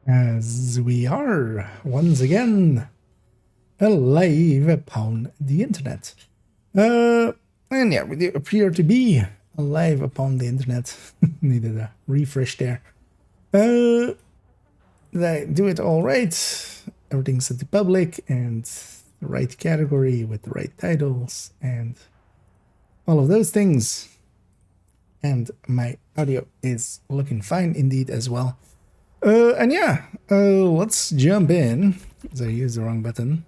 As we are once again alive upon the internet. And yeah, we do appear to be alive upon the internet. Needed a refresh there. Did I do it all right? Everything's set to public and the right category with the right titles and all of those things. And my audio is looking fine indeed as well. And yeah, let's jump in. As I used the wrong button.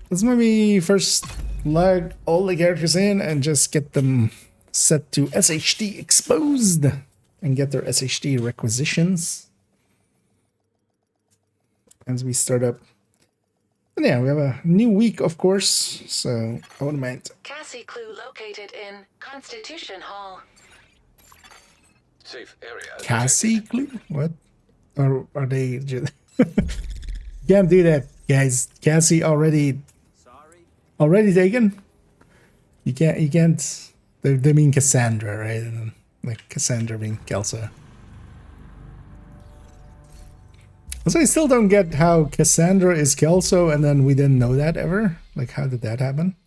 Let's maybe first log all the characters in and just get them set to SHD exposed and get their SHD requisitions as we start up. And yeah, we have a new week, of course, so I wouldn't mind. Cassie clue located in Constitution Hall. Safe area. Cassie clue? What? Or are they just... Can't do that, guys. Cassie already taken? You can't... They mean Cassandra, right? Like Cassandra being Kelso. Also, I still don't get how Cassandra is Kelso and then we didn't know that ever. Like, how did that happen?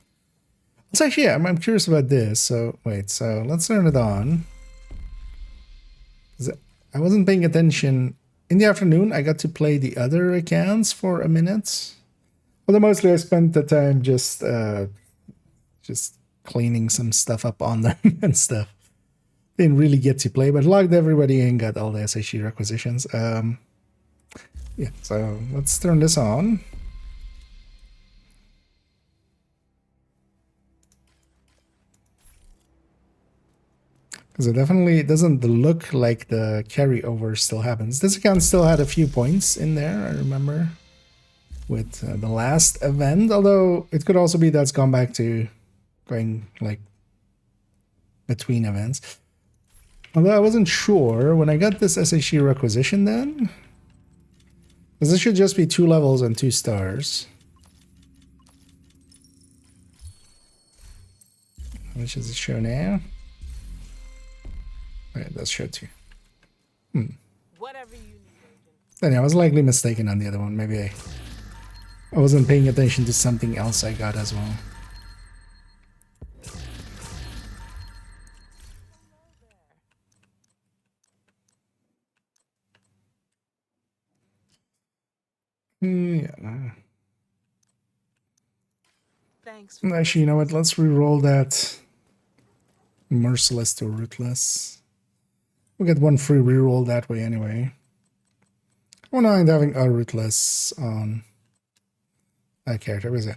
It's actually, yeah, I'm curious about this. So, wait, so let's turn it on. I wasn't paying attention. In the afternoon, I got to play the other accounts for a minute. Although mostly I spent the time just cleaning some stuff up on them and stuff. Didn't really get to play, but logged everybody in, got all the SHD requisitions. Yeah, so let's turn this on. Because it definitely doesn't look like the carryover still happens. This account still had a few points in there, I remember, with the last event. Although it could also be that's gone back to going like between events. Although I wasn't sure when I got this SHD requisition then. Because this should just be 2 levels and 2 stars. How much does it show now? Okay, it does show 2. Whatever you need. Anyway, I was likely mistaken on the other one. Maybe I wasn't paying attention to something else I got as well. Yeah. Thanks. Actually, you know what? Let's re-roll that merciless to ruthless. We'll get one free reroll that way anyway. I wouldn't mind having a ruthless on that character. What is it?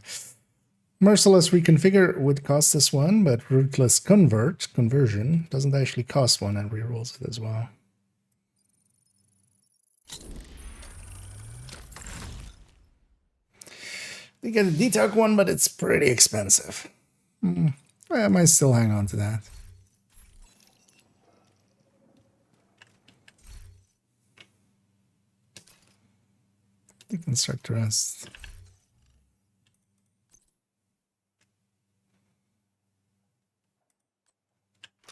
Merciless reconfigure would cost us 1, but ruthless conversion doesn't actually cost 1 and rerolls it as well. You get a detox one, but it's pretty expensive. I might still hang on to that. You can start the rest.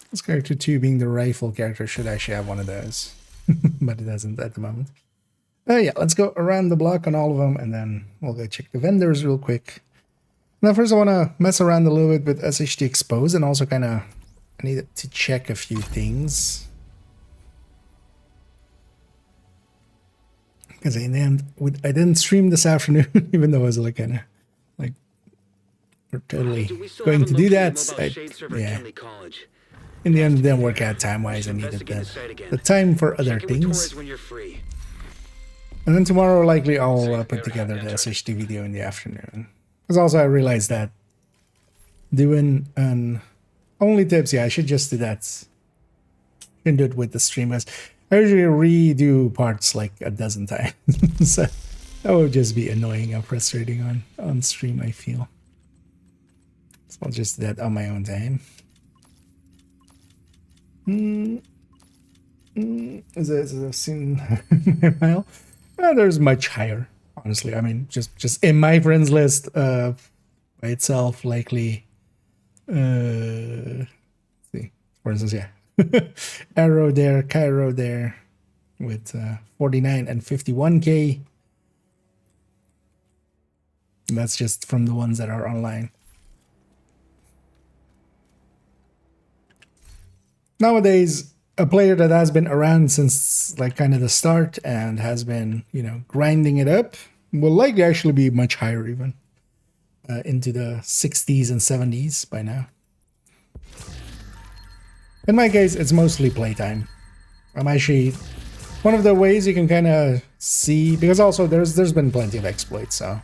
This character 2 being the rifle character should actually have one of those. But it doesn't at the moment. Yeah, let's go around the block on all of them and then we'll go check the vendors real quick. Now first I want to mess around a little bit with SHD Expose and also kind of I need to check a few things. Because in the end, I didn't stream this afternoon, even though I was like kind of like we're totally going to do that. Yeah. In the end, it didn't work out time-wise. I needed the time for other things. And then tomorrow, likely, I'll put together the SHD video in the afternoon. Because also I realized that doing an only tips, yeah, I should just do that. You can do it with the streamers. I usually redo parts like a dozen times. So that would just be annoying and frustrating on stream, I feel. So I'll just do that on my own time. Is it seen my mile? There's much higher, honestly. I mean, just in my friends list by itself, likely. See, for instance, yeah, Arrow there, Cairo there, with 49 and 51k. And that's just from the ones that are online. Nowadays, a player that has been around since like kind of the start and has been, you know, grinding it up will likely actually be much higher even into the 60s and 70s by now. In my case, it's mostly playtime. I'm actually one of the ways you can kind of see, because also there's been plenty of exploits, so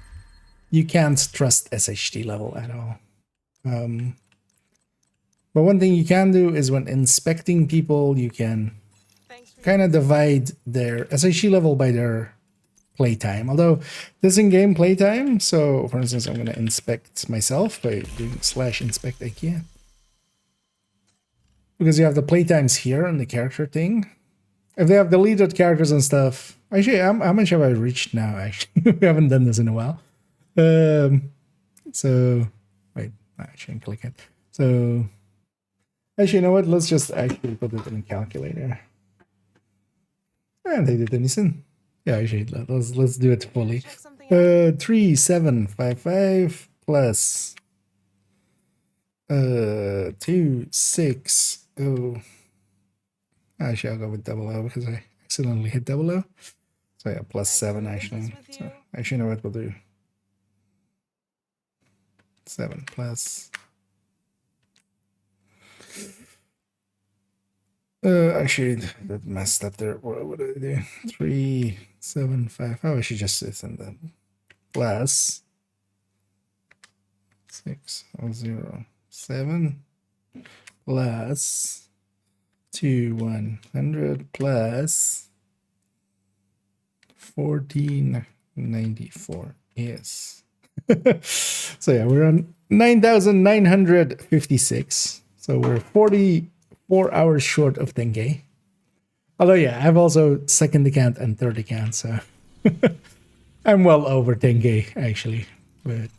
you can't trust SHT level at all. But one thing you can do is when inspecting people, you can kind of divide their SHT level by their playtime. Although this in-game playtime, so for instance, I'm going to inspect myself by doing /inspect IKEA. Because you have the playtimes here on the character thing. If they have deleted characters and stuff, actually, how much have I reached now? Actually, we haven't done this in a while. So wait, I shouldn't click it. So actually, you know what? Let's just actually put it in a calculator. And they did anything. Yeah, actually, let's do it fully. 3755 plus 260. Actually, I'll go with 00 because I accidentally hit 00. So yeah, plus 7 actually. So actually, you know what we'll do? 7 plus. Actually, that messed up there. What did I do? 3, 7, 5. Oh, I should just sit in that. Plus 6, 0, 7. Plus 2, 100. Plus 1494. Yes. So yeah, we're on 9,956. So we're 44 hours short of 10k. Although yeah, I have also second account and third account, so I'm well over 10k actually. But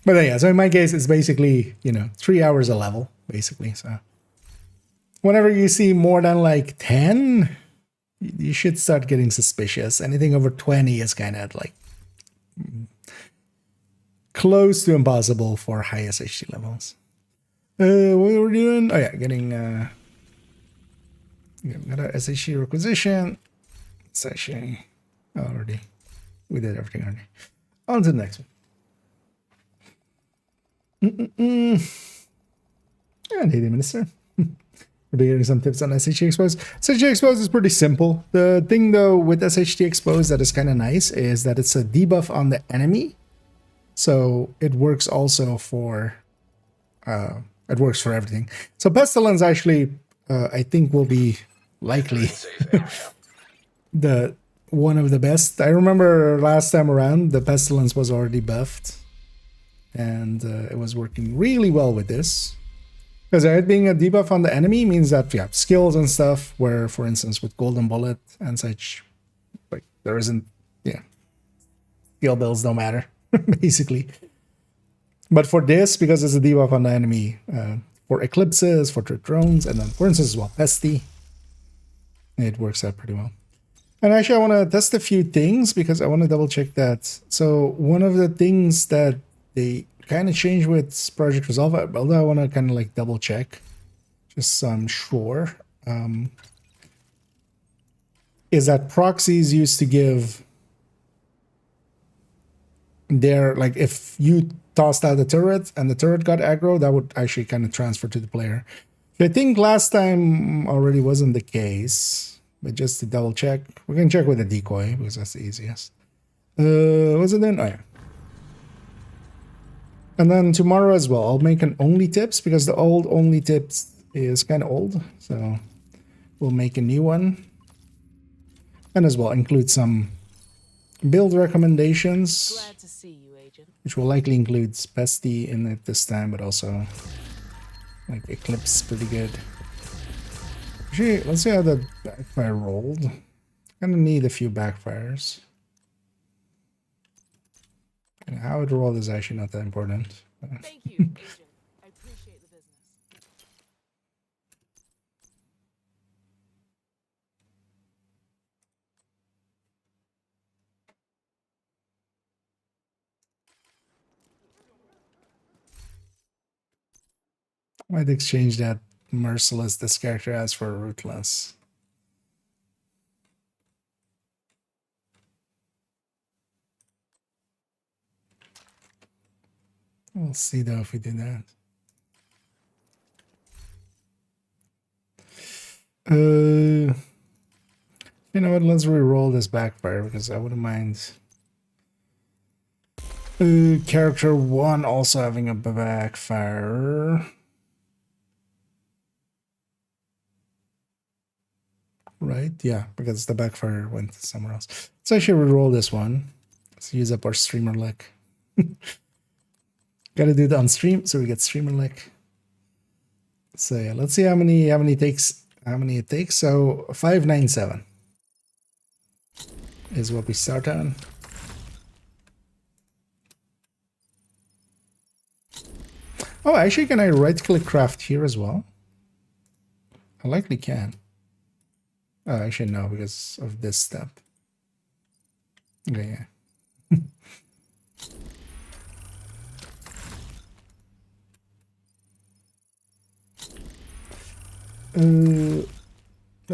yeah, so in my case, it's basically, you know, 3 hours a level, basically. So whenever you see more than like 10, you should start getting suspicious. Anything over 20 is kind of like close to impossible for high SHT levels. What we're doing? Oh yeah, getting got a SHT requisition. It's actually already, we did everything already. On to the next one. And hey, Minister. We're getting some tips on SHT Expose. SHT Expose is pretty simple. The thing though with SHT Expose that is kind of nice is that it's a debuff on the enemy. So it works also for, it works for everything. So Pestilence actually, I think will be likely the one of the best. I remember last time around, the Pestilence was already buffed. And it was working really well with this. Because it being a debuff on the enemy means that you have skills and stuff where, for instance, with Golden Bullet and such, like there isn't, yeah, skill builds don't matter, basically. But for this, because it's a debuff on the enemy, for Eclipses, for drones, and then, for instance, as well, Pesty, it works out pretty well. And actually, I want to test a few things because I want to double check that. So one of the things that they kind of changed with Project Resolve, although I want to kind of like double check, just so I'm sure, is that proxies used to give their, like if you tossed out the turret and the turret got aggro, that would actually kind of transfer to the player. I think last time already wasn't the case, but just to double check, we can check with the decoy because that's the easiest. Was it then? Oh yeah. And then tomorrow as well, I'll make an only tips because the old only tips is kind of old. So we'll make a new one. And as well include some build recommendations. Glad to see you, Agent. Which will likely include Pesty in it this time, but also like Eclipse pretty good. Actually, let's see how the backfire rolled. Gonna need a few backfires. And how it rolled is actually not that important. Thank you, Agent. I appreciate the business. Might exchange that merciless this character has for ruthless. We'll see though if we do that. You know what? Let's re-roll this backfire because I wouldn't mind. Character 1 also having a backfire. Right? Yeah, because the backfire went somewhere else. Let's actually re-roll this one. Let's use up our streamer luck. Gotta do it on stream, so we get streamer luck. So yeah, let's see how many it takes. So 597 is what we start on. Oh, actually, can I right-click craft here as well? I likely can. Oh, actually, no, because of this step. Okay, yeah.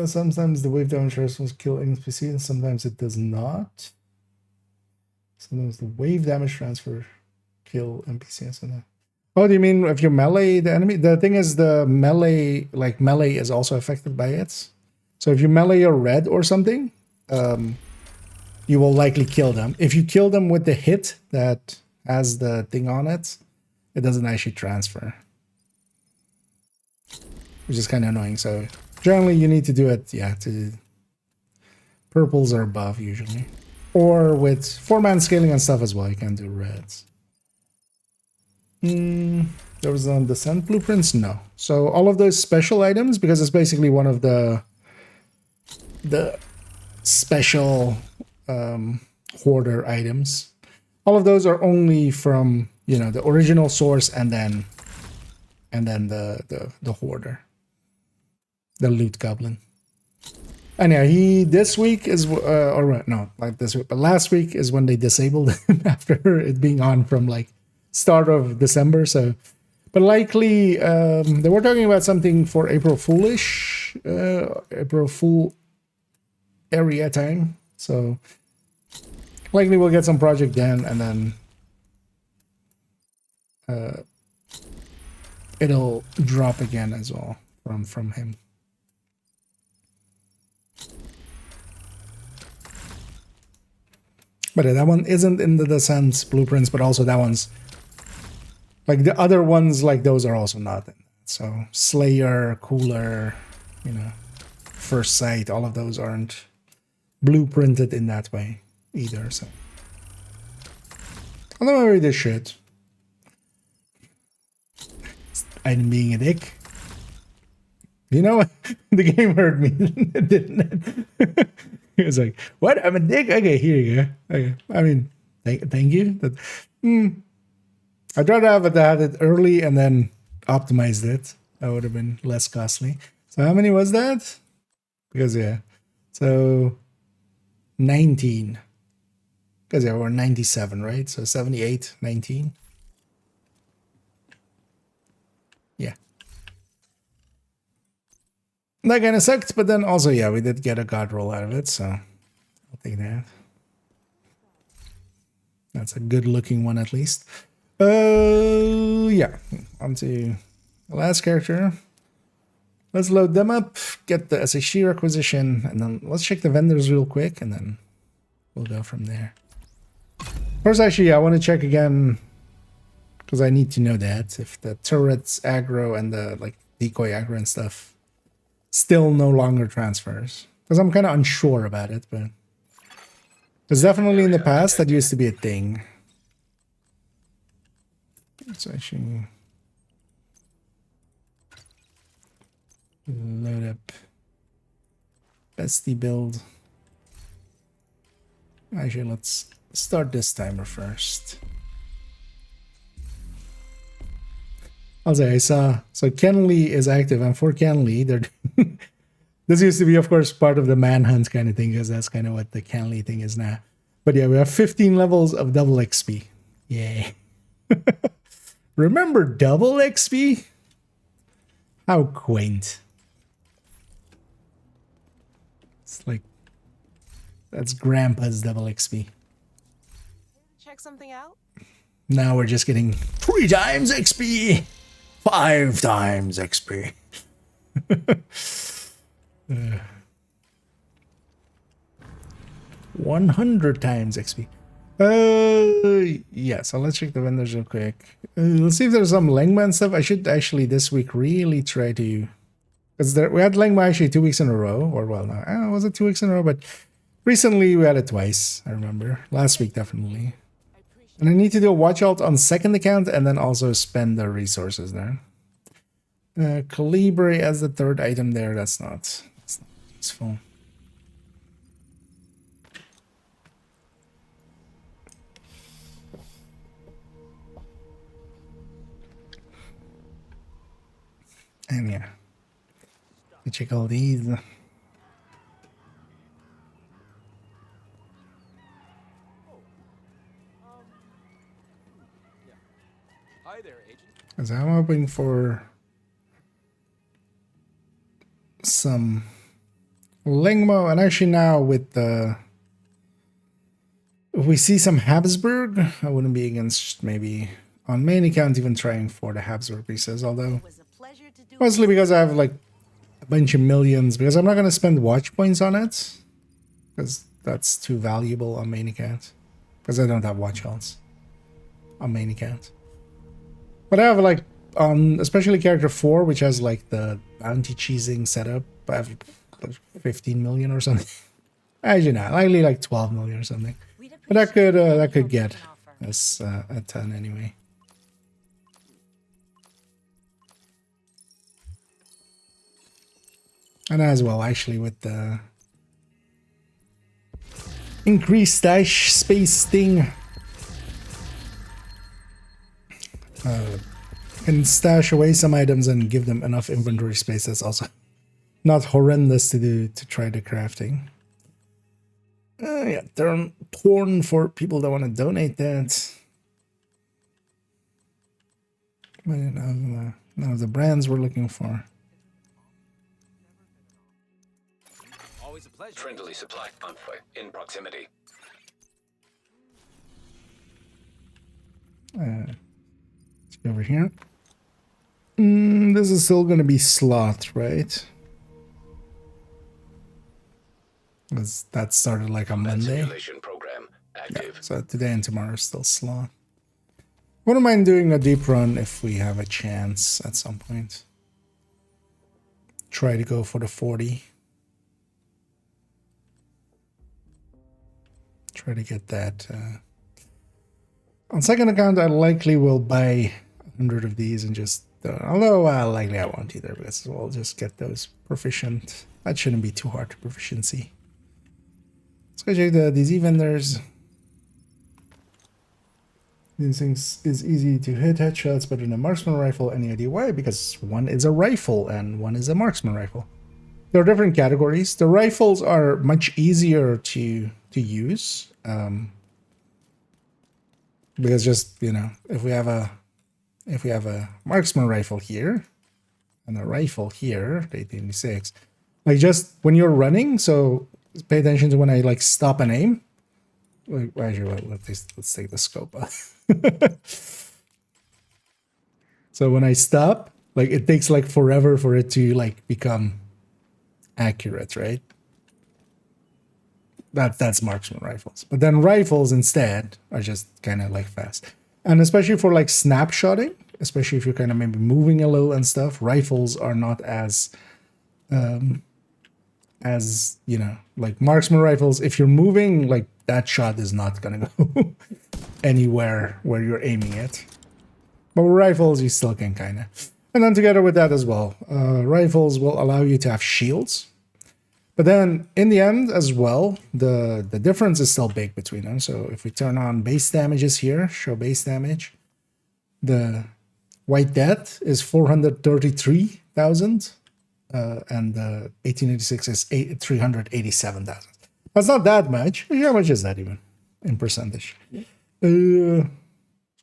Sometimes the wave damage transfers kill NPC, and sometimes it does not. Sometimes the wave damage transfer kill NPCs. Oh, do you mean if you melee the enemy? The thing is, the melee, like melee, is also affected by it. So if you melee a red or something, you will likely kill them. If you kill them with the hit that has the thing on it, it doesn't actually transfer, which is kind of annoying. So generally you need to do it, yeah, to purples or above usually. Or with 4-man scaling and stuff as well, you can do reds. There was on Descent blueprints? No. So all of those special items, because it's basically one of the special hoarder items, all of those are only from, you know, the original source and then the hoarder, the loot goblin. And yeah, this week is or no, like this week, but last week is when they disabled him after it being on from like start of December. So, but likely they were talking about something for April Foolish, April Fool area time. So likely we'll get some project then, and then it'll drop again as well from him. But that one isn't in the Descent blueprints, but also that one's like the other ones, like those are also not in. So Slayer, Cooler, you know, First Sight, all of those aren't blueprinted in that way either. So although maybe they should. I'm being a dick. You know what? The game heard me, didn't it? He was like, "What? I'm a dick." Okay, here you go. Okay, I mean, thank you. I'd rather have had it early and then optimized it. That would have been less costly. So how many was that? Because yeah, so 19. Because yeah, we're 97, right? So 78, 19. Yeah. That kind of sucked, but then also, yeah, we did get a god roll out of it, so I'll take that. That's a good looking one at least. Yeah, on to the last character. Let's load them up, get the SHC requisition, and then let's check the vendors real quick, and then we'll go from there. First, actually, I want to check again, because I need to know that, if the turrets aggro and the like decoy aggro and stuff still no longer transfers. Because I'm kind of unsure about it, but because definitely in the past that used to be a thing. Let's actually load up bestie build. Actually, let's start this timer first. I'll say I saw, so Kenley is active, and for Kenley, this used to be, of course, part of the manhunt kind of thing, because that's kind of what the Kenley thing is now. But yeah, we have 15 levels of double XP. Yay. Remember double XP? How quaint. It's like, that's Grandpa's double XP. Check something out? Now we're just getting 3 times XP, 5 times XP. 100 times XP. Yeah, so let's check the vendors real quick. Let's see if there's some Lengma and stuff. I should actually this week really try to, because we had Lengma actually 2 weeks in a row, or well, no, was it 2 weeks in a row? But recently we had it twice, I remember. Last week, definitely. And I need to do a watch alt on second account and then also spend the resources there. Colibri as the third item there, that's not useful. And yeah, you check all these. Hi there, agent. Because I'm hoping for some Lingmo, and actually now with the, if we see some Habsburg, I wouldn't be against maybe on main account even trying for the Habsburg pieces, although mostly because I have like a bunch of millions, because I'm not going to spend watch points on it, because that's too valuable on main account, because I don't have watch alts on main account. But I have like on especially character 4, which has like the bounty cheesing setup, I have like 15 million or something. Actually not, likely like 12 million or something. But that could get us a ton anyway. And as well, actually, with the increased stash space thing, can stash away some items and give them enough inventory space. That's also not horrendous to do to try the crafting. Yeah, torn for people that want to donate that. But none of the brands we're looking for. Always a pleasure. Friendly supply on foot in proximity. Let's go over here. This is still going to be Sloth, right? That started like on Monday. Simulation program active. Yeah, so today and tomorrow is still Sloth. Wouldn't mind doing a deep run if we have a chance at some point. Try to go for the 40. Try to get that. On second account, I likely will buy 100 of these and just... although likely I won't either, because we'll just get those proficient. That shouldn't be too hard to proficiency. Let's go check the DZ vendors. These things is easy to hit headshots better than a marksman rifle. Any idea why? Because one is a rifle and one is a marksman rifle. There are different categories. The rifles are much easier to use. Because just, you know, if we have a marksman rifle here and a rifle here, the 886, like just when you're running, so pay attention to when I like stop and aim. Like, actually, let's take the scope off. So when I stop, like it takes like forever for it to like become accurate, right? That's marksman rifles. But then rifles instead are just kind of like fast. And especially for like snapshotting, especially if you're kind of maybe moving a little and stuff, rifles are not as you know, like marksman rifles, if you're moving, like that shot is not gonna go anywhere where you're aiming it. But with rifles, you still can kind of. And then together with that as well, rifles will allow you to have shields. But then in the end as well, the difference is still big between them. So if we turn on base damages here, show base damage, the White Death is 433,000. And the 1886 is 387,000. That's not that much. How much is that even in percentage?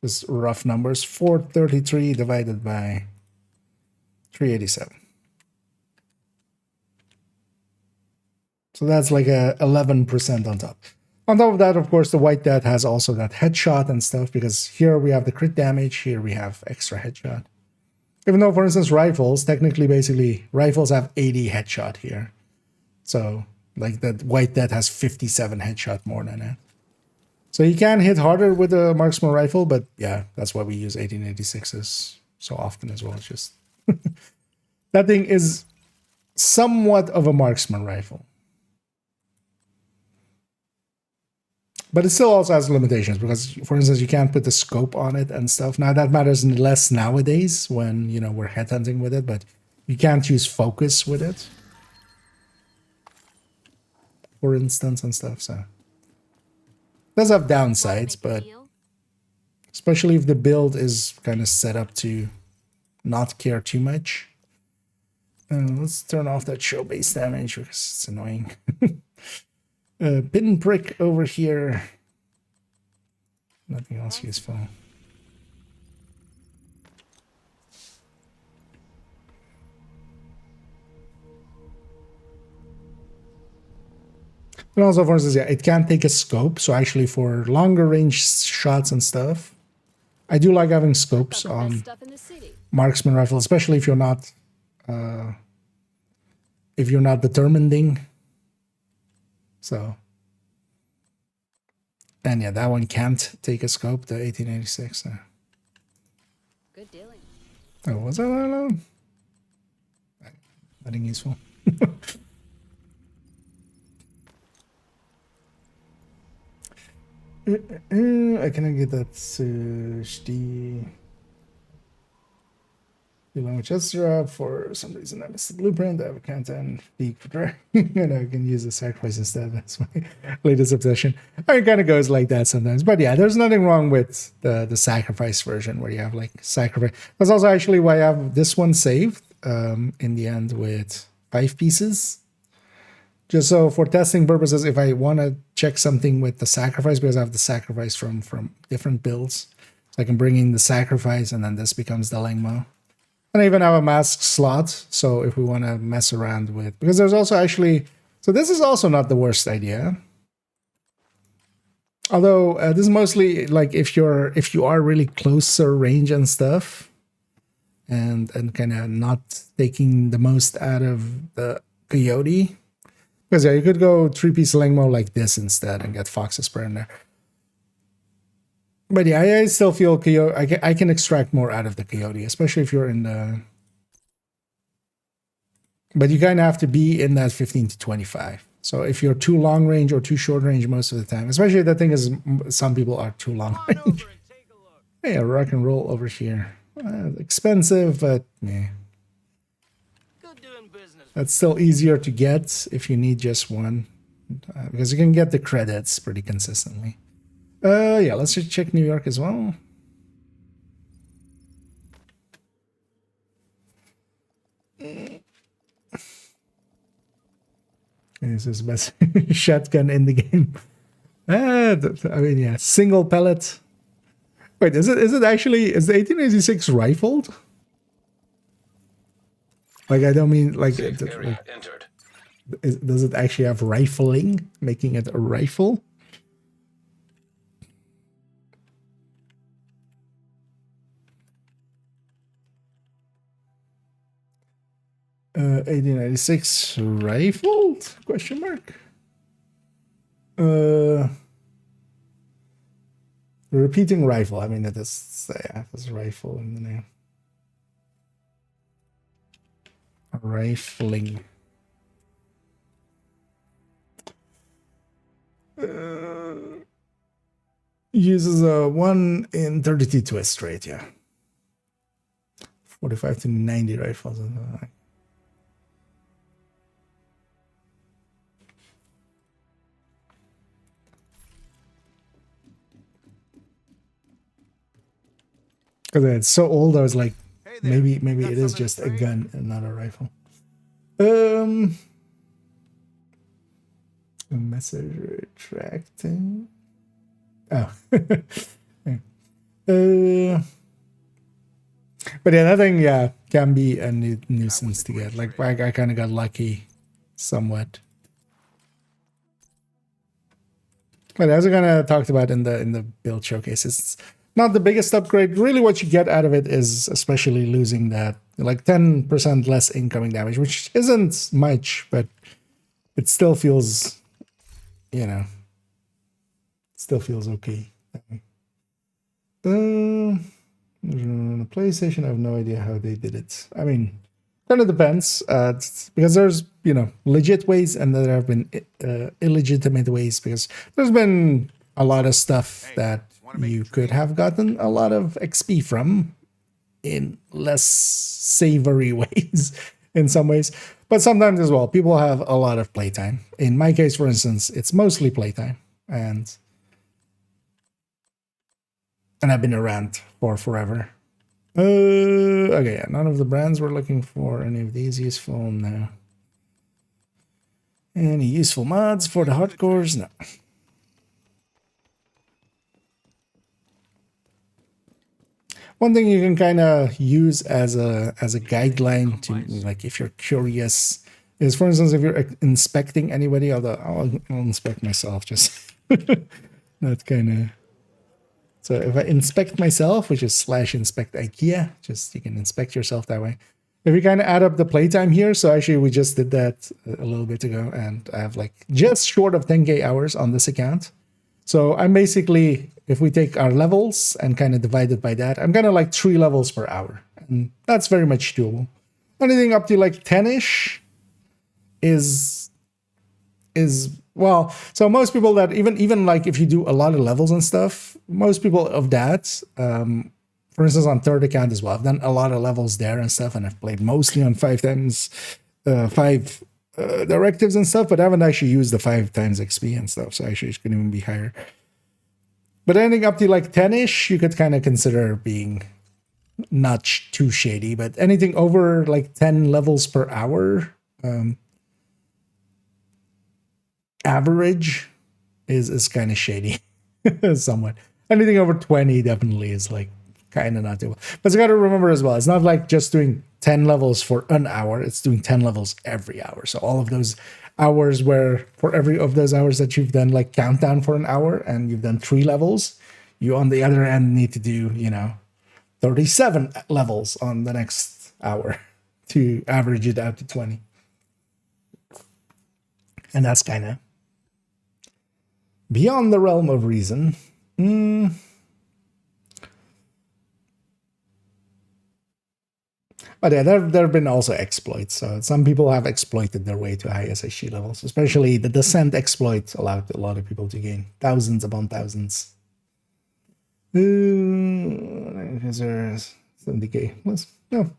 Just rough numbers. 433 divided by 387. So that's like a 11% on top. On top of that, of course, the white dot has also that headshot and stuff, because here we have the crit damage, here we have extra headshot. Even though, for instance, rifles, technically, basically, rifles have 80 headshot here. So, like, that white dot has 57 headshot more than it. So you can hit harder with a marksman rifle, but yeah, that's why we use 1886s so often as well. It's just that thing is somewhat of a marksman rifle. But it still also has limitations because, for instance, you can't put the scope on it and stuff. Now, that matters less nowadays when, you know, we're headhunting with it, but you can't use focus with it, for instance, and stuff, so. It does have downsides, but especially if the build is kind of set up to not care too much. Let's turn off that show base damage because it's annoying. Pinprick over here. Nothing else useful. And also, for instance, yeah, it can take a scope. So actually for longer range shots and stuff, I do like having scopes on marksman rifle, especially if you're not determining. So, and yeah, that one can't take a scope, the 1886. Good dealing. Oh, was that alone? Nothing useful. I cannot get that HD language gesture for some reason. I missed the blueprint. I have a content peak for drag, and I can use the sacrifice instead. That's my latest obsession. It kind of goes like that sometimes. But yeah, there's nothing wrong with the sacrifice version where you have like sacrifice. That's also actually why I have this one saved in the end with 5 pieces. Just so for testing purposes, if I want to check something with the sacrifice, because I have the sacrifice from different builds, so I can bring in the sacrifice and then this becomes the Lengmo. And I even have a mask slot, so if we want to mess around with, because there's also actually, so this is also not the worst idea. Although this is mostly like if you are really closer range and stuff, and kind of not taking the most out of the coyote. Because yeah, you could go 3-piece Lengmo like this instead and get Fox's Prayer in there. But yeah, I still feel coyote. I can extract more out of the coyote, especially if you're in the. But you kind of have to be in that 15 to 25. So if you're too long range or too short range most of the time, especially the thing is, some people are too long range. Hey, a rock and roll over here. Expensive, but yeah. That's still easier to get if you need just one, because you can get the credits pretty consistently. Yeah, let's just check New York as well. This is the best shotgun in the game. I mean, yeah, single pellet. Wait, is the 1886 rifled? Like, I don't mean like, Safe area entered. Does it actually have rifling, making it a rifle? Uh, 1896 rifled? Question mark. Repeating rifle. I mean, that is, yeah, there's rifle in the name. Rifling. Uses a 1 in 32 twist rate, yeah. 45 to 90 rifles. Because it's so old, I was like, maybe it is just a gun and not a rifle. Message retracting. Oh. But But yeah, that thing, yeah, can be a nuisance to get. Like, I kind of got lucky somewhat. But as I kind of talked about in the build showcase, it's not the biggest upgrade. Really, what you get out of it is especially losing that, like 10% less incoming damage, which isn't much, but it still feels, you know, still feels okay. The PlayStation, I have no idea how they did it. I mean, kind of depends, because there's, you know, legit ways and there have been illegitimate ways, because there's been a lot of stuff that you could have gotten a lot of XP from in less savory ways in some ways. But sometimes as well, people have a lot of playtime. In my case, for instance, it's mostly playtime. And I've been around for forever. Okay, yeah, none of the brands we're looking for. Any of these useful? No. Any useful mods for the hardcores? No. One thing you can kind of use as a guideline to, like, if you're curious, is, for instance, if you're inspecting anybody, although I'll inspect myself, just that kind of. So if I inspect myself, which is /inspect IKEA, just you can inspect yourself that way. If you kind of add up the playtime here, so actually we just did that a little bit ago, and I have like just short of 10k hours on this account. So I'm basically, if we take our levels and kind of divide it by that, I'm kind of like 3 levels per hour. And that's very much doable. Anything up to like 10-ish is well, so most people that even like if you do a lot of levels and stuff, most people of that, for instance, on third account as well, I've done a lot of levels there and stuff, and I've played mostly on 5 directives and stuff, but I haven't actually used the 5 times XP and stuff, so actually it could even be higher. But anything up to like 10-ish, you could kind of consider being not too shady, but anything over like 10 levels per hour, average is kind of shady. Somewhat. Anything over 20 definitely is like kind of not doable. But you got to remember as well, it's not like just doing 10 levels for an hour, it's doing 10 levels every hour. So all of those hours where for every of those hours that you've done like countdown for an hour and you've done 3 levels, you on the other end need to do, 37 levels on the next hour to average it out to 20. And that's kind of beyond the realm of reason. But yeah, there have been also exploits. So some people have exploited their way to high SHG levels, especially the descent exploit allowed a lot of people to gain thousands upon thousands. Is there 70k? No.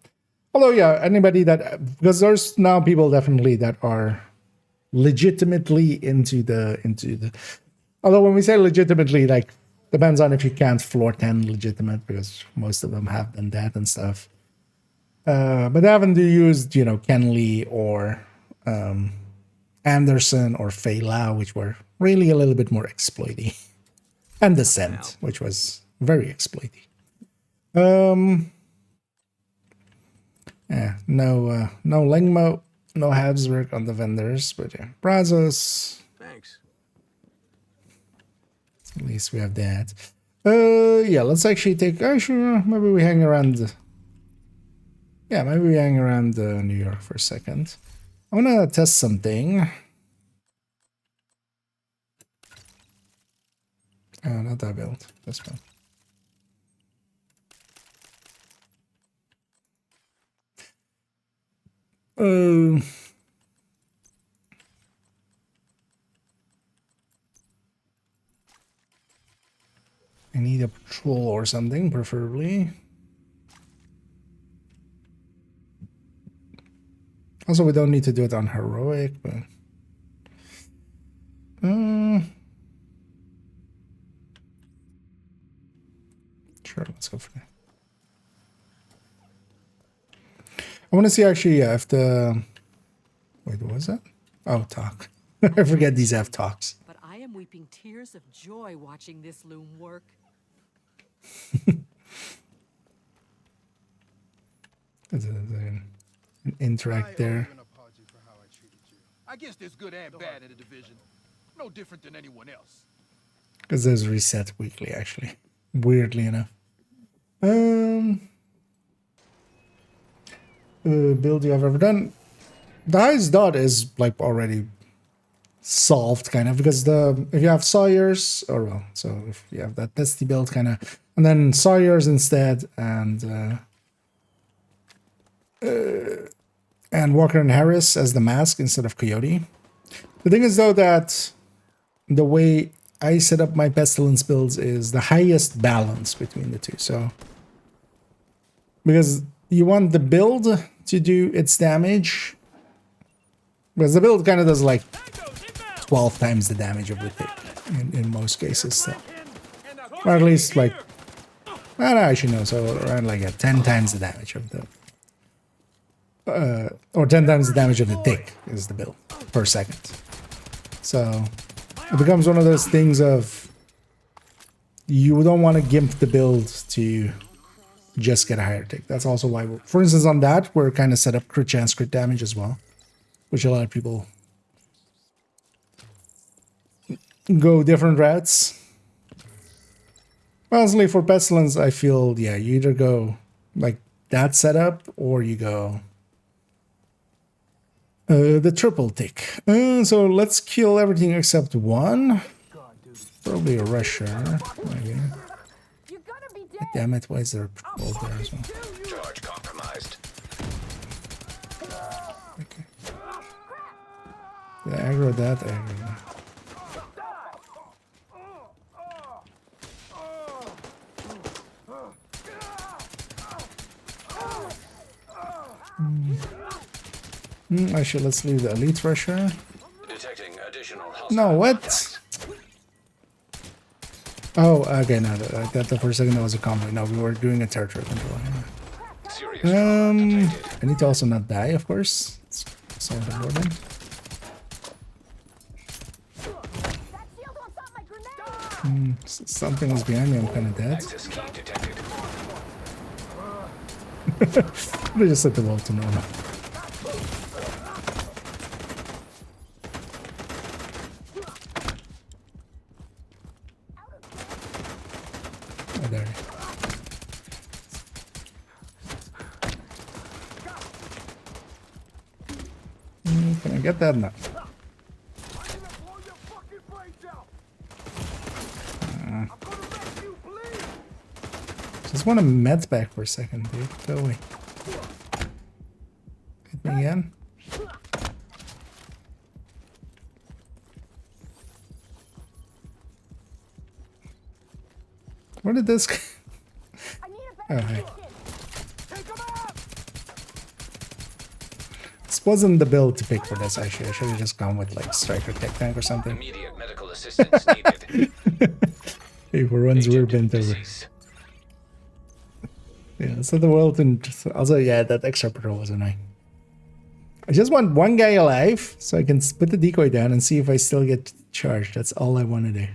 Although, yeah, anybody that, because there's now people definitely that are legitimately into the. Although when we say legitimately, like, depends on if you count floor 10 legitimate, because most of them have done that and stuff. But they haven't used, Kenley or Anderson or Fei Lao, which were really a little bit more exploity. And Descent, which was very exploity. Yeah, no Lengmo, no Habsburg on the vendors, but yeah, Brazos. Thanks. At least we have that. Yeah, let's actually take. Maybe we hang around. Yeah, maybe we hang around New York for a second. I want to test something. Oh, not that build. This one. I need a patrol or something, preferably. Also, we don't need to do it on heroic, but sure, let's go for that. I want to see actually if the wait, what was that? Oh, talk. I forget these have talks. But I am weeping tears of joy watching this loom work. There's an interact there. I guess there's good and bad in the division. No different than anyone else. Because there's reset weekly, actually. Weirdly enough. Build you have ever done. The highest dot is like already solved, kind of, because if you have Sawyer's, or well, so if you have that testy build, kind of, and then Sawyer's instead, and Walker and Harris as the mask instead of Coyote. The thing is, though, that the way I set up my Pestilence builds is the highest balance between the two. So, because you want the build to do its damage, because the build kind of does like 12 times the damage of the tick in most cases. So. Or at least like, I don't know, actually no, so around like 10 times the damage of the, or 10 times the damage of the tick is the build per second. So it becomes one of those things of, you don't want to gimp the build to just get a higher tick. That's also why, for instance, on that, we're kind of set up crit chance, crit damage as well, which a lot of people go different routes. Honestly, for Pestilence, I feel, yeah, you either go like that setup or you go the triple tick. So let's kill everything except one. Probably a rusher, maybe. Damn it, why is there a patrol there as well? Charge compromised. Okay. Did I aggro that? I aggro that. Actually, let's leave the elite rusher. Detecting additional hostile No, what? contacts. Oh, okay, no, I thought that for a second that was a convoy. No, we were doing a territory control. Serious trauma detected. I need to also not die, of course. It's so important. Something is behind me, I'm kind of dead. Access key detected. I just set the wall to normal. Oh, there. Can I get that? No. Just want to med back for a second, dude. Go away. Hit me again. Where did this? Oh, hey. This wasn't the build to pick for this. Actually, I should have just gone with like striker tech tank or something. Immediate medical assistance needed. Hey, for once we're bent over. Deceased. Yeah, so the world and also yeah, that extra patrol was annoying. I just want one guy alive so I can put the decoy down and see if I still get charged. That's all I want to do.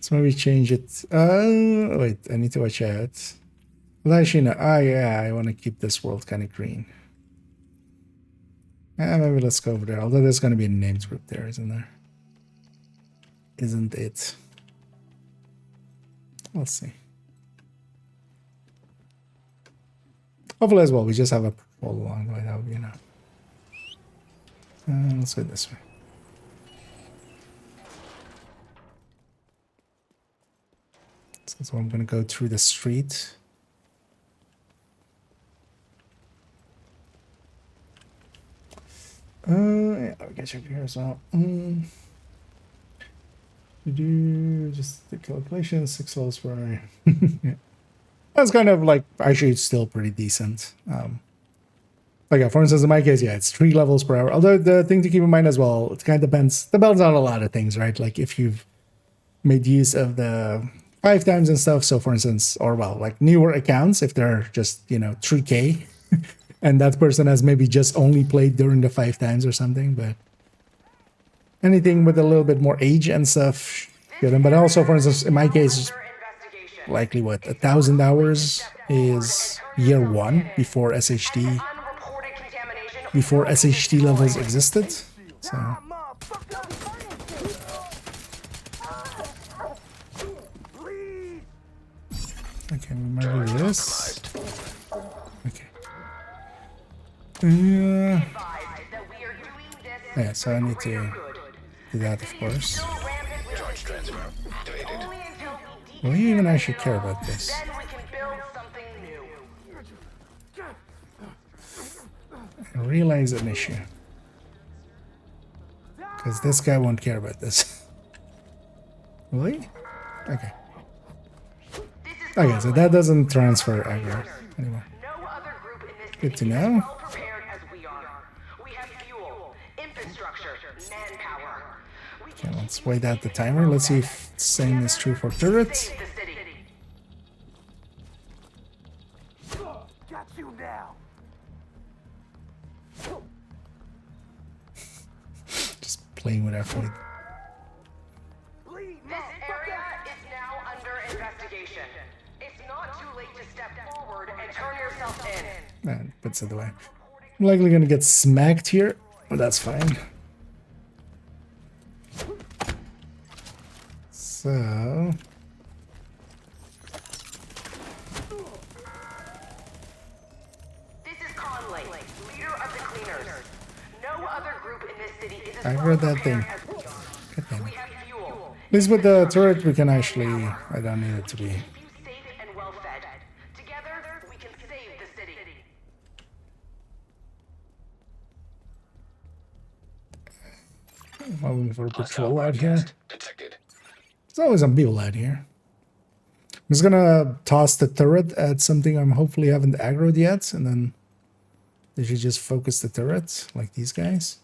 So maybe change it. Wait, I need to watch out. Well, actually, no. Ah, yeah, I want to keep this world kind of green. Maybe let's go over there. Although there's going to be a named group there, isn't there? Isn't it? We'll see. Hopefully as well, we just have a patrol along the way. That would be enough. Let's go this way. So I'm going to go through the street. Yeah, we can check here as well. Just the calculation, 6 levels per. Yeah. That's kind of like, actually, it's still pretty decent. Like, yeah, for instance, in my case, yeah, it's 3 levels per hour. Although the thing to keep in mind as well, it kind of depends. Depends on a lot of things, right? Like if you've made use of the 5 times and stuff. So, for instance, or well, like newer accounts, if they're just 3K, and that person has maybe just only played during the 5 times or something, but anything with a little bit more age and stuff, good. But also, for instance, in my case, likely what 1,000 hours is year 1 before SHD levels existed. So okay, remember this. Okay. Yeah, so I need to do that, of course. Charge transfer activated. Will you even actually care about this? I realize an issue. Because this guy won't care about this. Will he? Okay. Okay, so that doesn't transfer aggro anymore. Good to know. Okay, let's wait out the timer. Let's see if the same is true for turrets. Just playing with our fleet. This area is now under investigation. It's not too late to step forward and turn yourself in. That puts it away. I'm likely gonna get smacked here, but that's fine. So This is Conley, leader of the cleaners. No other group in this city is as I well read that prepared thing. as we are. God damn We it. have fuel, At least with the turret we can actually, I don't need it to be. keep you safe and well fed. Together, we can save the city. Moving for Hostile patrol out here. broadcast detected. There's always some people out here. I'm just gonna toss the turret at something I'm hopefully haven't aggroed yet, and then they should just focus the turret, like these guys.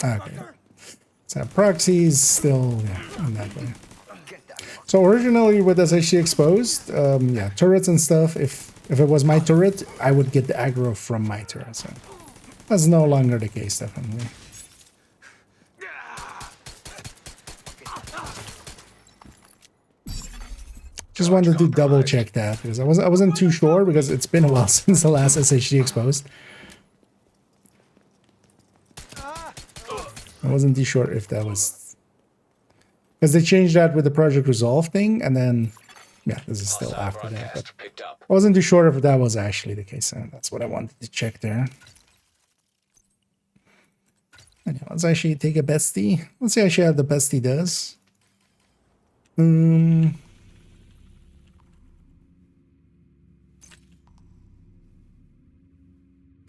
Okay. So proxies still, yeah, in that way. So originally with SHD exposed, yeah, turrets and stuff, if it was my turret, I would get the aggro from my turret. So that's no longer the case, definitely. Just wanted to double check that because I wasn't too sure because it's been a while since the last SHD exposed. I wasn't too sure if that was because they changed that with the Project Resolve thing, and then yeah, this is still Hostile after that. But broadcast picked up. I wasn't too sure if that was actually the case, and that's what I wanted to check there. Anyway, let's actually take a bestie. Let's see actually how the bestie does.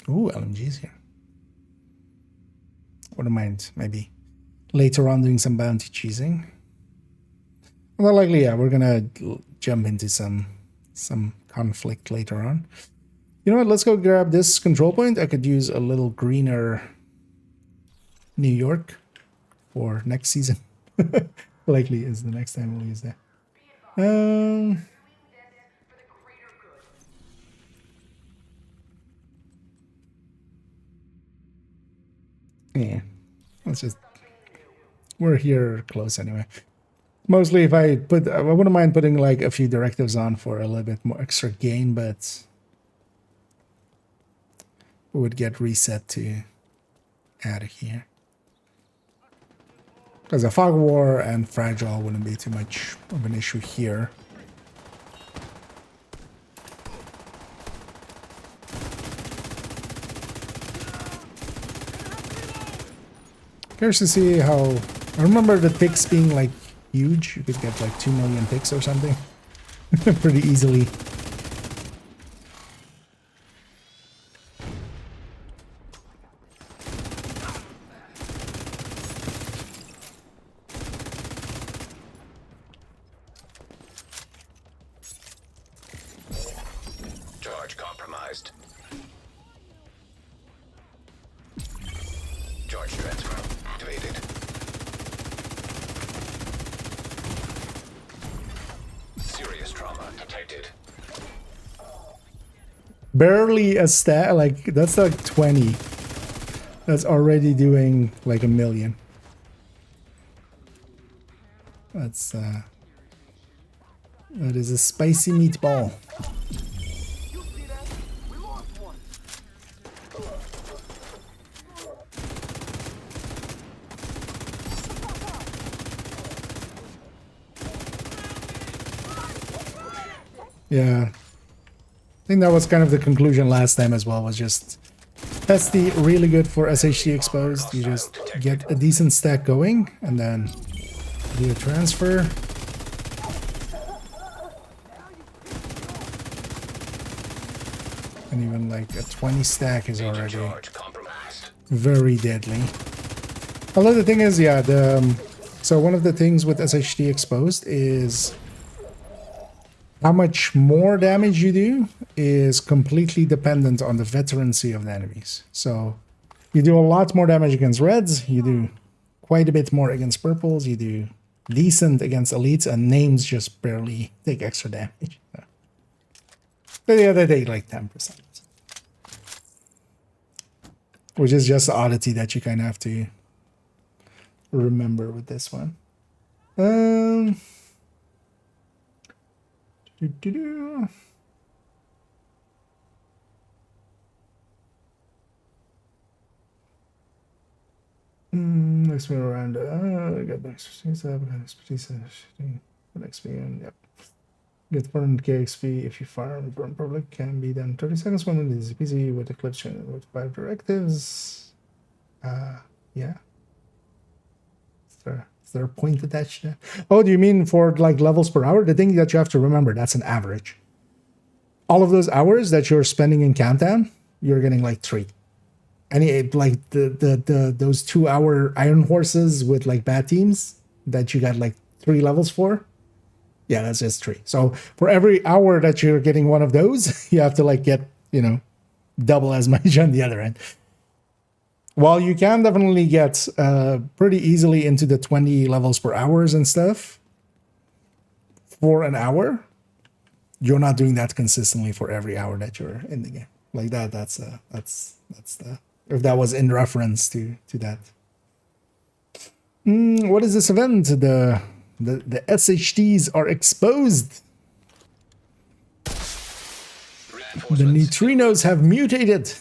Ooh, LMGs here. Wouldn't mind maybe later on doing some bounty cheesing. Well, likely, yeah, we're gonna jump into some conflict later on. You know what? Let's go grab this control point. I could use a little greener New York for next season. Likely is the next time we'll use that. Yeah, let's just. We're here close anyway. Mostly, if I wouldn't mind putting like a few directives on for a little bit more extra gain, but we would get reset to out of here. Because a fog war and fragile wouldn't be too much of an issue here. Curious to see how. I remember the ticks being like huge. You could get like 2 million ticks or something pretty easily. Charge compromised. Charge transfer activated. Serious trauma detected. barely a stat. Like, that's like 20. That's already doing like 1 million. That's that is a spicy meatball. Yeah, I think that was kind of the conclusion last time as well, was just Pesty really good for SHD exposed. You just get a decent stack going and then do a transfer. And even like a 20 stack is already very deadly. Although the thing is, yeah, so one of the things with SHD exposed is how much more damage you do is completely dependent on the veterancy of the enemies. So you do a lot more damage against reds, you do quite a bit more against purples, you do decent against elites, and names just barely take extra damage. But yeah, they take like 10%. Which is just the oddity that you kind of have to remember with this one. Next one around. I got the expertise. I've got expertise. XP and yep. Get burned KXP if you farm. Burn public can be done 30 seconds when it is busy with Eclipse with 5 directives. Yeah. Is there a point attached there? Oh, do you mean for like levels per hour? The thing that you have to remember, that's an average. All of those hours that you're spending in Countdown, you're getting like 3. Any like those 2-hour Iron Horses with like bad teams that you got like 3 levels for. Yeah, that's just 3. So for every hour that you're getting one of those, you have to like get, you know, double as much on the other end. While you can definitely get pretty easily into the 20 levels per hours and stuff for an hour, you're not doing that consistently for every hour that you're in the game. Like that, that's the, if that was in reference to that. What is this event? The SHDs are exposed. The neutrinos have mutated.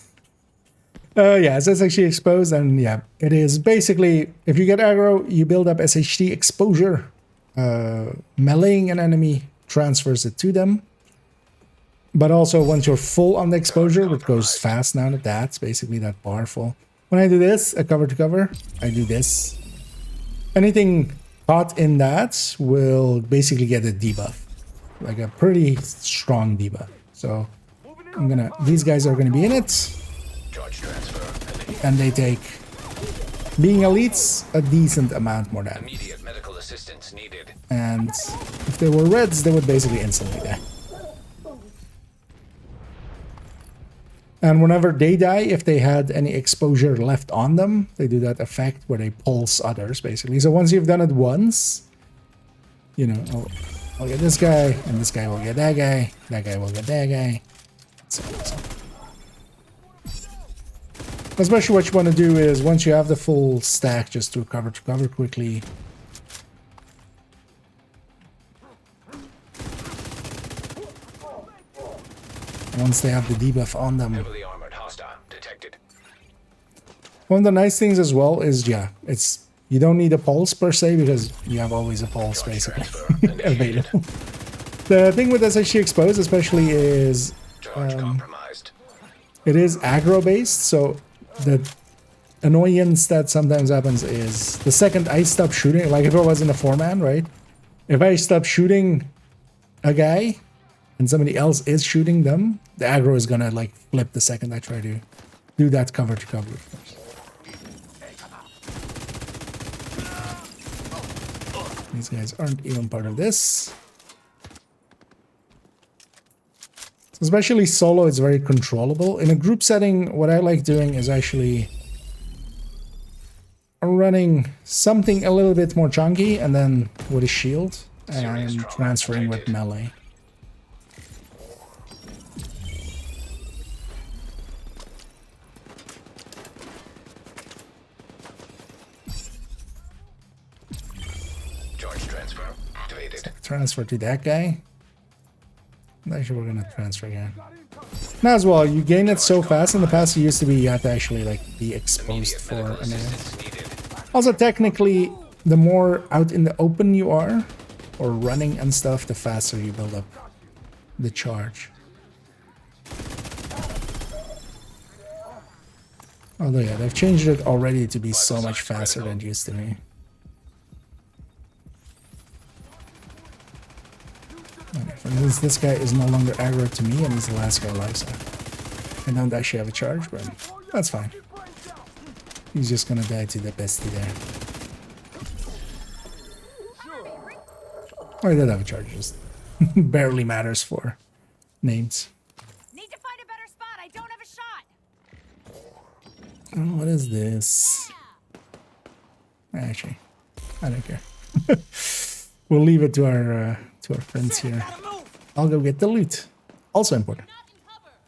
Yeah, so it's actually exposed, and yeah, it is basically, if you get aggro, you build up SHD exposure. Meleeing an enemy transfers it to them. But also, once you're full on the exposure, which goes fast now, that's basically that bar full. When I do this, a cover to cover, I do this. Anything caught in that will basically get a debuff. Like a pretty strong debuff. So, these guys are gonna be in it. And they take, being elites, a decent amount more damage. Immediate medical assistance needed. And if they were reds, they would basically instantly die. And whenever they die, if they had any exposure left on them, they do that effect where they pulse others, basically. So once you've done it once, you know, I'll get this guy, and this guy will get that guy will get that guy. So. Especially what you want to do is, once you have the full stack, just do cover to cover quickly. Once they have the debuff on them. Heavily armored hostile detected. One of the nice things as well is, yeah, it's, you don't need a pulse per se, because you have always a pulse basically available. The thing with SHD exposed especially is it is aggro based, so the annoyance that sometimes happens is the second I stop shooting, like if I was in a 4-man, right? If I stop shooting a guy and somebody else is shooting them, the aggro is gonna like flip the second I try to do that cover to cover. These guys aren't even part of this. Especially solo, it's very controllable. In a group setting, what I like doing is actually running something a little bit more chunky, and then with a shield, and I'm transferring with melee. Transfer activated. Transfer to that guy. Actually, we're gonna transfer again. Now as well, you gain it so fast. In the past, it used to be you had to actually like be exposed Immediate for medical a minute. assistance needed. Also, technically, the more out in the open you are, or running and stuff, the faster you build up the charge. Although yeah, they've changed it already to be so much faster than it used to be. Okay, for instance, this guy is no longer aggro to me, and he's the last guy alive, so I don't actually have a charge, but that's fine. He's just gonna die to the bestie there. Oh, I did have a charge, just barely matters for names. Need to find a better spot. I don't have a shot. Oh, what is this? Actually, I don't care. We'll leave it to our friends here. I'll go get the loot. Also important.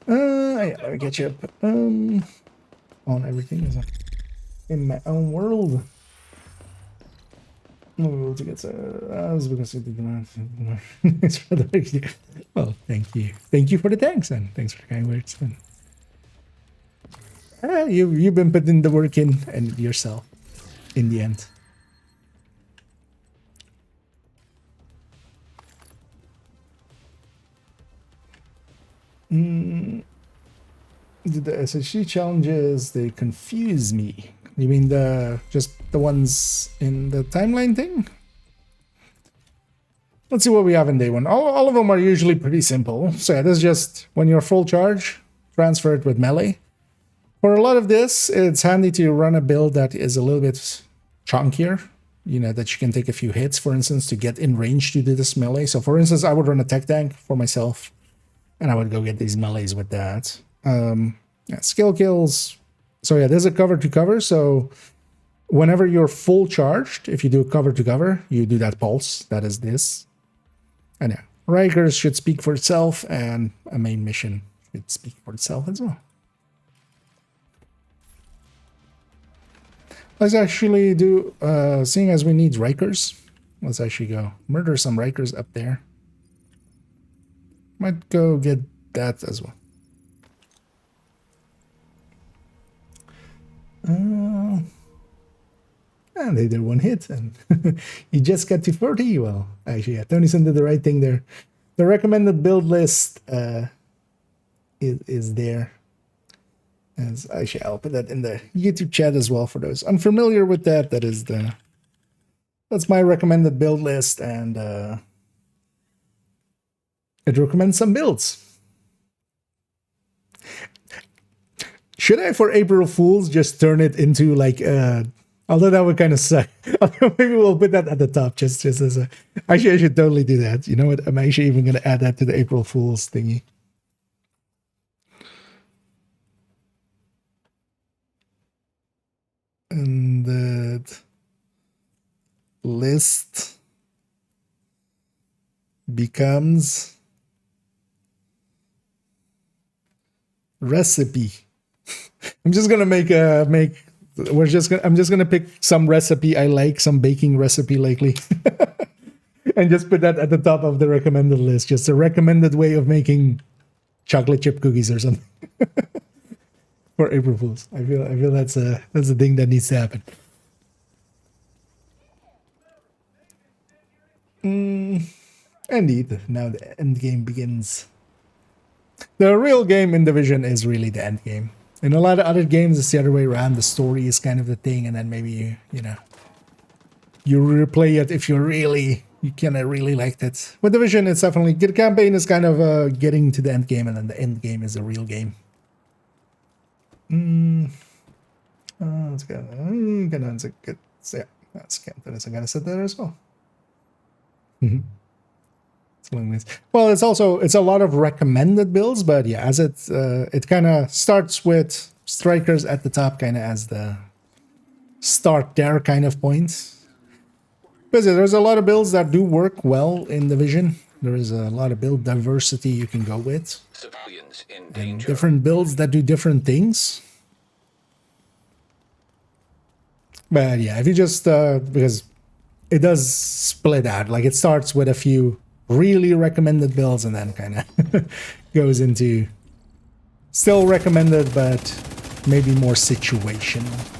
Yeah, let me get you up. On everything is in my own world. No, we'll to get I was because it did not. Well, thank you. Thank you for the thanks, and thanks for the kind words. And you've been putting the work in and yourself in the end. The SSG challenges, they confuse me. You mean just the ones in the timeline thing? Let's see what we have in day one. All of them are usually pretty simple. So yeah, this is just when you're full charge, transfer it with melee. For a lot of this, it's handy to run a build that is a little bit chunkier. You know, that you can take a few hits, for instance, to get in range to do this melee. So for instance, I would run a tech tank for myself, and I would go get these melees with that. Yeah, skill kills. So yeah, there's a cover to cover. So whenever you're full charged, if you do cover to cover, you do that pulse. That is this. And yeah, Rikers should speak for itself, and a main mission should speak for itself as well. Let's actually do, seeing as we need Rikers, let's actually go murder some Rikers up there. Might go get that as well. And they did one hit, and you just got to 40. Well, actually, yeah, Tonyson did the right thing there. The recommended build list is there. And actually, I'll put that in the YouTube chat as well for those unfamiliar with that. That's my recommended build list, and it recommends some builds. Should I, for April Fools, just turn it into like although that would kind of suck. Maybe we'll put that at the top just as a... Actually, I should totally do that. You know what? I'm actually even going to add that to the April Fools thingy. And that list becomes recipe. I'm just gonna I'm just gonna pick some recipe I like, some baking recipe lately, and just put that at the top of the recommended list. Just a recommended way of making chocolate chip cookies or something for April Fools. I feel that's a thing that needs to happen. Indeed, now the end game begins. The real game in Division is really the end game. In a lot of other games, it's the other way around. The story is kind of the thing, and then maybe you replay it if you kind of really liked it. With Division, it's definitely the campaign is kind of getting to the end game, and then the end game is the real game. Let's go. That's a good. Yeah, that's Canton. I'm gonna set that as well. Well, it's a lot of recommended builds, but yeah, as it kind of starts with strikers at the top, kind of as the start there kind of point. Because there's a lot of builds that do work well in Division. There is a lot of build diversity you can go with. Civilians in And danger. different builds that do different things. But yeah, if you just because it does split out. Like it starts with a few really recommended builds and then kind of goes into still recommended, but maybe more situational.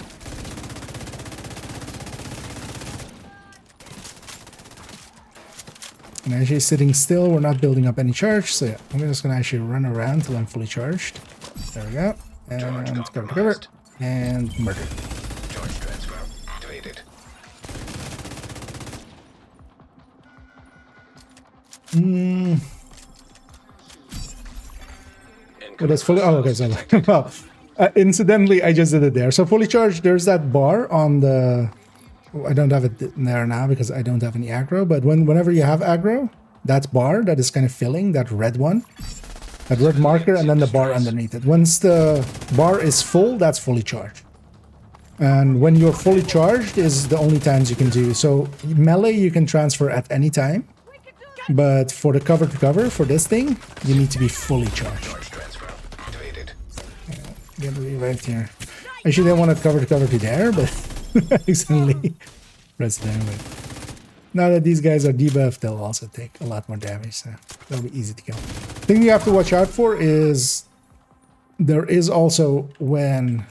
And actually sitting still, we're not building up any charge, so yeah, I'm just gonna actually run around till I'm fully charged. There we go. And cover. And murder. Charge transfer activated. Well, that's fully. Oh, okay. So, well, incidentally, I just did it there. So fully charged. There's that bar on the. I don't have it there now because I don't have any aggro. But whenever you have aggro, that bar that is kind of filling, that red one, that red marker, and then the bar underneath it. Once the bar is full, that's fully charged. And when you're fully charged is the only times you can do. So melee you can transfer at any time. But for the cover to cover, for this thing, you need to be fully charged. Charge transfer activated. Get revived here. I should have wanted cover to there, but accidentally pressed down. But now that these guys are debuffed, they'll also take a lot more damage, so that'll be easy to kill. Thing you have to watch out for is there is also when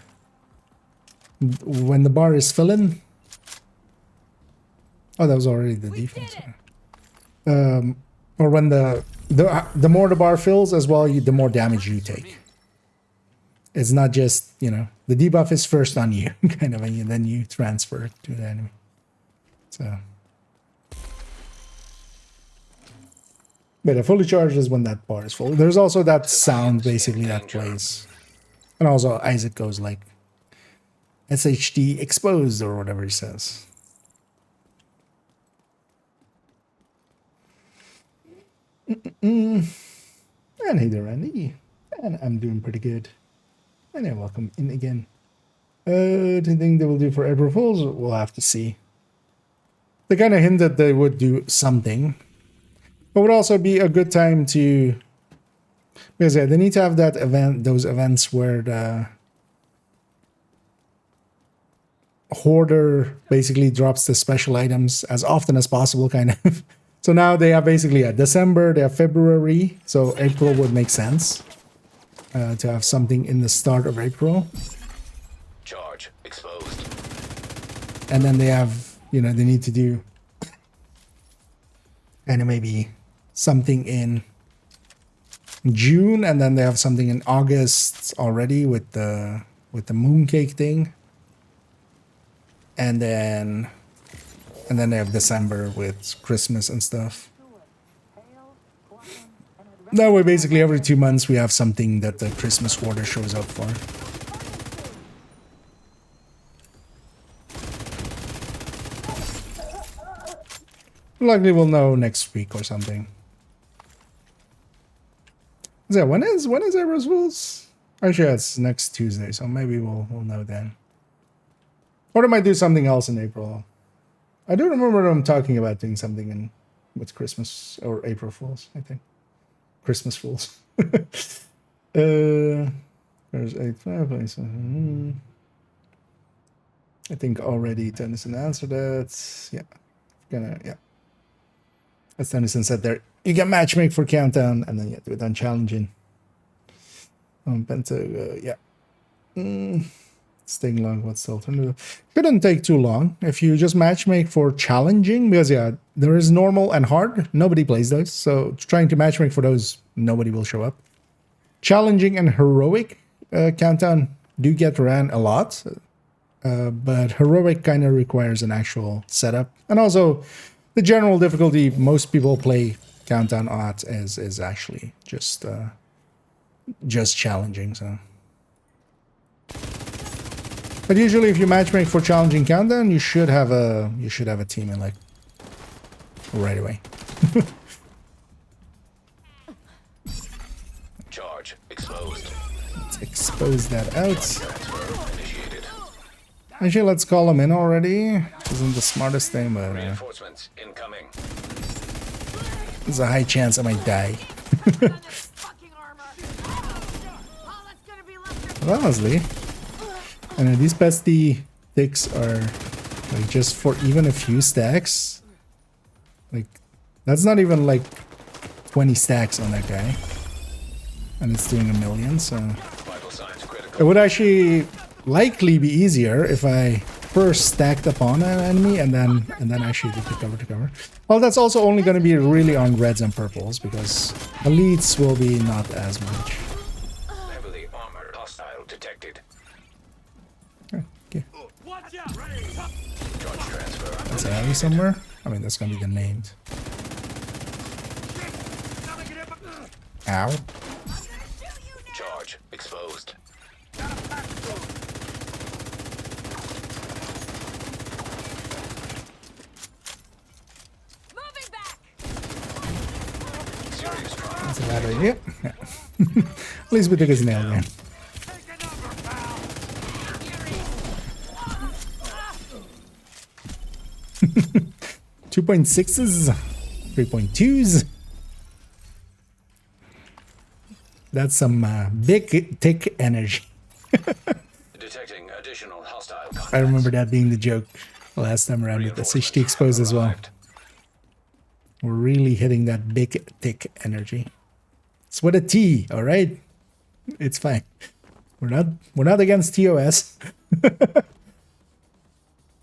the bar is filling. Oh, that was already the defense. Or when the more the bar fills as well, the more damage you take. It's not just, you know, the debuff is first on you, kind of, and then you transfer it to the enemy. So, but a fully charged is when that bar is full. There's also that sound basically that plays, and also Isaac goes like SHD exposed or whatever he says. And hey there, Randy. And I'm doing pretty good. And then welcome in again. Do you think they will do for April Fools? We'll have to see. They kind of hinted they would do something. But would also be a good time to... Because yeah, they need to have that event, those events where the hoarder basically drops the special items as often as possible, kind of. So now they have basically December, they have February, so April would make sense to have something in the start of April. Charge exposed. And then they have, you know, they need to do kind of maybe something in June, and then they have something in August already with the mooncake thing. And then they have December with Christmas and stuff. That way, basically, every 2 months we have something that the Christmas order shows up for. Likely we'll know next week or something. Yeah, when is April's Fools? Actually, it's next Tuesday, so maybe we'll know then. Or they might do something else in April. I do remember them talking about doing something with Christmas or April Fools, I think. Christmas Fools. There's 8 fireplace. I think already Tennyson answered that. Yeah. As Tennyson said there, you can matchmake for Countdown and then you do it on challenging. Penta, yeah. Staying long, what's the alternative? Shouldn't take too long if you just matchmake for challenging, because yeah, there is normal and hard. Nobody plays those, so trying to matchmake for those, nobody will show up. Challenging and heroic Countdown do get ran a lot, but heroic kind of requires an actual setup, and also the general difficulty most people play Countdown at is actually just challenging. So. But usually, if you matchmake for challenging Countdown, you should have a team in like right away. Charge exposed. Let's expose that out. Actually, let's call them in already. Isn't the smartest thing, but Reinforcements incoming. there's a high chance I might die. Well, honestly. And these pesty ticks are Like just for even a few stacks. Like that's not even like 20 stacks on that guy. And it's doing 1 million, so Vital signs critical. it would actually likely be easier if I first stacked upon an enemy and then actually did the cover to cover. Well, that's also only going to be really on reds and purples because elites will be not as much. Heavily armored hostile detected. Okay. Charge transfer. That's a heavy somewhere. I mean, that's going to be the named. Ow. Charge exposed. Moving back. Serious trauma. That's a bad idea. Yeah. At least we took his nail down. 2.6s, 3.2s. That's some big, thick energy. Detecting additional hostile I contacts. remember that being the joke last time around with Reinforcements SHT Exposed have as well. arrived. We're really hitting that big, thick energy. It's with a T, all right? It's fine. We're not against TOS.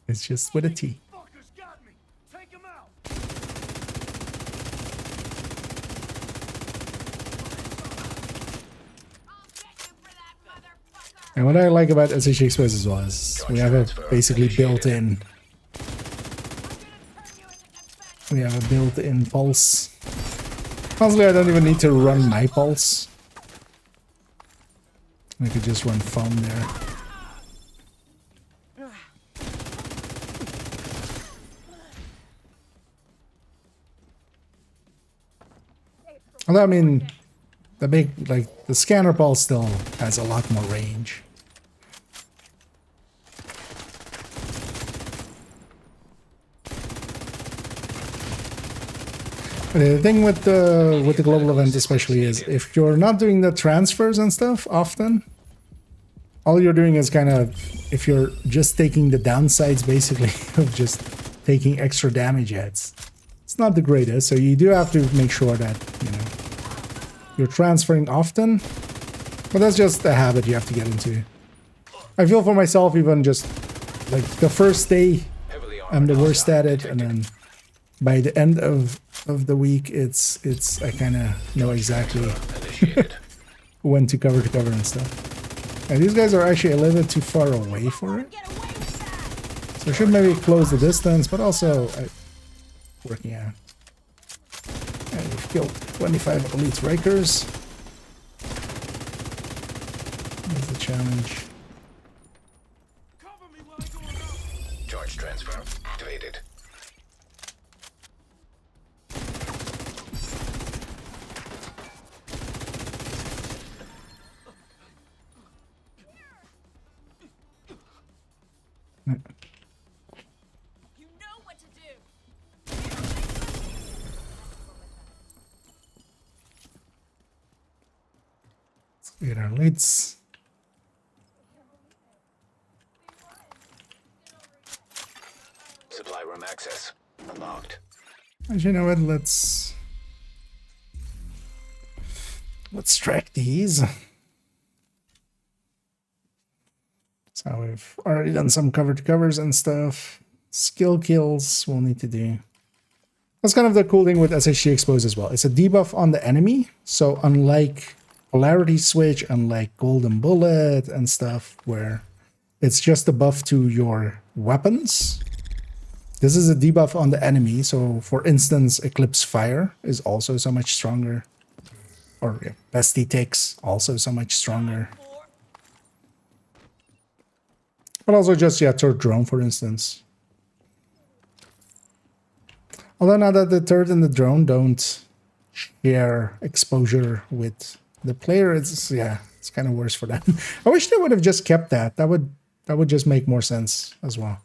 It's just with a T. Fuckers got me. Take him out. And what I like about SHT Exposed as well is we have a basically built-in. We have a built-in pulse. Honestly, I don't even need to run my pulse. I could just run foam there. Although, I mean, the big, like, the scanner pulse still has a lot more range. The thing with the global event especially is if you're not doing the transfers and stuff often, all you're doing is kind of, if you're just taking the downsides basically of just taking extra damage hits, it's not the greatest. So you do have to make sure that, you know, you're transferring often, but that's just a habit you have to get into. I feel for myself, even just like the first day Heavily I'm armored the worst hostile at it, and detected. then by the end of the week, it's I kind of know exactly Initiated. when to cover and stuff. And these guys are actually a little bit too far away for it, Get away with that. so I should maybe close the distance, but also working out. And we've killed 25 elite Rikers. That's the challenge. Cover me while I go around. Charge transfer activated. You know what to do. Let's get our elites. Supply room access unlocked. As you know what, let's track these. So we've already done some cover to covers and stuff. Skill kills we'll need to do. That's kind of the cool thing with SHT Exposed as well. It's a debuff on the enemy. So unlike Polarity Switch, unlike Golden Bullet and stuff, where it's just a buff to your weapons, this is a debuff on the enemy. So for instance, Eclipse Fire is also so much stronger. Or yeah, Bestie Ticks also so much stronger. But also just, yeah, Third Drone, for instance. Although now that the Third and the Drone don't share exposure with the player, it's, yeah, it's kind of worse for them. I wish they would have just kept that. That would just make more sense as well.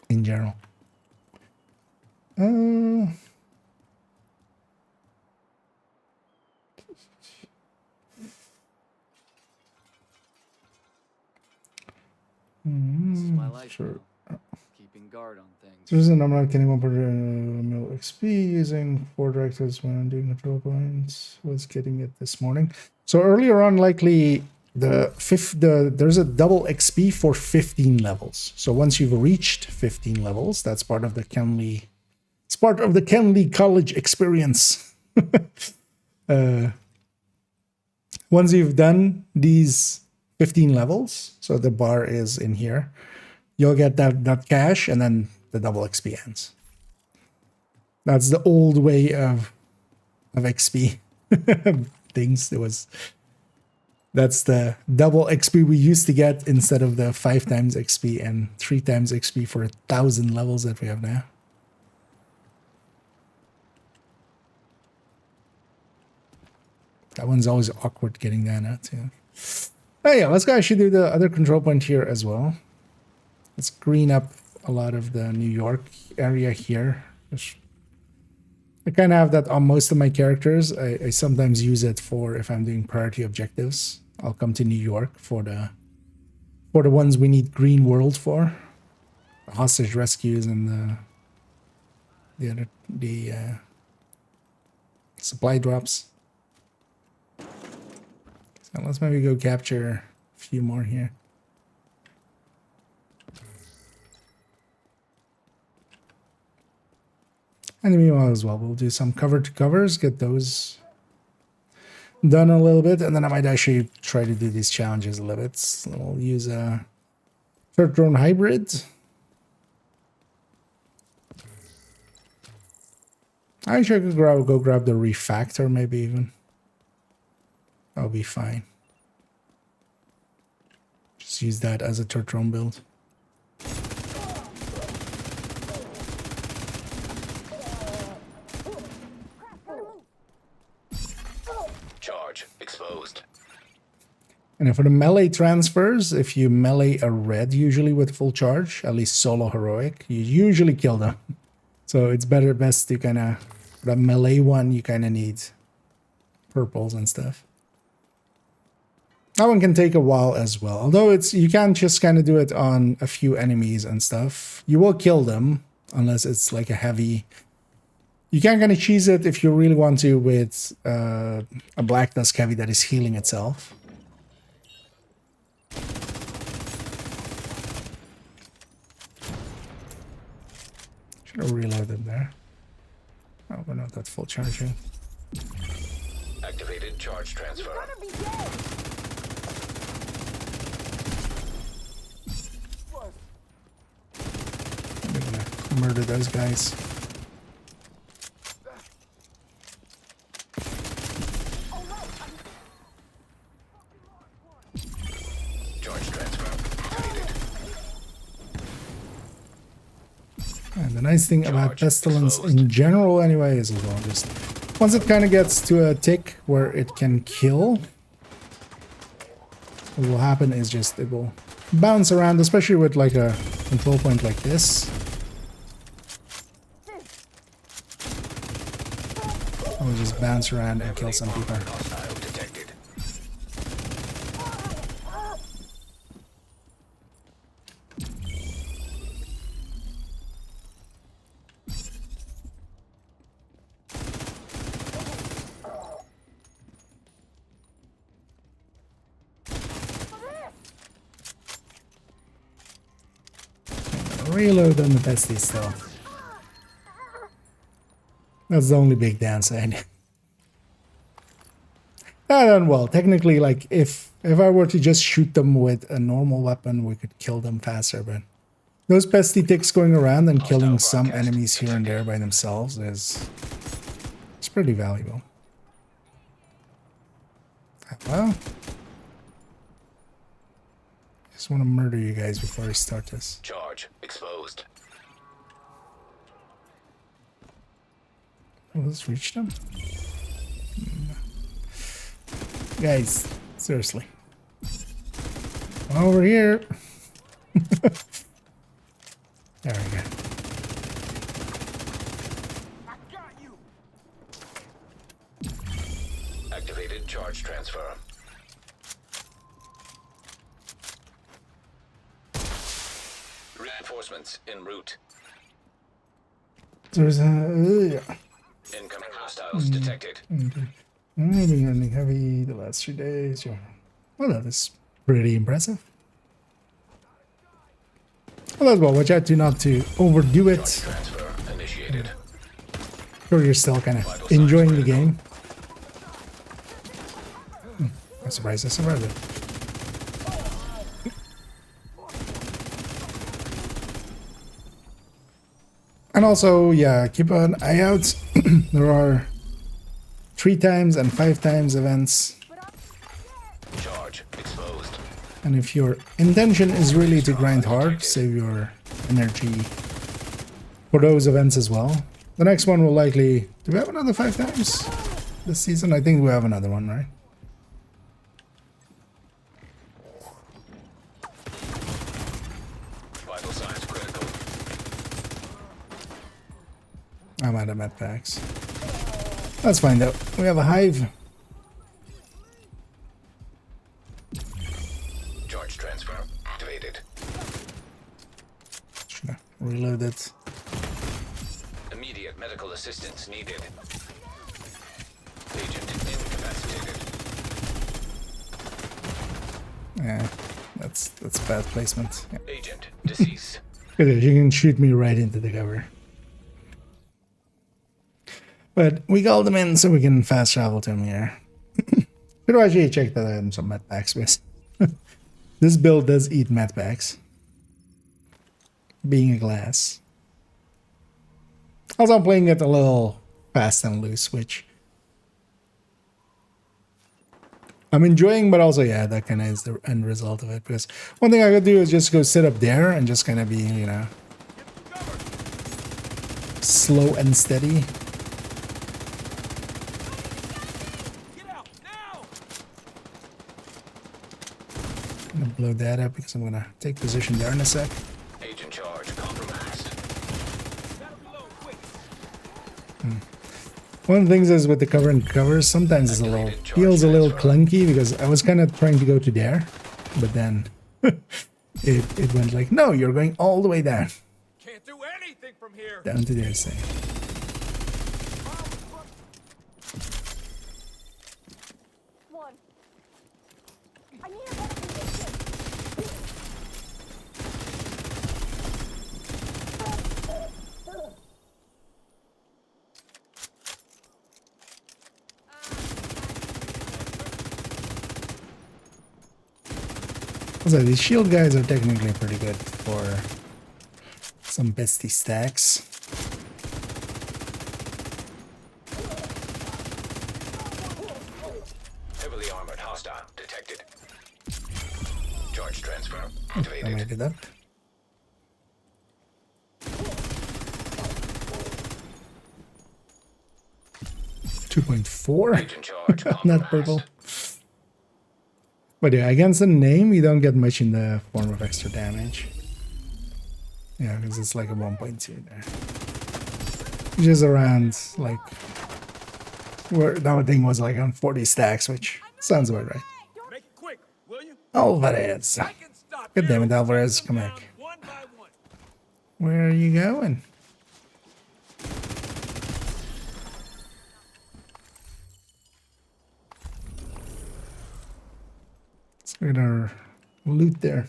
In general. This is my life Sure. now. Keeping guard on things. There's a number of getting 1 per mil XP using 4 directors when doing control points. Was getting it this morning. So earlier on, likely there's a double XP for 15 levels. So once you've reached 15 levels, that's part of the Kenley. It's part of the Kenley College experience. Once you've done these 15 levels, so the bar is in here, you'll get that cash, and then the double XP ends. That's the old way of XP things. That's the double XP we used to get instead of the 5 times XP and 3 times XP for 1,000 levels that we have now. That one's always awkward getting that out too. Oh yeah, let's go actually do the other control point here as well. Let's green up a lot of the New York area here. I kind of have that on most of my characters. I sometimes use it for if I'm doing priority objectives. I'll come to New York for the ones we need green world for. The hostage rescues and the supply drops. So let's maybe go capture a few more here. And meanwhile as well, we'll do some cover to covers, get those done a little bit, and then I might actually try to do these challenges a little bit. So we'll use a third drone hybrid. I actually could go grab the refactor maybe even. That'll be fine. Just use that as a third drone build. Charge exposed. And for the melee transfers, if you melee a red usually with full charge, at least solo heroic, you usually kill them. So it's best to kind of, that melee one, you kind of need purples and stuff. That one can take a while as well. Although you can't just kind of do it on a few enemies and stuff. You will kill them unless it's like a heavy. You can kind of cheese it if you really want to with a Black Dusk Heavy that is healing itself. Should have reloaded there. Oh, we're not that full charging. Activated charge transfer. I'm gonna murder those guys. Charge transfer activated. And the nice thing about Pestilence in general anyway is as well, just once it kind of gets to a tick where it can kill, what will happen is just it will bounce around, especially with like a control point like this. It will just bounce around and kill some people. Hostile detected. Reload on the bestie still. That's the only big downside. Well, technically, like if I were to just shoot them with a normal weapon, we could kill them faster. But those pesty ticks going around and killing some enemies here and there by themselves it's pretty valuable. Well, just want to murder you guys before I start this. Charge exposed. Oh, let's reach them. Guys, seriously. Over here. There we go. Activated charge transfer. Reinforcements en route. There's a Incoming hostiles detected. I've been running heavy the last 3 days. Yeah. Well, that is pretty impressive. Well, as well, watch out not to overdo it. Transfer initiated. Sure, you're still kind of enjoying the game. I'm surprised I survived it. And also, yeah, keep an eye out. There are 3 times and 5 times events. Charge exposed. And if your intention is really to grind hard, save your energy for those events as well. The next one will likely... Do we have another 5 times this season? I think we have another one, right? Vital signs critical. I'm out of med packs. Let's find out. We have a hive. Charge transfer activated. Should I reload it? Immediate medical assistance needed. Agent incapacitated. Yeah, that's bad placement. Yeah. Agent deceased. You can shoot me right into the cover. But we called him in so we can fast travel to him here. Should actually check that I have some med packs with. This build does eat med packs. Being a glass. Also, I'm playing it a little fast and loose, which I'm enjoying, but also, yeah, that kind of is the end result of it. Because one thing I could do is just go sit up there and just kind of be, you know, slow and steady. I'm gonna blow that up because I'm gonna take position there in a sec. Agent charge compromised. One of the things is with the cover and covers, sometimes it's a little feels a little clunky because I was kind of trying to go to there, but then it went like, no, you're going all the way down. Can't do anything from here. Down to there, say. One. I need a better position. Also, these shield guys are technically pretty good for some bestie stacks. Heavily armored hostile detected. Charge transfer I activated. made it up. .4. Agent charge Not purple. compromised. But yeah, against the name, you don't get much in the form of extra damage. Yeah, because it's like a 1.2 there. Which is around, like, where that thing was like on 40 stacks, which sounds about right. Make it quick, will you? Alvarez. I can stop God you. damn it, Alvarez, come Down back. one by one. Where are you going? Let's get our loot there.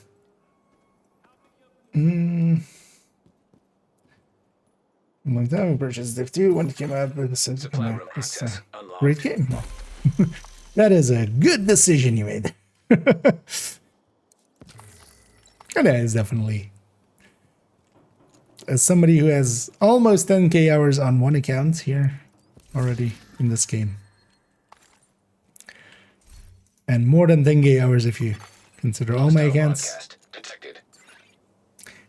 Long time we purchased Div 2 when it came out, but this is Supply room it's access a unlocked. great game. That is a good decision you made. And that is definitely, as somebody who has almost 10k hours on one account here already in this game, and more than 10k hours if you consider all my Hostile accounts. broadcast detected.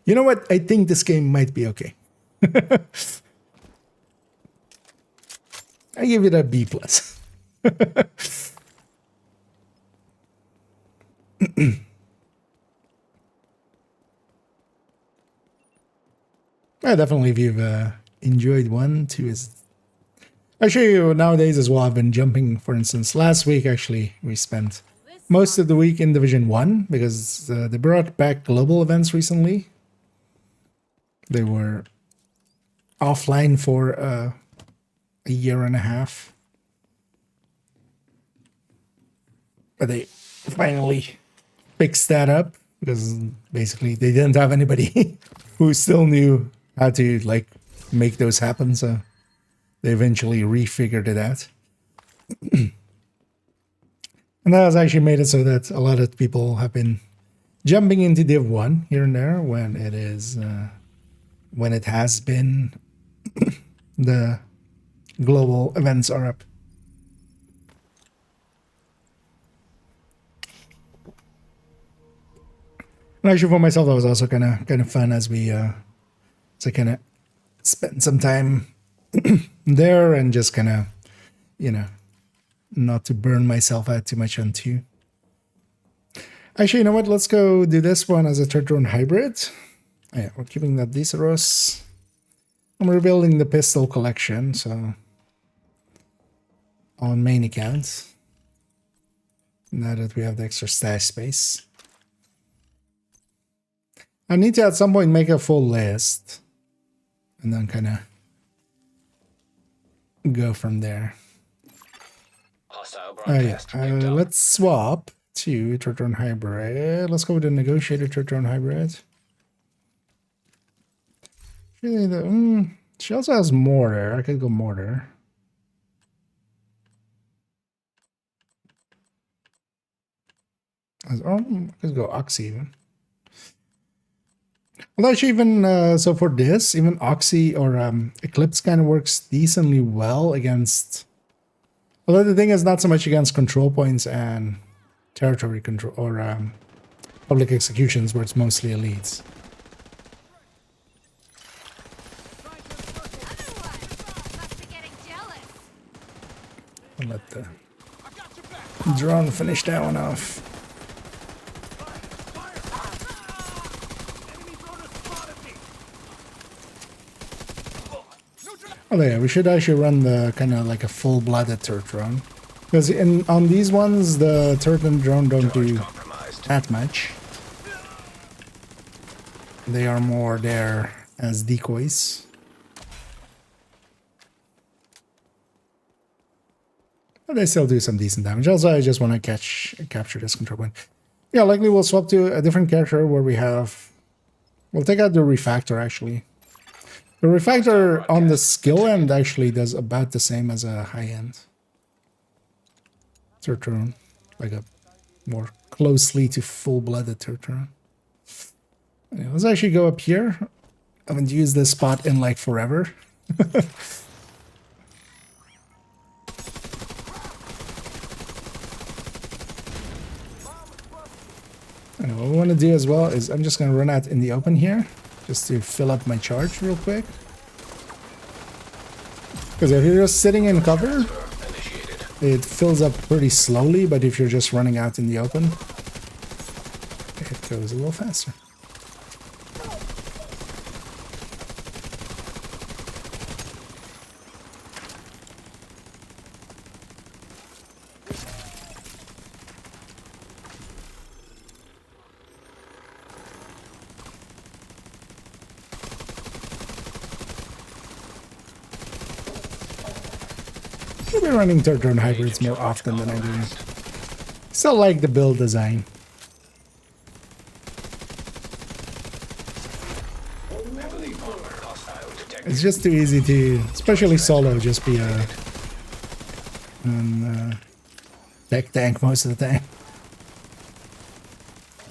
You know what? I think this game might be okay. I give it a B+. Yeah, definitely if you've enjoyed 1, 2 is... Actually, nowadays as well, I've been jumping, for instance, last week actually, we spent most of the week in Division 1, because they brought back global events recently. They were offline for a year and a half. But they finally fixed that up because basically they didn't have anybody who still knew how to like make those happen. So they eventually refigured it out. And that has actually made it so that a lot of people have been jumping into Div 1 here and there when it is, when it has been the global events are up. And actually for myself, that was also kind of fun as we, so kind of spent some time there and just kind of, you know, not to burn myself out too much on 2. Actually, you know what? Let's go do this one as a third drone hybrid. Yeah, we're keeping that Diceros. I'm rebuilding the pistol collection, so on main accounts. Now that we have the extra stash space. I need to at some point make a full list and then kind of go from there. Hostile Oh yeah, broadcast picked up. let's swap to third drone hybrid. Let's go with the negotiated third drone hybrid. Really, she also has mortar. I could go mortar. I could go oxy even. Well, actually, even so for this, even oxy or eclipse kind of works decently well against. Although the thing is not so much against control points and territory control or public executions, where it's mostly elites. I'll let the drone finish that one off. Oh yeah, we should actually run the kind of like a full-blooded turret drone. Because on these ones, the turret and drone don't do that much. They are more there as decoys. But they still do some decent damage. Also, I just want to capture this control point. Yeah, likely we'll swap to a different character where we have... We'll take out the refactor, actually. The refactor on the skill end actually does about the same as a high end turret drone, like a more closely to full-blooded turret drone. Anyway, let's actually go up here. I haven't used this spot in like forever. And what we want to do as well is I'm just going to run out in the open here. Just to fill up my charge real quick. Because if you're just sitting in cover, it fills up pretty slowly, but if you're just running out in the open, it goes a little faster. I've been running third drone hybrids more often than I do. Still like the build design. It's just too easy to, especially solo, just be a tech tank most of the time.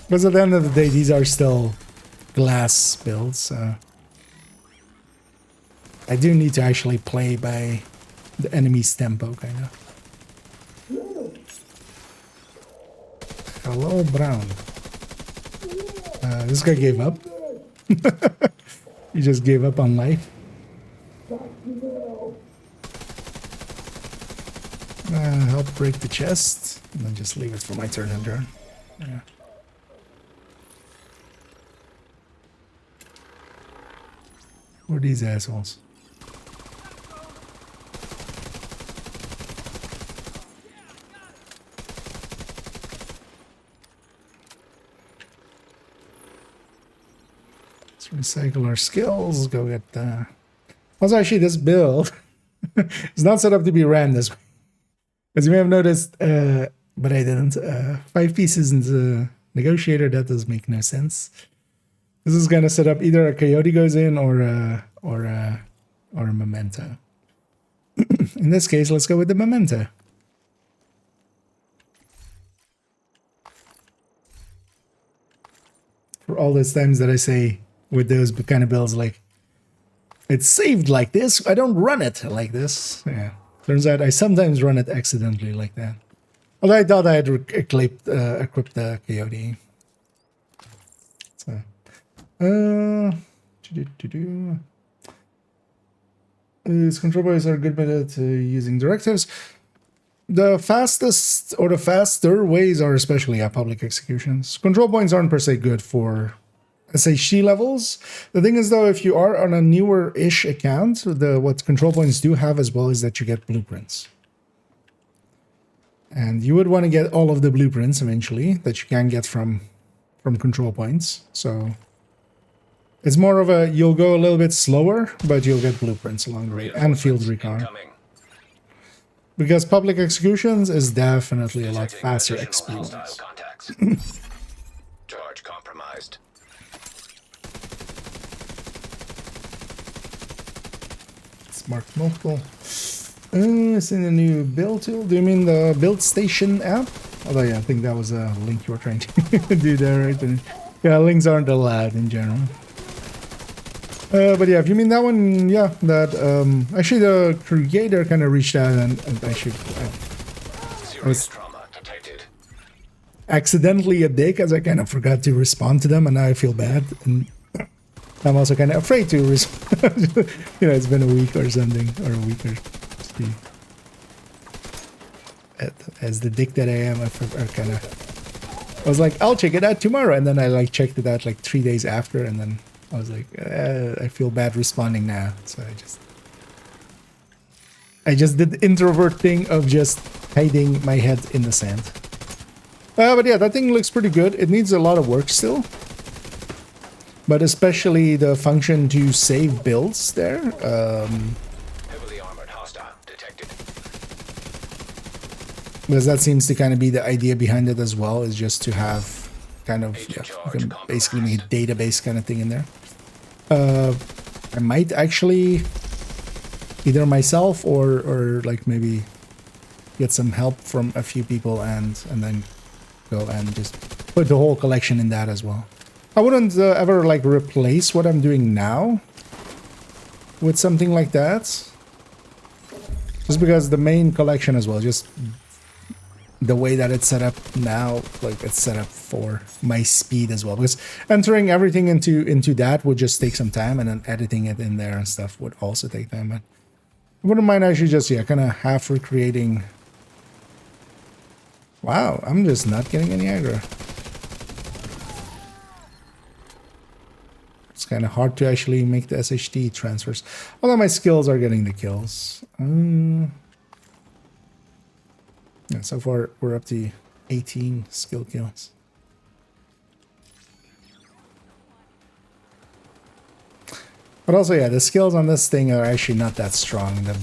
Because at the end of the day, these are still glass builds, so I do need to actually play by the enemy's tempo, kind of. Hello, Brown. This guy gave up. He just gave up on life. Help break the chest, and then just leave it for my turn and turn. Yeah. Who are these assholes? Let's recycle our skills. Go get also, actually, this build is not set up to be ran this way. As you may have noticed, but I didn't. 5 pieces in the negotiator, that does make no sense. This is gonna set up either a coyote goes in or a memento. In this case, let's go with the memento. For all those times that I say with those kind of builds, like, it's saved like this, I don't run it like this. Yeah, turns out I sometimes run it accidentally like that. Although I thought I had equipped the coyote. So, These control boys are good at using directives. The fastest or the faster ways are especially at public executions. Control points aren't per se good for SHT levels. The thing is, though, if you are on a newer-ish account, what control points do have as well is that you get blueprints. And you would want to get all of the blueprints eventually that you can get from control points. So it's more of a, you'll go a little bit slower, but you'll get blueprints along the way and field recon. Because public executions is definitely a lot faster experience. Charge compromised. Smart multiple. It's in a new build tool. Do you mean the build station app? Although, yeah, I think that was a link you were trying to do there, right? And, yeah, links aren't allowed in general. But yeah, if you mean that one, yeah, that actually the creator kind of reached out and actually I was accidentally a dick as I kind of forgot to respond to them, and now I feel bad, and I'm also kind of afraid to respond. You know, it's been a week or something, or a week or two. As the dick that I am, I was like, I'll check it out tomorrow, and then I like checked it out like 3 days after, and then I was like, I feel bad responding now, so I just did the introvert thing of just hiding my head in the sand. But yeah, that thing looks pretty good. It needs a lot of work still, but especially the function to save builds there. Heavily armored hostile detected. Because that seems to kind of be the idea behind it as well, is just to have kind of, yeah, you can basically make a database kind of thing in there. I might actually either myself or like maybe get some help from a few people and then go and just put the whole collection in that as well. I wouldn't ever like replace what I'm doing now with something like that, just because the main collection as well, just the way that it's set up now, like it's set up for my speed as well, because entering everything into that would just take some time, and then editing it in there and stuff would also take time. But I wouldn't mind actually just, yeah, kind of half recreating. Wow, I'm just not getting any aggro. It's kind of hard to actually make the SHT transfers, although my skills are getting the kills. Yeah, so far we're up to 18 skill kills. But also, yeah, the skills on this thing are actually not that strong. The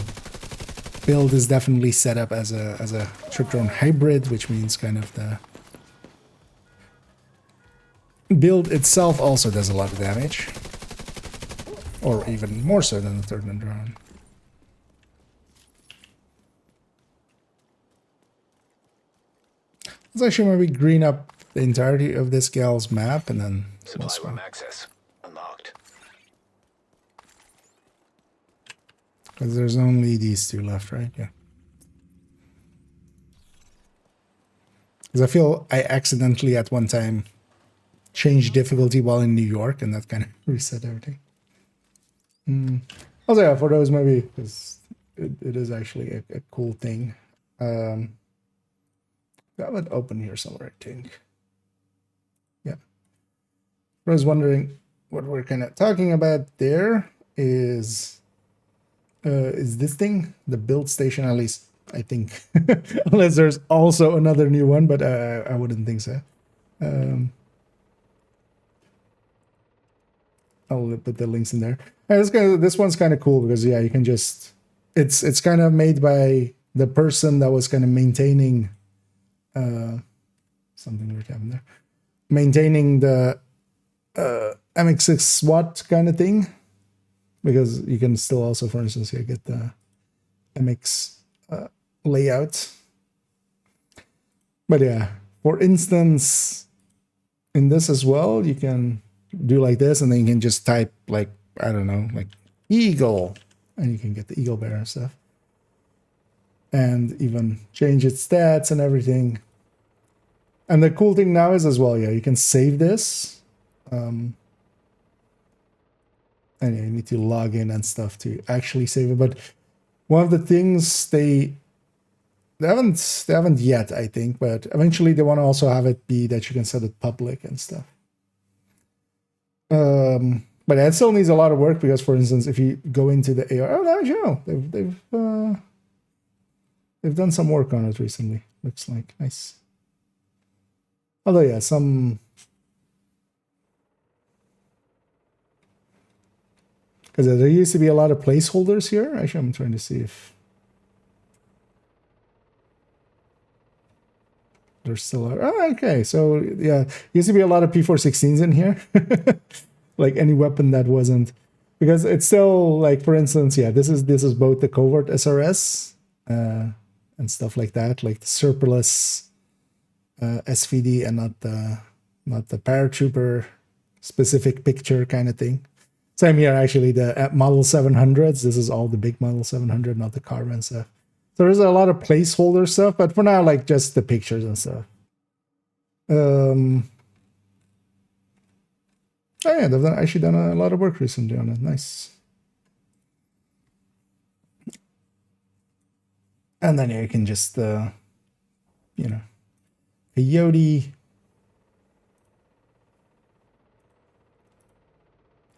build is definitely set up as a trip drone hybrid, which means kind of the build itself also does a lot of damage, or even more so than the third man drone. Let's actually maybe green up the entirety of this gal's map, and then supply room access unlocked. Because there's only these two left, right? Yeah. Because I feel I accidentally at one time changed difficulty while in New York, and that kind of reset everything. Also, yeah, for those maybe, because it is actually a cool thing. That would open here somewhere, I think. Yeah. I was wondering what we're kind of talking about there is this thing, the build station, at least I think. Unless there's also another new one, but I wouldn't think so. I'll put the links in there. And this one's kind of cool because yeah, you can just it's kind of made by the person that was kind of maintaining something weird happened there. Maintaining the MX6 SWAT kind of thing, because you can still also, for instance, here get the MX layout. But yeah, for instance, in this as well, you can do like this, and then you can just type like, I don't know, like eagle, and you can get the eagle bear and stuff, and even change its stats and everything. And the cool thing now is as well, yeah, you can save this. And yeah, you need to log in and stuff to actually save it. But one of the things they haven't yet, I think, but eventually they want to also have it be that you can set it public and stuff. But it still needs a lot of work because, for instance, if you go into the AR, they've done some work on it recently. Looks like nice. Although yeah, some. Because there used to be a lot of placeholders here. Actually, I'm trying to see if there's still are. Oh, okay. So yeah, used to be a lot of P416s in here. Like any weapon that wasn't, because it's still like, for instance, yeah, this is both the covert SRS and stuff like that, like the surplus SVD, and not the paratrooper specific picture kind of thing. Same here, actually, the Model 700s. This is all the big Model 700, not the carbon stuff. So there's a lot of placeholder stuff, but for now, like just the pictures and stuff. Oh yeah, they've actually done a lot of work recently on it. Nice. And then yeah, you can just, peyote.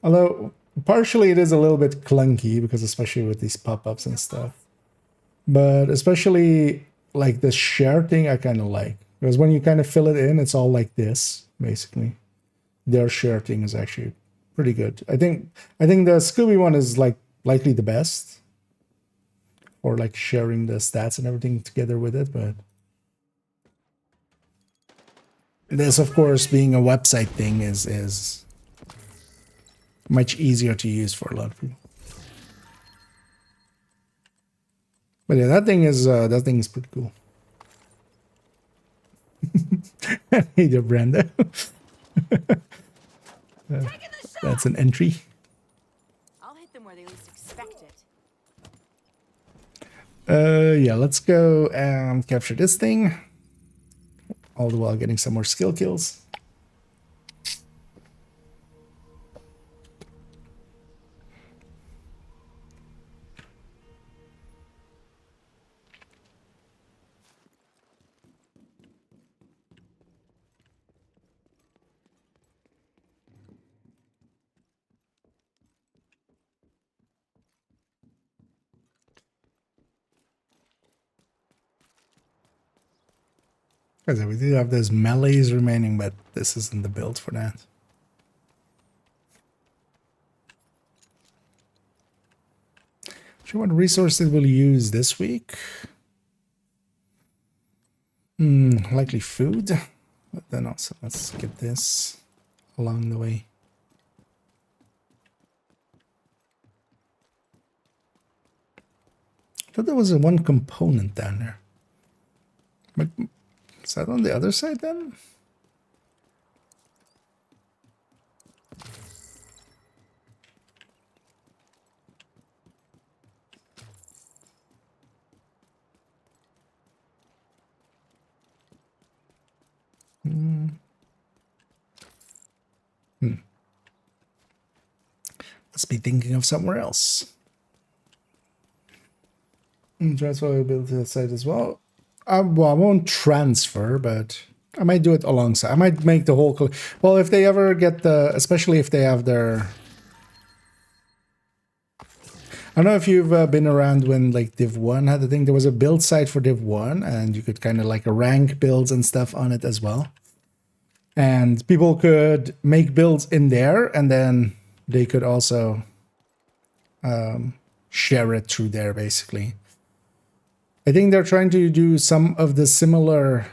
Although, partially it is a little bit clunky, because especially with these pop-ups and stuff. But especially, like, the share thing I kind of like. Because when you kind of fill it in, it's all like this, basically. Their share thing is actually pretty good. I think the Scooby one is, like, likely the best. Or, like, sharing the stats and everything together with it, but... this, of course, being a website thing is much easier to use for a lot of people. But yeah, that thing is pretty cool. Hey there, Brenda. That's an entry. I'll hit them where they least expect it. Yeah, let's go and capture this thing. All the while getting some more skill kills. We do have those melees remaining, but this isn't the build for that. Sure, what resources we'll use this week? Likely food, but then also let's get this along the way. I thought there was one component down there. But is that on the other side then? Must be thinking of somewhere else. Transfer ability to that side as well. Well, I won't transfer, but I might do it alongside. I might make the whole... well, if they ever get the... especially if they have their... I don't know if you've been around when, like, Div 1 had the thing. There was a build site for Div 1, and you could kind of, like, rank builds and stuff on it as well. And people could make builds in there, and then they could also share it through there, basically. I think they're trying to do some of the similar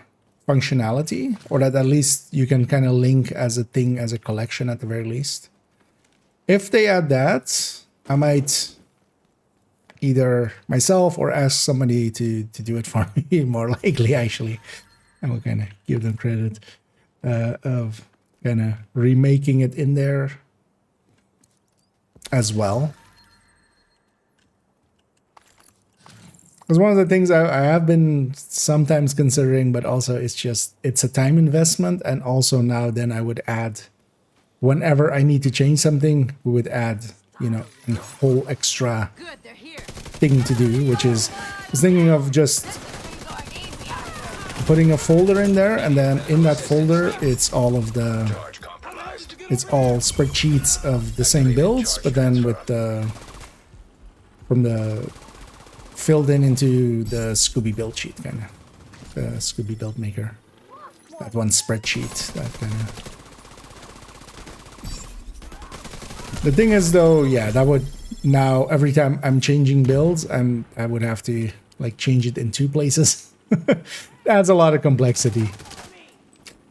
functionality, or that at least you can kind of link as a thing, as a collection at the very least. If they add that, I might either myself or ask somebody to do it for me, more likely, actually. I will kind of give them credit of kind of remaking it in there as well. Because one of the things I have been sometimes considering, but also it's a time investment. And also now then I would add, whenever I need to change something, we would add, you know, a whole extra thing to do, which is, I was thinking of just putting a folder in there, and then in that folder, it's all spreadsheets of the same builds, but then with filled into the Scooby build sheet, kind of the Scooby build maker. That one spreadsheet, that kind of. The thing is, though, yeah, that would now every time I'm changing builds, I would have to like change it in 2 places. Adds a lot of complexity.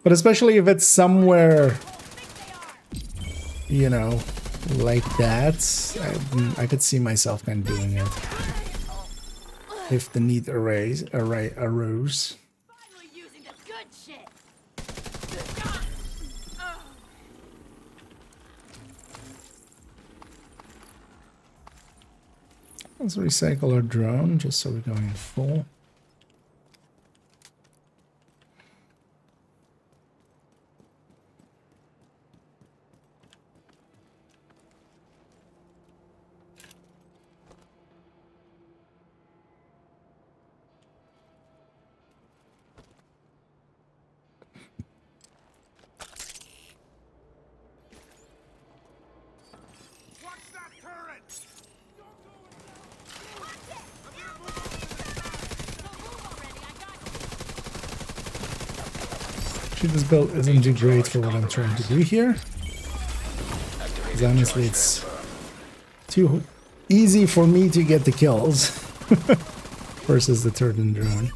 But especially if it's somewhere, you know, like that, I could see myself kind of doing it. If the need arose. Let's recycle our drone just so we're going full. This build isn't too great for what I'm trying to do here. Because honestly, it's too easy for me to get the kills versus the turret drone.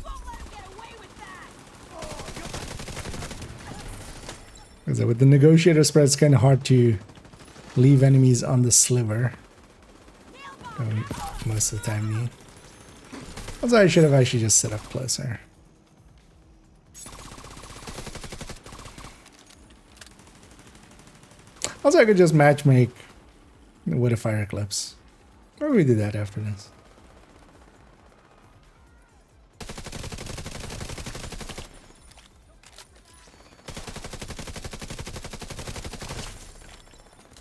Because with the negotiator spread, it's kind of hard to leave enemies on the sliver. Most of the time need. Also, I should have actually just set up closer. Also, I could just matchmake with a fire eclipse. Or we do that after this.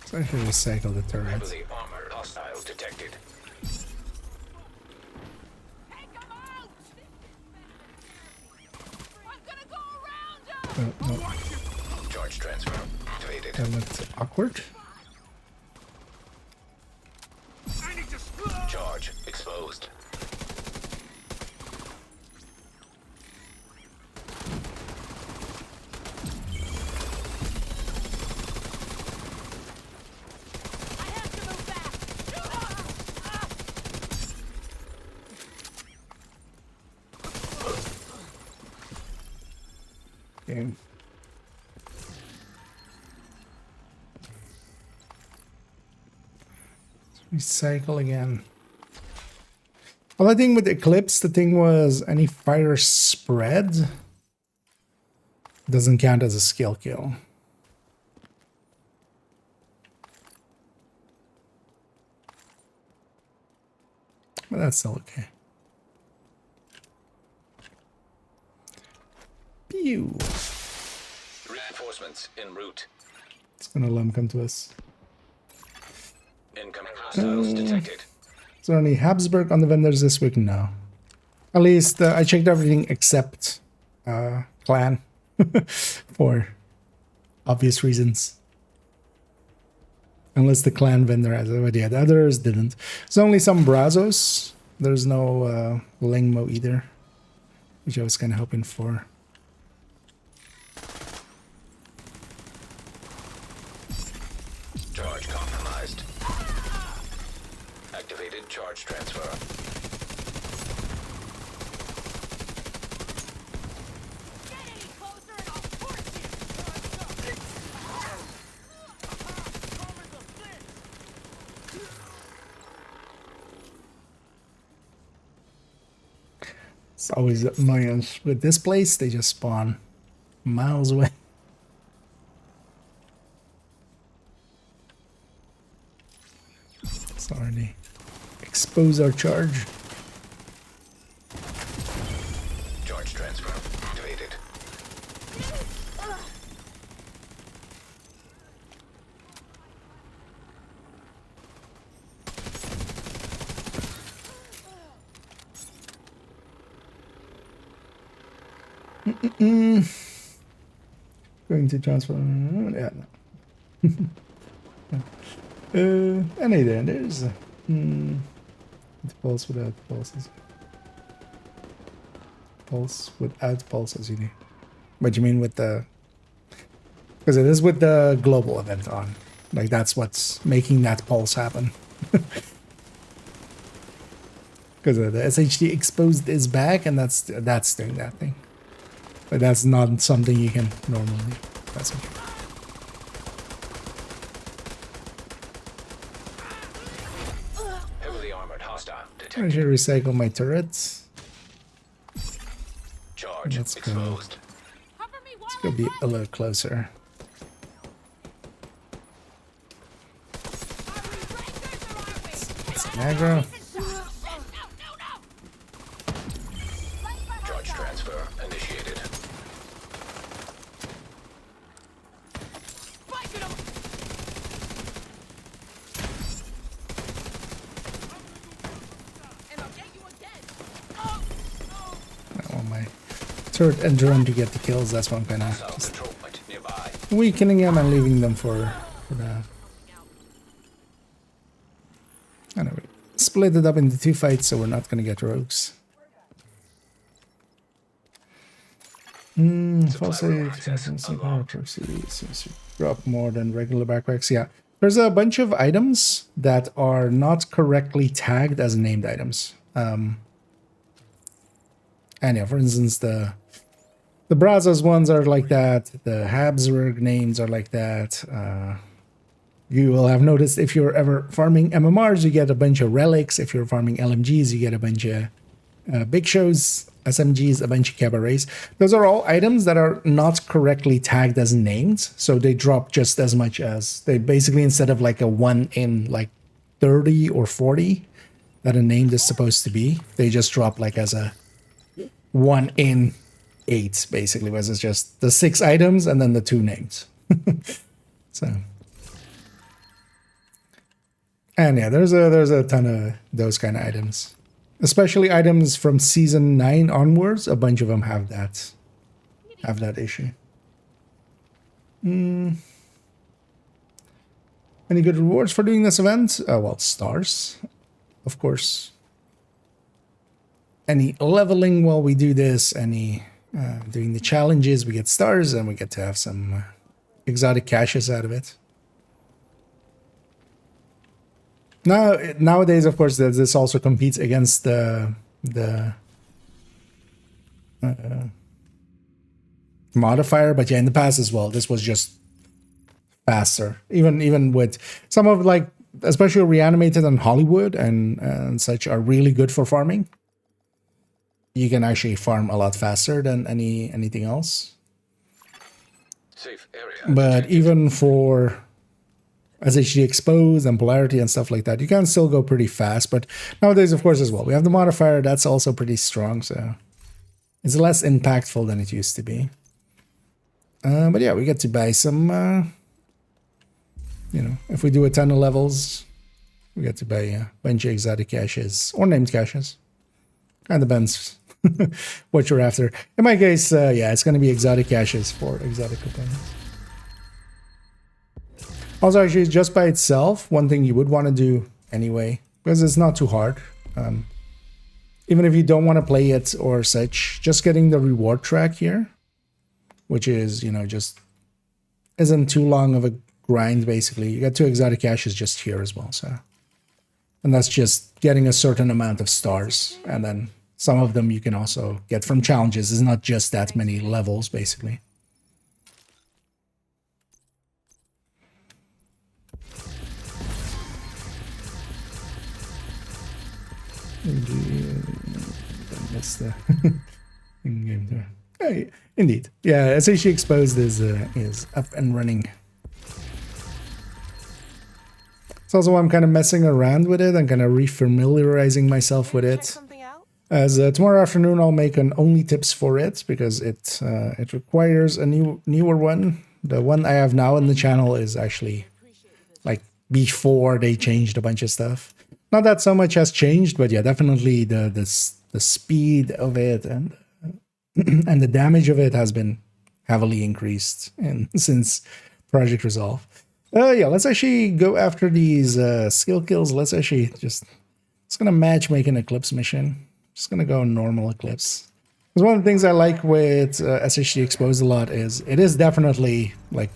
So I should recycle the turret. Heavily armored hostile detected. No. Charge transfer activated. That looked awkward. Charge exposed. Okay. Recycle again. Well, I think with Eclipse, the thing was any fire spread doesn't count as a skill kill. But that's still okay. Pew! Reinforcements en route. It's gonna let him come to us. Incoming hostiles detected. Is there any Habsburg on the vendors this week? No. At least I checked everything except clan for obvious reasons. Unless the clan vendor has it, but yeah, the others didn't. There's only some Brazos. There's no Lengmo either, which I was kind of hoping for. Charge compromised. neutralized. Activated charge transfer. It's always annoying with this place, they just spawn miles away. Let's already expose our charge. Charge transfer activated. Going to transfer. Yeah, no. Any there. There's the pulse without pulses. Pulse without pulses, you mean? What you mean with the? Because it is with the global event on. Like that's what's making that pulse happen. Because the SHD exposed is back, and that's doing that thing. But that's not something you can normally. That's okay. Heavily armored hostile I detected. should recycle my turrets. Charge Let's go. exposed. Let's go be a little closer. It's aggro. Charge transfer initiated. I want my turret and drone to get the kills. That's what I'm kind of Hostile just control point nearby. weakening them and leaving them for that. Anyway, split it up into 2 fights, so we're not gonna get rogues. False room save, access unlocked. drop more than regular backpacks. Yeah, there's a bunch of items that are not correctly tagged as named items. And yeah, for instance, the Brazos ones are like that. The Habsburg names are like that. You will have noticed if you're ever farming MMRs, you get a bunch of relics. If you're farming LMGs, you get a bunch of big shows. SMGs, a bunch of cabarets. Those are all items that are not correctly tagged as names, so they drop just as much as they basically, instead of like a 1 in like 30 or 40 that a name is supposed to be, they just drop like as a 1 in 8 basically, whereas it's just the 6 items and then the 2 names. So, and yeah, there's a ton of those kind of items. Especially items from season 9 onwards, a bunch of them have that issue. Any good rewards for doing this event? Well, stars, of course. Any leveling while we do this, any doing the challenges, we get stars, and we get to have some exotic caches out of it. Nowadays, of course, this also competes against the modifier, but yeah, in the past as well, this was just faster. Even with some of like, especially Reanimated and Hollywood and such are really good for farming. You can actually farm a lot faster than anything else. Safe area. But detected. even for SHD exposed and polarity and stuff like that, you can still go pretty fast. But nowadays, of course, as well, we have the modifier that's also pretty strong, so it's less impactful than it used to be. But yeah, we get to buy some if we do a ton of levels, we get to buy a bunch of exotic caches or named caches, and depends what you're after. In my case, yeah, it's going to be exotic caches for exotic components. Also, actually, just by itself, one thing you would want to do anyway, because it's not too hard, even if you don't want to play it or such, just getting the reward track here, which is, just isn't too long of a grind basically. You got 2 exotic caches just here as well, so. And that's just getting a certain amount of stars, and then some of them you can also get from challenges. It's not just that many levels basically. That's the game there. Hey, indeed, yeah. SHE Exposed is up and running. It's also why I'm kind of messing around with it and kind of refamiliarizing myself with it. As tomorrow afternoon, I'll make an only tips for it because it requires a newer one. The one I have now in the channel is actually like before they changed a bunch of stuff. Not that so much has changed, but yeah, definitely the speed of it and and the damage of it has been heavily increased since Project Resolve. Yeah, let's actually go after these skill kills. Let's actually just gonna matchmake an Eclipse mission. Just gonna go normal Eclipse. Because one of the things I like with SHD Exposed a lot is it is definitely like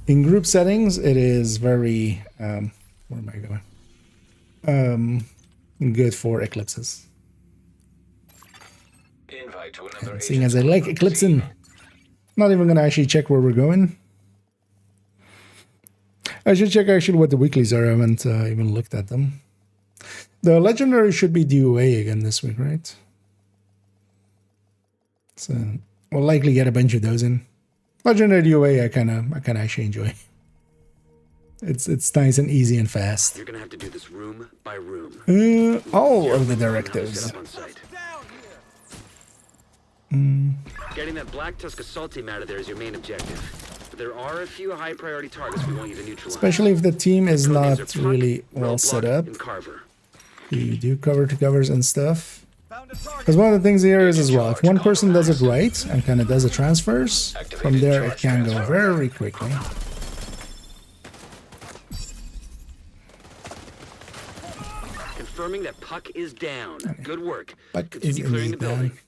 in group settings. It is very where am I going? Good for eclipses. Invite to another Seeing as I like eclipsing, not even gonna actually check where we're going. I should check actually what the weeklies are. I haven't even looked at them. The legendary should be DOA again this week, right? So we'll likely get a bunch of those in. Legendary DOA I kinda actually enjoy. It's nice and easy and fast. You're gonna have to do this room by room. All of the directives. Getting that Black Tusk Assault team out of there is your main objective. But there are a few high priority targets we want you to neutralize. Especially if the team is not really well set up. You do cover to covers and stuff. Because one of the things here is as well, if one person does it right and kind of does the transfers, from there it can go very quickly. Confirming that Puck is down. Good work. Puck is Continue clearing the building. down.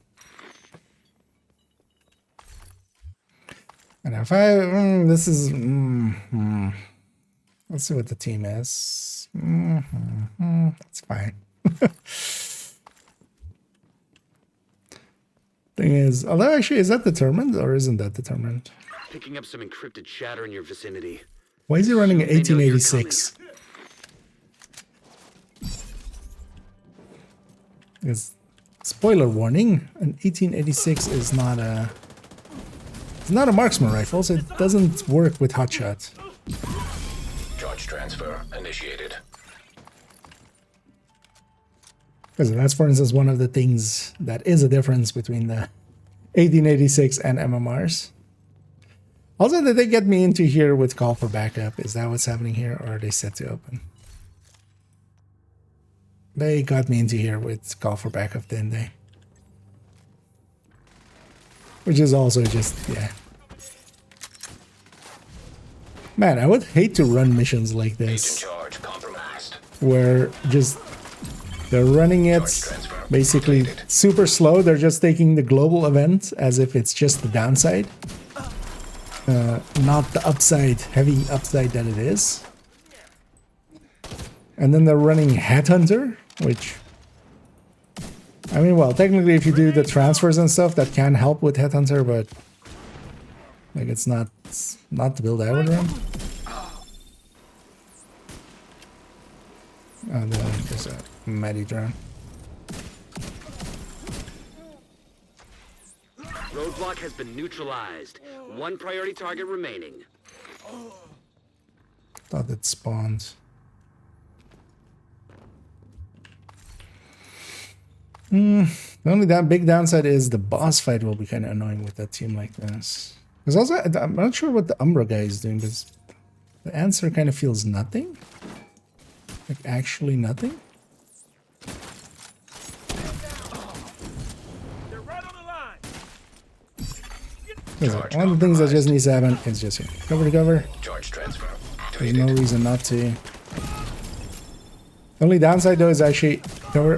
And if I, this is, let's see what the team is. That's fine. Thing is, although actually, is that determined or isn't that determined? Picking up some encrypted chatter in your vicinity. Why is he running an 1886? Because, spoiler warning, an 1886 is not a... It's not a marksman rifle, so it doesn't work with hotshot. Charge transfer initiated. Because that's, for instance, one of the things that is a difference between the 1886 and MMRs. Also, did they get me into here with call for backup? Is that what's happening here, or are they set to open? They got me into here with call for backup, didn't they? Which is also just, yeah. Man, I would hate to run missions like this. Charge compromised. Where just they're running it basically super slow. They're just taking the global event as if it's just the downside. Not the upside, heavy upside that it is. And then they're running Headhunter, which... I mean, well, technically if you do the transfers and stuff, that can help with Headhunter, but... Like, it's not the build I would run. And then there's a Medi drone. Roadblock has been neutralized. One priority target remaining. Thought it spawned. The only big downside is the boss fight will be kind of annoying with that team like this. Because also, I'm not sure what the Umbra guy is doing, but the answer kind of feels nothing. Like, actually nothing. One of the things that just needs to happen is just here. Cover to cover. Charge transfer. There's no reason not to. The only downside though is actually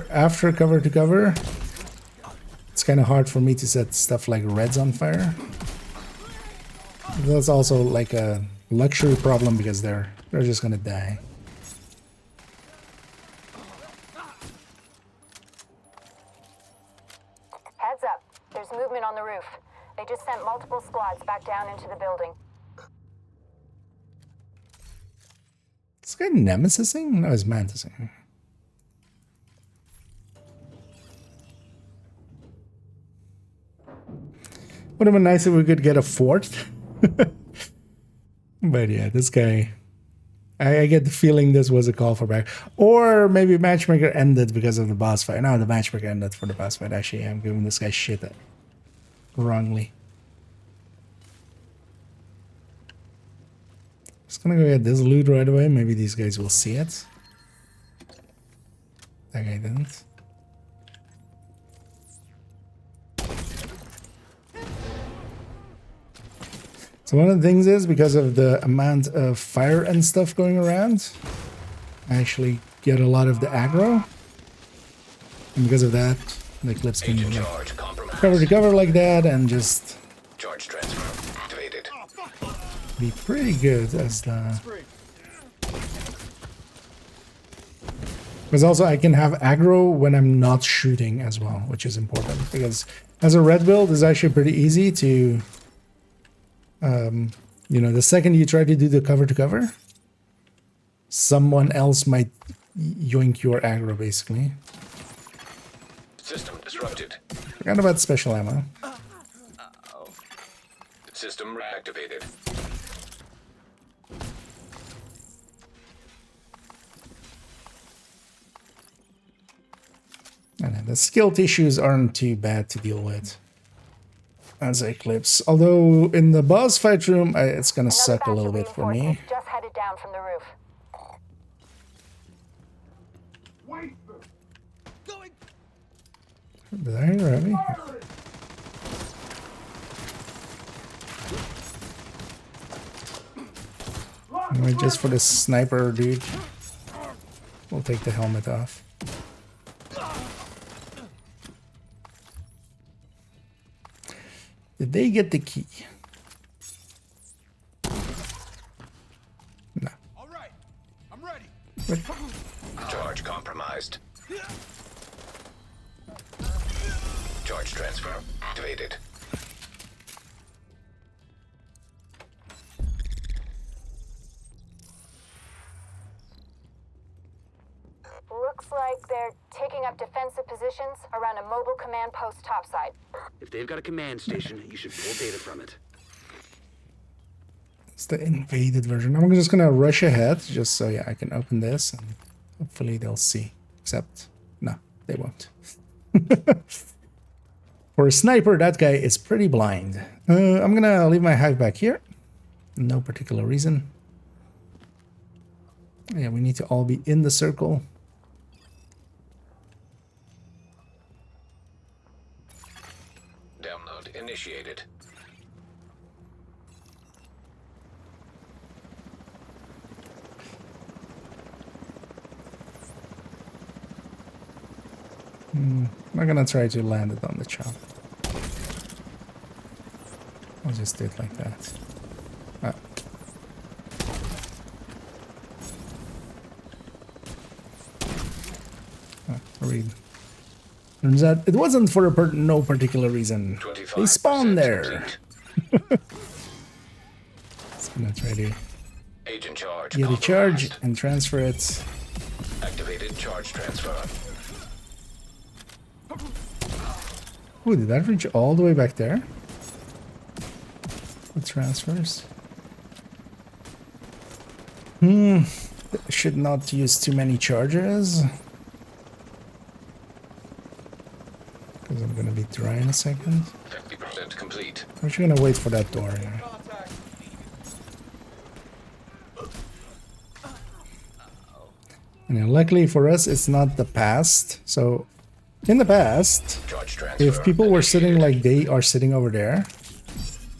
after cover to cover. It's kind of hard for me to set stuff like reds on fire. That's also like a luxury problem because they're just gonna die. Heads up. There's movement on the roof. They just sent multiple squads back down into the building. This guy Nemesising? No, it's Mantising. Would have been nice if we could get a fourth. But yeah, this guy... I get the feeling this was a call for back. Or maybe Matchmaker ended because of the boss fight. No, the Matchmaker ended for the boss fight. Actually, I'm giving this guy shit wrongly. Just gonna go get this loot right away. Maybe these guys will see it. That guy didn't. So one of the things is, because of the amount of fire and stuff going around, I actually get a lot of the aggro. And because of that, the Eclipse can like, cover to cover like that and just Charge transfer activated. be pretty good as the... Because also I can have aggro when I'm not shooting as well, which is important. Because as a red build, it's actually pretty easy to... you know, the second you try to do the cover to cover, someone else might yoink your aggro, basically. System disrupted. Forgot about special ammo. System reactivated. And the skill issues aren't too bad to deal with as Eclipse. Although in the boss fight room, it's gonna suck a little bit for me. Just headed down from the roof. Did I hear heavy? Anyway, just for the sniper dude, we'll take the helmet off. Did they get the key? No. All right, I'm ready. Charge compromised. Charge transfer activated. Looks like they're taking up defensive positions around a mobile command post topside. If they've got a command station, you should pull data from it. It's the invaded version. I'm just gonna rush ahead just so yeah I can open this and hopefully they'll see. Except no, they won't. For a sniper, that guy is pretty blind. I'm gonna leave my hive back here. No particular reason. Yeah, we need to all be in the circle. Download initiated. I'm not gonna try to land it on the chop. I'll just do it like that. Ah. Read. Turns out it wasn't for no particular reason. They spawned there. Just gonna try to Agent charge get a charge compromised. and transfer it. Activated charge transfer. Ooh, did that reach all the way back there? The transfers. Should not use too many charges. Because I'm gonna be dry in a second. 50% complete. I'm actually gonna wait for that door here. And then luckily for us, it's not the past. So, in the past, Charge transfer. if people were sitting like they are sitting over there,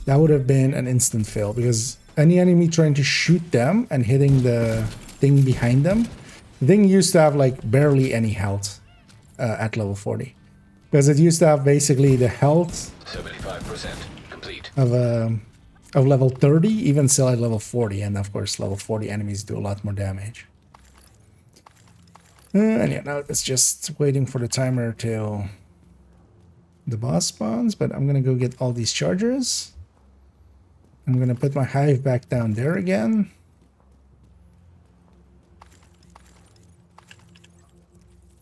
that would have been an instant fail. Because any enemy trying to shoot them and hitting the thing behind them, the thing used to have like barely any health at level 40. Because it used to have basically the health 75% complete. of of level 30, even still at level 40, and of course level 40 enemies do a lot more damage. And yeah, now it's just waiting for the timer till the boss spawns, but I'm gonna go get all these chargers. I'm gonna put my hive back down there again.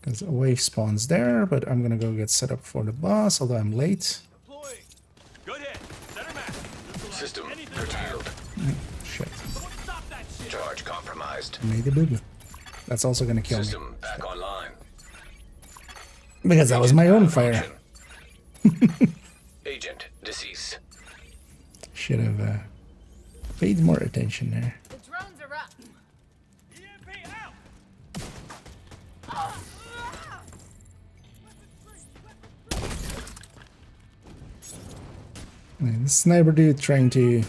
Because a wave spawns there, but I'm gonna go get set up for the boss, although I'm late. System curtailed. Shit. Charge compromised. Made a boo-boo. That's also gonna kill me. System back online. Because that was my own fire. Agent deceased. Should have paid more attention there. The drones are up. The sniper dude trying to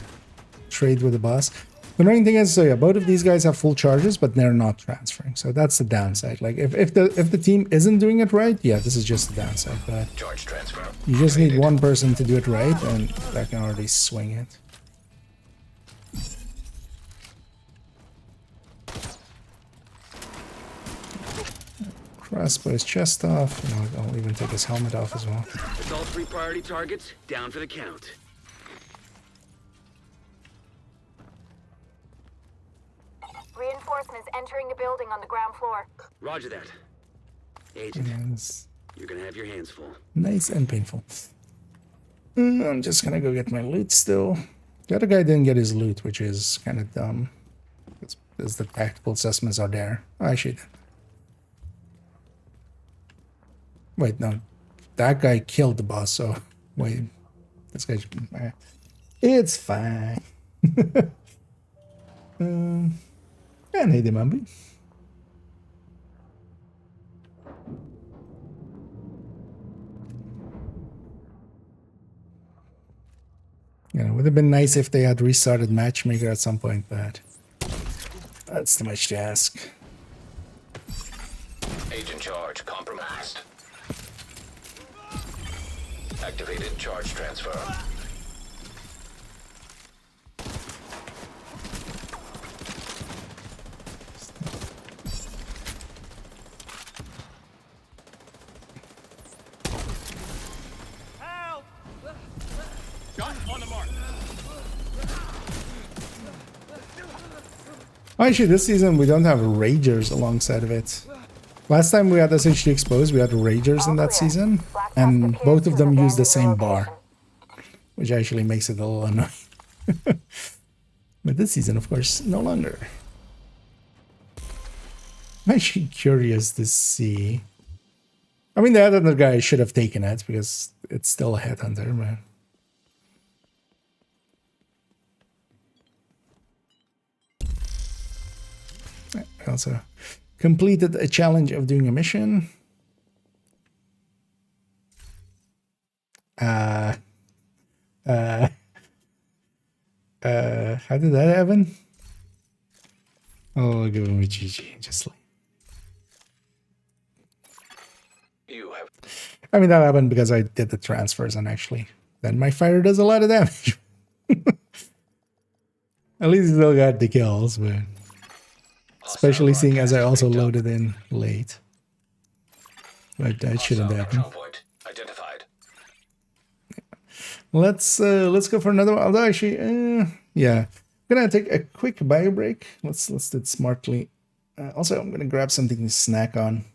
trade with the boss. The annoying thing is, so yeah, both of these guys have full charges, but they're not transferring. So that's the downside. Like if the team isn't doing it right, yeah, this is just the downside. But Charge transfer. you just need Completed. one person to do it right, and that can already swing it. Crossbow his chest off. You know, I'll even take his helmet off as well. It's all 3 priority targets, down for the count. Reinforcements entering the building on the ground floor. Roger that. Agent, Yes. you're gonna have your hands full. Nice and painful. I'm just gonna go get my loot still. The other guy didn't get his loot, which is kind of dumb. Because the tactical assessments are there. Oh, actually did. Wait, no. That guy killed the boss, so... Wait. This guy's... It's fine. Hindi mambi. You know, it would have been nice if they had restarted Matchmaker at some point, but that's too much to ask. Agent charge compromised. Activated charge transfer. Actually, this season we don't have Ragers alongside of it. Last time we had SHD Exposed, we had Ragers in that season, and both of them use the same bar, which actually makes it a little annoying. But this season, of course, no longer. I'm actually curious to see. I mean, the other guy should have taken it because it's still a headhunter, man. I also completed a challenge of doing a mission. How did that happen? Oh, I'll give him a GG, just like. You have I mean, that happened because I did the transfers, and actually, then my fire does a lot of damage. At least he still got the kills, but especially seeing as I also loaded in late. But that shouldn't happen. control point identified. Let's go for another one. Although actually, yeah, I'm gonna take a quick bio break. Let's do it smartly. Also, I'm gonna grab something to snack on.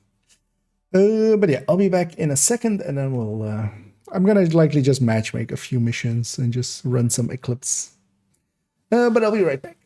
But yeah, I'll be back in a second, and then we'll. I'm gonna likely just matchmake a few missions and just run some Eclipse. But I'll be right back.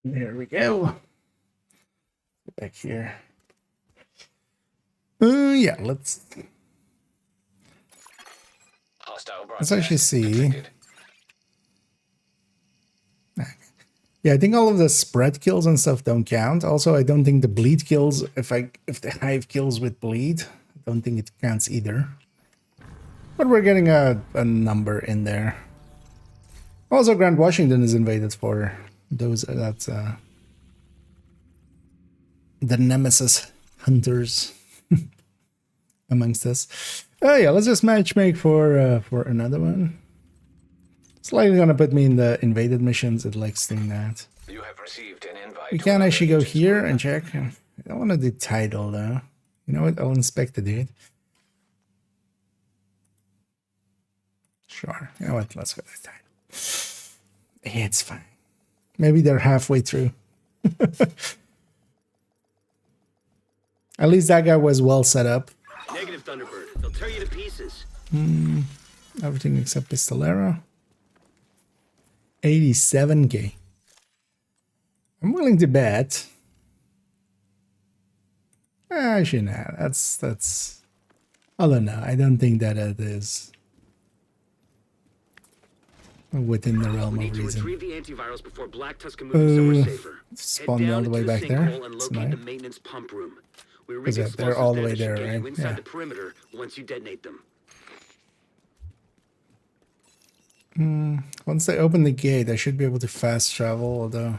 There we go. Back here. Yeah, let's actually see. Yeah, I think all of the spread kills and stuff don't count. Also, I don't think the bleed kills, if the hive kills with bleed, I don't think it counts either. But we're getting a number in there. Also, Grand Washington is invaded for those that's the nemesis hunters amongst us. Oh yeah, let's just matchmake for another one. It's likely gonna put me in the invaded missions. It likes doing that. You have received an invite. We can actually go here and check. I don't want to do title though. You know what? I'll inspect the dude. Sure. You know what? Let's go to title. It's fine. Maybe they're halfway through. At least that guy was well set up. Negative, Thunderbird. They'll tear you to pieces. Everything except Pistolero. 87k. I'm willing to bet. Actually, nah. That's. I don't know. I don't think that it is within the realm of reason. Retrieve the antivirals before Black Tusk can move somewhere safer. Spawn me all the way back there. And locate the maintenance pump room. They're all the way there, right? Inside the perimeter once you detonate them. Once they open the gate, I should be able to fast travel, although...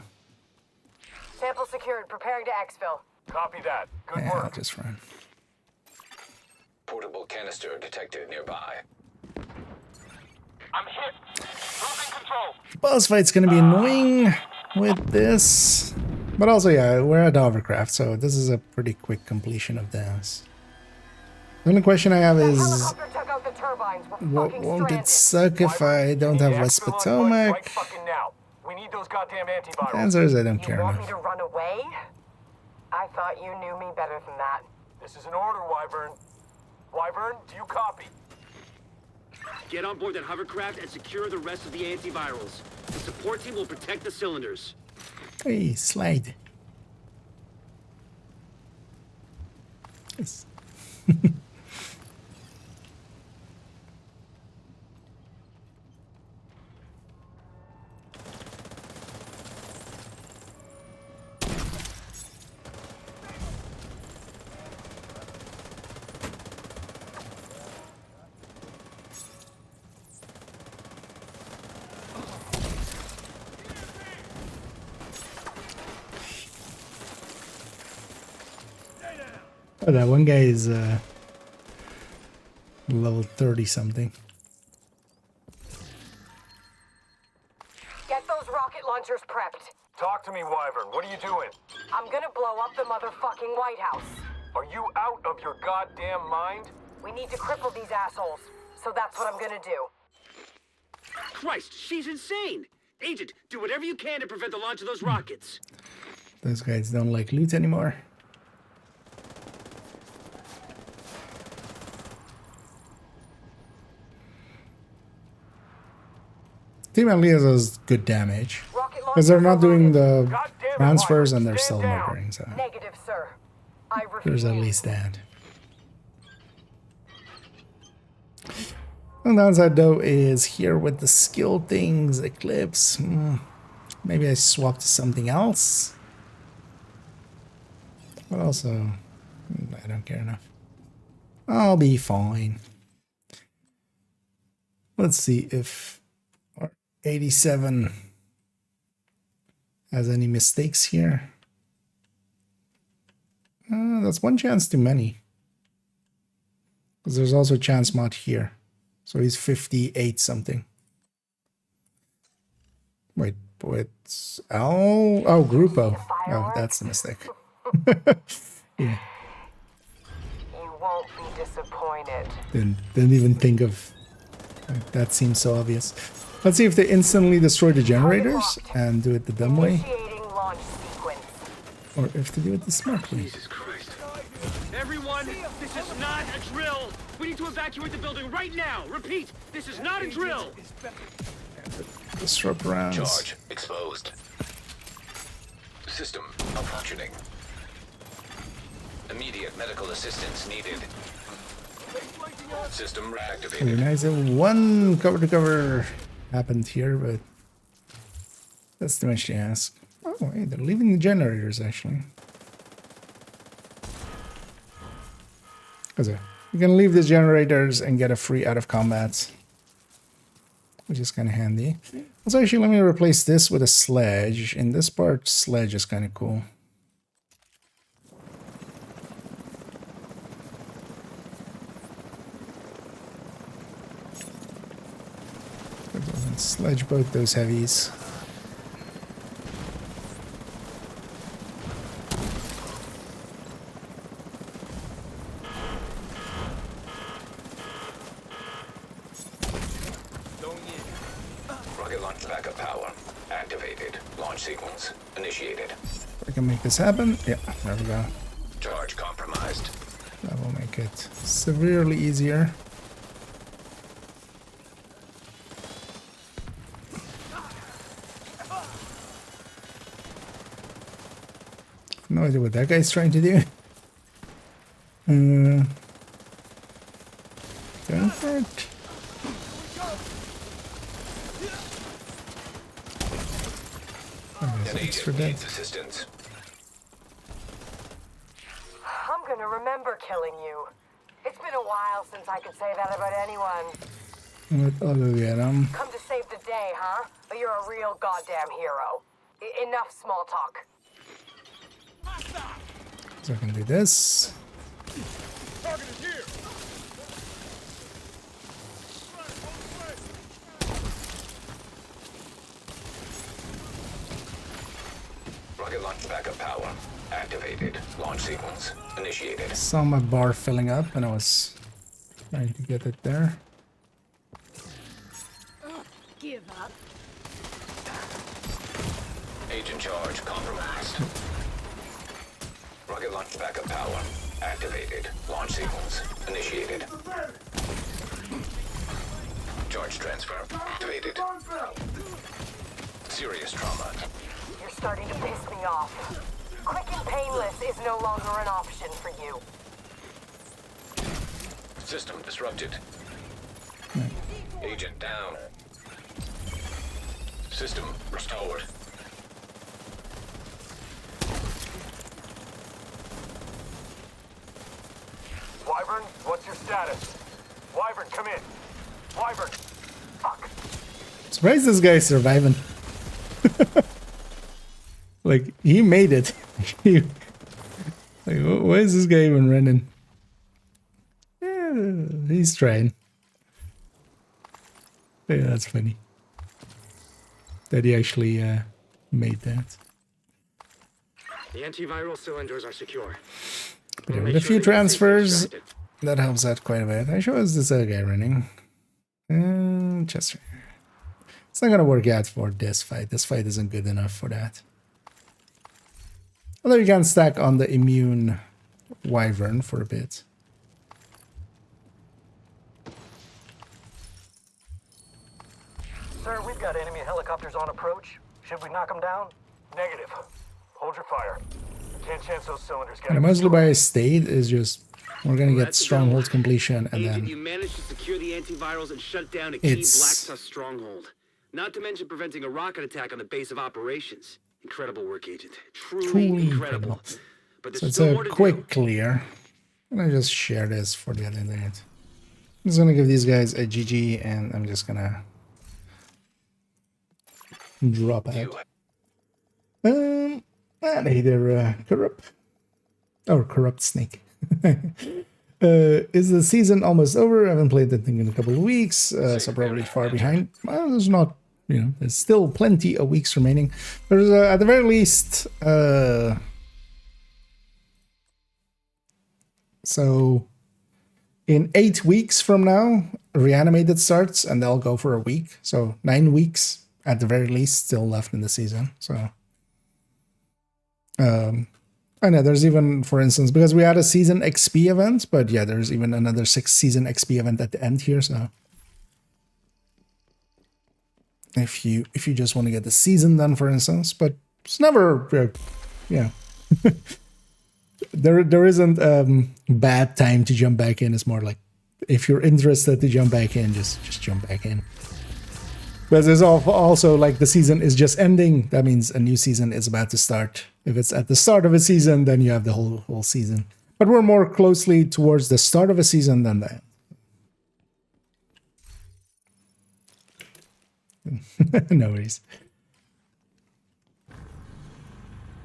Sample secured. Preparing to exfil. Copy that. Good Yeah, work. I'll just run. Portable canister detected nearby. I'm hit. Losing control. Boss fight's gonna be annoying with this. But also, yeah, we're at Hovercraft, so this is a pretty quick completion of this. The only question I have is... Helicopter took out the turbines. We're fucking Won't it stranded. suck if I don't have West Potomac? Right fucking now. We need those goddamn antivirals. The answer is I don't You care want me enough. to run away? I thought you knew me better than that. This is an order, Wyvern. Wyvern, do you copy? Get on board that hovercraft and secure the rest of the antivirals. The support team will protect the cylinders. Hey, slide. Yes. Oh, that one guy is level 30 something. Get those rocket launchers prepped. Talk to me, Wyvern. What are you doing? I'm gonna blow up the motherfucking White House. Are you out of your goddamn mind? We need to cripple these assholes. So that's what I'm gonna do. Christ, she's insane! Agent, do whatever you can to prevent the launch of those rockets. Those guys don't like loot anymore. Team Elias does good damage. Because they're not doing the transfers and they're still murdering, so Negative, sir. I refuse. there's at least that. The downside though is here with the skill things, Eclipse. Maybe I swap to something else. But also, I don't care enough. I'll be fine. Let's see if 87 has any mistakes here. That's one chance too many. Because there's also a chance mod here. So he's 58 something. Wait, what's oh, Grupo. Oh, that's the mistake. Yeah. You won't be disappointed. Didn't even think of that. Seems so obvious. Let's see if they instantly destroy the generators and do it the dumb way, Initiating launch sequence. or if they do it the smart way. Jesus Christ. Everyone, this is not a drill! We need to evacuate the building right now! Repeat, this is not a drill! Disrupt rounds. Charge exposed. System malfunctioning. Immediate medical assistance needed. System reactivated. Very nice. One cover to cover happened here, but that's too much to ask. Oh, hey, they're leaving the generators actually. Because you can leave the generators and get a free out of combat, which is kind of handy. Also, actually, let me replace this with a sledge. In this part, sledge is kind of cool. Sledge both those heavies. Rocket launch backup power activated. Launch sequence initiated. I can make this happen. Yeah, there we go. Charge compromised. That will make it severely easier. No idea what that guy's trying to do. Don't hurt. Thanks for that. Assistance. I'm gonna remember killing you. It's been a while since I could say that about anyone. With all of them. Come to save the day, huh? But you're a real goddamn hero. Enough small talk. So I can do this. Target is here. Rocket launch backup power activated. Launch sequence initiated. Saw my bar filling up and I was trying to get it there. Give up. Agent charge compromised. Rocket launch backup power activated. Launch sequence initiated. Charge transfer activated. Serious trauma. You're starting to piss me off. Quick and painless is no longer an option for you. System disrupted. Agent down. System restored. Wyvern, what's your status? Wyvern, come in. Wyvern. Fuck. Surprised this guy's surviving. Like, he made it. Like, why is this guy even running? Yeah, he's trying. Yeah, that's funny. That he actually made that. The antiviral cylinders are secure. But yeah, with a few transfers, that helps out quite a bit. I show us this other guy running. Chester. It's not gonna work out for this fight. This fight isn't good enough for that. Although you can stack on the immune wyvern for a bit. Sir, we've got enemy helicopters on approach. Should we knock them down? Negative. Hold your fire. Can't chance those cylinders And mostly by state is just we're gonna get stronghold completion and Agent, then you managed to secure the antivirals and shut down a key Black Tusk stronghold. Not to mention preventing a rocket attack on the base of operations. Incredible work, Agent. Truly incredible. But there's so it's still a more to quick do. clear. I'm gonna just share this for the other internet. I'm just gonna give these guys a GG and I'm just gonna drop out. And either corrupt or corrupt snake. Is the season almost over? I haven't played that thing in a couple of weeks, so probably far behind. Well, there's not, you know, there's still plenty of weeks remaining. There's at the very least, so in 8 weeks from now, Reanimated starts, and they'll go for a week. So 9 weeks at the very least still left in the season. So, I know there's even, for instance, because we had a season XP event, but yeah, there's even another 6 season XP event at the end here. So if you just want to get the season done, for instance, but it's never yeah. There isn't bad time to jump back in. It's more like if you're interested to jump back in, just jump back in. But there's also like the season is just ending. That means a new season is about to start. If it's at the start of a season, then you have the whole season. But we're more closely towards the start of a season than that. No worries.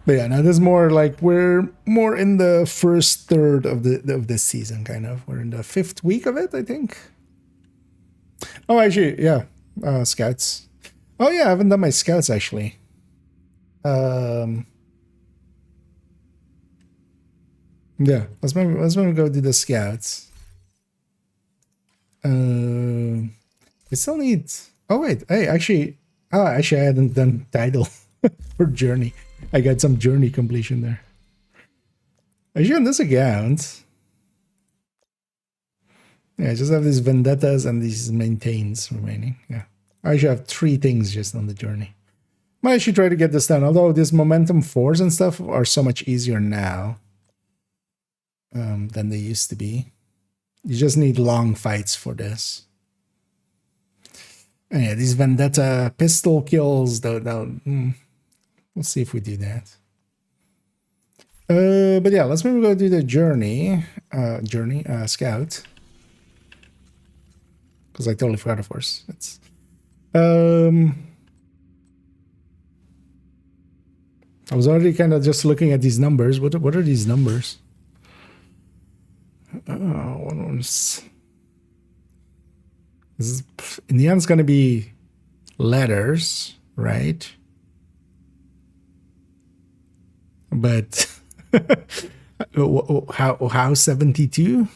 But yeah, now there's more like we're more in the first third of this season, kind of. We're in the 5th week of it, I think. Oh, actually, yeah, scouts. Oh yeah, I haven't done my scouts actually. Yeah, let's maybe go do the scouts. I still need. Oh wait, hey, actually, I hadn't done title for journey. I got some journey completion there. Actually, on this account, yeah, I just have these vendettas and these maintains remaining. Yeah, I actually have 3 things just on the journey. Might actually try to get this done. Although this momentum 4s and stuff are so much easier now than they used to be. You just need long fights for this. And yeah, these vendetta pistol kills, though. We'll see if we do that. But yeah, let's maybe go do the journey. Scout. Because I totally forgot, of course. It's I was already kind of just looking at these numbers. What are these numbers? One one's in the end it's gonna be letters, right? But how 72?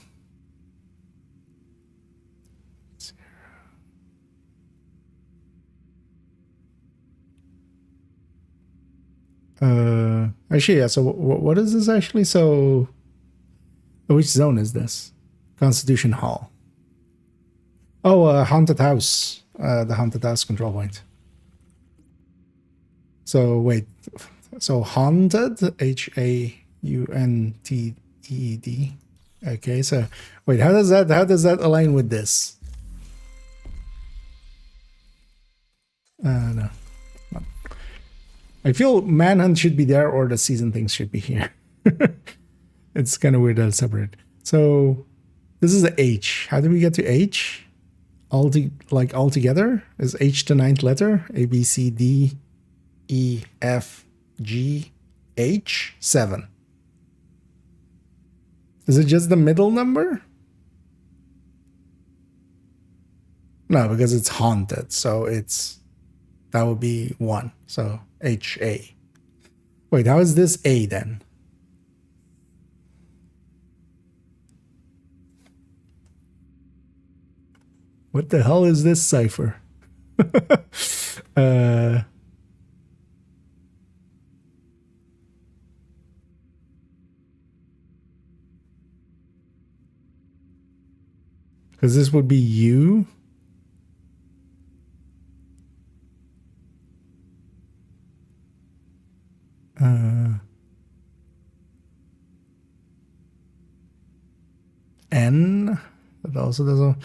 Actually, yeah. So what is this actually? So, which zone is this? Constitution Hall. Oh, haunted house. The haunted house control point. So wait. So haunted, HAUNTED. Okay, so wait, how does that align with this? No. I feel Manhunt should be there or the season things should be here. It's kind of weird that it's separate. So this is a H. How do we get to H? All together? Is H the 9th letter? A, B, C, D, E, F, G, H, 7. Is it just the middle number? No, because it's haunted. So that would be 1. So H, A. Wait, how is this A then? What the hell is this cipher? Because this would be U. N. That also doesn't.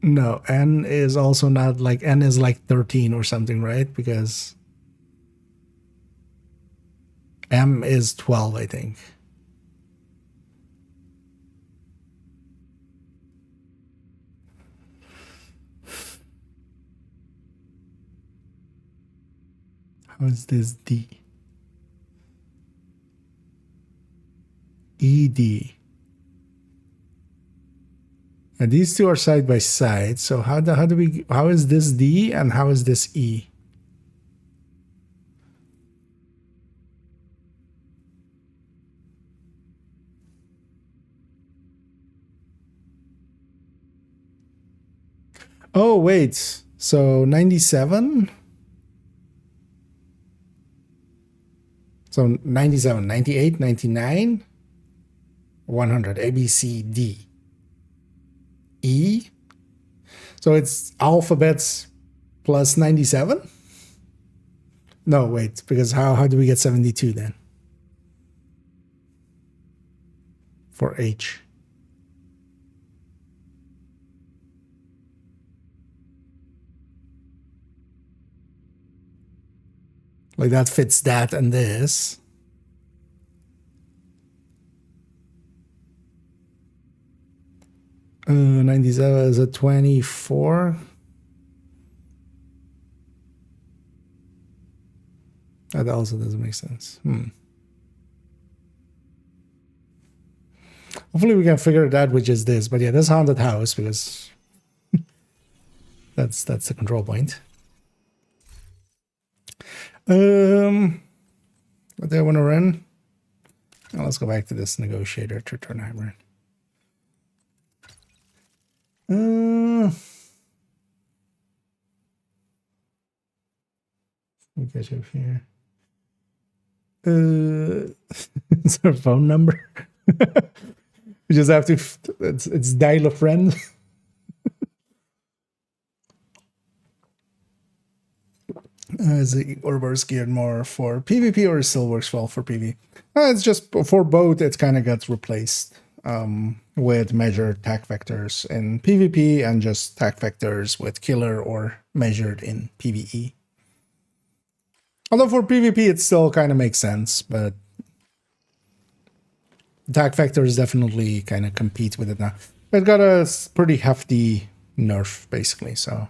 No, N is also not like N is like 13 or something, right? Because M is 12, I think. How is this D? ED. And these two are side by side. So how is this D and how is this E? Oh, wait. So 97? So 97, 98, 99, 100, A, B, C, D, E. So it's alphabets plus 97? No, wait, because how do we get 72 then? For H. Like that fits that and this. Uh, 97 is a 24. That also doesn't make sense. Hopefully we can figure it out which is this. But yeah, this haunted house because that's the control point. What do I want to run? Now let's go back to this negotiator to turn hybrid. We get you here. Is there a phone number? We just have to. It's dial a friend. Is the Ouroboros geared more for PvP or it still works well for PvP? It's just for both. It kind of gets replaced with measured tac vectors in PvP and just tac vectors with killer or measured in PvE. Although for PvP it still kind of makes sense, but tac vectors definitely kind of compete with it now. It got a pretty hefty nerf basically, so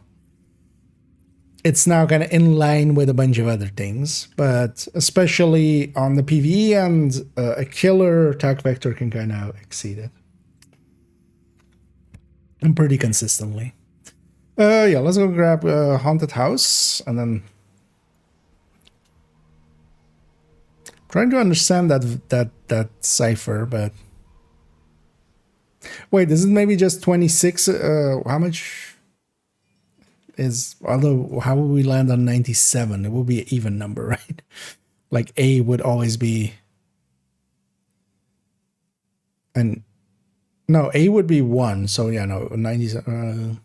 it's now kind of in line with a bunch of other things, but especially on the PvE and a killer tac vector can kind of exceed it. And pretty consistently. Yeah, let's go grab a haunted house and then trying to understand that cipher, but wait, is it maybe just 26? How much is, although how will we land on 97? It will be an even number, right? Like A would always be, and no, A would be 1. So yeah, no, 97.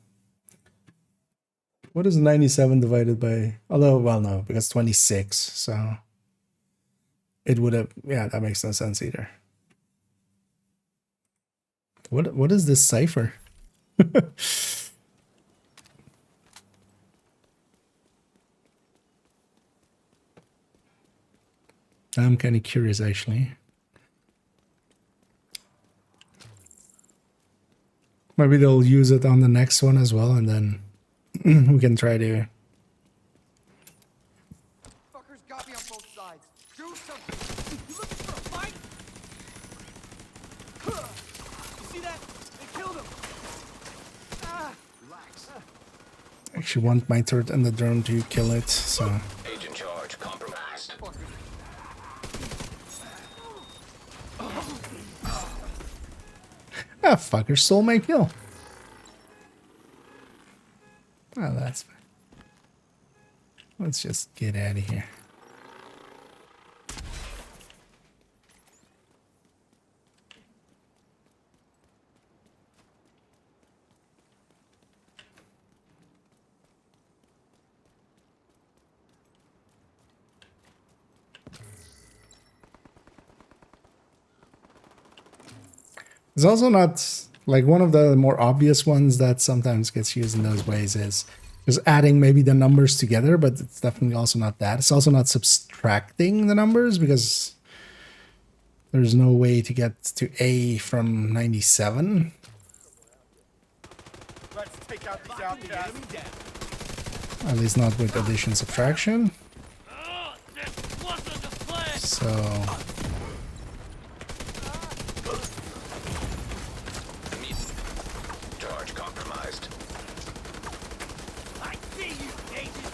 What is 97 divided by? Although, well, no, because 26. So it would have, yeah, that makes no sense either. What is this cipher? I'm kind of curious, actually. Maybe they'll use it on the next one as well, and then we can try to. Fuckers got me on both sides. Do something. You looking for a fight? You see that? They killed him. Relax. I actually want my turret and the drone to kill it, so. Agent charge compromised. Ah, fucker stole my kill. Oh, that's fine. Let's just get out of here. It's also not like one of the more obvious ones that sometimes gets used in those ways is just adding maybe the numbers together, but it's definitely also not that. It's also not subtracting the numbers because there's no way to get to A from 97. Let's take out these outcasts. At least not with addition subtraction. So Charge compromised. I see you, agent.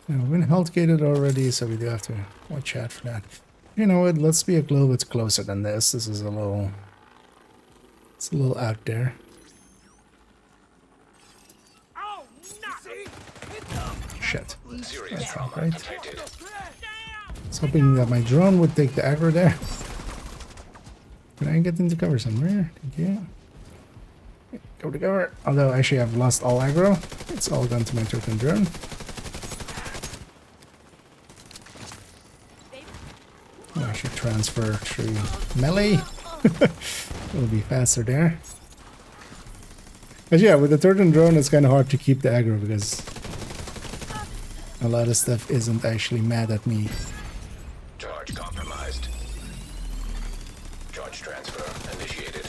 yeah, we've been health gated already, so we do have to watch out for that. You know what? Let's be a little bit closer than this. This is a little. It's a little out there. Oh, nothing. Shit. Serious That's not trauma right. detected. I was hoping that my drone would take the aggro there. Can I get into cover somewhere? Thank you. Go to cover. Although actually I've lost all aggro. It's all gone to my turtle drone. I should transfer through melee. It'll be faster there. But yeah, with the turtle drone it's kind of hard to keep the aggro because a lot of stuff isn't actually mad at me. Charge compromised. Charge transfer initiated.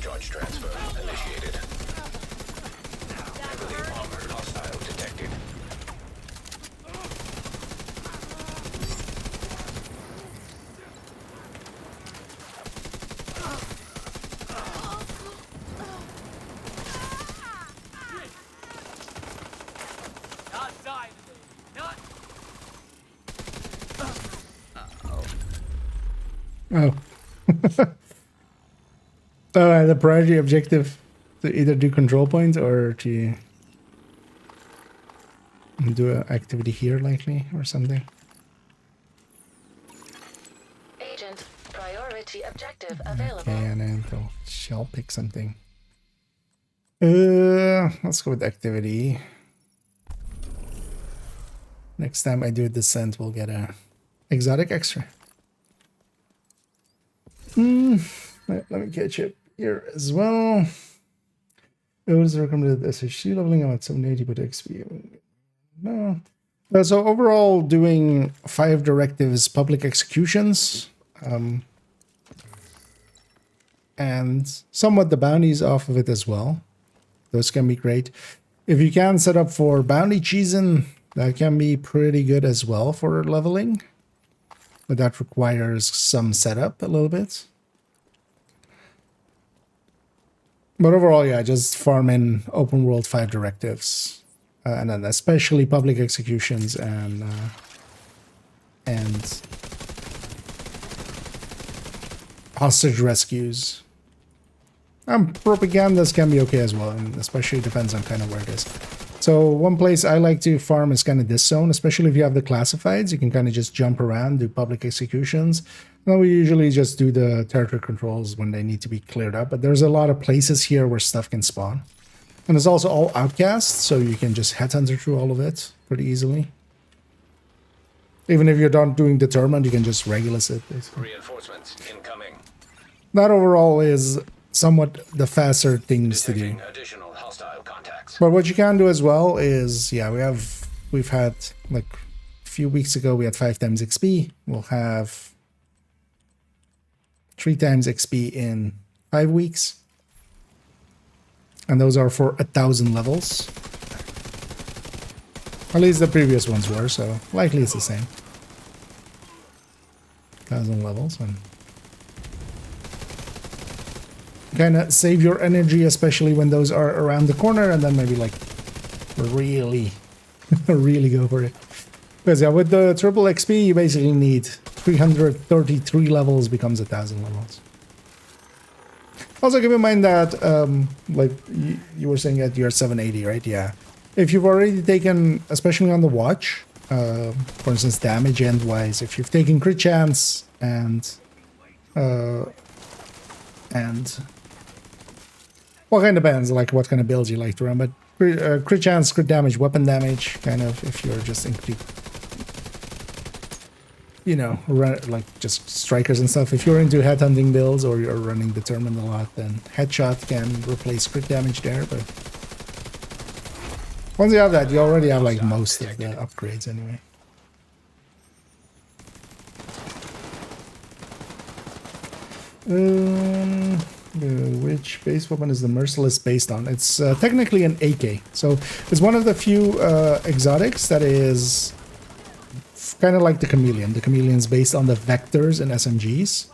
Charge transfer initiated. Heavily armored hostile detected. Oh. Oh, the priority objective to either do control points or to do an activity here likely or something. Agent, priority objective available. Okay, and then shall pick something. Let's go with activity. Next time I do a descent, we'll get a exotic extra. Let me catch up here as well. It was recommended SHC leveling out 780 but XP. No. So overall, doing 5 directives, public executions, and somewhat the bounties off of it as well. Those can be great. If you can set up for bounty cheesing, that can be pretty good as well for leveling. But that requires some setup a little bit. But overall, yeah, just farm in open world 5 directives. And then especially public executions and hostage rescues. Propagandas can be okay as well, and especially depends on kind of where it is. So one place I like to farm is kind of this zone, especially if you have the classifieds. You can kind of just jump around, do public executions. And then we usually just do the territory controls when they need to be cleared up. But there's a lot of places here where stuff can spawn. And it's also all outcasts, so you can just headhunter through all of it pretty easily. Even if you're not doing determined, you can just Regulus it, basically. Reinforcements incoming. That overall is somewhat the faster things to do. Additional hostile contacts. But what you can do as well is, yeah, we've had, like, a few weeks ago we had 5 times XP. We'll have 3 times XP in 5 weeks. And those are for 1,000 levels. At least the previous ones were, so likely it's the same. 1,000 levels, and kind of save your energy, especially when those are around the corner, and then maybe like really go for it. Because yeah, with the triple XP, you basically need 333 levels becomes 1,000 levels. Also, keep in mind that, like you were saying that you're 780, right? Yeah. If you've already taken, especially on the watch, for instance, damage end-wise, if you've taken crit chance and well, kind of depends, like what kind of builds you like to run, but crit chance, crit damage, weapon damage, kind of, if you're just into, you know, like just strikers and stuff. If you're into headhunting builds or you're running determined a lot, then headshot can replace crit damage there, but once you have that, you already have like most of the upgrades anyway. Which base weapon is the Merciless based on? It's technically an AK. So it's one of the few exotics that is kind of like the Chameleon. The Chameleon's based on the vectors and SMGs.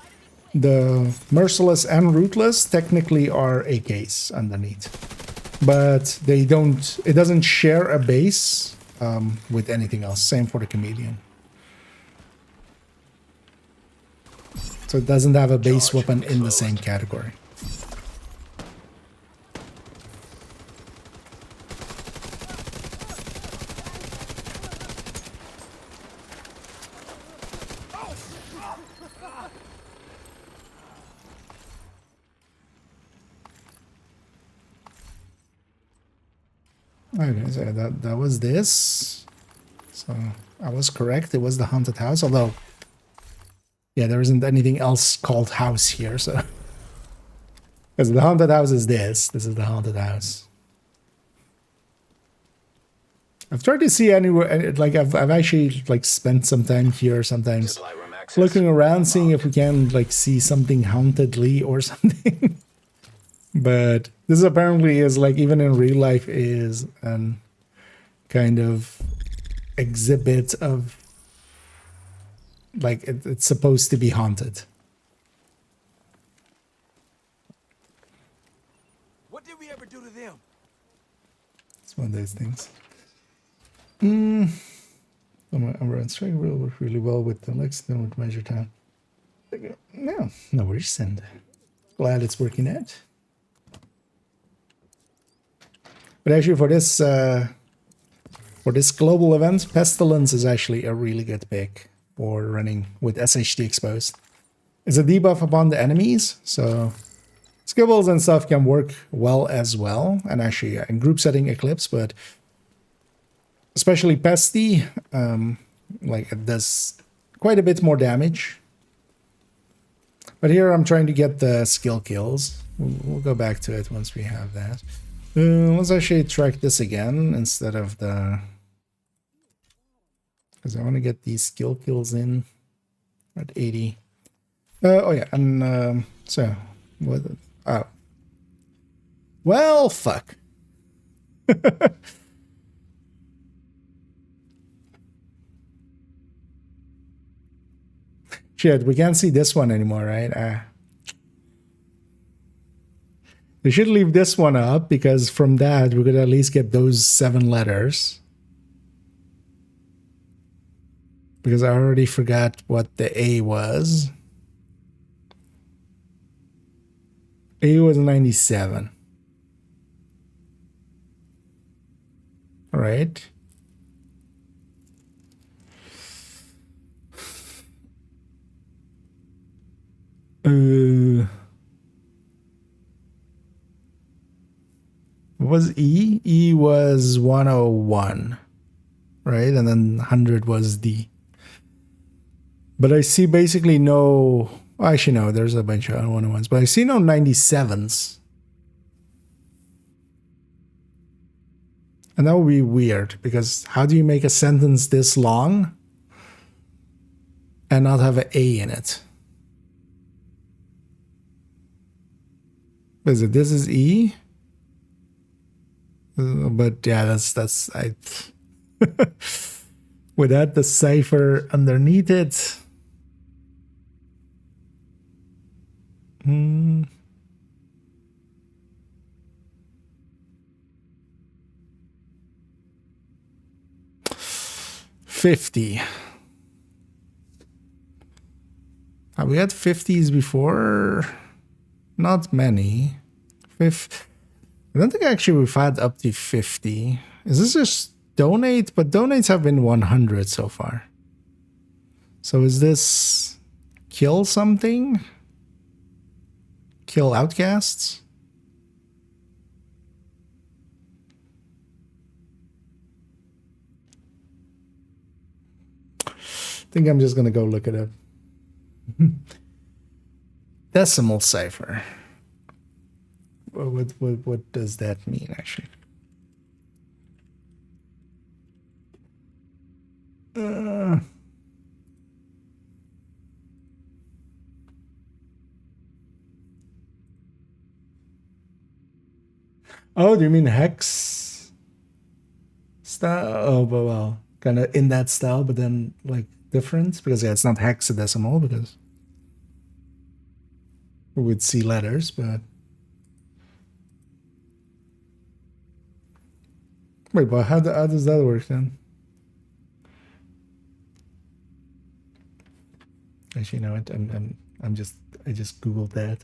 The Merciless and Ruthless technically are AKs underneath. But they don't, it doesn't share a base with anything else. Same for the Chameleon. So it doesn't have a base weapon in the same category. Okay, so that was this. So I was correct. It was the haunted house. Although, yeah, there isn't anything else called house here. So, because the haunted house is this. This is the haunted house. I've tried to see anywhere. Like I've actually like spent some time here sometimes, looking around, seeing if we can like see something hauntedly or something. But this apparently is like, even in real life, is an kind of exhibit of like it's supposed to be haunted. What did we ever do to them? It's one of those things. I'm struggling really well with the Lexington with Measure Town. No worries, and glad it's working out. But actually, for this global event, Pestilence is actually a really good pick for running with SHD exposed. It's a debuff upon the enemies, so skibbles and stuff can work well as well, and actually in group setting Eclipse, but especially Pesty, like it does quite a bit more damage. But here I'm trying to get the skill kills. We'll go back to it once we have that. Let's actually track this again instead of the... because I want to get these skill kills in at 80. Oh yeah, and so... what? Oh. Well, fuck. Shit, we can't see this one anymore, right? We should leave this one up, because from that we could at least get those 7 letters. Because I already forgot what the A was. A was 97. All right. What was E? E was 101, right? And then 100 was D. But I see basically no... actually, no, there's a bunch of 101s, but I see no 97s. And that would be weird, because how do you make a sentence this long and not have an A in it? Is it this is E? But yeah, that's I without the cipher underneath it. Hmm. $50. Have we had 50s before? Not many. I don't think actually we've had up to 50. Is this just donate? But donates have been 100 so far. So is this kill something? Kill outcasts? I think I'm just gonna go look it up. Decimal cipher. What does that mean, actually? Oh, do you mean hex style? Oh, but well, kind of in that style, but then like different, because yeah, it's not hexadecimal, because we would see letters, but wait, but how does that work then? Actually, no, I just googled that.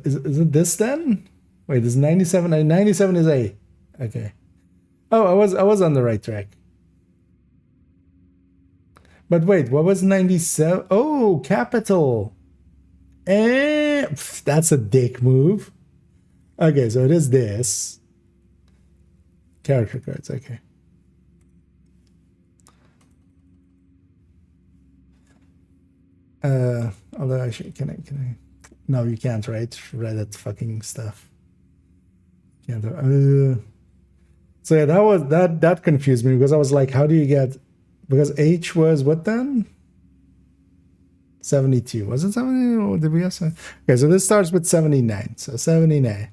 Is it this then? Wait, this 97. 97 is A. Okay. Oh, I was on the right track. But wait, what was 97? Oh, capital. That's a dick move. Okay, so it is this. character cards. Okay. Although actually, can I? No, you can't, right? Reddit fucking stuff. Can't. So yeah, that confused me because I was like, how do you get? Because H was what then? 72. Was it 70? Or did we have 70? Okay, so this starts with 79. So 79.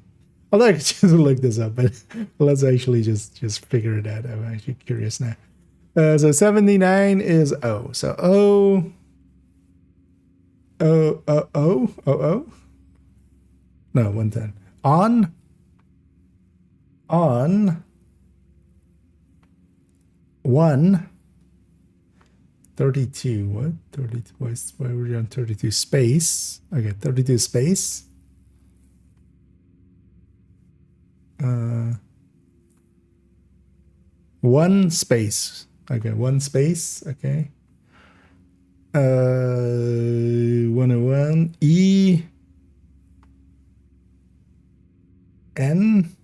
Although I could just look this up, but let's actually just figure it out. I'm actually curious now. So 79 is O. So O. O. No, 110. On 1 32. What? 32. Why were you on 32 space? Okay, 32 space. 1 space. Okay, 1 space. Okay. 101 E N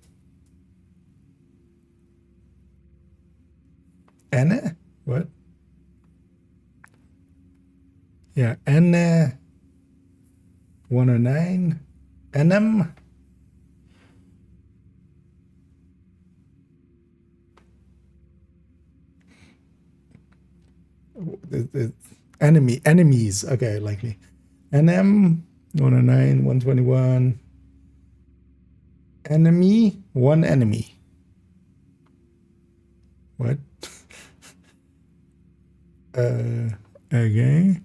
N what? Yeah, N 109 NM enemies. Okay, likely. NM 109 121 enemy 1 enemy. What? Okay.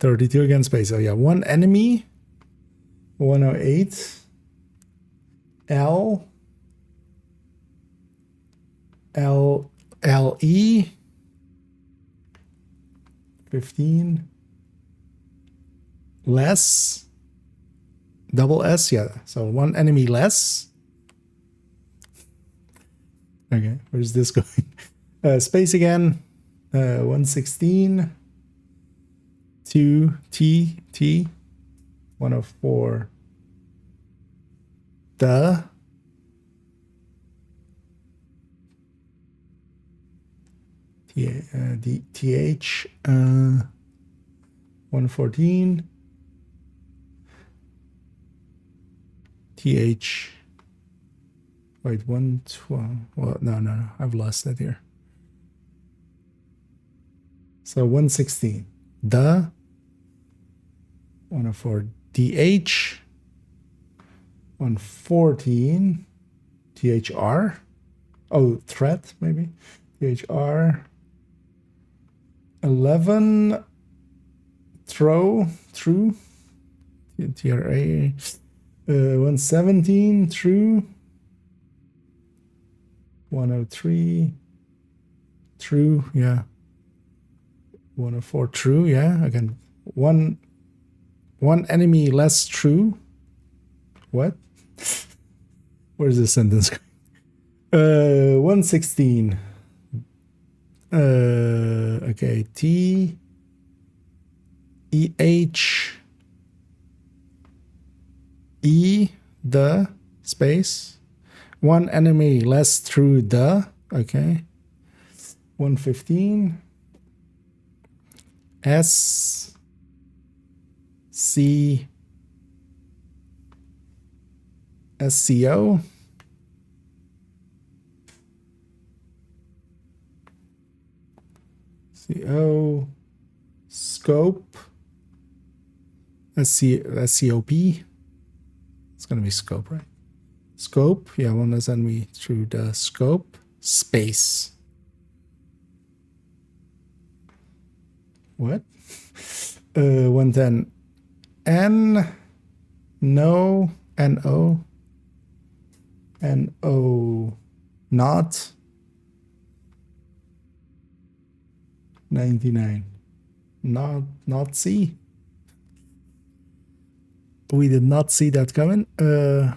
32 against space. Oh yeah, 1 enemy. 108 L E 15 less double S. Yeah, so 1 enemy less. Okay, where's this going? Space again. 116 2 T 104 the TH 114 TH wait 112. Well, no, I've lost that here. So 116 the 104 DH 114 THR. Oh, threat maybe. THR 11 true TRA 117 true 103 true, yeah. 104 true, yeah. Again, one enemy less true. What? Where's this sentence going? 116 okay, T E H E the space 1 enemy less through the. Okay, 115 S C SCO CO scope SCOP. It's gonna be scope, right? Scope, yeah, one less enemy through the scope space. What? 110 N no NO NO not 99 not C. We did not see that coming. No.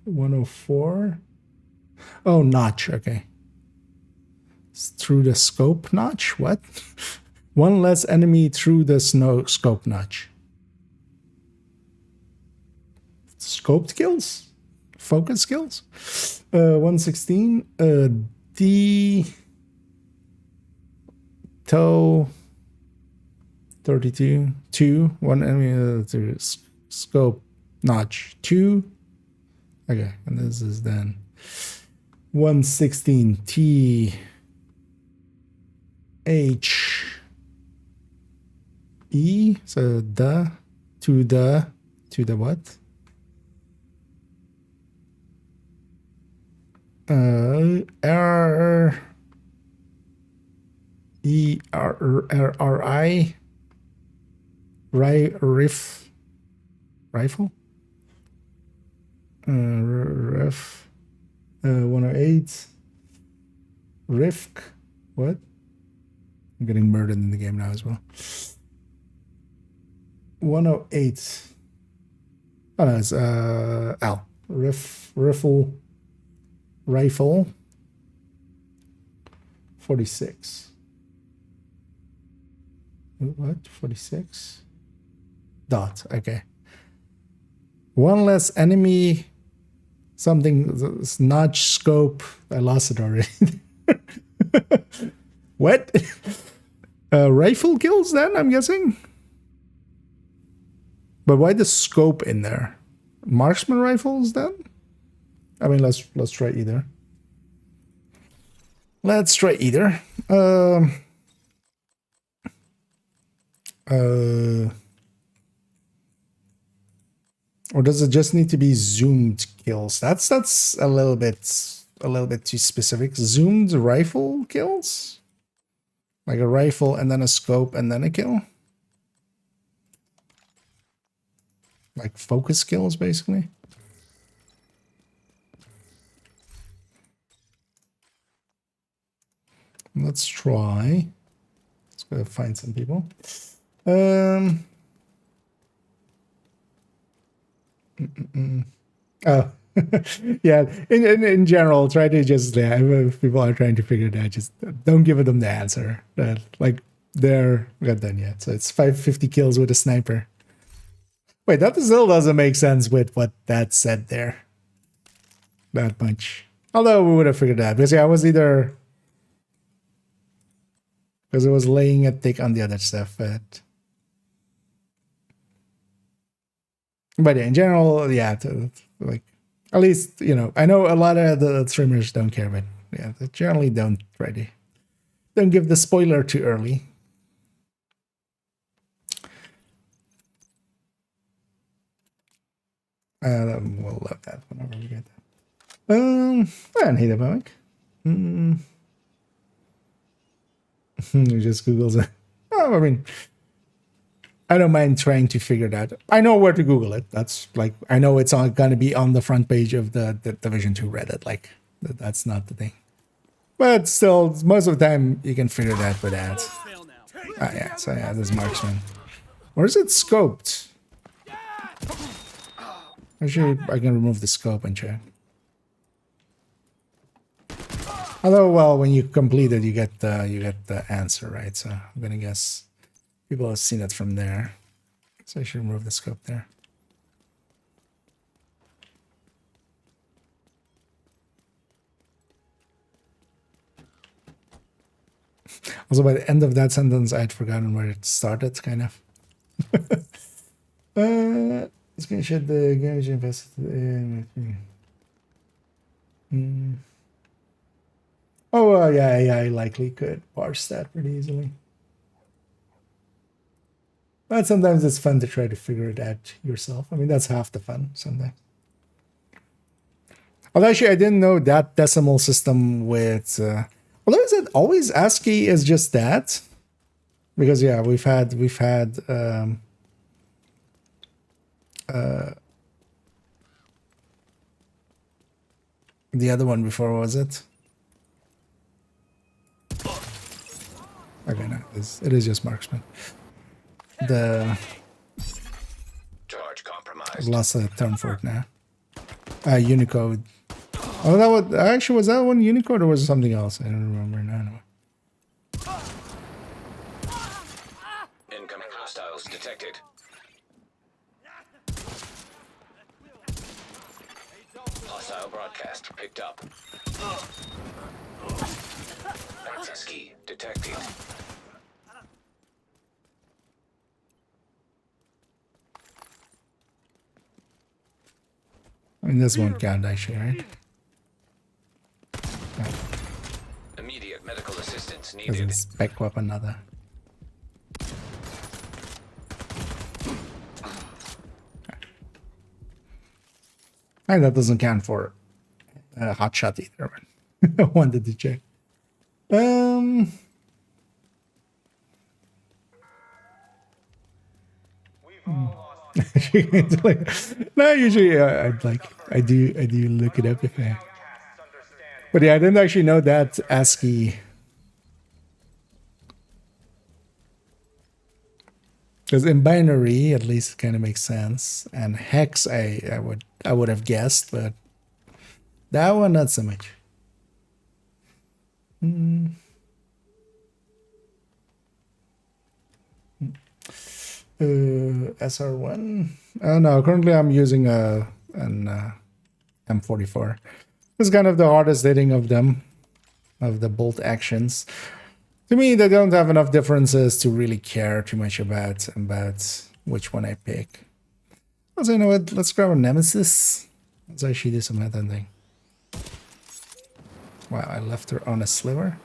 104. Oh, notch. Okay. It's through the scope notch. What? One less enemy through the scope notch. Scoped kills? Focus kills? 116. D. Toe. 32. 2. One enemy scope notch. 2. Okay, and this is then 116. T. H. E. So the. To the what? R E R I rifle ref 108 Rifk. What? I'm getting murdered in the game now as well. 108. Oh no, it's L. Rifle 46. What? 46? Dot. Okay. One less enemy. Something. Notch scope. I lost it already. What? Rifle kills then, I'm guessing? But why the scope in there? Marksman rifles then? I mean, let's try either. Let's try either. Or does it just need to be zoomed kills? That's a little bit too specific. Zoomed rifle kills? Like a rifle and then a scope and then a kill? Like focus kills, basically. Let's try. Let's go find some people. Oh. Yeah, in general, try to just, yeah, if people are trying to figure it out, just don't give them the answer. Like, they're not done yet. So it's 550 kills with a sniper. Wait, that still doesn't make sense with what that said there. That much. Although we would have figured that. Because, yeah, I was either... Because it was laying a tick on the other stuff, but yeah, in general, yeah, like, at least, you know, I know a lot of the streamers don't care, but yeah, they generally don't give the spoiler too early. We'll love that whenever we get that. I don't hate about it. It just Googles it. Oh, I mean, I don't mind trying to figure it out. I know where to Google it. That's like, I know it's going to be on the front page of the Division 2 Reddit. Like, that's not the thing. But still, most of the time, you can figure that with ads. Ah, yeah, so yeah, this is Marksman. Or is it scoped? Actually, I can remove the scope and check. Although, well, when you complete it, you get the answer, right? So I'm gonna guess people have seen it from there. So I should remove the scope there. Also, by the end of that sentence, I had forgotten where it started, kind of. Screenshot the garage invested in. Oh, yeah, I likely could parse that pretty easily. But sometimes it's fun to try to figure it out yourself. I mean, that's half the fun sometimes. Although actually, I didn't know that decimal system with... although is it always ASCII is just that? Because, yeah, we've had the other one before, was it? Okay, no, it is just Marksman. The charge compromised. I've lost a term for it now. Unicode. Oh, that was actually, was that one Unicode or was it something else? I don't remember now. Hostile broadcast picked up. Access key detected. I mean, this won't count actually, right? Immediate medical assistance Because needed. it's spec weapon another. And that doesn't count for hot shot either. I wanted to check. Like, no, usually I do look it up if I. But yeah, I didn't actually know that ASCII. Because in binary, at least it kind of makes sense, and hex, I would have guessed, but that one not so much. SR1. No, currently I'm using an M44. It's kind of the hardest hitting of them, of the bolt actions. To me, they don't have enough differences to really care too much about which one I pick. Also, you know what? Let's grab a Nemesis. Let's actually do some headhunting. Wow, I left her on a sliver.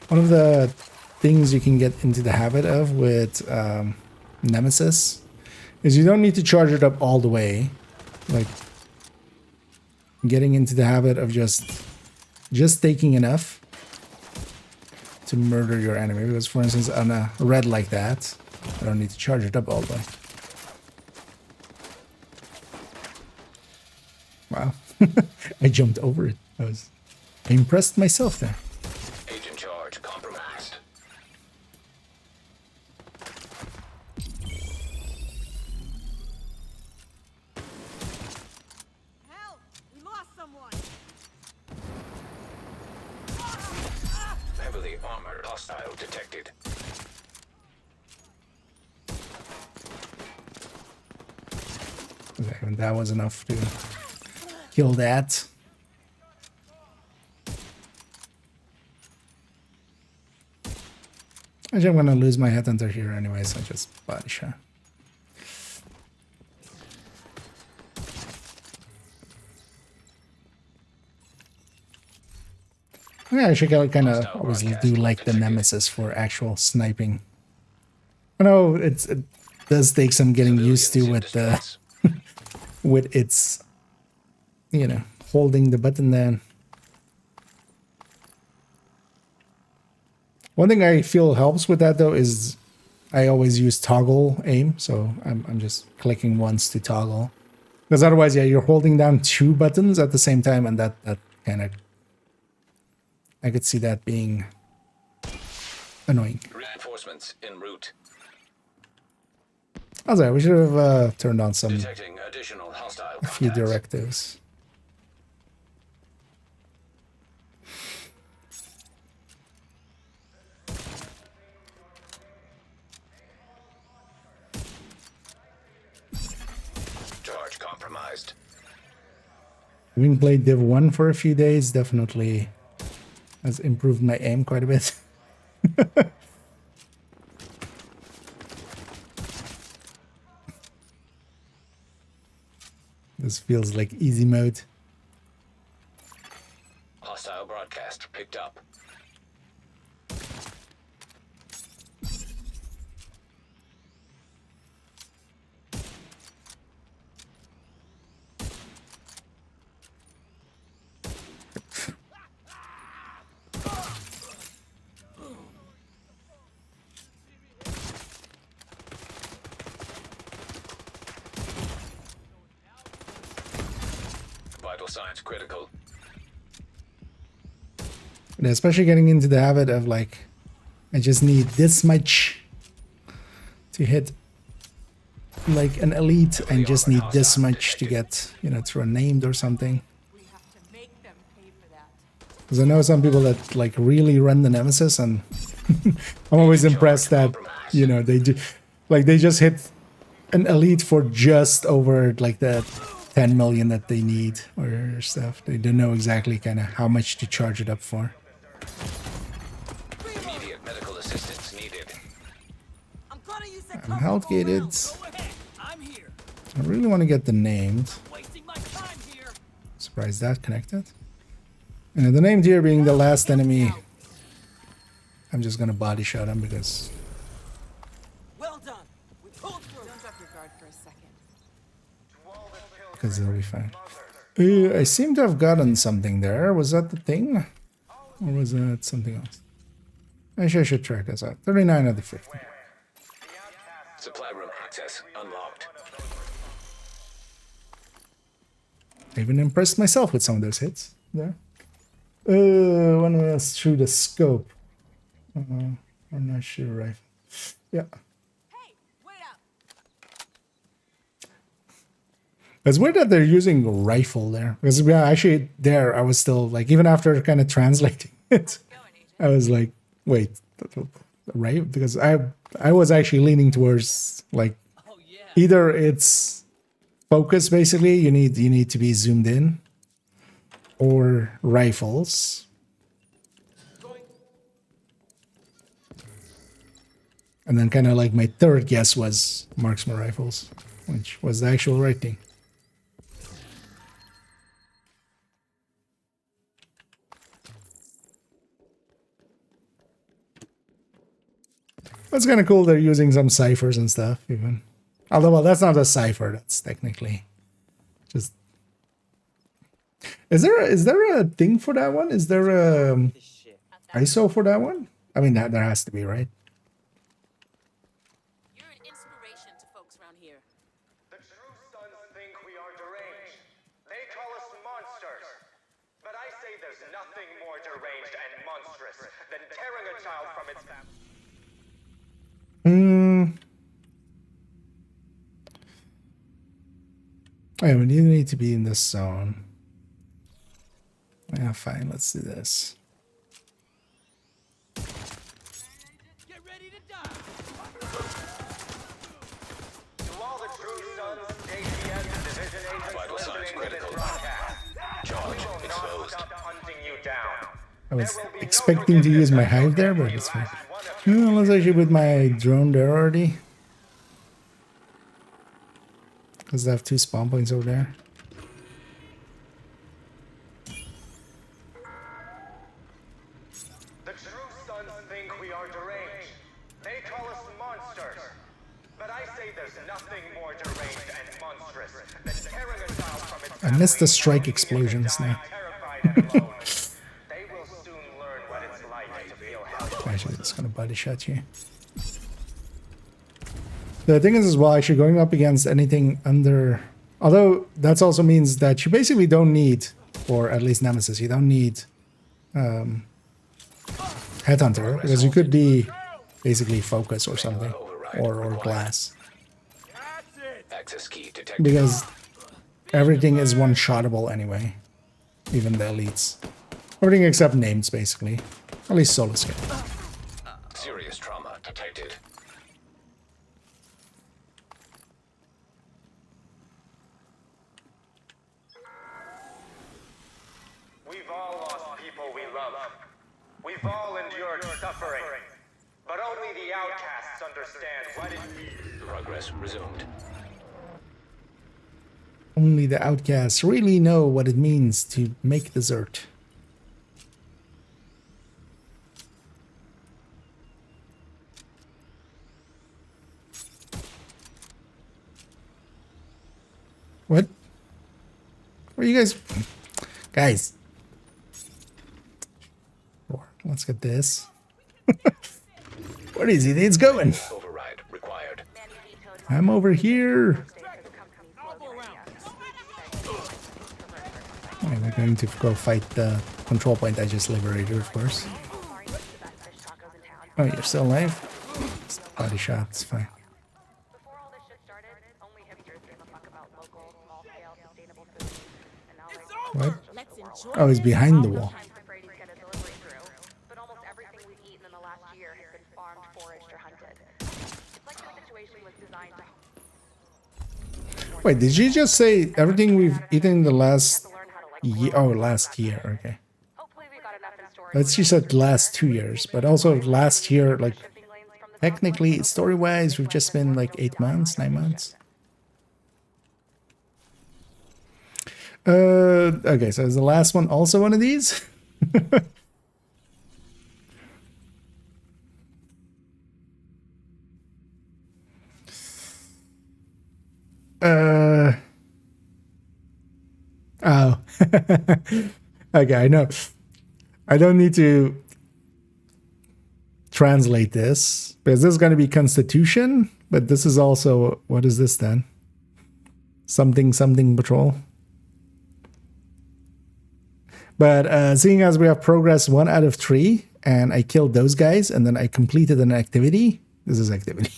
One of the things you can get into the habit of with Nemesis is you don't need to charge it up all the way. Like getting into the habit of just taking enough to murder your enemy. Because for instance, on a red like that, I don't need to charge it up all the way. Wow. I jumped over it. I impressed myself there. Agent charge compromised. Help! We lost someone. Heavily armored hostile detected. Okay, and that was enough to kill that. Actually, I'm gonna lose my headhunter here anyway, so just body shot. Yeah, I should kind of always do like the Nemesis for actual sniping. I know it does take some getting used to with the with its, you know, holding the button down. One thing I feel helps with that though is I always use toggle aim, so I'm just clicking once to toggle. Because otherwise, yeah, you're holding down two buttons at the same time, and that kind of, I could see that being annoying. Reinforcements en route. I was like, we should have turned on some Detecting additional hostile a few contacts. directives. Charge compromised. Having played Div 1 for a few days definitely has improved my aim quite a bit. This feels like easy mode. Hostile broadcast picked up. Vital signs critical. And especially getting into the habit of like, I just need this much to hit like an elite, and just need this much to get, you know, through a named or something. We have to make them pay for that. Because I know some people that like really run the Nemesis, and I'm always impressed that, you know, they do, like they just hit an elite for just over like the 10 million that they need or stuff. They don't know exactly kind of how much to charge it up for. Immediate medical assistance needed. I'm health gated. I really want to get the named. Surprised that connected. And the named here being the last enemy, I'm just gonna body shot him because. Well done. We pulled through. Don't drop your guard for a second. Because it'll be fine. I seem to have gotten something there. Was that the thing? Or was that something else? Actually, I should track this out. 39 out of 50. Supply room access unlocked. I even impressed myself with some of those hits there. One of us through the scope. I'm not sure, rifle. Yeah. Hey, wait up. It's weird that they're using rifle there. Because yeah, actually there I was still like, even after kind of translating it, I was like, wait, right? Because I was actually leaning towards like either it's focus basically, you need to be zoomed in, or rifles. And then kind of like my third guess was marksman rifles, which was the actual right thing. That's kind of cool. They're using some ciphers and stuff even. Although, well, that's not a cipher. That's technically just... Is there a thing for that one? Is there a ISO for that one? I mean, there has to be, right? You're an inspiration to folks around here. The true sons think we are deranged. They call us monsters. But I say there's nothing more deranged and monstrous than tearing a child from its family. Oh, we need to be in this zone. Yeah, fine. Let's do this. Get ready to die. To all the true sons, JTS Division 8 Vital signs critical. broadcast. Charge We will not exposed. stop hunting you down. I was expecting to use my hive there, but it's fine. Unless I should put my drone there already. Because I have 2 spawn points over there. The true sons think we are deranged. They call us monsters. But I say there's nothing more deranged and monstrous than tearing a child from its I missed the strike explosions now. terrified and alone. They will soon learn what it's like to feel helpless. Actually, it's gonna body shot you. The thing is as well, actually going up against anything under... Although that also means that you basically don't need, or at least Nemesis, you don't need Headhunter, because you could be basically Focus or something, or Glass. Access key detected. Because everything is one-shottable anyway, even the elites. Everything except names, basically. At least Solo Skin. Serious trauma detected. We've all lost people we love. We've all endured suffering. But only the outcasts understand what it means. Progress resumed. Only the outcasts really know what it means to make dessert. What? What are you guys... Guys. Let's get this. Where is it? It's going. Override required. I'm over here. Okay, we're going to go fight the control point I just liberated, of course. Oh, you're still alive? It's body shot, it's fine. What? Oh, he's behind the wall. Wait, did you just say everything we've eaten in the last year? Oh, last year. Okay. Let's just said last 2 years, but also last year, like technically story-wise, we've just been like 8 months, 9 months. Okay, so is the last one also one of these? Oh. Okay, I know. I don't need to translate this, because this is going to be Constitution, but this is also, what is this then? Something patrol. But seeing as we have progress 1 out of 3, and I killed those guys, and then I completed an activity, this is activity.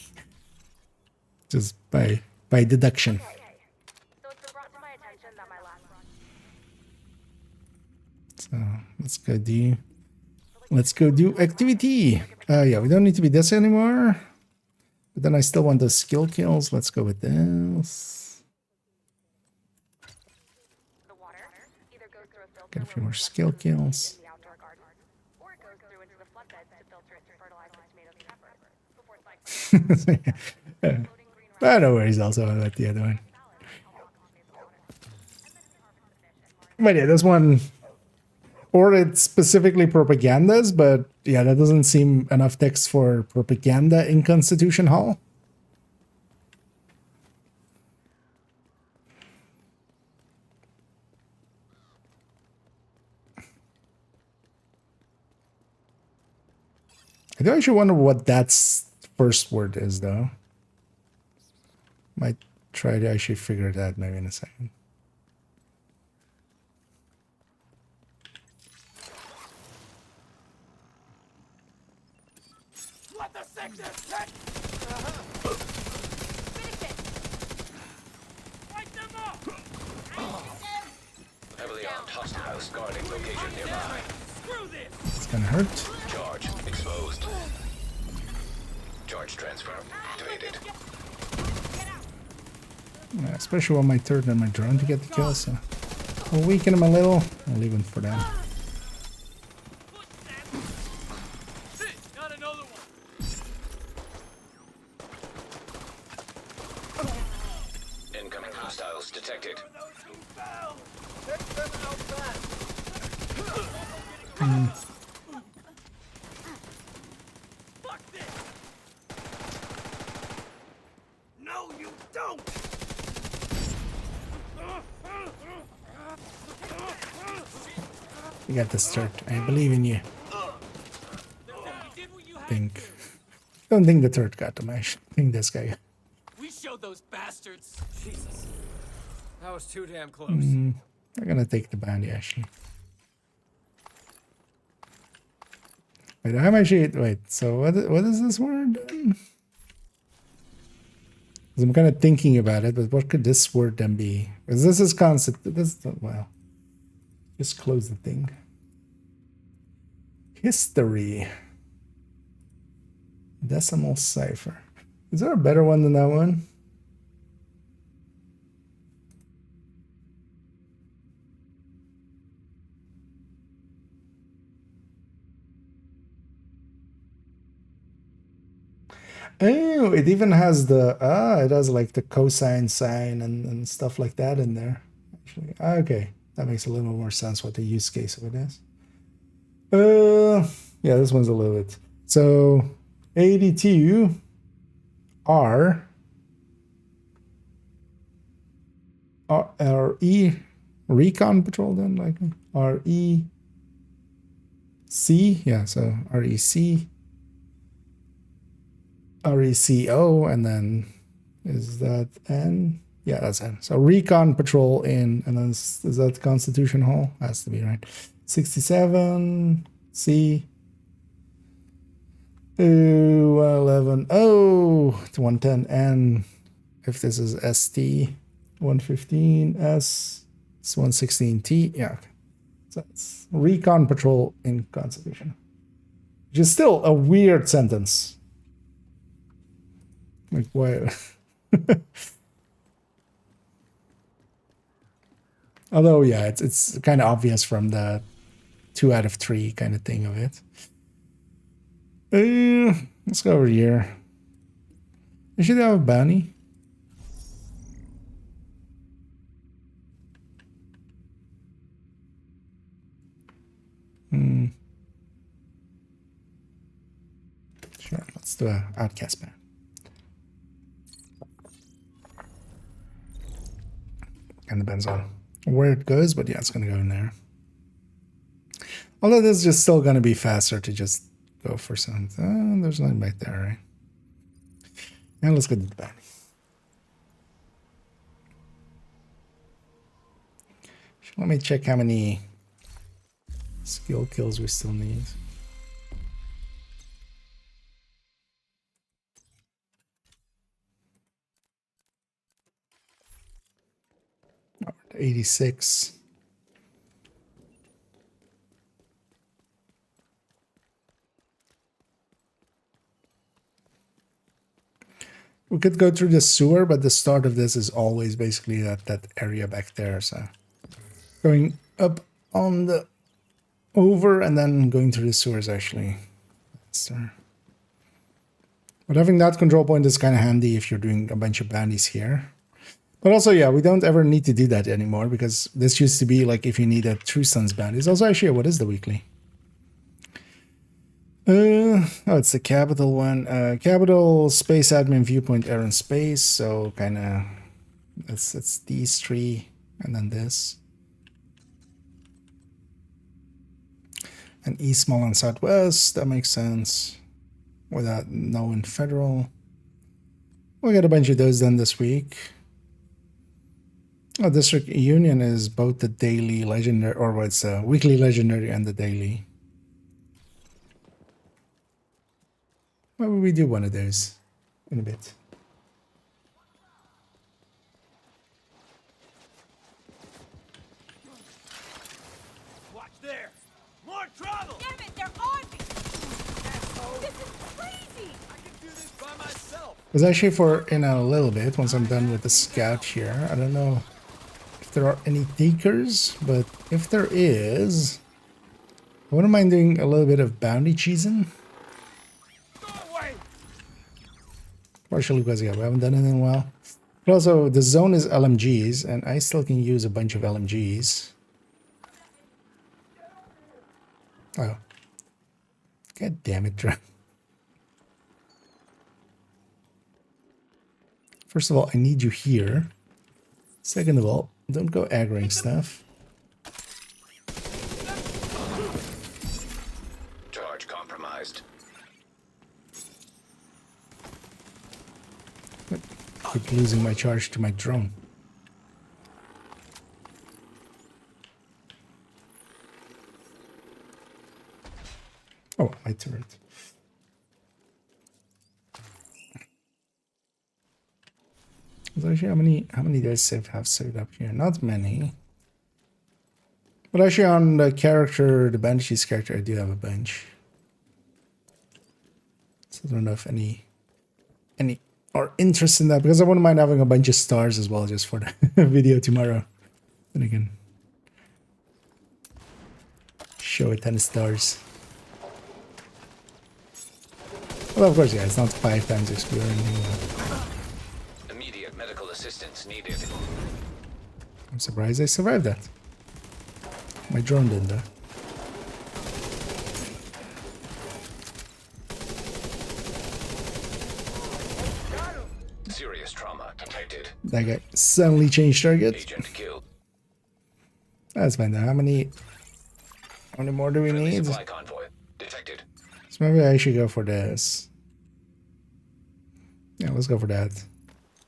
Just by deduction. So let's go do activity. Yeah, we don't need to be this anymore. But then I still want those skill kills. Let's go with this. Get a few more skill kills. I know where he's also about the other one. But yeah, this one, or it's specifically propagandas, but yeah, that doesn't seem enough text for propaganda in Constitution Hall. I do actually wonder what that's first word is, though. Might try to actually figure it out maybe in a second. Let the sickness take. Fight them up. Heavily armed hostiles guarding location nearby. Screw this. It's gonna hurt. Charge exposed. Charge transfer activated. Yeah, especially on my third and my drone to get the kill, so I'll weaken him a little. I'll leave him for them. Got another one. Incoming hostiles detected. Take them out fast. Fuck this. No, you don't. You got this, Turd. I believe in you. Don't think the Turd got him. I think this guy. We showed those bastards. Jesus. That was too damn close. I'm gonna take the bounty actually. Wait, I'm actually wait. So what is this word? 'Cause I'm kind of thinking about it, but what could this word then be? Because this is constant. This well, just close the thing. History. Decimal cipher. Is there a better one than that one? Oh, it even has the it has like the cosine sign and stuff like that in there. Actually, okay, that makes a little more sense what the use case of it is. Yeah, this one's a little bit. So 82 R RE recon patrol then likely REC, yeah, so REC RECO, and then is that N? Yeah, that's N. So recon patrol in, and then is that Constitution Hall? Has to be, right? 67 C 11 O to 110 N. If this is ST 115 S, it's 116 T. Yeah, okay. So it's recon patrol in Constitution, which is still a weird sentence. Like, why? Although, yeah, it's kind of obvious from the 2 out of 3 kind of thing of it. Let's go over here. I should have a bounty. Sure, let's do an outcast ban. And depends on where it goes, but yeah, it's gonna go in there. Although this is just still gonna be faster to just go for something. There's nothing back there, right? Now let's go to the bounty. Let me check how many skill kills we still need. Oh, 86. We could go through the sewer, but the start of this is always basically that area back there. So going up on the over and then going through the sewers actually. But having that control point is kind of handy if you're doing a bunch of bounties here. But also, yeah, we don't ever need to do that anymore because this used to be like if you need a True Sons bounties. Also, actually, what is the weekly? Oh, it's the capital one. Capital, space admin, viewpoint, air and space. So kind of, it's these 3 and then this. And east, small, and southwest. That makes sense. Without knowing federal. We got a bunch of those done this week. Oh, District Union is both the daily legendary, or what's weekly legendary and the daily. Why would we do one of those in a bit? Watch there! More trouble! Damn it, they're on me! This is crazy! I can do this by myself! Because actually for in a little bit, once I'm done with the scout here, I don't know if there are any takers, but if there is, I wouldn't mind doing a little bit of bounty cheesing. Partially because, yeah, we haven't done it in a while. But also, the zone is LMGs, and I still can use a bunch of LMGs. Oh. God damn it, Drum. First of all, I need you here. Second of all, don't go aggroing stuff. Charge compromised. Keep losing my charge to my drone. Oh, my turret. So actually, how many do I have saved up here? Not many. But actually on the character, the Banshee's character, I do have a bunch. So I don't know if any are interested in that, because I wouldn't mind having a bunch of stars as well just for the video tomorrow. Then again, show a 10 stars. Well, of course, yeah, it's not 5 times XP or anything. Immediate medical assistance needed. I'm surprised I survived that. My drone did though. Serious trauma detected. That guy suddenly changed target. Agent killed. That's fine. How many more do we Friendly need? supply convoy detected. So maybe I should go for this. Yeah, let's go for that.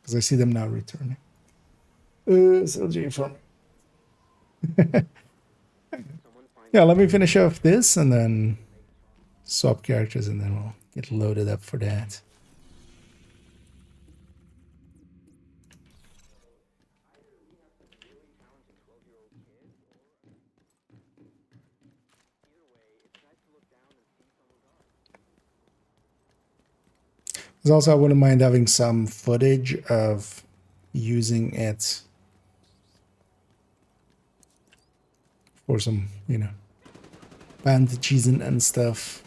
Because I see them now returning. SLG for me. Yeah, let me finish off this and then swap characters and then we'll get loaded up for that. Because also I wouldn't mind having some footage of using it for some, you know, bandages and stuff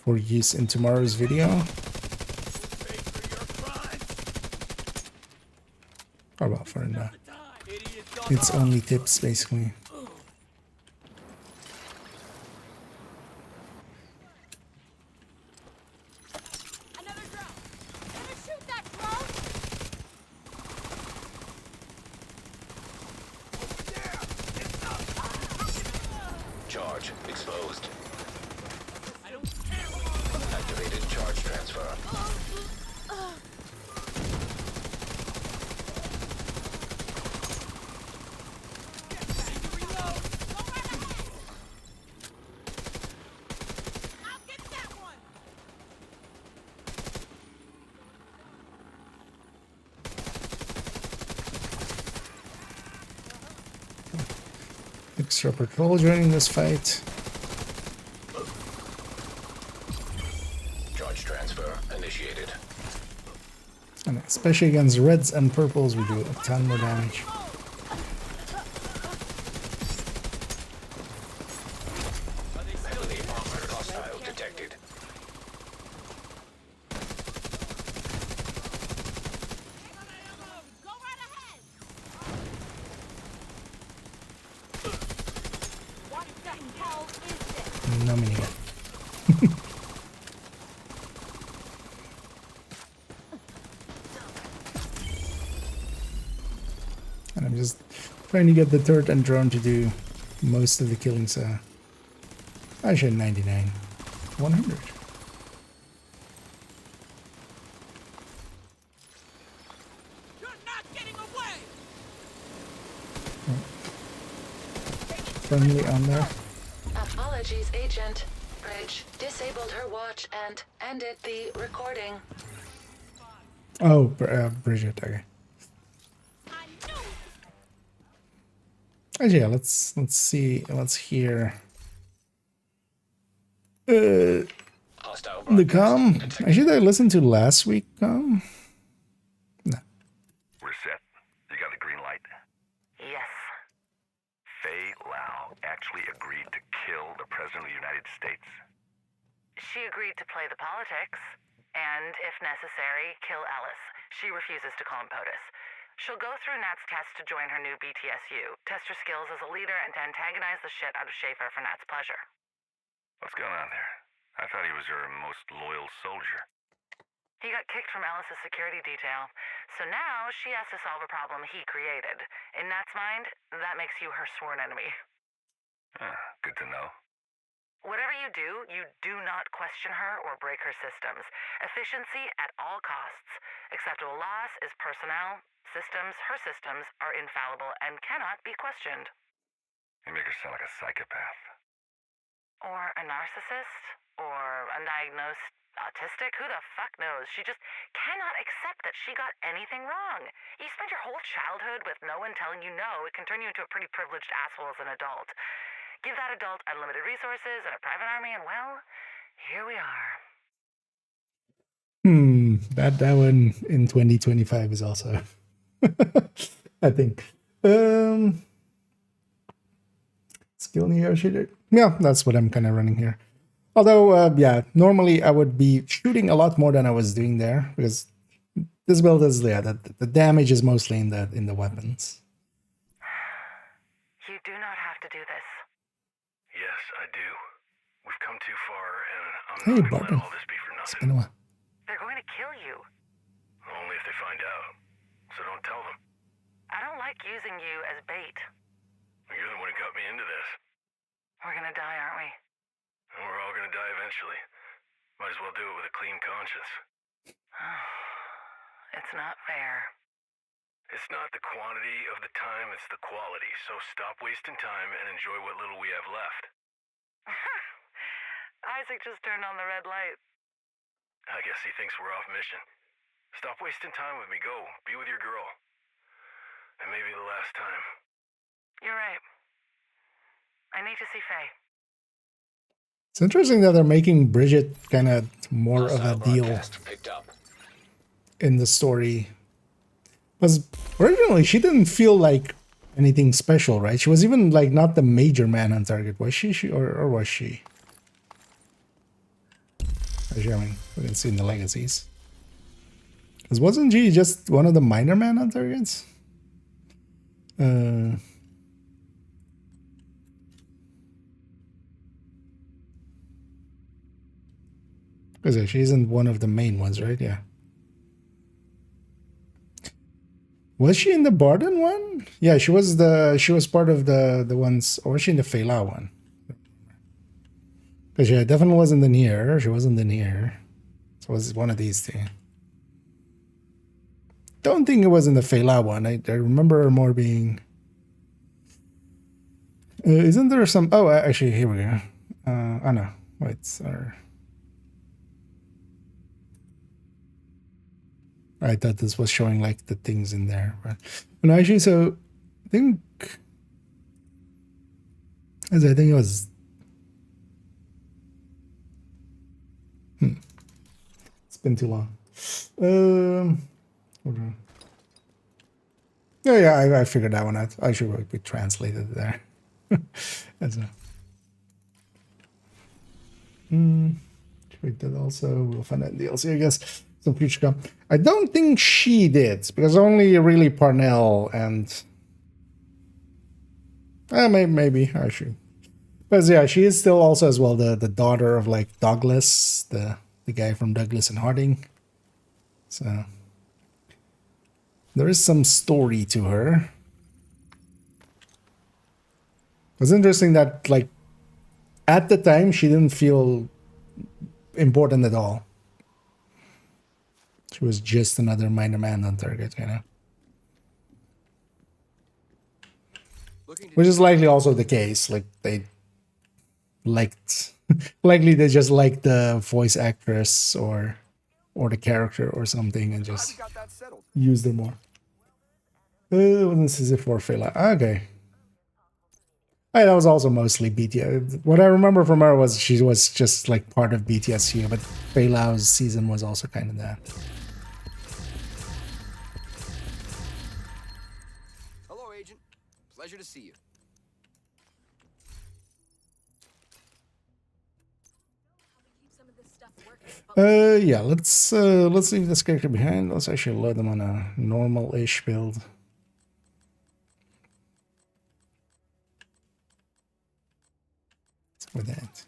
for use in tomorrow's video. Or well, for now. It's only tips, basically. Charge exposed. Activated charge transfer. Extra patrol joining this fight. Charge transfer initiated. And especially against reds and purples, we do a ton more damage. Heavily armored hostile detected. No minigun. And I'm just trying to get the turret and drone to do most of the killing, so actually 99. 100. You're not getting away. Friendly on there. Apologies, Agent. Bridge disabled her watch and ended the recording. Oh, Bridget, okay. Actually, yeah, let's see, let's hear the comm. Actually, I listened to last week comm. No. We're set. You got the green light? Yes. Faye Lau actually agreed to kill the President of the United States. She agreed to play the politics, and if necessary, kill Ellis. She refuses to call him POTUS. She'll go through Nat's test to join her new BTSU, test her skills as a leader, and to antagonize the shit out of Schaefer for Nat's pleasure. What's going on there? I thought he was her most loyal soldier. He got kicked from Ellis's security detail, so now she has to solve a problem he created. In Nat's mind, that makes you her sworn enemy. Good to know. Whatever you do not question her or break her systems. Efficiency at all costs. Acceptable loss is personnel. Systems, her systems, are infallible and cannot be questioned. You make her sound like a psychopath. Or a narcissist? Or undiagnosed autistic? Who the fuck knows? She just cannot accept that she got anything wrong. You spent your whole childhood with no one telling you no. It can turn you into a pretty privileged asshole as an adult. Give that adult unlimited resources and a private army, and well, here we are. That one in 2025 is also, I think. Skill negotiator. Yeah, that's what I'm kind of running here. Although, yeah, normally I would be shooting a lot more than I was doing there, because this build is, yeah, the damage is mostly in the weapons. You do not have to do this. Yes, I do. We've come too far, and I'm Hey, not gonna Barton. let all this be for It's nothing. been a while. They're going to kill you. Only if they find out. So don't tell them. I don't like using you as bait. You're the one who got me into this. We're gonna die, aren't we? And we're all gonna die eventually. Might as well do it with a clean conscience. It's not fair. It's not the quantity of the time, it's the quality. So stop wasting time and enjoy what little we have left. Isaac just turned on the red light. I guess he thinks we're off mission. Stop wasting time with me. Go. Be with your girl. And maybe the last time. You're right. I need to see Faye. It's interesting that they're making Bridget kind of more of a deal in the story. Because originally she didn't feel like anything special, right? She was even like not the major man on target, was she? Or was she? Actually, I mean, we didn't see in the legacies. Because wasn't she just one of the minor man on targets? Because yeah, she isn't one of the main ones, right? Yeah. Was she in the Barden one? Yeah, she was part of the ones, or was she in the Fela one? Because yeah, definitely wasn't in here. She wasn't in here. So it was one of these two. Don't think it was in the Fela one. I remember her more being. Isn't there some? Oh, actually, here we go. Oh no, wait, sorry. I thought this was showing like the things in there, but no, actually, so I think, as I think it was. It's been too long. Hold on. Yeah, I figured that one out. I should be translated there. As a. That also we'll find that in DLC, I guess. Some future come. I don't think she did, because only really Parnell and maybe I should. But yeah, she is still also as well the daughter of like Douglas, the guy from Douglas and Harding. So there is some story to her. It's interesting that like at the time she didn't feel important at all. She was just another minor man on target, you know. Which is likely also the case. Like they liked, likely they just liked the voice actress or the character or something and just used them more. Wasn't Sisyphus Fela? Okay. That was also mostly BTS. What I remember from her was she was just like part of BTSU, but Fela's season was also kind of that. Hello, Agent. Pleasure to see you. Yeah, let's leave this character behind. Let's actually load them on a normal-ish build. With that.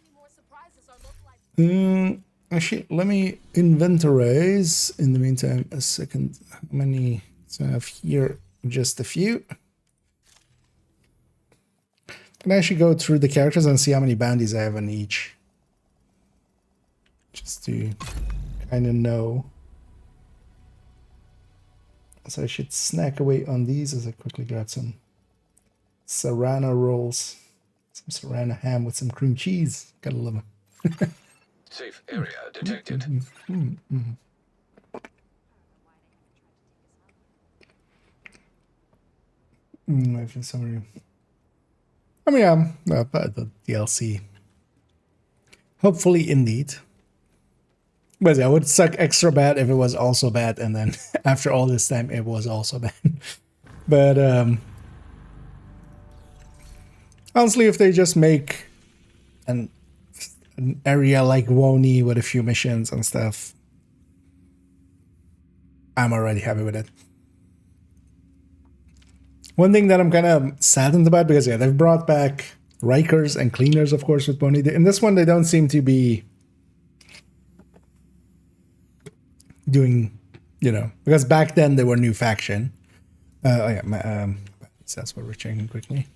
Actually, let me inventorize in the meantime a second. How many? So I have here just a few. Can I actually go through the characters and see how many bounties I have on each? Just to kind of know. So I should snack away on these as I quickly grab some Serrano rolls. Some Serrano ham with some cream cheese. Gotta love them. Safe area detected. Maybe summary. I mean, but the DLC. Hopefully, indeed. But yeah, it would suck extra bad if it was also bad, and then after all this time, it was also bad. But honestly, if they just make an area like Woni with a few missions and stuff, I'm already happy with it. One thing that I'm kind of saddened about, because yeah, they've brought back Rikers and Cleaners, of course, with Bonnie. In this one, they don't seem to be doing, you know, because back then they were new faction. That's what we're checking quickly.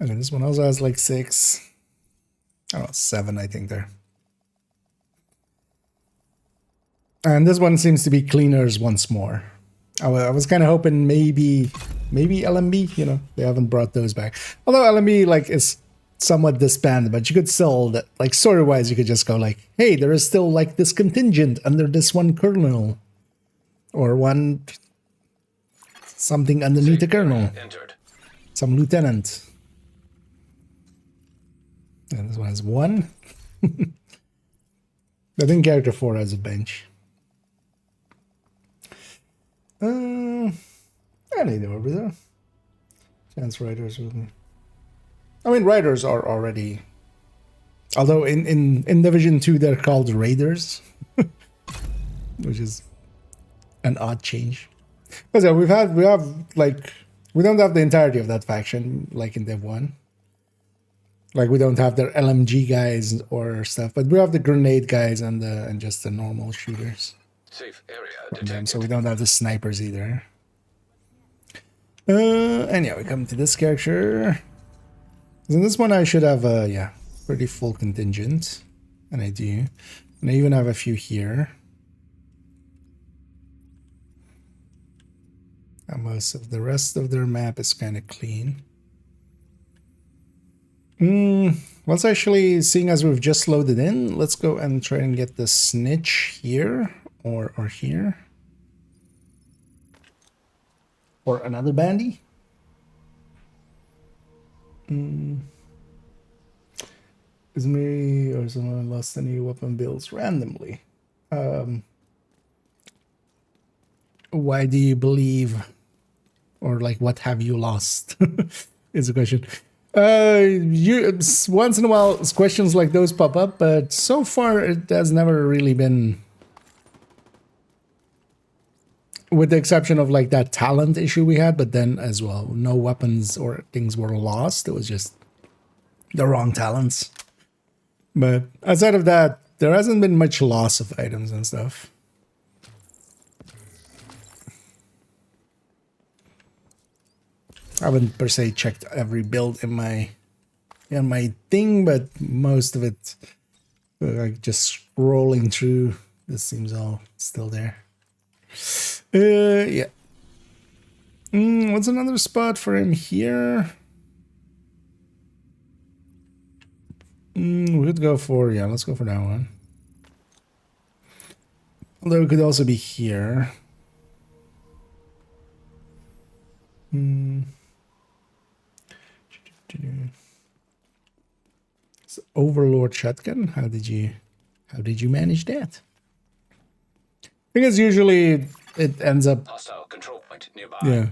Okay, this one also has like 6. Oh, 7, I think there. And this one seems to be Cleaners once more. I was kind of hoping maybe LMB, you know, they haven't brought those back. Although LMB like is somewhat disbanded, but you could still, that, like story-wise, you could just go like, hey, there is still like this contingent under this one colonel, or one something underneath the colonel, some lieutenant. And this one has 1. I think character 4 has a bench. I need over there. Chance riders with me. I mean, riders are already... Although in Division 2 they're called raiders. Which is an odd change. Because yeah, we have like... We don't have the entirety of that faction like in Div 1. Like we don't have their LMG guys or stuff, but we have the grenade guys and just the normal shooters. Safe area From them, detected. so we don't have the snipers either. And yeah, we come to this character. In this one I should have yeah, pretty full contingent. And I do. And I even have a few here. And most of the rest of their map is kind of clean. Let's actually, seeing as we've just loaded in, let's go and try and get the snitch here or here. Or another bandy. Is me or someone lost any weapon builds randomly? Why do you believe, or like what have you lost? Is the question. Once in a while questions like those pop up, but so far it has never really been, with the exception of like that talent issue we had, but then as well, no weapons or things were lost. It was just the wrong talents. But outside of that, there hasn't been much loss of items and stuff. I haven't per se checked every build in my thing, but most of it, like just scrolling through, this seems all still there. Yeah. What's another spot for him here? We could go for, yeah, let's go for that one. Although it could also be here. Overlord shotgun. How did you manage that? Because usually it ends up Hostile control point nearby. Yeah.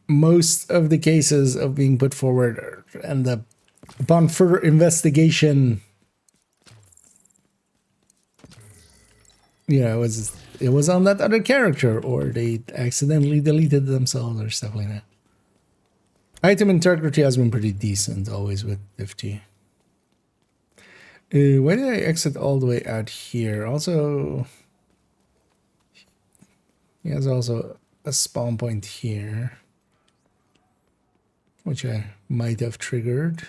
Most of the cases of being put forward end up upon further investigation. You know, it was on that other character, or they accidentally deleted themselves or stuff like that. Item integrity has been pretty decent always with Div2. Why did I exit all the way out here? Also, he has also a spawn point here, which I might have triggered.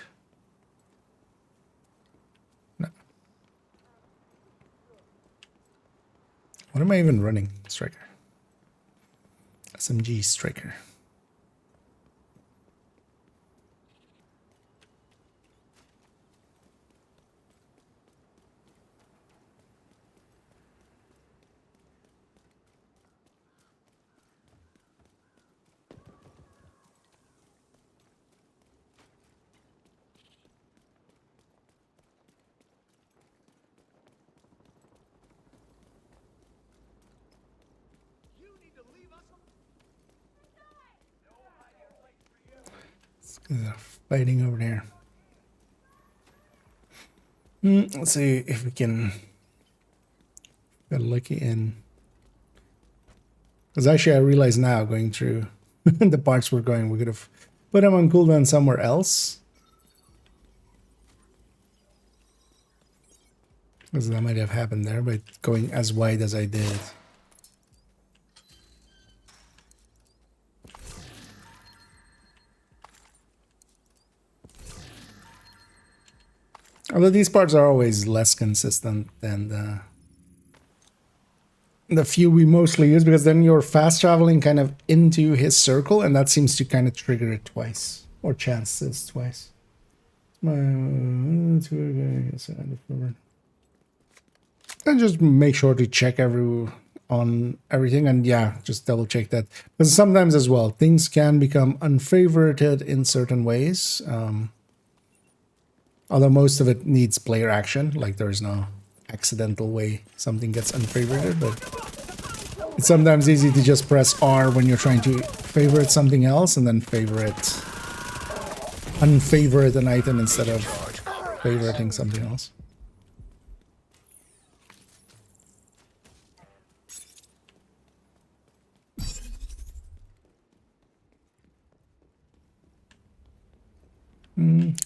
No. What am I even running? Striker. SMG Striker. They're fighting over there. Let's see if we can get lucky in. Because actually I realize now, going through the parts we're going, we could have put them on cooldown somewhere else. Because that might have happened there by going as wide as I did. Although these parts are always less consistent than the few we mostly use, because then you're fast traveling kind of into his circle, and that seems to kind of trigger it twice, or chances twice. And just make sure to check on everything, and yeah, just double check that, because sometimes as well things can become unfavorited in certain ways. Although most of it needs player action, like there's no accidental way something gets unfavorited, but It's sometimes easy to just press R when you're trying to favorite something else and then unfavorite an item instead of favoriting something else.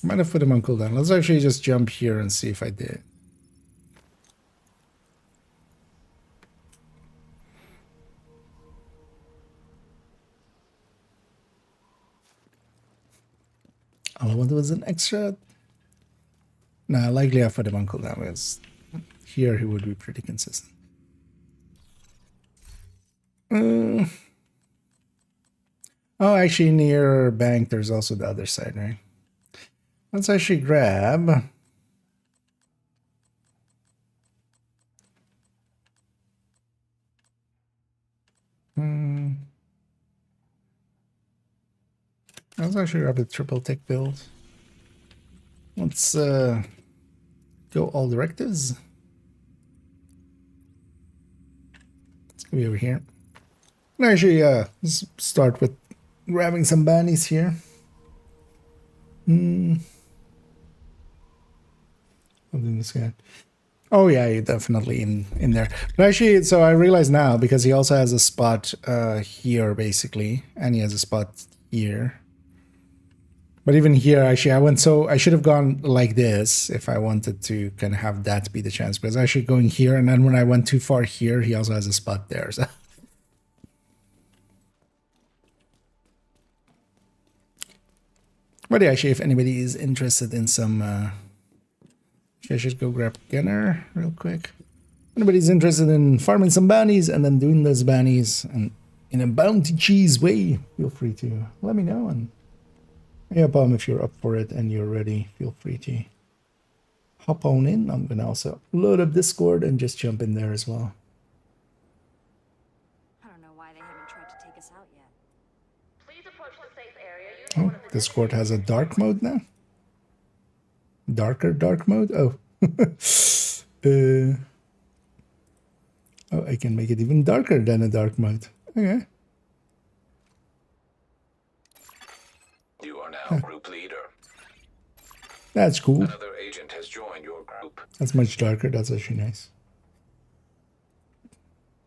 Might have put him on cooldown. Let's actually just jump here and see if I did. All I wanted was an extra. Nah, likely I put him on cooldown because here he would be pretty consistent. Oh, actually, near bank, there's also the other side, right? Let's actually grab. Let's actually grab the triple tech build. Let's go all directives. Let's go over here. And actually, let's start with grabbing some bannies here. This guy. Oh yeah, you're definitely in there. But actually, so I realize now because he also has a spot here basically, and he has a spot here. But even here, actually, I should have gone like this if I wanted to kind of have that be the chance. Because actually going here, and then when I went too far here, he also has a spot there. So. But yeah, actually, if anybody is interested in some, I should go grab Gunner real quick. Anybody's interested in farming some bounties and then doing those bounties and in a bounty cheese way, feel free to let me know. And yeah, if you're up for it and you're ready, feel free to hop on in. I'm gonna also load up Discord and just jump in there as well. I don't know why they haven't tried to take us out yet. Please approach the safe area. Oh, Discord has a dark mode now. Dark mode. Oh, oh, I can make it even darker than a dark mode. Okay. You are now group leader. That's cool. Another agent has joined your group. That's much darker. That's actually nice.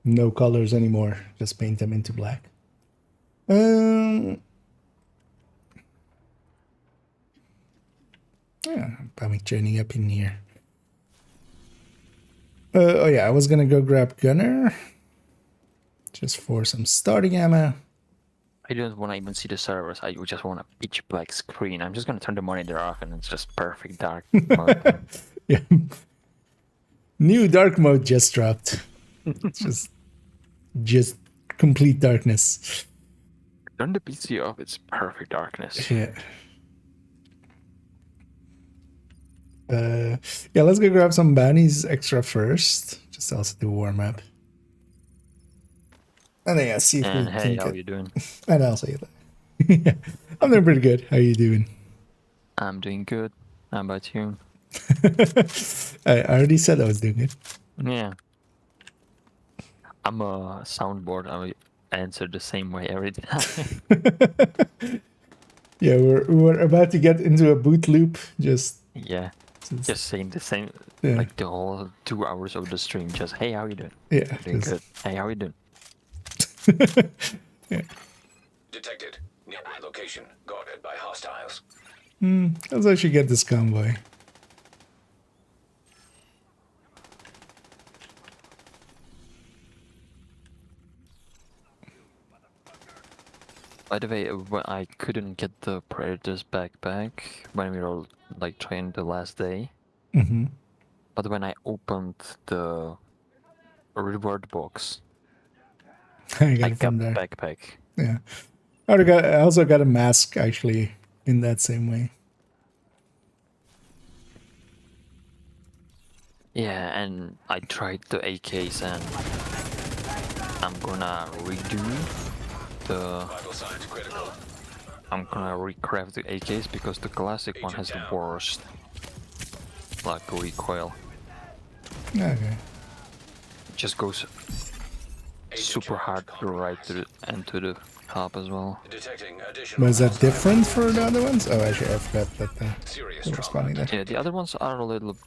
No colors anymore. Just paint them into black. Yeah, I'm joining up in here. Oh yeah, I was gonna go grab Gunner. Just for some starting ammo. I don't want to even see the servers. I just want a pitch black screen. I'm just gonna turn the monitor off and it's just perfect dark mode. Yeah. New dark mode just dropped. It's just complete darkness. Turn the PC off, it's perfect darkness. Yeah. Yeah, let's go grab some bounties extra first. Just also do warm up. And then yeah, see if we And can hey, get... how you doing? And I'll say that. Yeah, I'm doing pretty good. How are you doing? I'm doing good. How about you? I already said I was doing good. Yeah. I'm a soundboard. I answer the same way every time. Yeah, we're about to get into a boot loop. Just yeah. Just saying the same, yeah. like the whole 2 hours of the stream. Just, hey, how you doing? Yeah. Doing good. Hey, how you doing? Yeah. Detected. Nearby location guarded by hostiles. Let's actually get this convoy. By the way, I couldn't get the Predator's backpack when we were like trying the last day. But when I opened the reward box, I got from the there. backpack. Yeah. I also got a mask actually in that same way. Yeah, and I tried the AKs and I'm gonna redo the... I'm gonna recraft the AKs because the classic one has the worst like recoil. Okay. It just goes super hard to ride to to the hub as well. Detecting additional Was that different for the other ones? Oh, actually, I forgot that they were spawning there. Yeah, the other ones are a little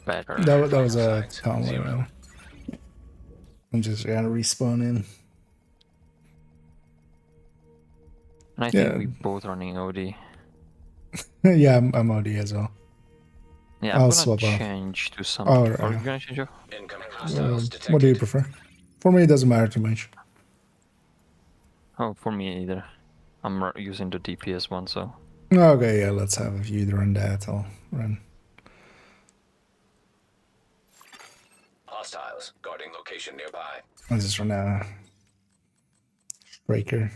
better. That was a tunnel. I'm just gonna respawn in. And I think we both running OD. Yeah, I'm OD as well. Yeah, I'll I'm swap gonna off. change to some. Or, Are you gonna change off? what do you prefer? For me, it doesn't matter too much. Oh, for me either. I'm using the DPS one, so. Okay, yeah, let's have you run that. I'll run. Hostiles guarding location nearby. I'll just run a Striker.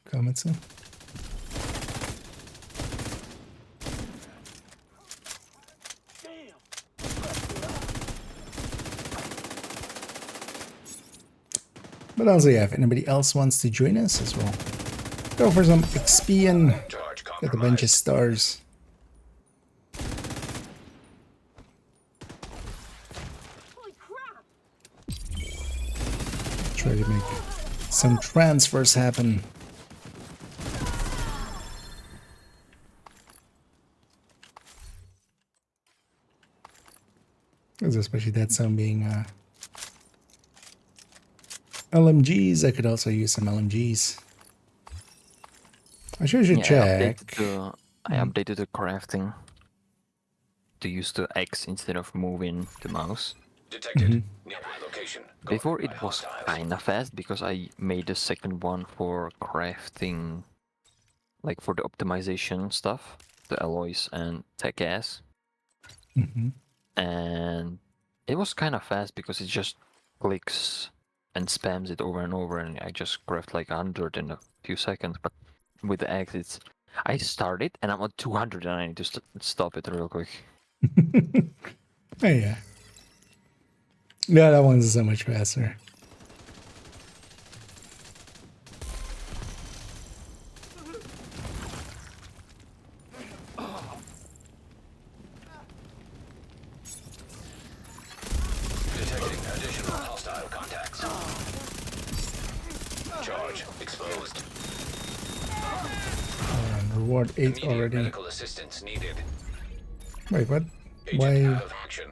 Comments in. But also, yeah, if anybody else wants to join us as well, go for some XP and get a bunch of stars. Try to make some transfers happen. Especially that sound being LMGs. I could also use some LMGs. I should check. I updated the crafting to use the X instead of moving the mouse. Detected nearby location. Before it was kinda fast because I made a second one for crafting, like for the optimization stuff, the alloys and tech gas. And it was kind of fast because it just clicks and spams it over and over, and I just craft like 100 in a few seconds. But with the X, it's I started and I'm at 200 and I need to stop it real quick. Oh, yeah. Yeah, that one's so much faster. Detecting additional hostile contacts. Charge exposed. Reward 8 Immediate already. medical assistance needed. Wait, what? Agent Why? out of action.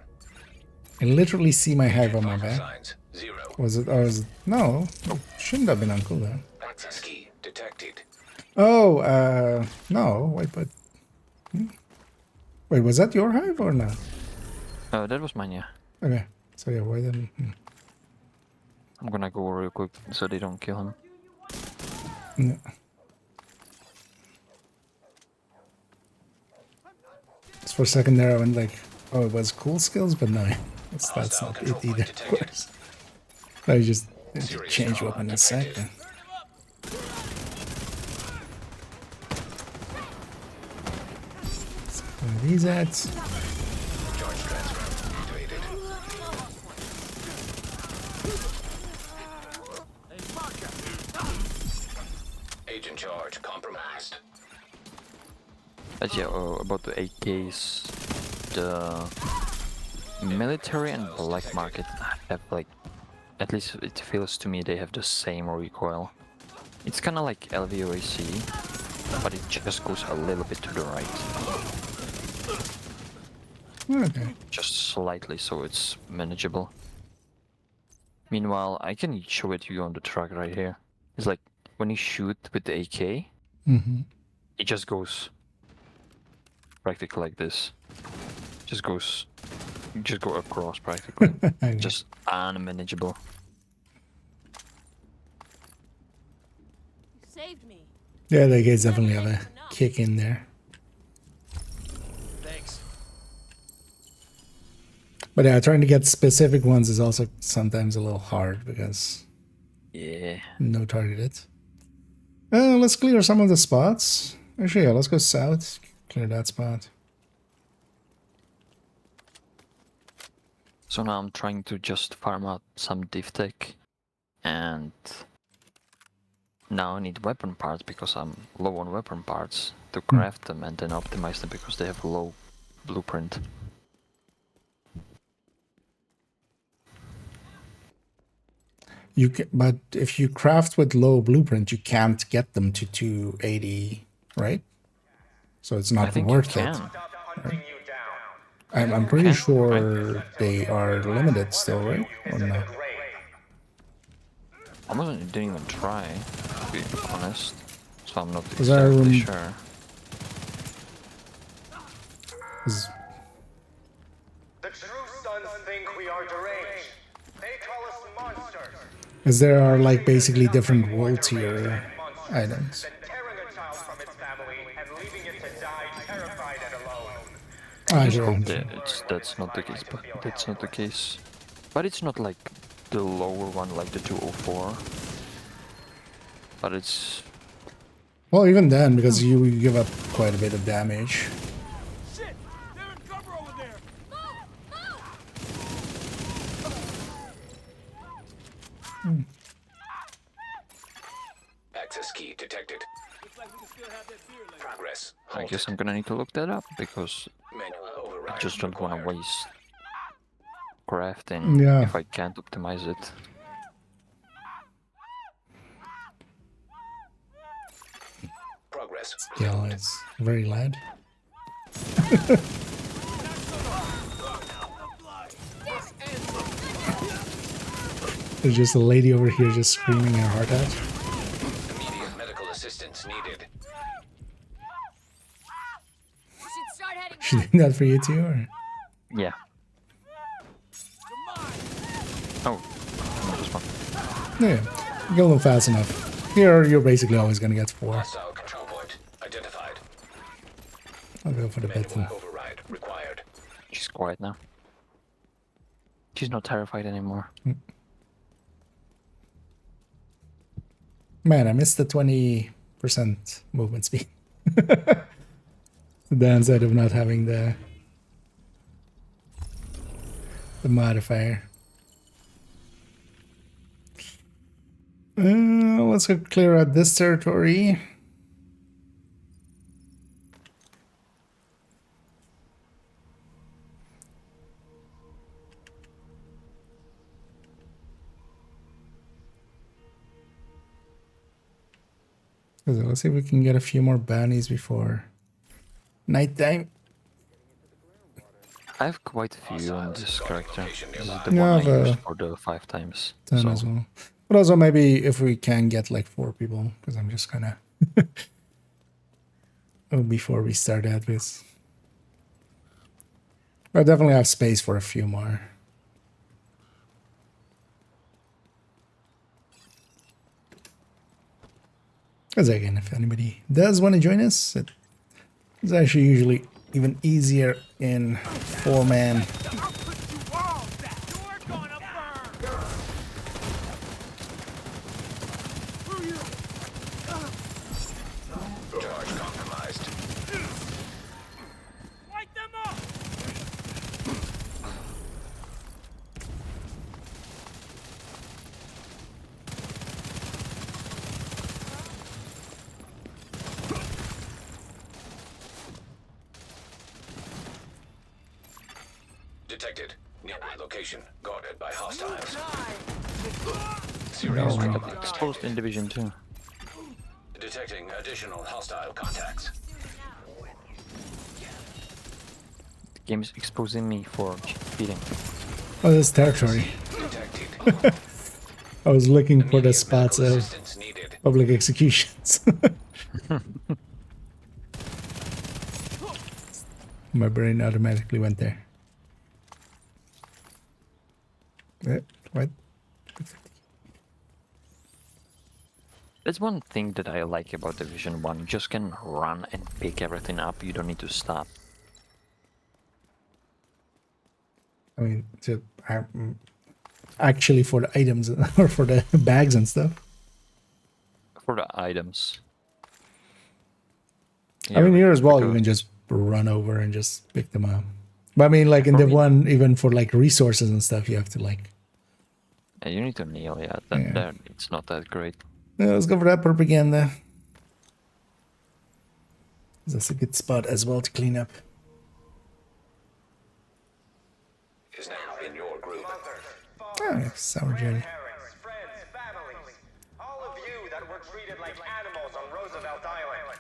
I literally see my hive on my back. Signs 0. Was it? Or was it? No, it shouldn't have been on cooldown. Access key detected. Oh, no. Wait, but. Wait, was that your hive or not? Oh, that was mine, yeah. Okay. So, yeah, why then? I'm gonna go real quick so they don't kill him. Yeah. Just for a second there, I went like, oh, it was cool skills, but no, that's not it either, of course. I just change weapon in a second. Where are these at? Charge transfer activated. Agent charge compromised. But yeah, about the AKs, the military and black market have like, at least it feels to me they have the same recoil. It's kind of like LVOAC, but it just goes a little bit to the right. Okay. Just slightly, so it's manageable. Meanwhile, I can show it to you on the track right here. It's like when you shoot with the AK, it just goes practically like this. Just go across practically. Just unmanageable. You saved me. Yeah, they guys definitely have a kick in there. Thanks. But yeah, trying to get specific ones is also sometimes a little hard because no targeted. Let's clear some of the spots. Actually, yeah, let's go south. Clear that spot. So now I'm trying to just farm out some div tech, and now I need weapon parts because I'm low on weapon parts to craft them and then optimize them because they have low blueprint. You can, but if you craft with low blueprint, you can't get them to 280, right? So it's not worth it. Right? I'm pretty sure they are limited still, right? Or no? I didn't even try, to be honest. So I'm not Is there exactly sure. The true sons think we are deranged. They call us monsters. Because there are like basically different world tier items. Tearing a child from its family and leaving it to die terrified and alone. I just hope that's not the case, but that's not the case. But it's not like the lower one, like the 204. But it's... Well, even then, because you give up quite a bit of damage. Shit! They're in cover over there! Access key detected. Progress. I guess I'm gonna need to look that up, because I just don't want to waste crafting if I can't optimize it. Progress. Yeah, it's very loud. There's just a lady over here just screaming her heart out. Immediate medical assistance needed. She did that for you too, or? Yeah. Oh, just one. Yeah, you go a little fast enough. Here, you're basically always gonna get 4. Hostile control point identified. I'll go for the bed then. Override required. She's quiet now. She's not terrified anymore. Man, I missed the 20% movement speed. The downside of not having the modifier. Let's go clear out this territory. So let's see if we can get a few more bounties before nighttime. I have quite a few on this character. This is the Yeah, one I used for the 5 times. 10 so. as well. But also maybe if we can get like 4 people, because I'm just kind of... oh, before we start that with... I definitely have space for a few more. Because again, if anybody does want to join us, it's actually usually even easier in 4-man. Charge compromised. Light them up! Detected. Nearby location guarded by hostiles. No, Serious I trauma. got exposed in Division 2. Detecting additional hostile contacts. The game is exposing me for cheating. Oh, this territory. I was looking for the spots of public executions. My brain automatically went there. What? That's one thing that I like about Division 1. You just can run and pick everything up. You don't need to stop. I mean, actually for the items or for the bags and stuff. For the items. I mean, here as well, you can just run over and just pick them up. But I mean, like in the one, even for like resources and stuff, you have to like... Yeah, you need to kneel, yeah. That, it's not that great. Yeah, let's go for that propaganda. That's a good spot as well to clean up. Is now in your group. Oh, sour jelly. animals on Roosevelt Island.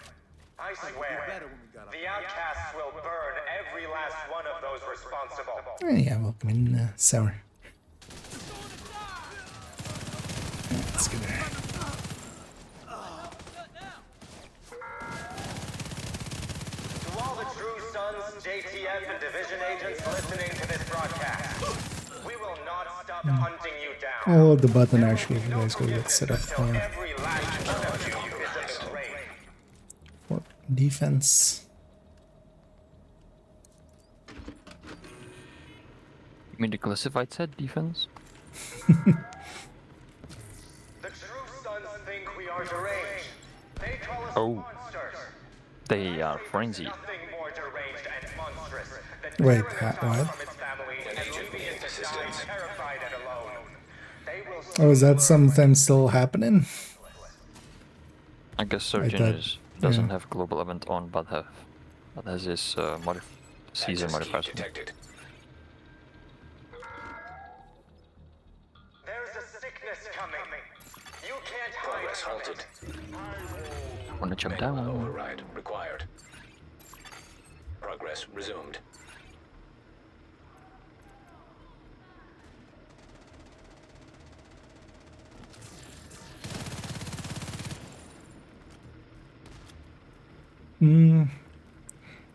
I swear, the outcasts will burn every last one of those responsible. Yeah, welcome in, Sour. Let's get there. To all the True Sons, JTF, and Division agents listening to this broadcast, we will not stop hunting you down. Oh, the button actually, you guys go get set up for Every last one of you is a betrayal. for defense. You mean the classified set defense? The True Sons think we are deranged. They call us monsters. They are frenzied. Nothing more deranged and monstrous than Wait, tearing a child what? from its family and leaving it to die terrified and alone. They will Oh, is that sometimes still happening? I guess Surgeon doesn't have global event on, but has his season modifiers. Detected. There's a sickness coming. You can't Progress hide from halted. I wanna jump Manual down. override required. Progress resumed.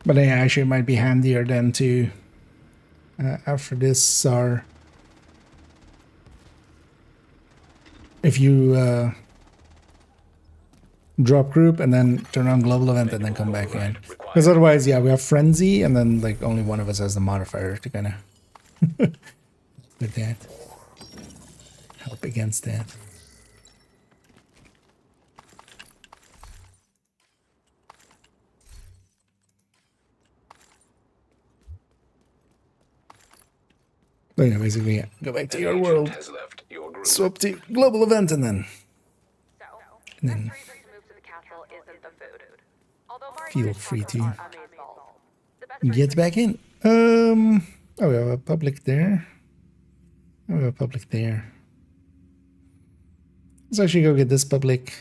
But yeah, actually it might be handier than to after this are if you drop group and then turn on global event and then come back in, because otherwise, yeah, we have frenzy and then like only one of us has the modifier to kind of with that help against that. But yeah, basically, yeah, go back to your world, swap to global event, and then feel free to get back in. Oh, we have a public there. Oh, we have a public there. Let's actually go get this public.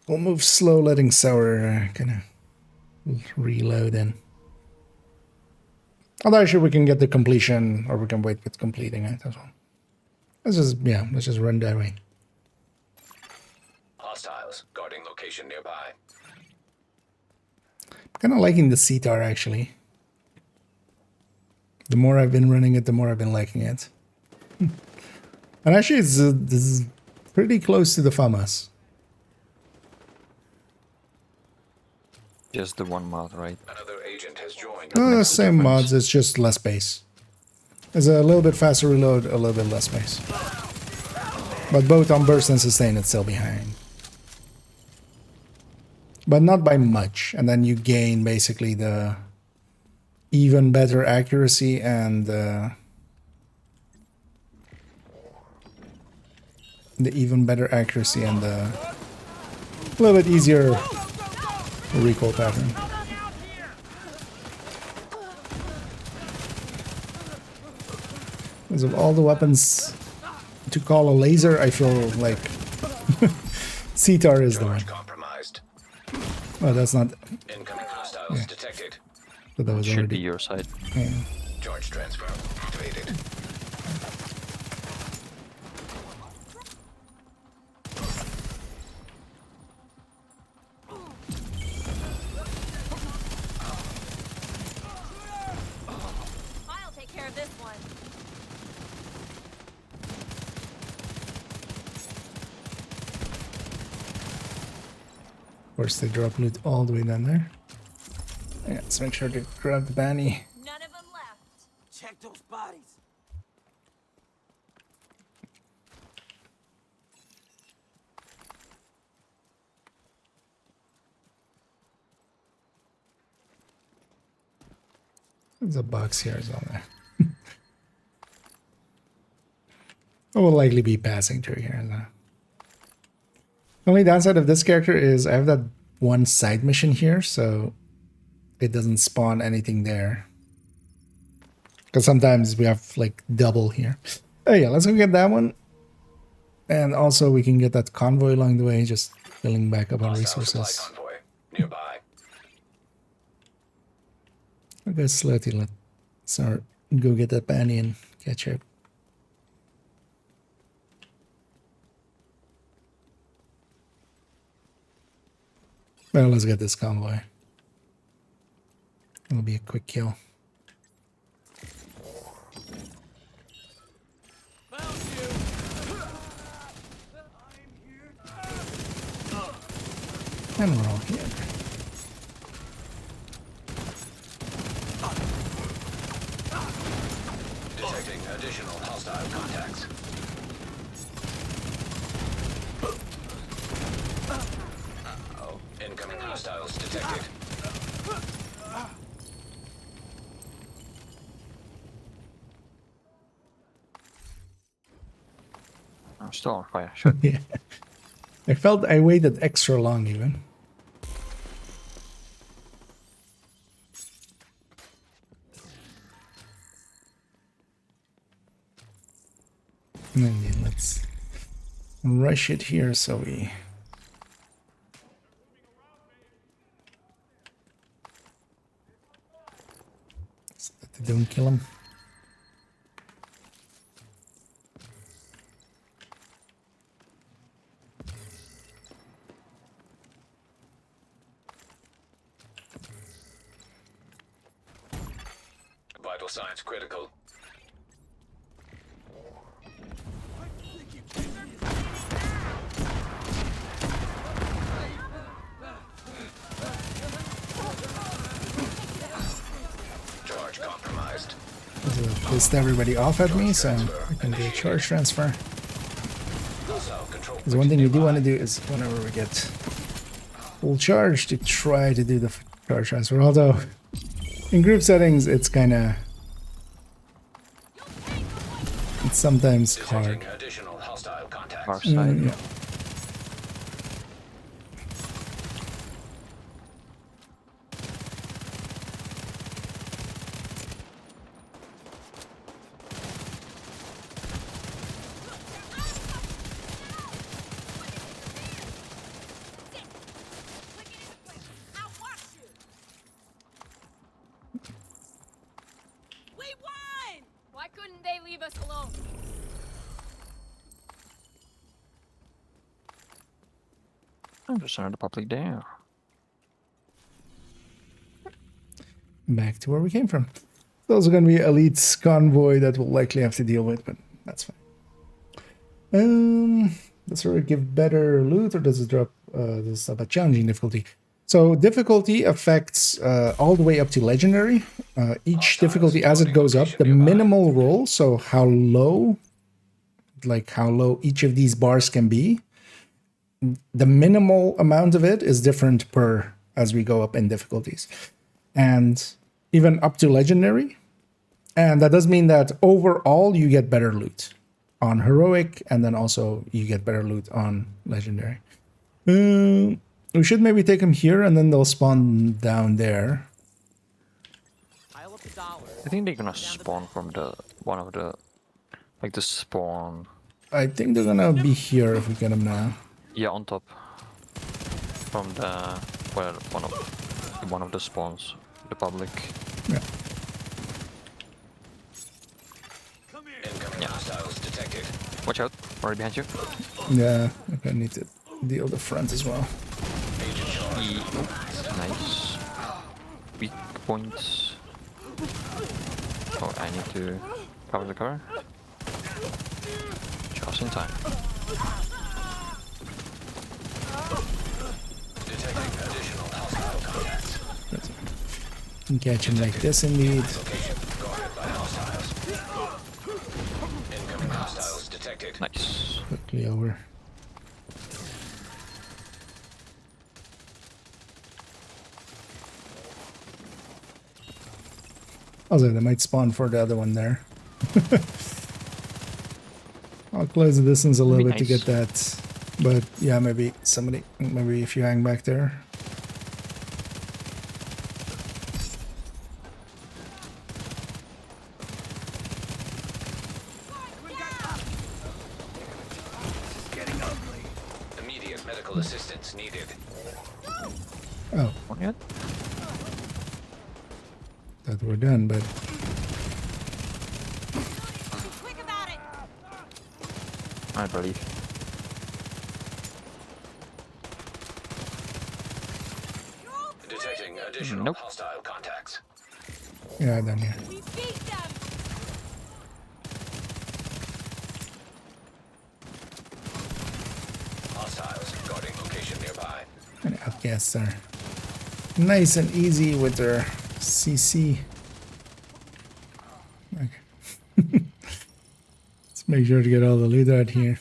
We'll move slow, letting Sour kind of reload in. Although actually we can get the completion, or we can wait with completing it as well. Let's just run that way. Hostiles guarding location nearby. Kind of liking the CTAR actually. The more I've been running it, the more I've been liking it. And actually, this is pretty close to the FAMAS. Just the one mod, right? Another agent has joined. Same mods, it's just less space. It's a little bit faster reload, a little bit less space. But both on burst and sustain, it's still behind. But not by much. And then you gain basically the even better accuracy and the even better accuracy and the a little bit easier recoil pattern. Because of all the weapons to call a laser, I feel like CTAR is the one. Oh, that's not. Incoming hostiles detected. But that was Should already be your side. Yeah. Charge transfer activated. I'll take care of this one. Of course, they drop loot all the way down there. Yeah, let's make sure to grab the Banny. None of them left. Check those bodies. There's a box here as well. I will likely be passing through here. So. The only downside of this character is I have that one side mission here, so it doesn't spawn anything there. Because sometimes we have like double here. Oh yeah, let's go get that one. And also we can get that convoy along the way, just filling back up on Hostile supply resources. convoy nearby. Okay, slowly let's go get that banny and catch up. Well, let's get this convoy. It'll be a quick kill. And we're all here. Detecting additional hostile contacts. Uh-oh. Incoming hostiles detected. I'm still on fire. Shit. Yeah. I felt I waited extra long even. And then let's rush it here so we... so that they don't kill him. Vital signs critical. Charge compromised. So pissed everybody off at me, so I can do a charge transfer. Because one thing we do want to do is whenever we get full charge to try to do the charge transfer. Although in group settings it's kind of... it's sometimes hard. Additional hostile contacts. Our side. Yeah. We won! Why couldn't they leave us alone? I'm just another public there. Back to where we came from. It's also going to be Elite's convoy that we'll likely have to deal with, but that's fine. Does it give better loot or does it drop this about challenging difficulty? So difficulty affects all the way up to legendary. Each difficulty as it goes up, the minimal roll, so how low each of these bars can be, the minimal amount of it is different per as we go up in difficulties. And even up to legendary. And that does mean that overall you get better loot on heroic, and then also you get better loot on legendary. We should maybe take them here, and then they'll spawn down there. I think they're gonna spawn from the one of the like the spawn. I think they're gonna be here if we get them now. Yeah, on top. From the well, one of the spawns, the public. Yeah. Incoming hostiles detected. Watch out! Right behind you. Yeah, okay, I need to deal the front as well. Nice. Weak points. Oh, I need to cover the car. Just in time. Detecting additional hostile contacts. Can catch him like this indeed. Location guarded by hostiles. Incoming hostiles detected. Nice. Quickly over. Also, they might spawn for the other one there. I'll close the distance a little bit to get that. But yeah, maybe if you hang back there. Units needed. Oh. Not yet? Thought we're done, but... I believe. Detecting additional hostile contacts. Yeah, done here. We beat them. Hostiles guarding location nearby. And outcasts are nice and easy with their CC. Okay. Let's make sure to get all the loot out here.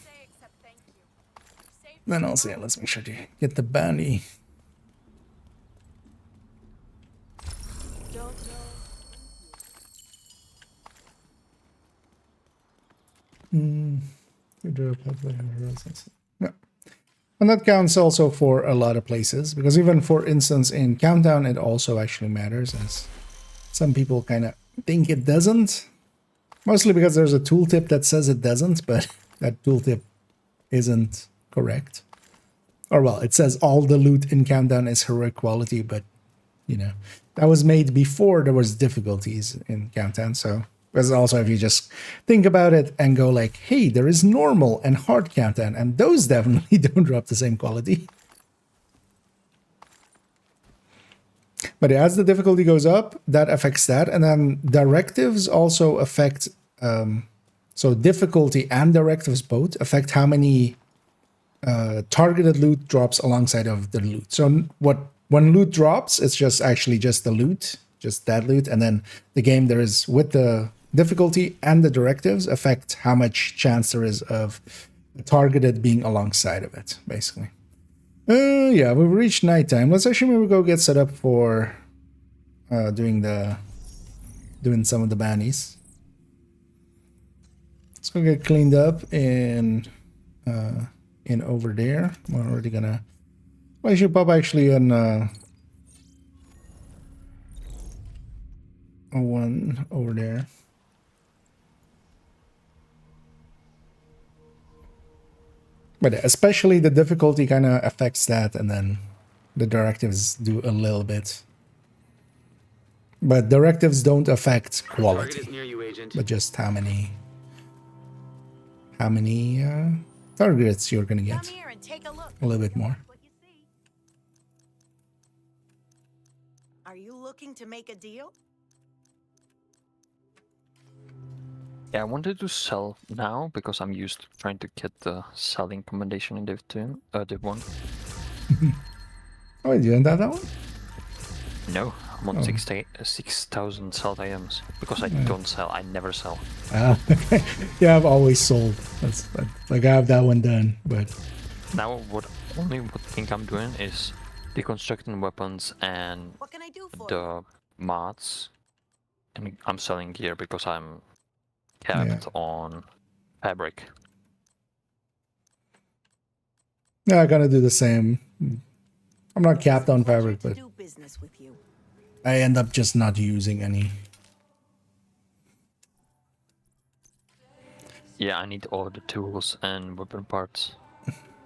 Then also, yeah, let's make sure to get the bounty. No. And that counts also for a lot of places, because even for instance in Countdown it also actually matters, as some people kind of think it doesn't. Mostly because there's a tooltip that says it doesn't, but that tooltip isn't correct. Or well, it says all the loot in Countdown is heroic quality, but you know, that was made before there was difficulties in Countdown, so because also if you just think about it and go like, hey, there is normal and hard Countdown, and those definitely don't drop the same quality. But as the difficulty goes up, that affects that, and then directives also affect, so difficulty and directives both affect how many targeted loot drops alongside of the loot. So when loot drops, it's just actually just the loot, just that loot, and then the game there is with the difficulty and the directives affect how much chance there is of targeted being alongside of it, basically. Yeah, we've reached nighttime. Let's actually maybe go get set up for doing some of the bounties. Let's go get cleaned up in over there. We're already gonna. Well, I should pop actually on one over there. But especially the difficulty kind of affects that, and then the directives do a little bit. But directives don't affect quality, but just how many targets you're gonna get. A little bit more. Are you looking to make a deal? Yeah, I wanted to sell now because I'm used to trying to get the selling commendation in Div 2, Div 1. Oh, you didn't have that one? No, I'm on 6,000 sold items because I don't sell. I never sell. Ah, okay. Yeah, I've always sold. That's like I have that one done, but now what thing I'm doing is deconstructing weapons and the mods, and I'm selling gear because I'm capped on fabric. Yeah, I gotta do the same. I'm not capped on fabric, but I end up just not using any. Yeah, I need all the tools and weapon parts.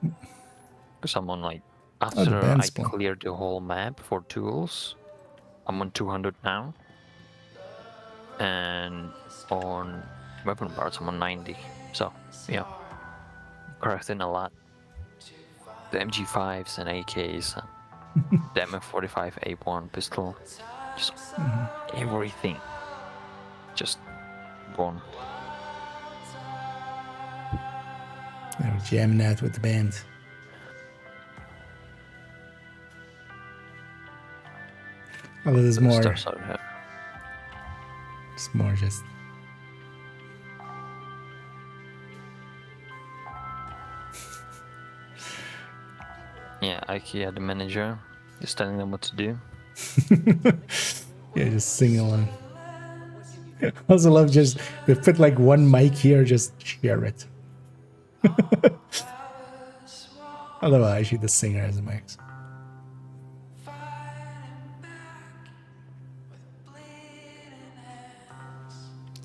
Because I'm on like, after I cleared the whole map for tools, I'm on 200 now. And on weapon parts, I'm on 90. So, yeah, crafting a lot. The MG5s and AKs, the M45 A1 pistol, just everything. Just gone. I was jamming out with the band. Oh, there's more. It's more just. Yeah, IKEA, the manager, is telling them what to do. Yeah, just sing along. I also love just, they put like one mic here, just share it. Although actually the singer has a mic.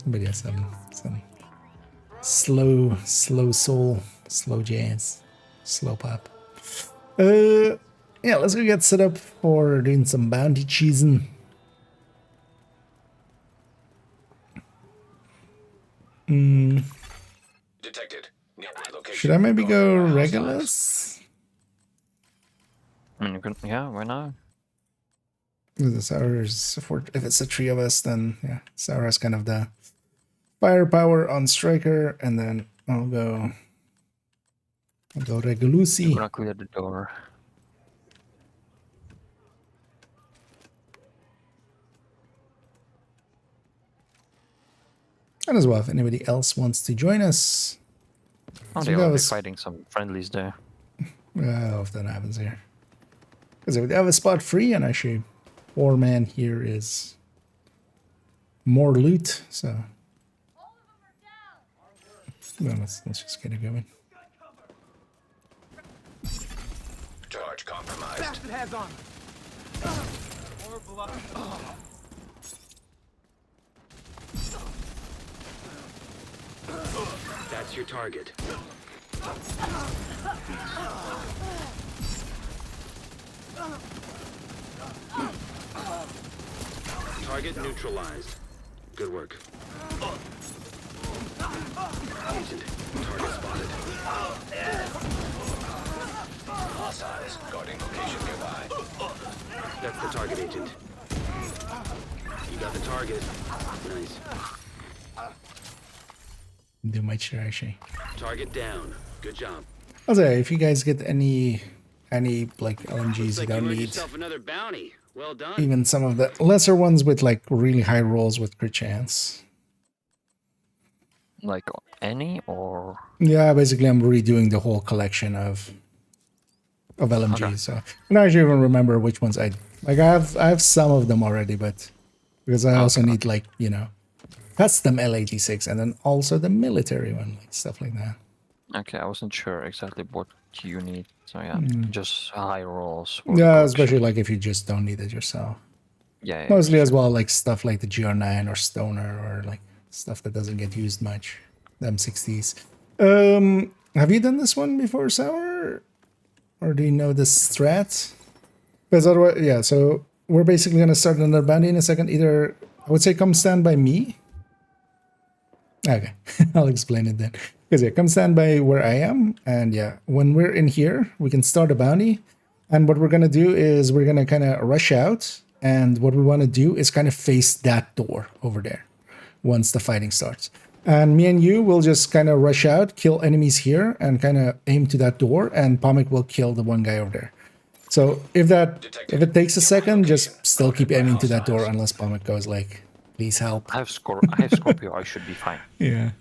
But yeah, some slow soul, slow jazz, slow pop. Yeah, let's go get set up for doing some bounty cheesing. Detected. Nearby location. Should I maybe go Regulus? I mean, you can, yeah, why not? The Sour's, if it's the three of us, then yeah, Sour's kind of the firepower on Striker, and then I'll go Regulusi. I'm gonna clear the door. And as well, if anybody else wants to join us. Oh, So they're already was- fighting some friendlies there. Well, if that happens here. Because if we have a spot free, and actually 4-man here is more loot, so. Well, let's just get it going. Charge compromised. Bastard has on. Or blood. That's your target. Target neutralized. Good work. Agent, target spotted. Hostiles guarding location nearby. That's the target, Agent. You got the target. Nice. Do my share actually. Target down. Good job. I'll say, if you guys get any like LMGs, Looks you like don't you earned need yourself another bounty. Well done. even some of the lesser ones with like really high rolls with crit chance. Like any or Yeah, basically I'm redoing the whole collection of LMGs. Okay. So I don't actually even remember which ones I like. I have some of them already, but because I also need like, you know, custom L86 and then also the military one, like stuff like that. okay, I wasn't sure exactly what you need. So yeah, just high rolls. for Yeah, collection. especially like if you just don't need it yourself. Yeah, yeah, Mostly as well, like stuff like the GR9 or Stoner or like stuff that doesn't get used much. The M60s. Have you done this one before, Sour? Or do you know the strat? Because otherwise, yeah, so we're basically going to start another bounty in a second. Either, I would say come stand by me. Okay, I'll explain it then. Because yeah, come stand by where I am. And yeah, when we're in here, we can start a bounty. And what we're going to do is we're going to kind of rush out. And what we want to do is kind of face that door over there once the fighting starts. And me and you will just kind of rush out, kill enemies here, and kind of aim to that door, and Pomic will kill the one guy over there. So if it takes a second, just still keep aiming to that door unless Pomic goes like, please help. I have Scorpio. I should be fine. Yeah.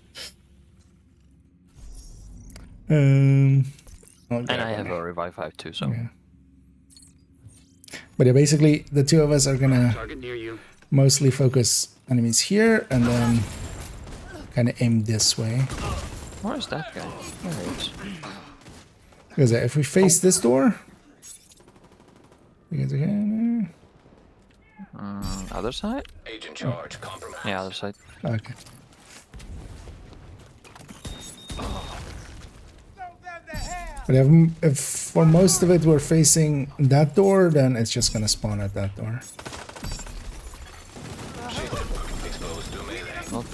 And I have a revive 5 too. So. Yeah. But yeah, basically the two of us are gonna Target near you. mostly focus enemies here, and then kind of aim this way. Where is that guy? There he is. Because if we face this door, you guys are here. Other side? Agent charge compromised. Yeah, other side. Okay. But if for most of it we're facing that door, then it's just gonna spawn at that door. Exposed to melee. Not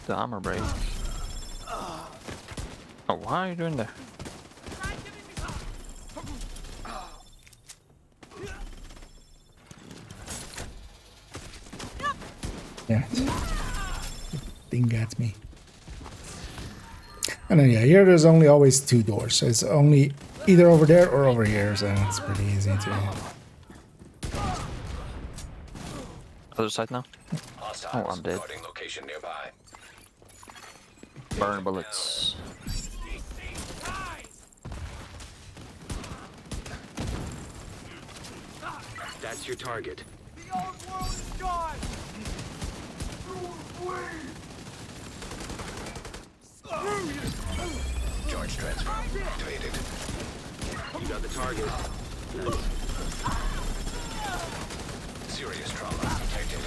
the armor break. Oh, what are you doing there? Yeah. Thing got me. And then yeah, here there's only always two doors, so it's only either over there or over here, so it's pretty easy to. Other side now? Oh, I'm dead. Guarding location nearby. Burn bullets. That's your target. The old world is gone. Charge transfer activated. You got the target. Nice. Serious trauma detected.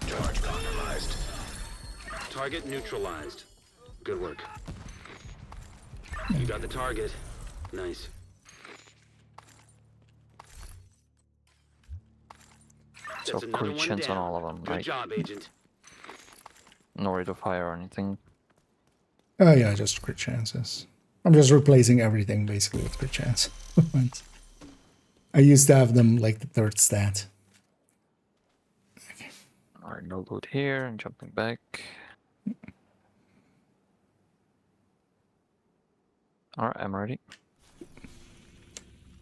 Charge compromised. Target neutralized. Good work. You got the target. Nice. So crit chance on all of them, Good right? job, Agent. No rate of fire or anything. Oh yeah, just crit chances. I'm just replacing everything basically with crit chance. I used to have them like the third stat. Alright, no loot here, and jumping back. Alright, I'm ready.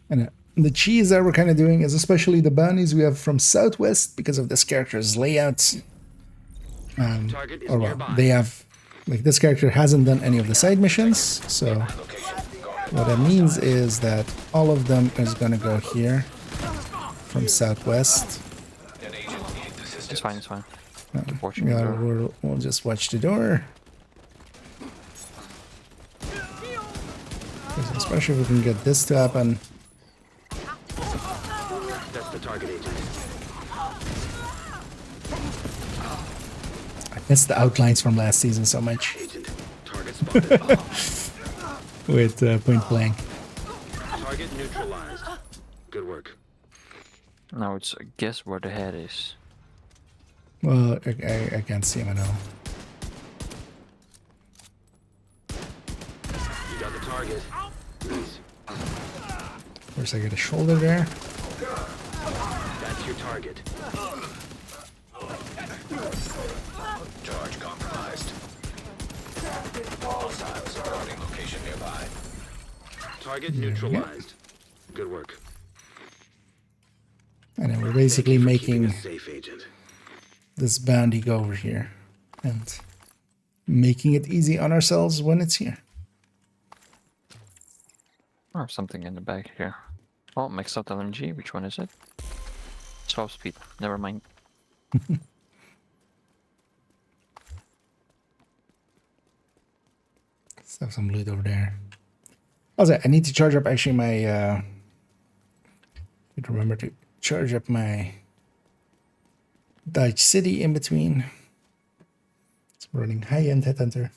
And the cheese that we're kind of doing is especially the bounties we have from Southwest because of this character's layout. Or well, they have, like this character hasn't done any of the side missions, so what that means is that all of them is going to go here from Southwest. It's fine, it's fine. Keep watching Yeah, the door. we'll just watch the door. Especially if we can get this to happen. That's the target, Agent. I missed the outlines from last season so much. Agent, target spotted. With point blank. Target neutralized. Good work. Now it's guess where the head is. Well, I can't see him at all. You got the target. Nice. First I get a shoulder there. That's your target. Charge compromised. Hostiles reporting location nearby. Target neutralized. Good work. And then we're basically making Safe, Agent. this bounty go over here and making it easy on ourselves when it's here. Or something in the back here. Oh, maxed out LMG. Which one is it? 12 speed. Never mind. Let's have some loot over there. Also, I need to charge up actually my need to remember to charge up my Dodge City in between. It's running high-end headhunter.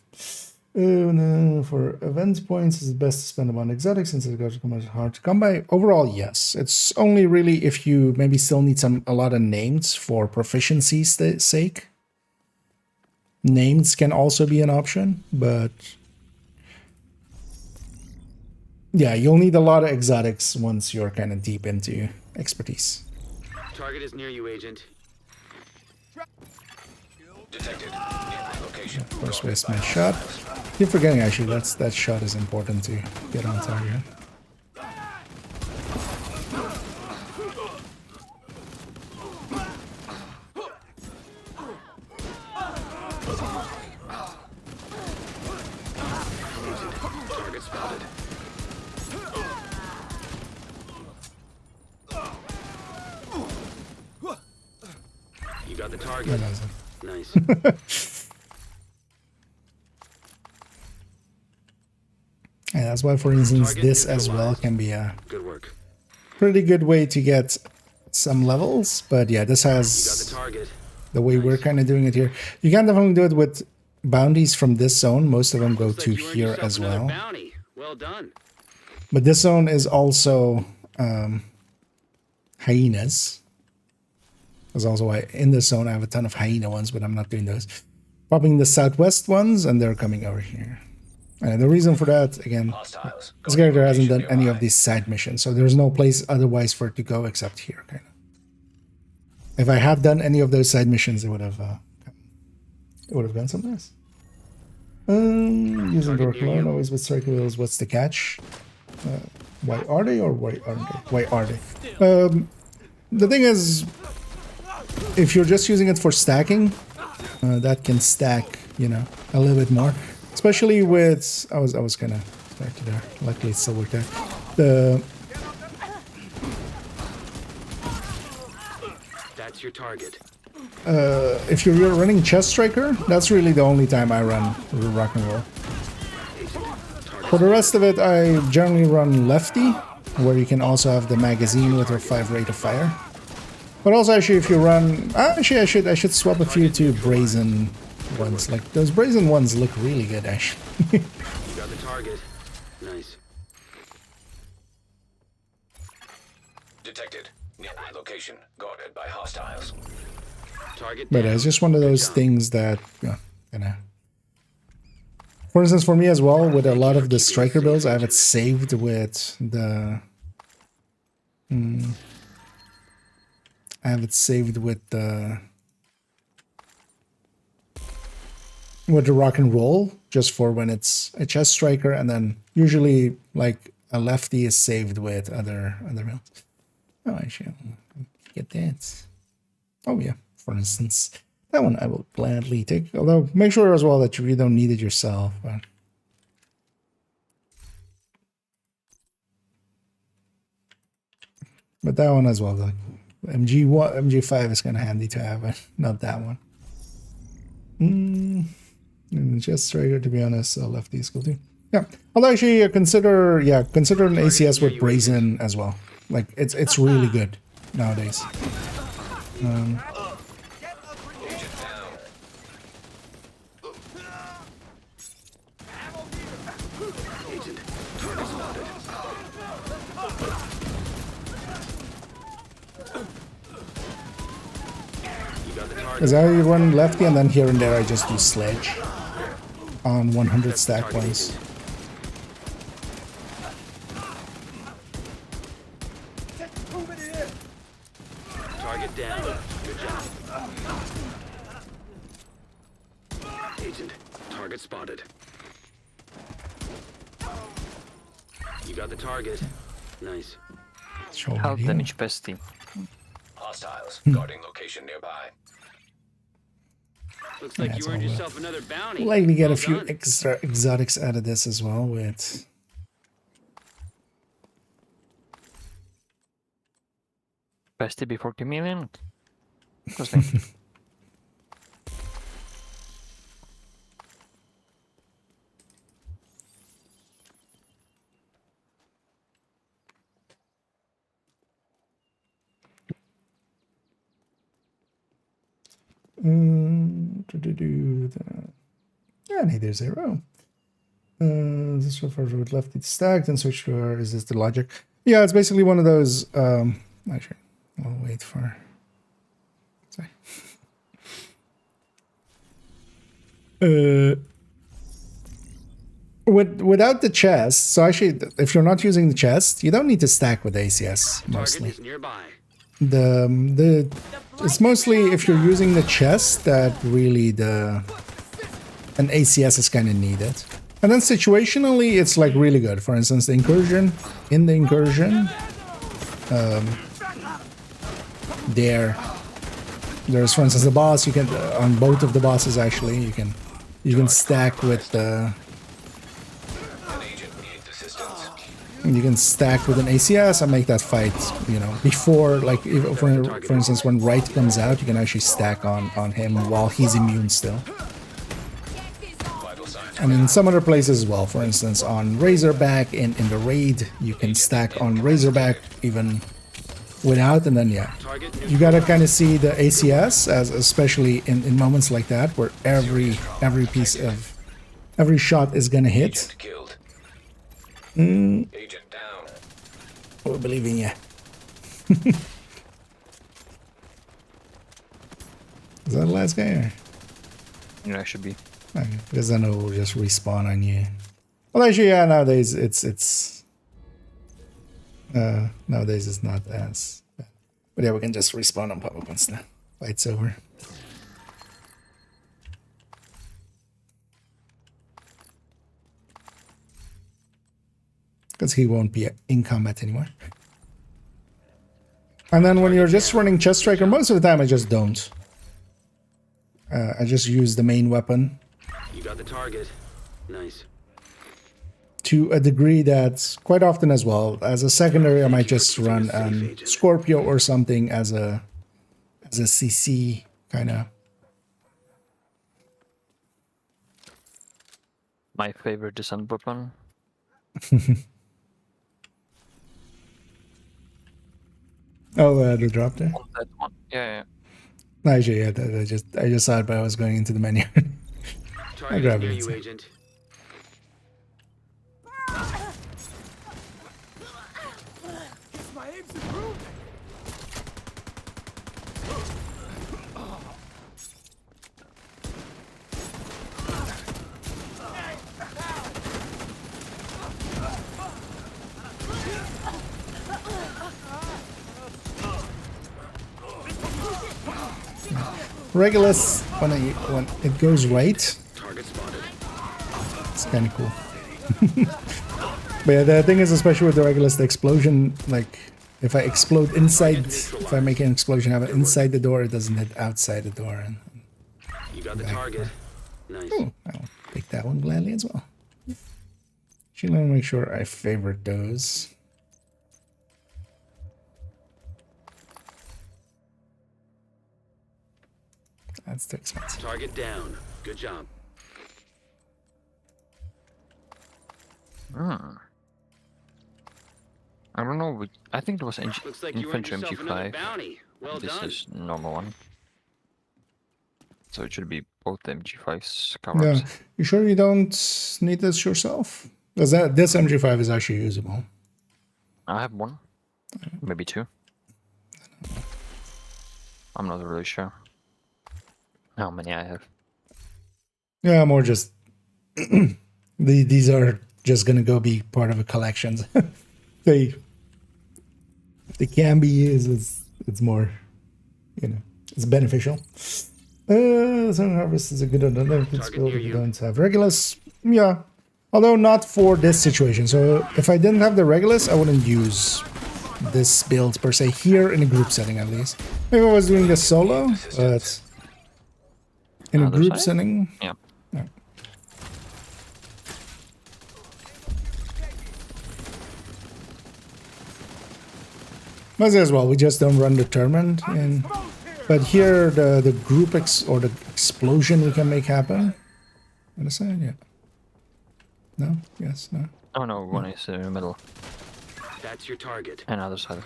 Oh no, for event points it's best to spend them on exotics since it's hard to come by. Overall, yes. It's only really if you maybe still need a lot of names for proficiency's sake. Names can also be an option, but yeah, you'll need a lot of exotics once you're kind of deep into expertise. Target is near you, Agent. Detected. Nearby location. Of course, waste my shot. Keep forgetting actually that shot is important to get on target. Target spotted. You got the target. Nice. And that's why, for instance, this as well can be a Good work. pretty good way to get some levels. But yeah, this has the way we're kind of doing it here. You can definitely do it with bounties from this zone. Most of them go to here as well. Bounty. Well done. But this zone is also hyenas. There's also why in this zone I have a ton of hyena ones, but I'm not doing those. Popping the southwest ones, and they're coming over here. And the reason for that, again, this character hasn't done any of these side missions, so there's no place otherwise for it to go except here, kind of. If I had done any of those side missions, it would have gone somewhere else. Using the alone, always with striker wheels. What's the catch? Why are they or why aren't they? Why are they? The thing is, if you're just using it for stacking, that can stack, you know, a little bit more. Especially with, I was gonna stack it there. Luckily, it still worked out. That's your target. If you're running chest striker, that's really the only time I run rock and roll. For the rest of it, I generally run lefty, where you can also have the magazine with a 5 rate of fire. But also, actually, if you run, actually, I should swap a few to brazen ones. Like those brazen ones look really good, actually. You got the target. Nice. Detected. Nearby location guarded by hostiles. Target But down. it's just one of those things that, for instance, for me as well, with a lot of the striker builds, I have it saved with the. I have it saved with the rock and roll, just for when it's a chest striker, and then usually like a lefty is saved with other builds. Oh, actually, I'll get that. Oh yeah, for instance, that one I will gladly take. Although make sure as well that you really don't need it yourself. But that one as well, like MG5 is kind of handy to have, but not that one. And just striker, to be honest, lefty is cool too. Yeah, I'll actually consider an ACS with Brazen as well. Like it's really good nowadays. Because I run lefty and then here and there I just do sledge on 100 stack points. Target down. Good job. Agent, target spotted. You got the target. Nice. How damage bestie? Hostiles guarding location nearby. Looks like you earned yourself another bounty. Likely get Well a few done. extra exotics out of this as well with Bestie before chameleon? Interesting. Yeah, neither 0. This so far with lefty stacked and switch to her. Is this the logic? Yeah, it's basically one of those. Actually, I'll wait for. Sorry. Without the chest, so actually, if you're not using the chest, you don't need to stack with ACS mostly. Target is nearby. It's mostly if you're using the chest that really an ACS is kind of needed. And then situationally, it's like really good. For instance, the incursion, there's for instance the boss. You can on both of the bosses actually you can stack with the. You can stack with an ACS and make that fight, before, like, for instance, when Right comes out, you can actually stack on him while he's immune still. And in some other places as well, for instance, on Razorback in the raid, you can stack on Razorback even without, and then, yeah. You gotta kind of see the ACS, as especially in moments like that, where every shot is gonna hit. Agent down. We believe in you. Is that the last guy? Or? Yeah, it should be. Okay, because then it will just respawn on you. Well, actually, yeah. Nowadays, it's not as bad. But yeah, we can just respawn on pop-up once the fight's over. Because he won't be in combat anymore. And then when you're just running chest striker, most of the time I just don't. I just use the main weapon. You got the target. Nice. To a degree that's quite often as well. As a secondary, I might just run Scorpio or something as a CC kind of. My favorite descent weapon. Oh, the drop there. That one. Yeah. Actually, yeah. I just saw it, but I was going into the menu. I grabbed it. Agent. Regulus, when it goes right, it's kind of cool. But yeah, the thing is, especially with the Regulus, the explosion, like, if I explode inside, if I make an explosion happen inside the door, it doesn't hit outside the door. And you got the target. Nice. Oh, I'll take that one gladly as well. Actually, let me make sure I favorite those. That's too expensive. Target down. Good job. I don't know. I think it was Looks like you earned Infantry yourself another MG5. bounty. Well This done. is normal one. So it should be both MG5s covered. Yeah. You sure you don't need this yourself? Because this MG5 is actually usable. I have one. Maybe two. I'm not really sure how many I have. Yeah, more just these are just gonna go be part of a collection. they can be used. It's more, you know, it's beneficial. Sun harvest is a good alternative build if you don't have Regulus. Yeah, although not for this situation. So if I didn't have the Regulus, I wouldn't use this build per se here in a group setting at least. Maybe I was doing this solo, but in a group setting. Yeah. No. As well, we just don't run determined, but here the group or the explosion we can make happen. Understand? Yeah. No. Yes. No. Oh no, one is in the middle. That's your target. And other side.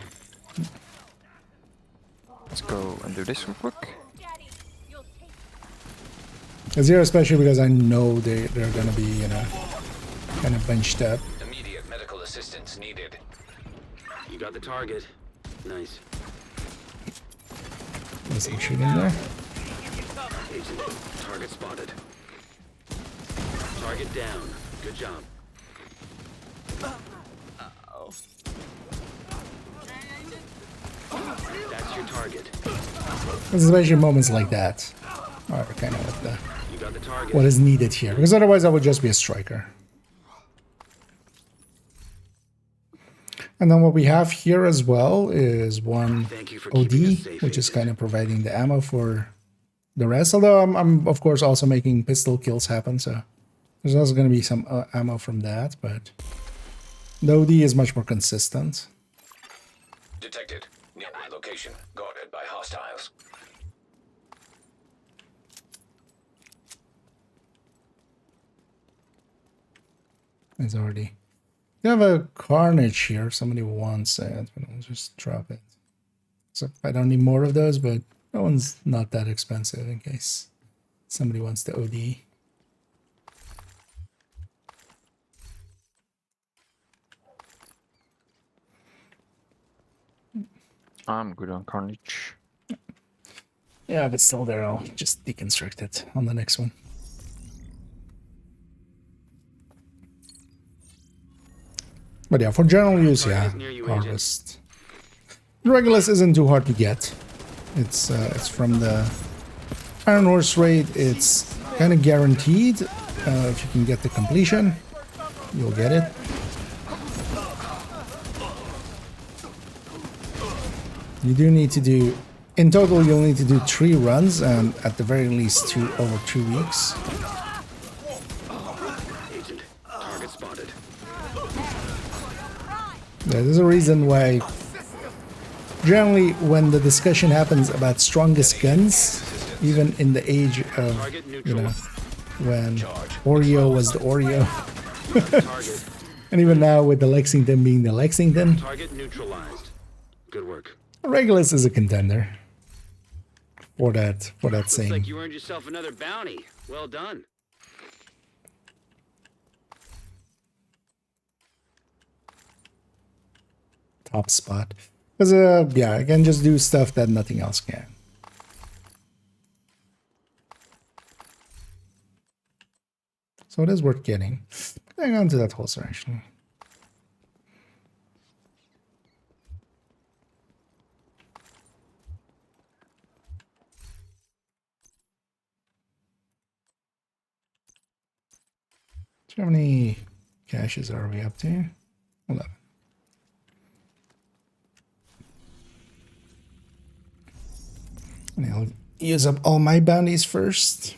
Let's go and do this real quick. It's here especially because I know they're gonna be, you know, kind of bunched up. Immediate medical assistance needed. You got the target. Nice. There's some shooting there. Agent, target spotted. Target down. Good job. Uh-oh. That's your target. It's especially moments like that are kind of what, You got the target. what is needed here, because otherwise I would just be a striker. And then what we have here as well is one OD, which is kind of providing the ammo for the rest. Although I'm of course also making pistol kills happen, so there's also going to be some ammo from that. But the OD is much more consistent. Detected. Nearby location. Guarded by hostiles. It's already. You have a Carnage here. Somebody wants it, but I'll just drop it. So I don't need more of those, but that one's not that expensive in case somebody wants the OD. I'm good on Carnage. Yeah, if it's still there, I'll just deconstruct it on the next one. But yeah, for general use, yeah, Harvest. Regulus isn't too hard to get. It's from the Iron Horse raid. It's kind of guaranteed. If you can get the completion, you'll get it. You do need to do, in total, you'll need to do 3 runs, and at the very least over 2 weeks. Agent, target spotted. Yeah, there's a reason why generally when the discussion happens about strongest guns, even in the age of, you know, when Oreo was the Oreo, and even now with the Lexington being the Lexington, Target neutralized. Good work. Regulus is a contender for that Looks saying. like you earned yourself another bounty. Well done. Top spot. Because, yeah, I can just do stuff that nothing else can. So it is worth getting. Hang on to that holster, actually. How many caches are we up to? 11. And I'll use up all my bounties first.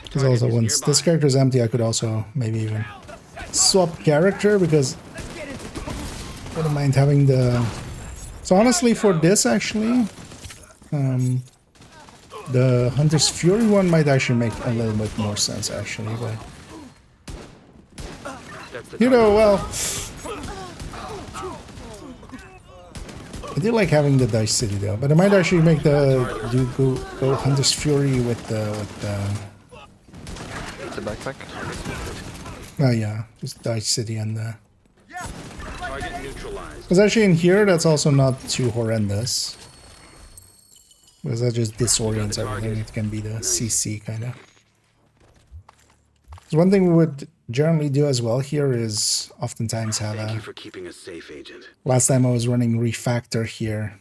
Because also once this character is empty, I could also maybe even swap character, because I wouldn't mind having the... So honestly, for this actually, the Hunter's Fury one might actually make a little bit more sense actually, but... You know, well... I do like having the Dice City though, but I might actually make the go Hunter's Fury with the backpack. Oh yeah, just Dice City and the. Target neutralized. Because actually in here, that's also not too horrendous. Because that just disorients everything. It can be the CC kind of. One thing we would generally do as well here is oftentimes have Thank a... you for keeping us safe, Agent. Last time I was running Refactor here.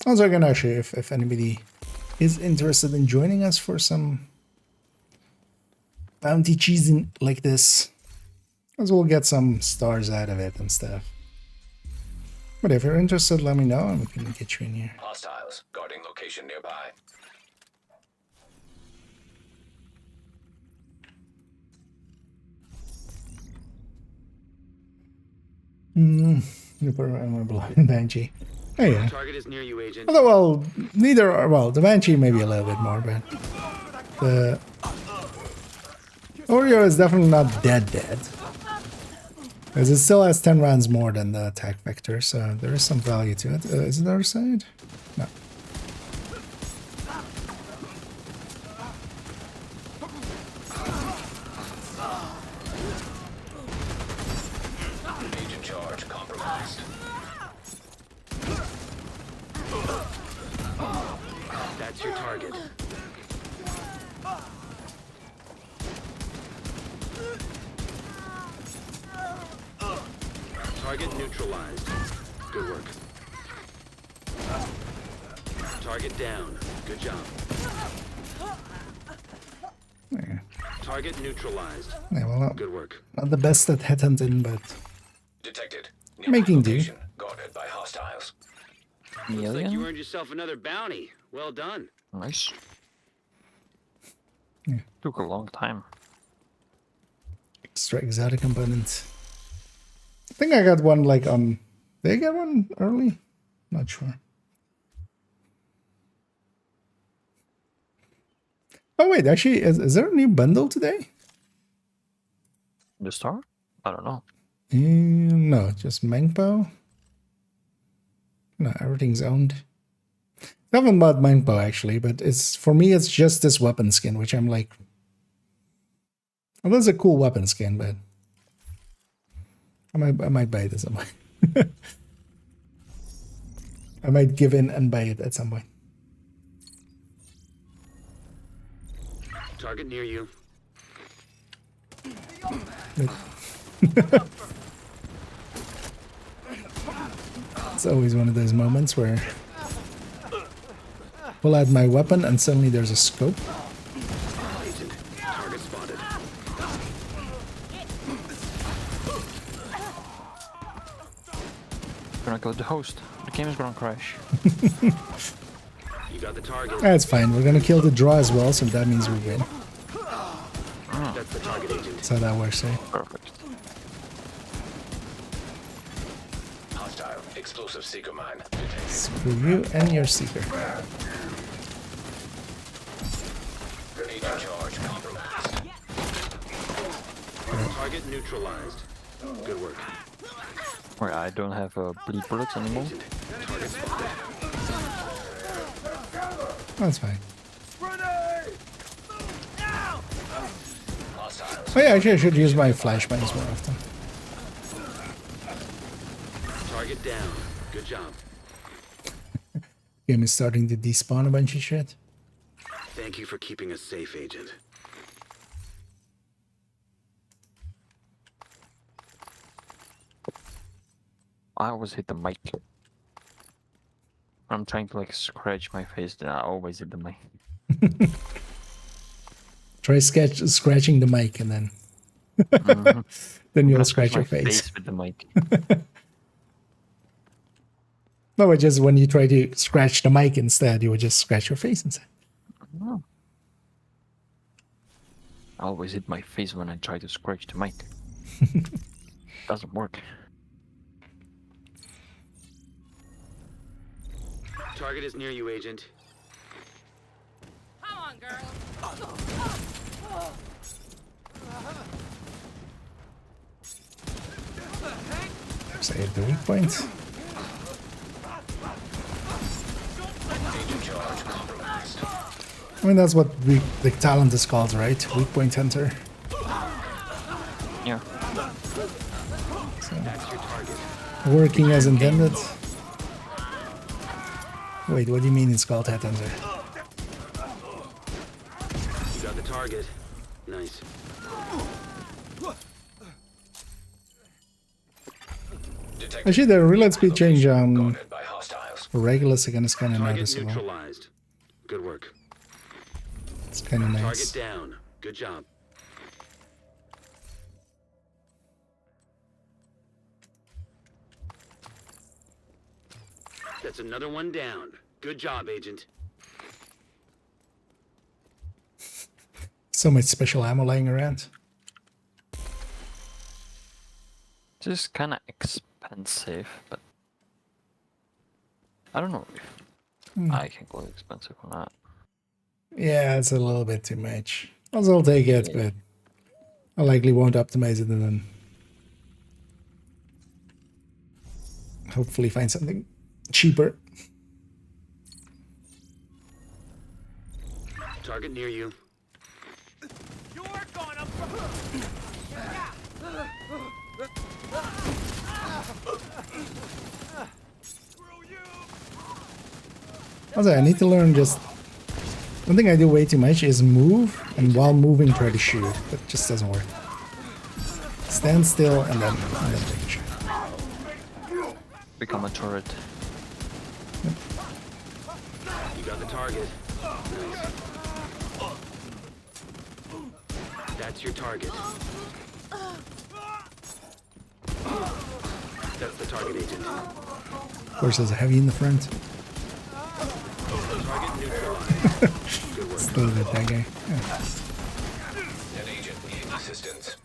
Also, I can actually, if anybody is interested in joining us for some bounty cheesing like this, as we'll get some stars out of it and stuff. But if you're interested, let me know and we can get you in here. Hostiles guarding location nearby. Banshee. Oh yeah. Target is near you, Agent. Although, well, neither are, well, the Banshee maybe a little bit more, but the Oreo is definitely not dead. Because it still has 10 rounds more than the attack vector, so there is some value to it. Is it the other side? No. Agent charge compromised. That's your target. Target neutralized. Good work. Target down. Good job. Yeah. Target neutralized. Yeah, well, good work. Not the best at headhunting, but Detected. making do. Guarded by hostiles. Looks like you earned yourself another bounty. Well done. Nice. Yeah. Took a long time. Extra exotic component. I think I got one like on... Did I get one early? Not sure. Oh wait, actually, is there a new bundle today? The star? I don't know. No, just Mangpo. No, everything's owned. I haven't bought Mangpo actually, but it's for me it's just this weapon skin, which I'm like... Well, that's a cool weapon skin, but... I might buy it at some point. I might give in and buy it at some point. Target near you. It's always one of those moments where pull out my weapon and suddenly there's a scope. Agent, target spotted. Gonna kill the host. The game is gonna crash. You got the target. That's fine. We're gonna kill the draw as well, so that means we win. That's the target, Agent. That's how that works, eh? Perfect. Hostile explosive seeker mine detected. Screw you and your seeker. Agent charge compromised. Target neutralized. Good work. Wait, I don't have bleed bullets anymore. Target spotted. That's fine. Hostiles. Oh yeah, actually I should use my flashbangs more often. Target down. Good job. Game is starting to despawn a bunch of shit. Thank you for keeping us safe, Agent. I always hit the mic. I'm trying to like scratch my face, then I always hit the mic. Try scratching the mic and then then you'll scratch your face. With the mic. No, it's just when you try to scratch the mic instead, you would just scratch your face instead. Oh. I always hit my face when I try to scratch the mic. Doesn't work. Target is near you, Agent. Come on, girl. Save the weak point. I mean, that's what the talent is called, right? Weak point hunter. Yeah. So, working as intended. Wait, what do you mean it's called headhunter? You got the target. Nice. Actually, the reload speed change Regulus again is kind of Target noticeable. neutralized. Good work. It's kind of nice. Target down. Good job. That's another one down. Good job, Agent. So much special ammo lying around. Just kind of expensive, but I don't know if I can go expensive or not. Yeah, it's a little bit too much. I'll take it, but I likely won't optimize it and then hopefully find something cheaper. Target near you. Also, I need to learn just... One thing I do way too much is move, and while moving try to shoot. That just doesn't work. Stand still and then take a shot. Become a turret. Yep. You got the target. Nice. That's your target. That's the target, Agent. Of course, there's a heavy in the front. Target neutralized. Good work. Still with that guy. Yeah. An agent needing assistance.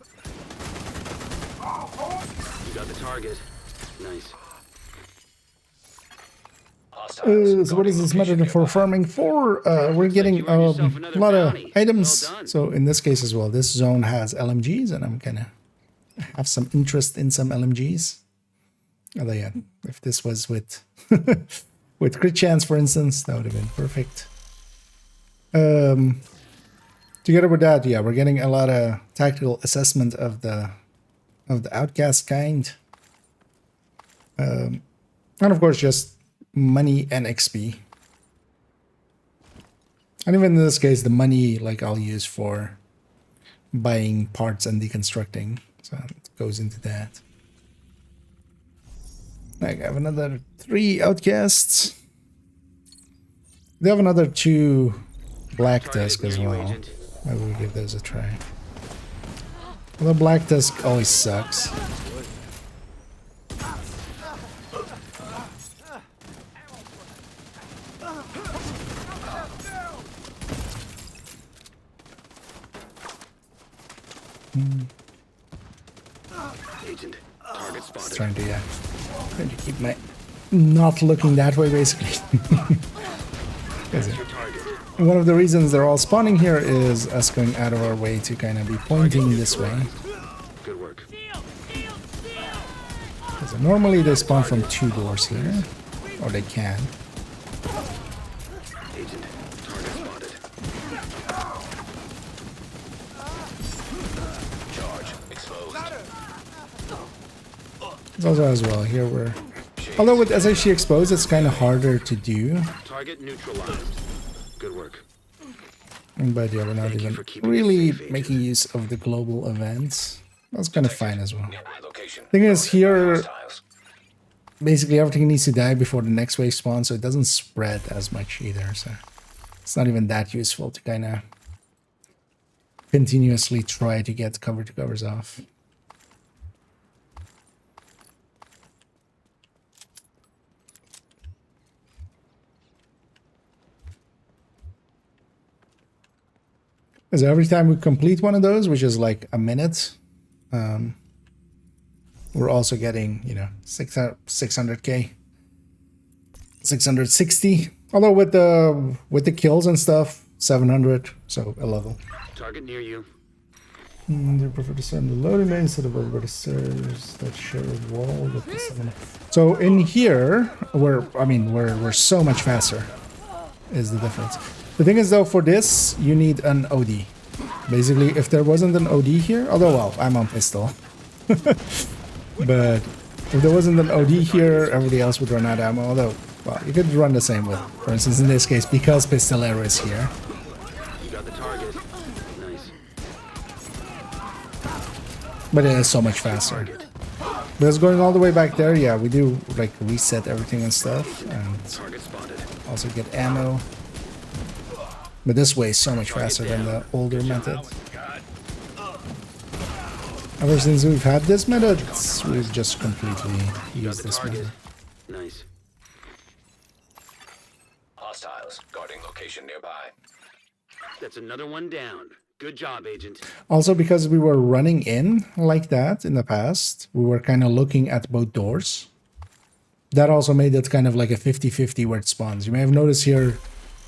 You got the target. Nice. So what does this matter for farming for? We're getting a lot of items. So in this case as well, this zone has LMGs, and I'm gonna have some interest in some LMGs. Although yeah, if this was with with crit chance, for instance, that would have been perfect. Together with that, yeah, we're getting a lot of tactical assessment of the outcast kind, and of course just money and XP. And even in this case, the money like I'll use for buying parts and deconstructing, so it goes into that. I have another 3 outcasts. They have another 2 black tusk as well. Maybe we'll give those a try. Although black tusk always sucks. Agent, target spotted. Trying to keep my not looking that way, basically. And one of the reasons they're all spawning here is us going out of our way to kind of be pointing this way. Good work. Because normally they spawn from 2 doors here, or they can. Agent, target spotted. Charge exposed. It's also as well here where, although with SHC exposed, it's kind of harder to do Target neutralized. Good work. But yeah, we're not even really making use of the global events. That's kind of fine as well. Thing is, here, basically everything needs to die before the next wave spawns, so it doesn't spread as much either. So it's not even that useful to kind of continuously try to get cover to covers off. Because every time we complete one of those, which is like a minute, we're also getting, you know, 600k, 660. Although with the kills and stuff, 700, so a level. Target near you. They prefer to send the loading bay instead of over the stairs that share a wall with the 7. So in here, we're so much faster. Is the difference. The thing is though, for this you need an OD. Basically, if there wasn't an OD here, although well, I'm on pistol. But if there wasn't an OD here, everybody else would run out of ammo. Although, well, you could run the same with, for instance, in this case, because Pistolero is here. You got the target. Nice. But it is so much faster. Because going all the way back there, yeah, we do like reset everything and stuff, and also get ammo. But this way is so much faster than the older method. Ever since we've had this method, we've just completely used this method. Nice. Hostiles guarding location nearby. That's another one down. Good job, Agent. Also, because we were running in like that in the past, we were kind of looking at both doors. That also made it kind of like a 50-50 where it spawns. You may have noticed here,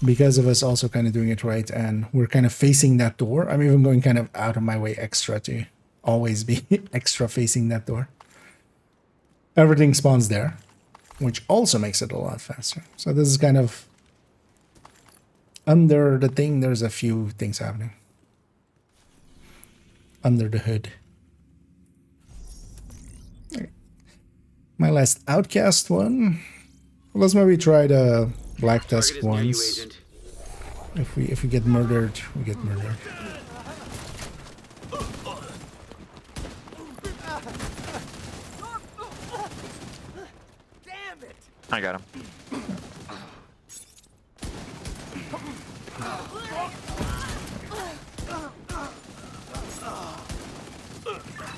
because of us also kind of doing it right, and we're kind of facing that door. I'm even going kind of out of my way extra to always be extra facing that door. Everything spawns there, which also makes it a lot faster. So this is kind of under the thing. There's a few things happening under the hood. Okay. My last outcast one. Well, let's maybe try the black tusk once. If we get murdered, we get murdered. I got him.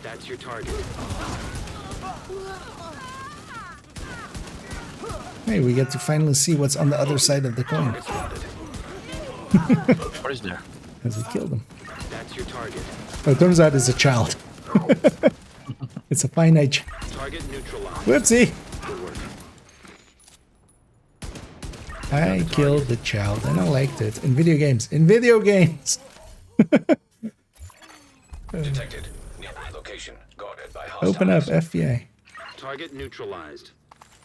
That's your target. Hey, we get to finally see what's on the other side of the coin. What is there? Because we killed him. That's your target. Oh, it turns out it's a child. It's a finite child. Target neutralized. Whoopsie! Good work. I killed the child and I liked it. In video games. In video games! Detected. Nearby location. Guarded by hostiles. Open up, FBI. Target neutralized.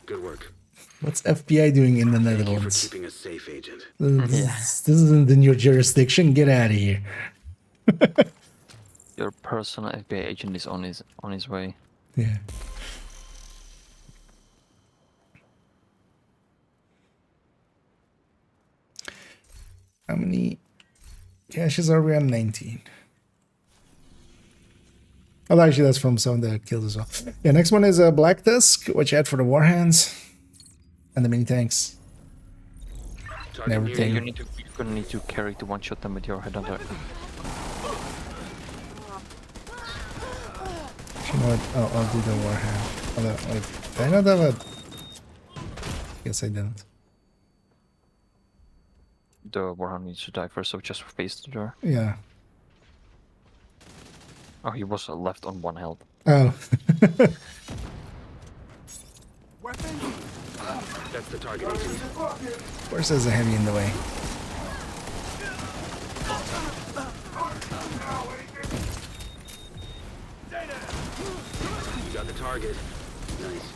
Good work. What's FBI doing in the Thank you for Netherlands? keeping us safe, Agent. This isn't in your jurisdiction. Get out of here. Your personal FBI agent is on his way. Yeah. How many caches are we on? 19. Oh, actually, that's from some of the kills as well. Yeah, next one is a Black Tusk, which I had for the Warhands and the mini tanks. And everything. You're gonna need to carry to one-shot them with your head under. You know what? Oh, I'll do the Warhand. Although, wait, did I not have a... Guess I didn't. The Warhound needs to die first, so just face the door. Yeah. Oh, he was left on 1 health. Oh. That's the target, Agent. Of course there's a heavy in the way. You got the target. Nice.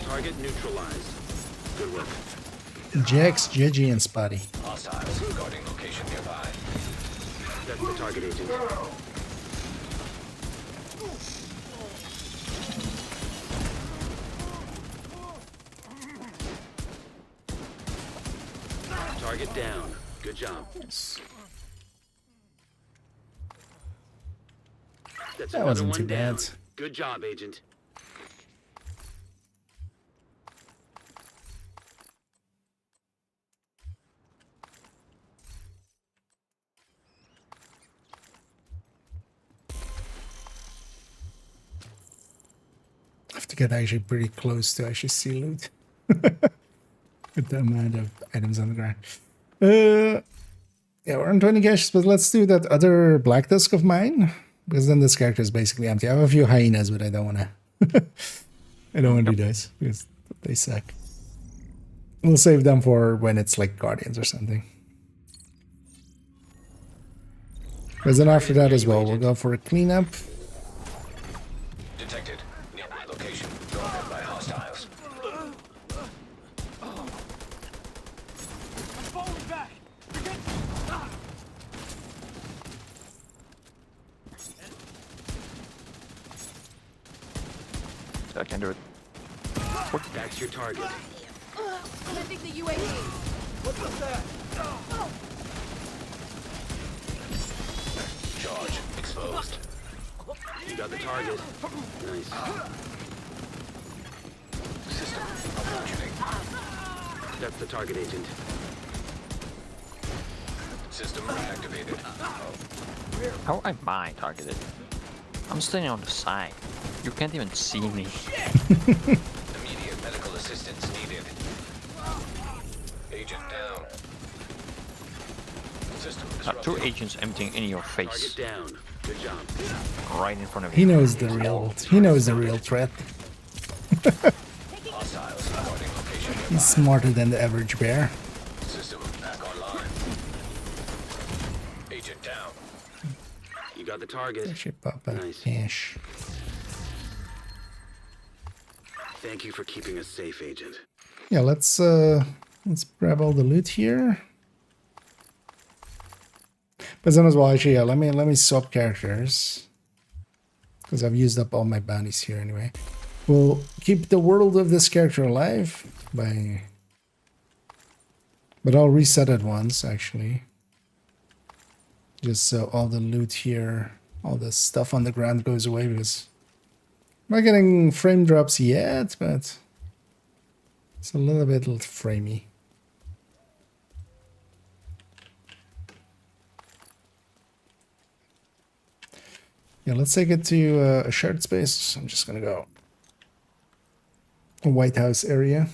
Target neutralized. Good work. Jax, Gigi, and Spotty. Hostiles guarding location nearby. That's the target, Agent. Target down. Good job. That's That another wasn't one too down. bad. Good job, Agent. I have to get actually pretty close to actually see loot. With the amount of items on the ground. Yeah, we're on 20 caches, but let's do that other black disk of mine. Because then this character is basically empty. I have a few hyenas, but I don't want to. I don't want to do those because they suck. We'll save them for when it's like Guardians or something. Because then after that as well, we'll go for a cleanup. Detected. Nearby location. Guarded by hostiles. I'm falling back. I can do it. That's your target. Landing the UAV. What was that? Charge exposed. You got the target. Nice. System malfunctioning. That's the target, Agent. System reactivated. How am I targeted? I'm standing on the side. You can't even see me. Immediate medical assistance needed. Agent down. System disrupted. Two agents emptying in your face. Target down. Good job. Right in front of He you. knows the real. He knows the real threat. Hostiles guarding location nearby. He's smarter than the average bear. System back online. Agent down. You got the target. Actually, Papa. Nice. Ash. Thank you for keeping us safe, Agent. Yeah, let's grab all the loot here. But then as well, actually, yeah, let me swap characters. Because I've used up all my bounties here anyway. We'll keep the world of this character alive by... But I'll reset it once, actually. Just so all the loot here, all the stuff on the ground goes away, because I'm not getting frame drops yet, but it's a little bit framey. Yeah, let's take it to a shared space. I'm just gonna go a White House area.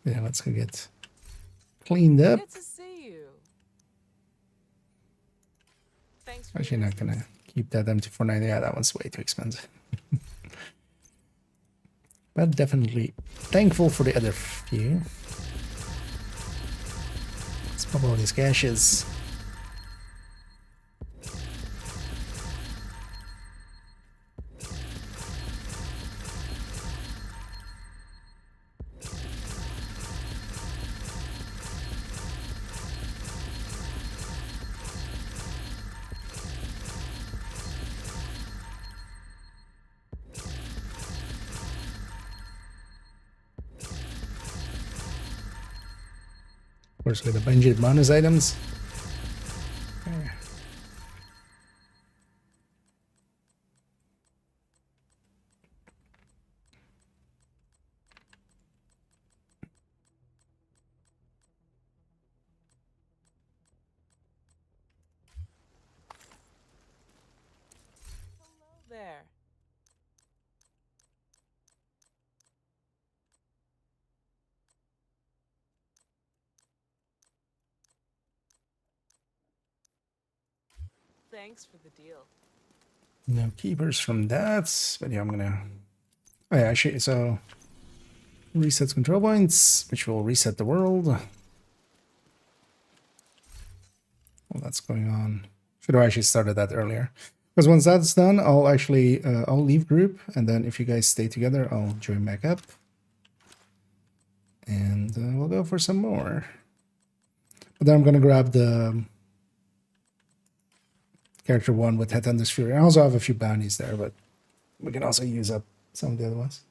Yeah, let's go get cleaned up. Good to see you. Thanks for Actually, not gonna keep that empty for 9. Yeah, that one's way too expensive. But definitely thankful for the other few. Let's pop all these caches. Of course, with a bunch of bonus items. there. Thanks for the deal. No keepers from that, but yeah, I'm gonna... Oh yeah, actually, so... Resets control points, which will reset the world. Well, that's going on. Should have actually started that earlier. Because once that's done, I'll actually I'll leave group, and then if you guys stay together, I'll join back up, and we'll go for some more. But then I'm gonna grab the character 1 with Headhunter's Fury. I also have a few bounties there, but we can also use up some of the other ones.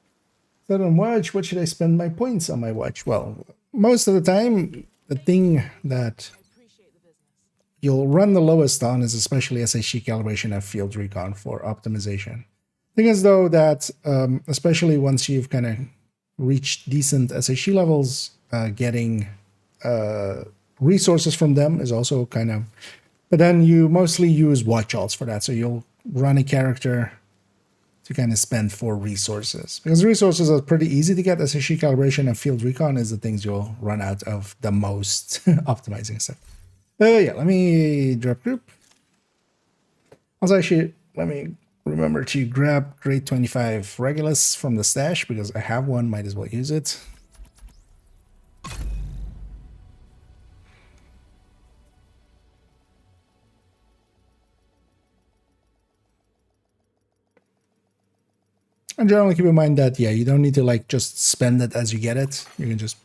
So on watch, what should I spend my points on my watch? Well, most of the time, the thing that you'll run the lowest on is especially SHC calibration and field recon for optimization. Thing is though that, especially once you've kind of reached decent SHC levels, getting resources from them is also kind of, but then you mostly use watch alts for that. So you'll run a character to kind of spend for resources, because resources are pretty easy to get. SHC calibration and field recon is the things you'll run out of the most optimizing stuff. Yeah, let me drop group. Also, actually, let me remember to grab grade 25 Regulus from the stash, because I have one, might as well use it. And generally keep in mind that, yeah, you don't need to like just spend it as you get it. You can just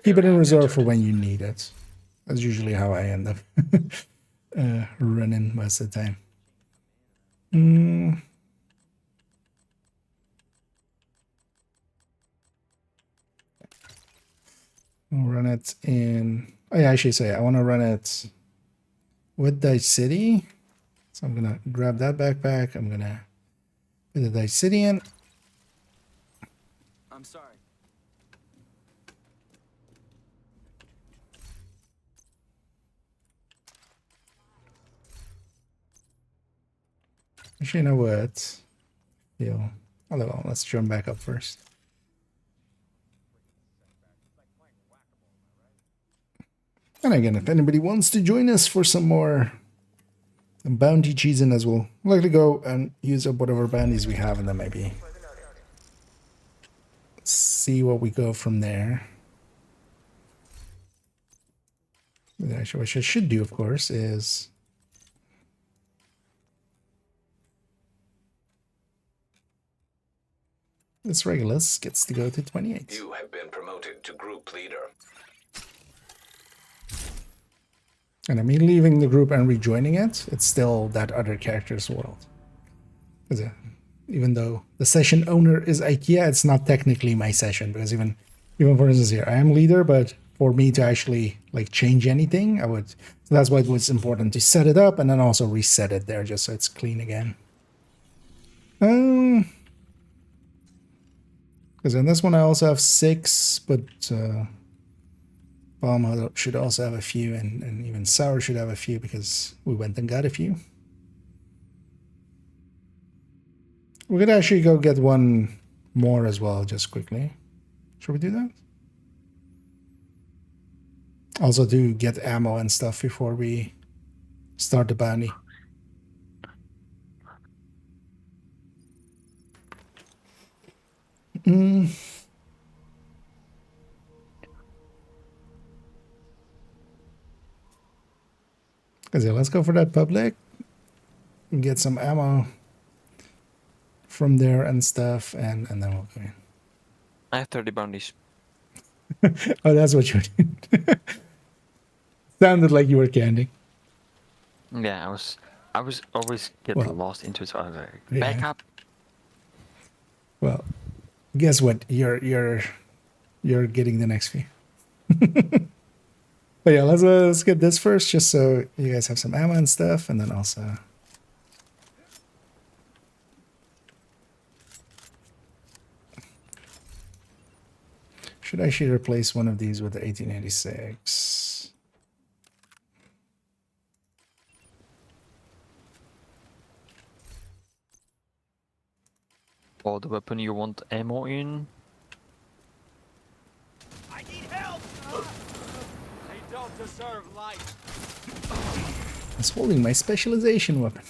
keep it in reserve for when you need it. That's usually how I end up running most of the time. I'll run it in... Oh, yeah, I should say I want to run it with Dice City. So I'm going to grab that backpack. I'm going to put the Dice City in. I'm sorry. Actually, you know what? Well, let's jump back up first. And again, if anybody wants to join us for some more bounty cheesing, as we'll likely go and use up whatever bounties we have, and then maybe see what we go from there. Actually, what I should do, of course, is this Regulus gets to go to 28. You have been promoted to group leader. And I mean, leaving the group and rejoining it, it's still that other character's world. Even though the session owner is IKEA, it's not technically my session, because even for instance here, I am leader, but for me to actually like change anything, I would. So that's why it was important to set it up and then also reset it there, just so it's clean again. Because in this one I also have 6, but Bomb should also have a few, and even Sour should have a few, because we went and got a few. We could actually go get one more as well, just quickly. Should we do that? Also to get ammo and stuff before we start the bounty. Let's go for that public and get some ammo from there and stuff, and then we'll go in. I have 30 bounties. Oh, that's what you did. Sounded like you were candy. Yeah, I was always getting lost into it, so I was like, back up. Well, guess what? You're getting the next few. But yeah, let's get this first, just so you guys have some ammo and stuff, and then also. Should I actually replace one of these with the 1886? Or the weapon you want ammo in? I need help! They don't deserve life. I was holding my specialization weapon.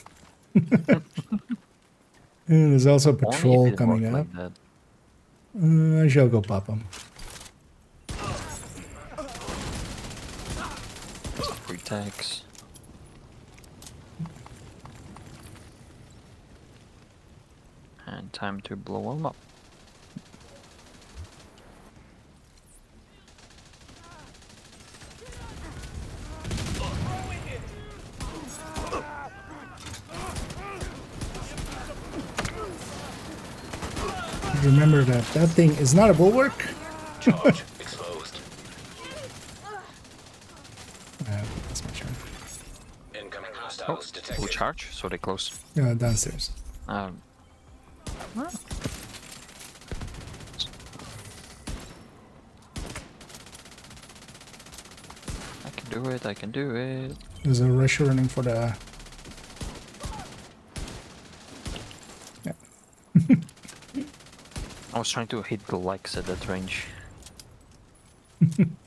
There's also a patrol coming up. Like I shall go pop them. Free tags. And time to blow them up. Remember that that thing is not a bulwark. Charge exposed. That's my turn. Incoming hostiles detected. Full charge, so they close. Yeah, downstairs. Ah. I can do it, I can do it. There's a rush running for the... Yeah. I was trying to hit the legs at that range.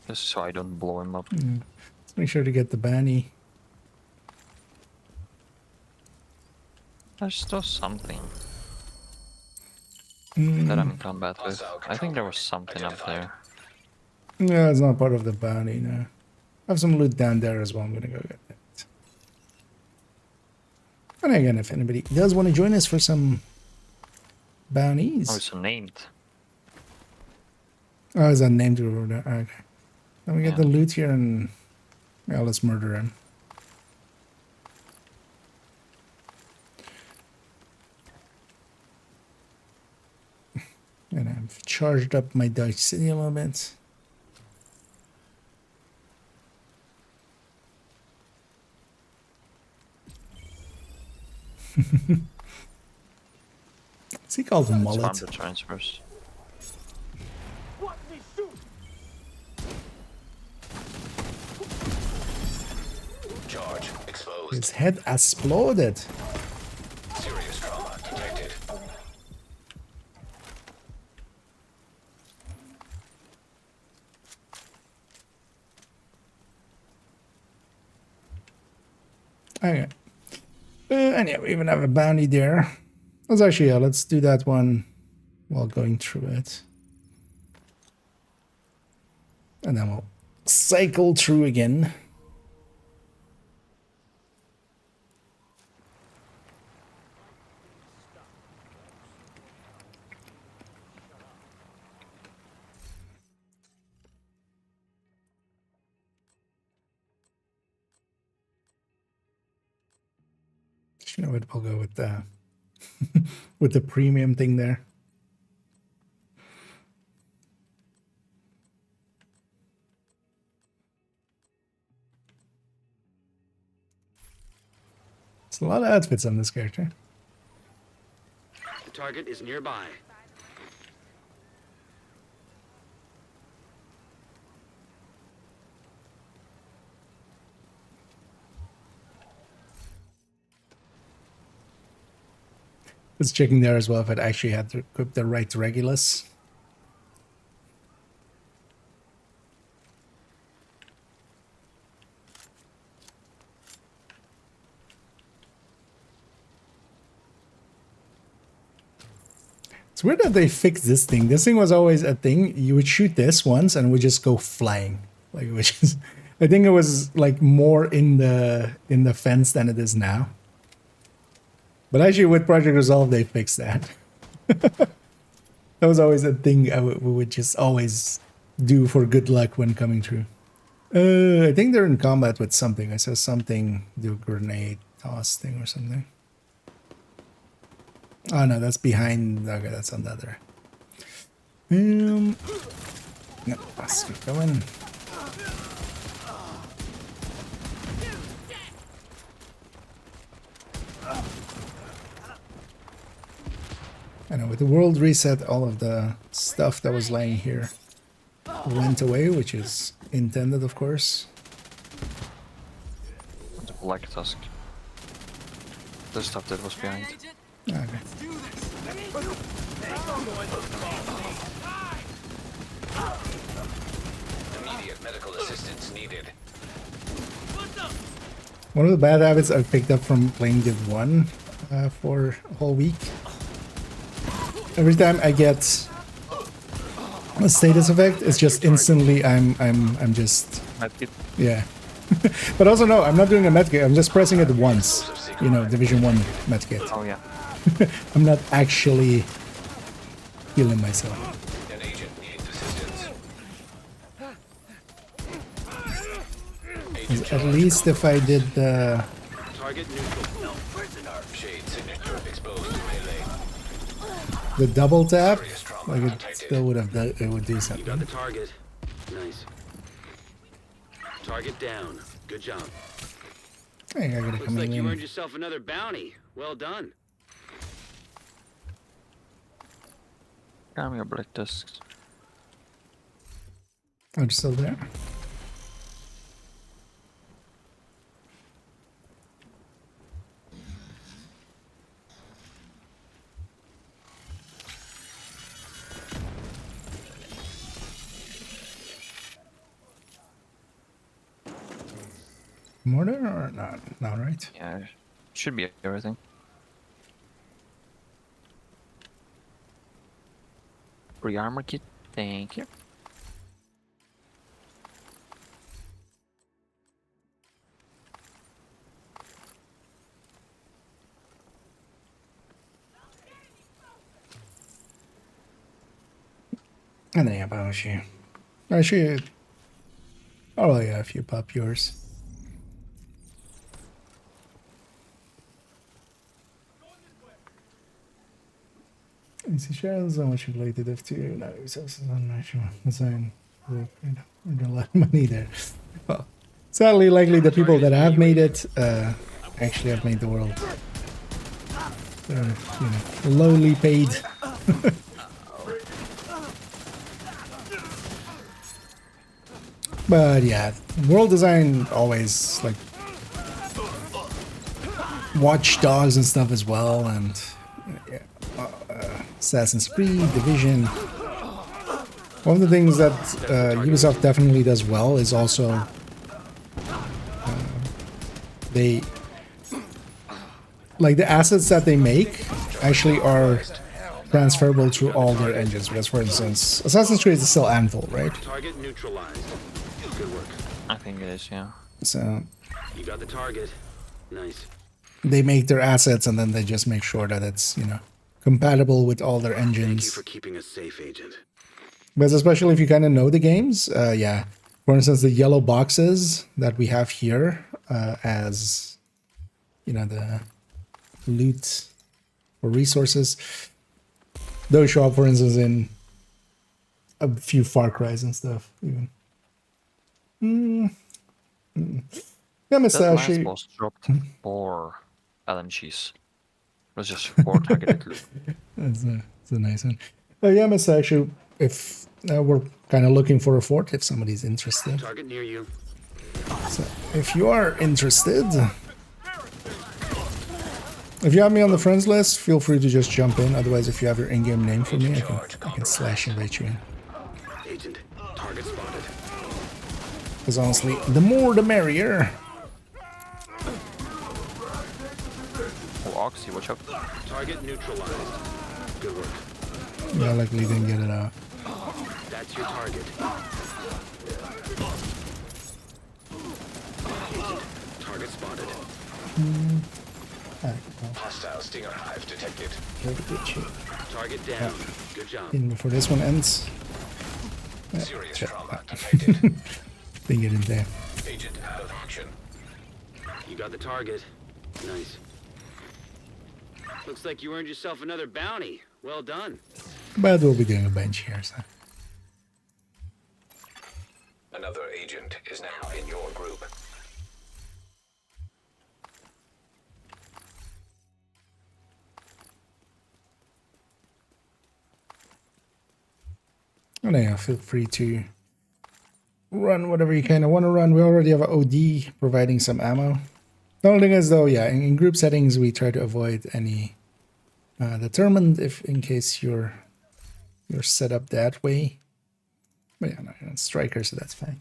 Just so I don't blow him up. Yeah. Let's make sure to get the Banny. There's still something that I'm in combat with. I think there was something up there. Yeah, it's not part of the bounty, no. I have some loot down there as well. I'm gonna go get that. And again, if anybody does want to join us for some bounties. Oh, it's named. Oh, is that named over there? Okay. Let me get the loot here and... Yeah, let's murder him. And I've charged up my Dodge City a little bit. Is he called a mullet? It's transfers. Charge exposed. His head exploded. Serious trauma detected. Okay. And yeah, we even have a bounty there. Let's actually, yeah, let's do that one while going through it. And then we'll cycle through again. You know what? I'll go with the with the premium thing there. It's a lot of outfits on this character. The target is nearby. Just checking there as well if it actually had to equip the right Regulus. It's weird that they fixed this thing. This thing was always a thing. You would shoot this once and it would just go flying. Like, which is, I think it was like more in the fence than it is now. But actually with Project Resolve, they fixed that. That was always a thing we would just always do for good luck when coming through. I think they're in combat with something. I saw something, do a grenade toss thing or something. Oh no, that's behind. Okay, that's on the other. No, let's keep going. I know, with the world reset, all of the stuff that was laying here went away, which is intended, of course. The Black Tusk. The stuff that was behind. Okay. Immediate medical assistance needed. One of the bad habits I've picked up from playing Div 1 for a whole week. Every time I get a status effect, it's just instantly I'm just yeah. But also no, I'm not doing a medkit. I'm just pressing it once. You know, Division 1 medkit. Oh yeah. I'm not actually healing myself. An agent needs assistance. 'Cause at least if I did the Target neutral. No prisoner. Shade signature exposed to melee. double tap, like it still would have done, it would do You something. got the target. Nice. Target down. Good job. Hey, I gotta Looks come like you earned in. yourself another bounty. Well done. Come here, black tusks. Oh, it's still there. More there or not? Not right. Yeah, should be everything. Free armor kit, thank you. And then yeah, Banshee. Actually, oh yeah, a few pop yours. Easy shares, how much related F2, no resources on national design. A lot of money there. Well, sadly, likely the people that have made it actually have made the world. Lowly paid. But yeah, world design always like Watch Dogs and stuff as well, and Assassin's Creed, Division. One of the things that Ubisoft definitely does well is also they like the assets that they make actually are transferable through all their engines. Because, for instance, Assassin's Creed is still Anvil, right? Target neutralized. Good work. I think it is, yeah. So You got the target. Nice. they make their assets and then they just make sure that it's, compatible with all their Thank you engines. for keeping us safe, Agent. But especially if you kind of know the games, yeah. For instance, the yellow boxes that we have here as, the loot or resources, those show up, for instance, in a few Far Cries and stuff, even. Yeah, That last Masashi. boss dropped 4 LMGs. It was just 4 targeted loot. That's a nice one. Yeah, Masashi, if we're kind of looking for a fort, if somebody's interested. Target near you. So, if you are interested, if you have me on the friends list, feel free to just jump in. Otherwise, if you have your in-game name for me, I can slash invite you in. Agent, target spotted. Because honestly, the more the merrier. Oh, Oxy, watch out. Target neutralized. Good work. Yeah, likely didn't get it out. That's your target. Agent, target spotted. Hostile stinger hive detected. Target down. Good job. In before this one ends. Serious trauma detected. Didn't get in there. Agent out of action. You got the target. Nice. Looks like you earned yourself another bounty. Well done. But we'll be doing a bench here, so. Another agent is now in your group. And yeah, feel free to run whatever you kind of want to run. We already have an OD providing some ammo. The only thing is, though, yeah, in group settings, we try to avoid any determined if in case you're set up that way. But yeah, no, it's striker, so that's fine.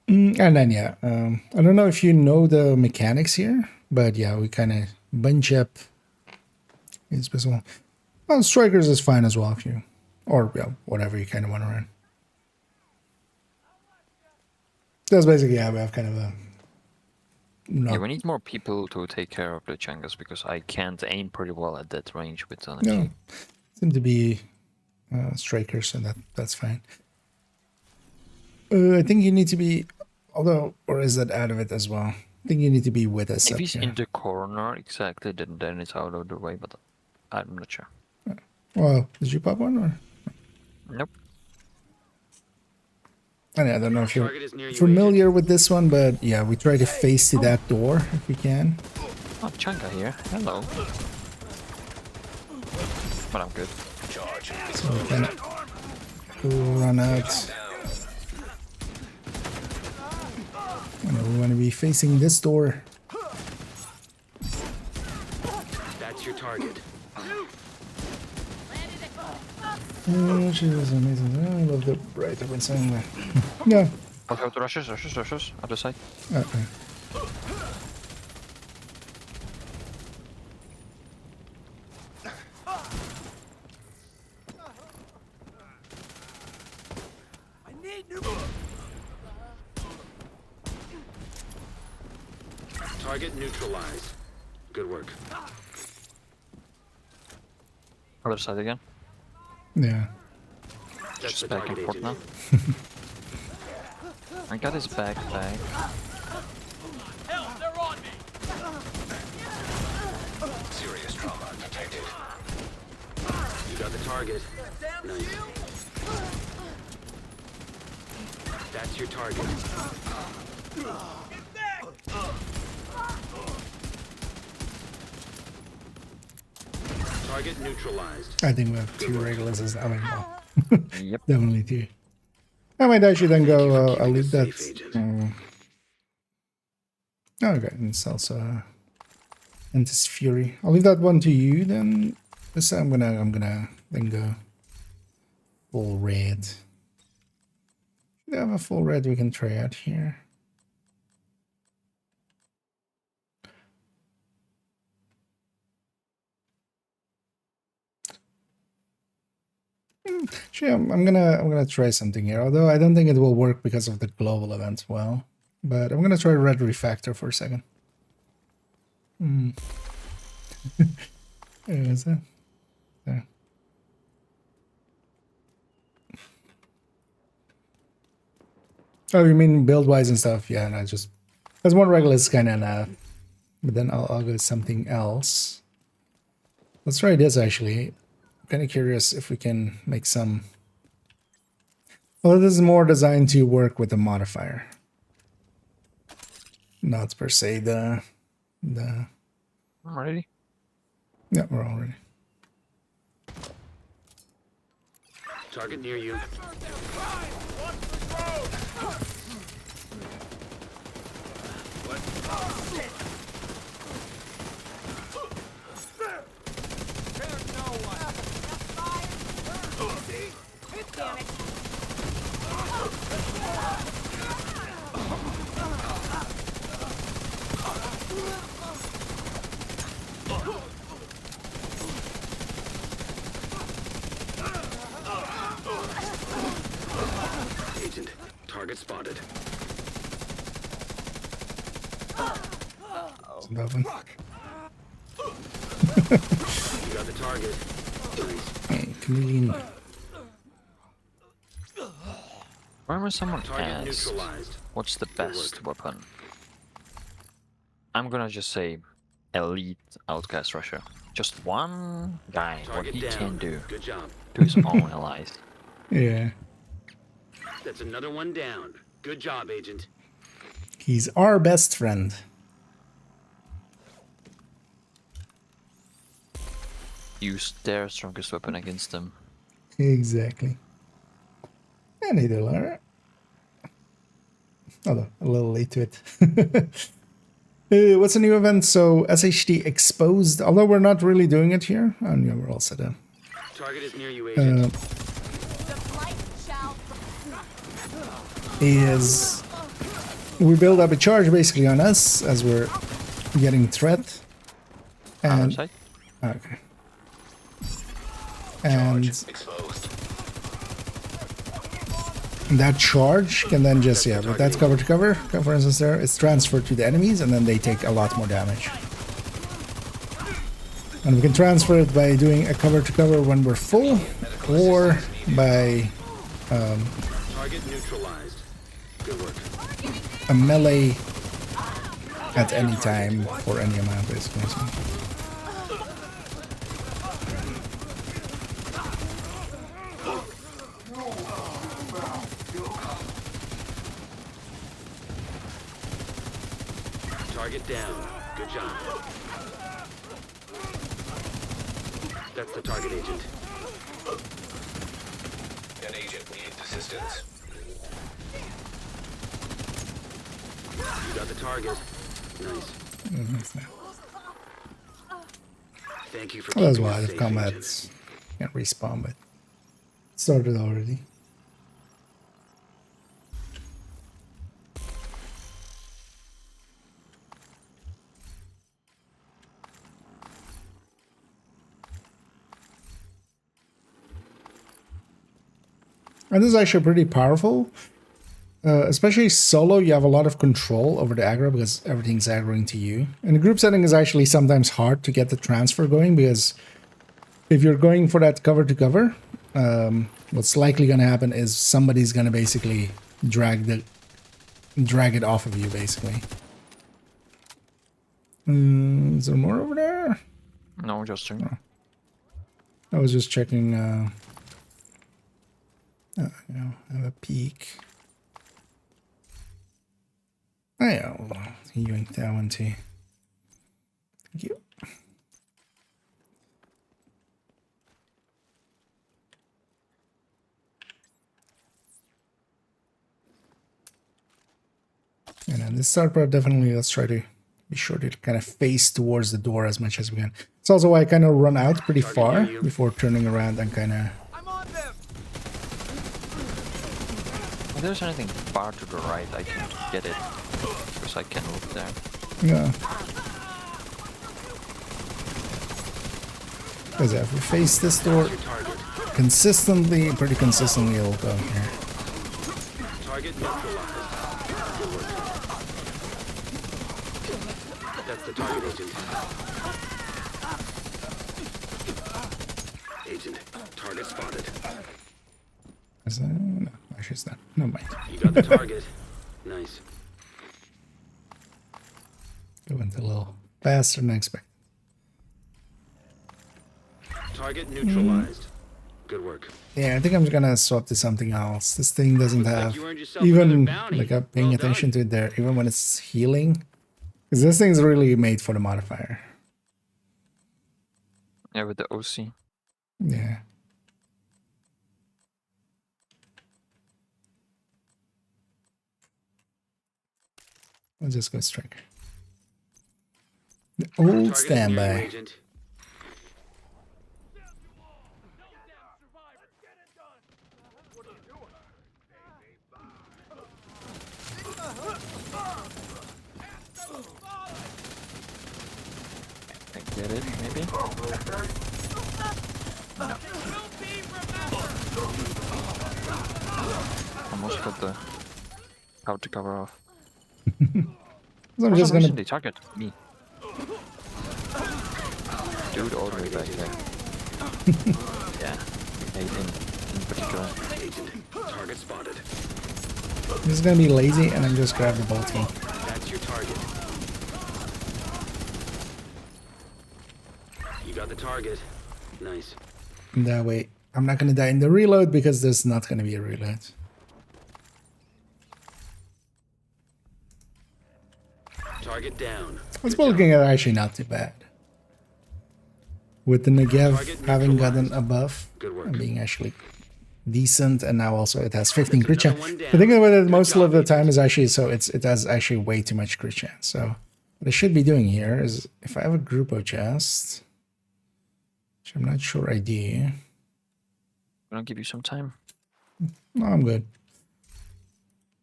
And then, yeah, I don't know if you know the mechanics here, but yeah, we kind of bunch up. Well, strikers is fine as well if you, or yeah, whatever you kind of want to run. That's basically how we have kind of a Yeah, we need more people to take care of the Changas because I can't aim pretty well at that range with an No, seem to be strikers, so that's fine. I think you need to be, although, or is that out of it as well? I think you need to be with us. If up he's here. in the corner, exactly, then it's out of the way, but I'm not sure. Well, did you pop one or? Nope. I don't know if you're familiar with this one, but yeah, we try to face to that door if we can. Oh, Changa here. Hello. But I'm good. So we can run out. We want to be facing this door. That's your target. Oh, she was amazing. Oh, I love the bright open sign there. Yeah. Okay, rushes, other side. Okay. I need new. Target neutralized. Good work. Other side again. Yeah. That's Just the back and target forth agent. now. I got his backpack. Hell, they're on me. Serious trauma detected. You got the target. Nice. That's your target. Get back! Target neutralized. I think we have 2 regulars as I mean, well, Yep. definitely 2. I might actually then go. I'll leave that. Okay, it's also Entis Fury. I'll leave that one to you then. This I'm gonna then go full red. If we have a full red we can try out here. Actually, I'm gonna try something here. Although I don't think it will work because of the global event. Well, but I'm gonna try red refactor for a second. Where is it? There. Oh, you mean build wise and stuff? Yeah, no, just as one regular is kind of enough. But then I'll go with something else. Let's try this actually. I'm kind of curious if we can make some. Well, this is more designed to work with the modifier, not per se the. I'm ready. Yeah, we're all ready. Target near you. Damn it. Agent, target spotted. It's that one. You got the target. Nice. Hey, chameleon. Remember someone Target asked, neutralized. what's the best weapon? I'm gonna just say elite outcast rusher. Just one guy, Target what he down. can do Good job. to his own allies. Yeah, That's another one down. Good job, Agent. he's our best friend. Use their strongest weapon against them. Exactly. And either Lara. Although a little late to it. What's the new event? So SHD exposed. Although we're not really doing it here. Oh yeah, we're all set up. Target is near you, Agent. Is we build up a charge basically on us as we're getting threat. And okay. And that charge can then just, yeah, but that's cover to cover. For instance, there it's transferred to the enemies, and then they take a lot more damage. And we can transfer it by doing a cover to cover when we're full, or by Target neutralized. Good work. a melee at any time for any amount, basically. So. Target down. Good job. That's the target agent. An agent needs assistance. You got the target. Nice. Thank you for Well, that's keeping why us the safe, combats can't respawn, but it started already. And this is actually pretty powerful. Especially solo, you have a lot of control over the aggro because everything's aggroing to you. In a group setting is actually sometimes hard to get the transfer going because if you're going for that cover to cover, what's likely going to happen is somebody's going to basically drag it off of you, basically. Is there more over there? No, just checking. Oh. I was just checking. You know, have a peek. Oh yeah, well, yoink that one too. Thank you. And then this start part, definitely let's try to be sure to kind of face towards the door as much as we can. It's also why I kind of run out pretty far before turning around and kind of... If there's anything far to the right, I can get it. Because I can look there. Yeah. Because if we face this door consistently, pretty consistently, it'll go here. Target neutralized. Good work. That's the target agent. Agent, target spotted. Is that, no, actually it's not. No mind. You got the target. Nice. It went a little faster than I expected. Target neutralized. Good work. Yeah, I think I'm gonna swap to something else. This thing doesn't have even like I'm paying attention to it there, even when it's healing. Because this thing's really made for the modifier. Yeah, with the OC. Yeah. I'll just go striker. The old standby. I get it, maybe? No. Almost got the how to cover off. So I'm just gonna they target me. Dude all the way back there. Yeah, in particular. Target spotted. I'm just gonna be lazy and I'm just grab the bolt key. That's your target. You got the target. Nice. And that way I'm not gonna die in the reload because there's not gonna be a reload. Target down. It's looking at actually not too bad. With the Negev having gotten a buff and being actually decent, and now also it has 15 crit chance. The thing with it most of the time is actually it has actually way too much crit chance. So what I should be doing here is if I have a Grupo chest, which I'm not sure I do. I'll give you some time. No, I'm good.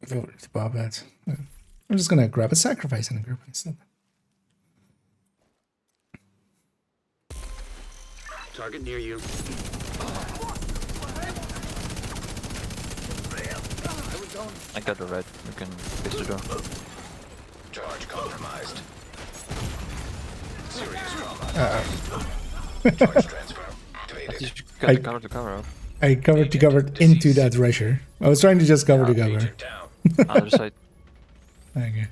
Go to Bobette. I'm just gonna grab a sacrifice in a group instead. Target near you. I got the red. You can face the door. Charge compromised. Serious trauma. Charge transfer activated. You got the cover to cover up. I covered to cover into that rusher. I was trying to just cover to cover. Other side. Okay.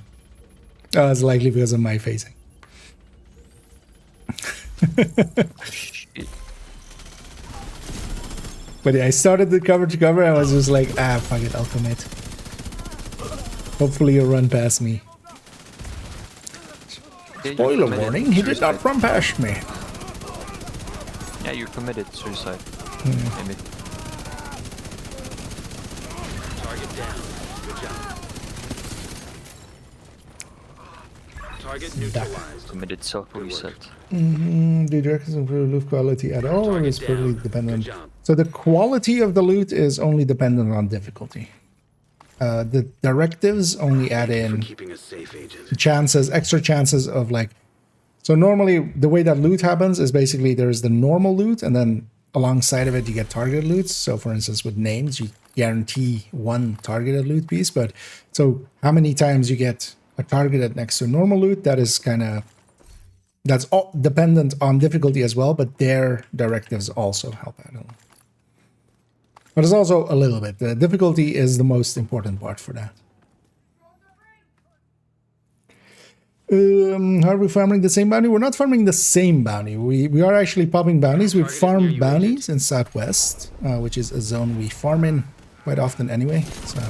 Oh, it's likely because of my facing. But yeah, I started the cover to cover. I was just like, ah, fuck it, I'll commit. Hopefully you'll run past me. Yeah, Spoiler warning, he did not run past me. Yeah, you committed suicide. Yeah. Target down. Good job. Target neutralized. Committed self-reset. The directives improve loot quality at all, or is purely dependent? So the quality of the loot is only dependent on difficulty. The directives only add in chances, extra chances of like. So normally the way that loot happens is basically there's the normal loot, and then alongside of it you get targeted loots. So for instance, with names, you guarantee one targeted loot piece. But so how many times you get a targeted next to normal loot, that is kind of. That's all dependent on difficulty as well, but their directives also help out a little. But it's also a little bit. The difficulty is the most important part for that. How are we farming the same bounty? We're not farming the same bounty. We are actually popping bounties. We've farmed bounties in Southwest, which is a zone we farm in quite often anyway. So.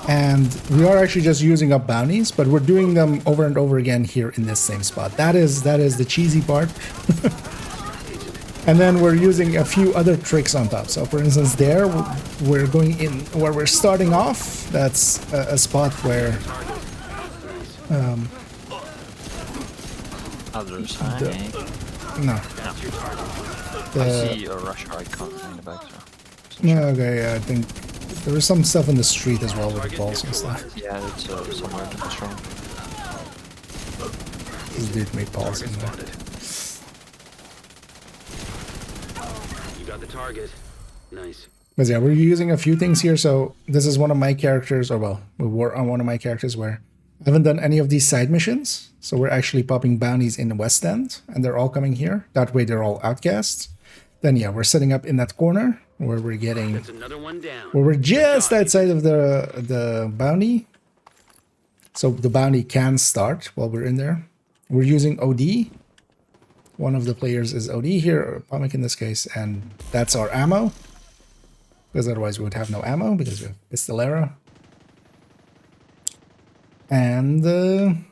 And we are actually just using up bounties, but we're doing them over and over again here in this same spot. That is the cheesy part. And then we're using a few other tricks on top. So for instance, there we're going in where we're starting off. That's a spot where other side. No. I see a Russia icon in the back. So. Okay, I think there was some stuff in the street as well with the balls and stuff. Yeah, it's somewhere in the strong. This dude made balls in there. You got the target. Nice. But yeah, we're using a few things here. So this is one of my characters, or well, we were on one of my characters where I haven't done any of these side missions. So we're actually popping bounties in the West End, and they're all coming here. That way they're all outcasts. Then yeah, we're setting up in that corner where we're getting, where we're just outside of the bounty. So the bounty can start while we're in there. We're using OD. One of the players is OD here, or Pomic in this case, and that's our ammo. Because otherwise we would have no ammo because we have Pistolero. And then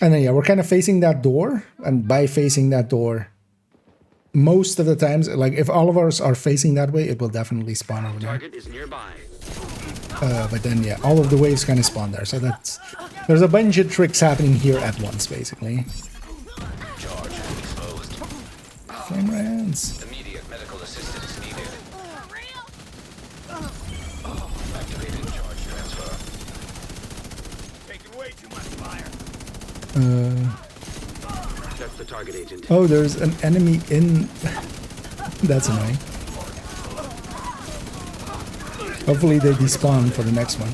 yeah, we're kind of facing that door, and by facing that door, most of the times, like if all of us are facing that way, it will definitely spawn over there. Target is nearby. But then yeah, all of the waves kind of spawn there. So that's, there's a bunch of tricks happening here at once, basically. Charge exposed. Flame rounds. Immediate medical assistance needed. Activated charge transfer. Taking way too much fire. That's the target agent. Oh, there's an enemy in. That's annoying. Hopefully they despawn for the next one.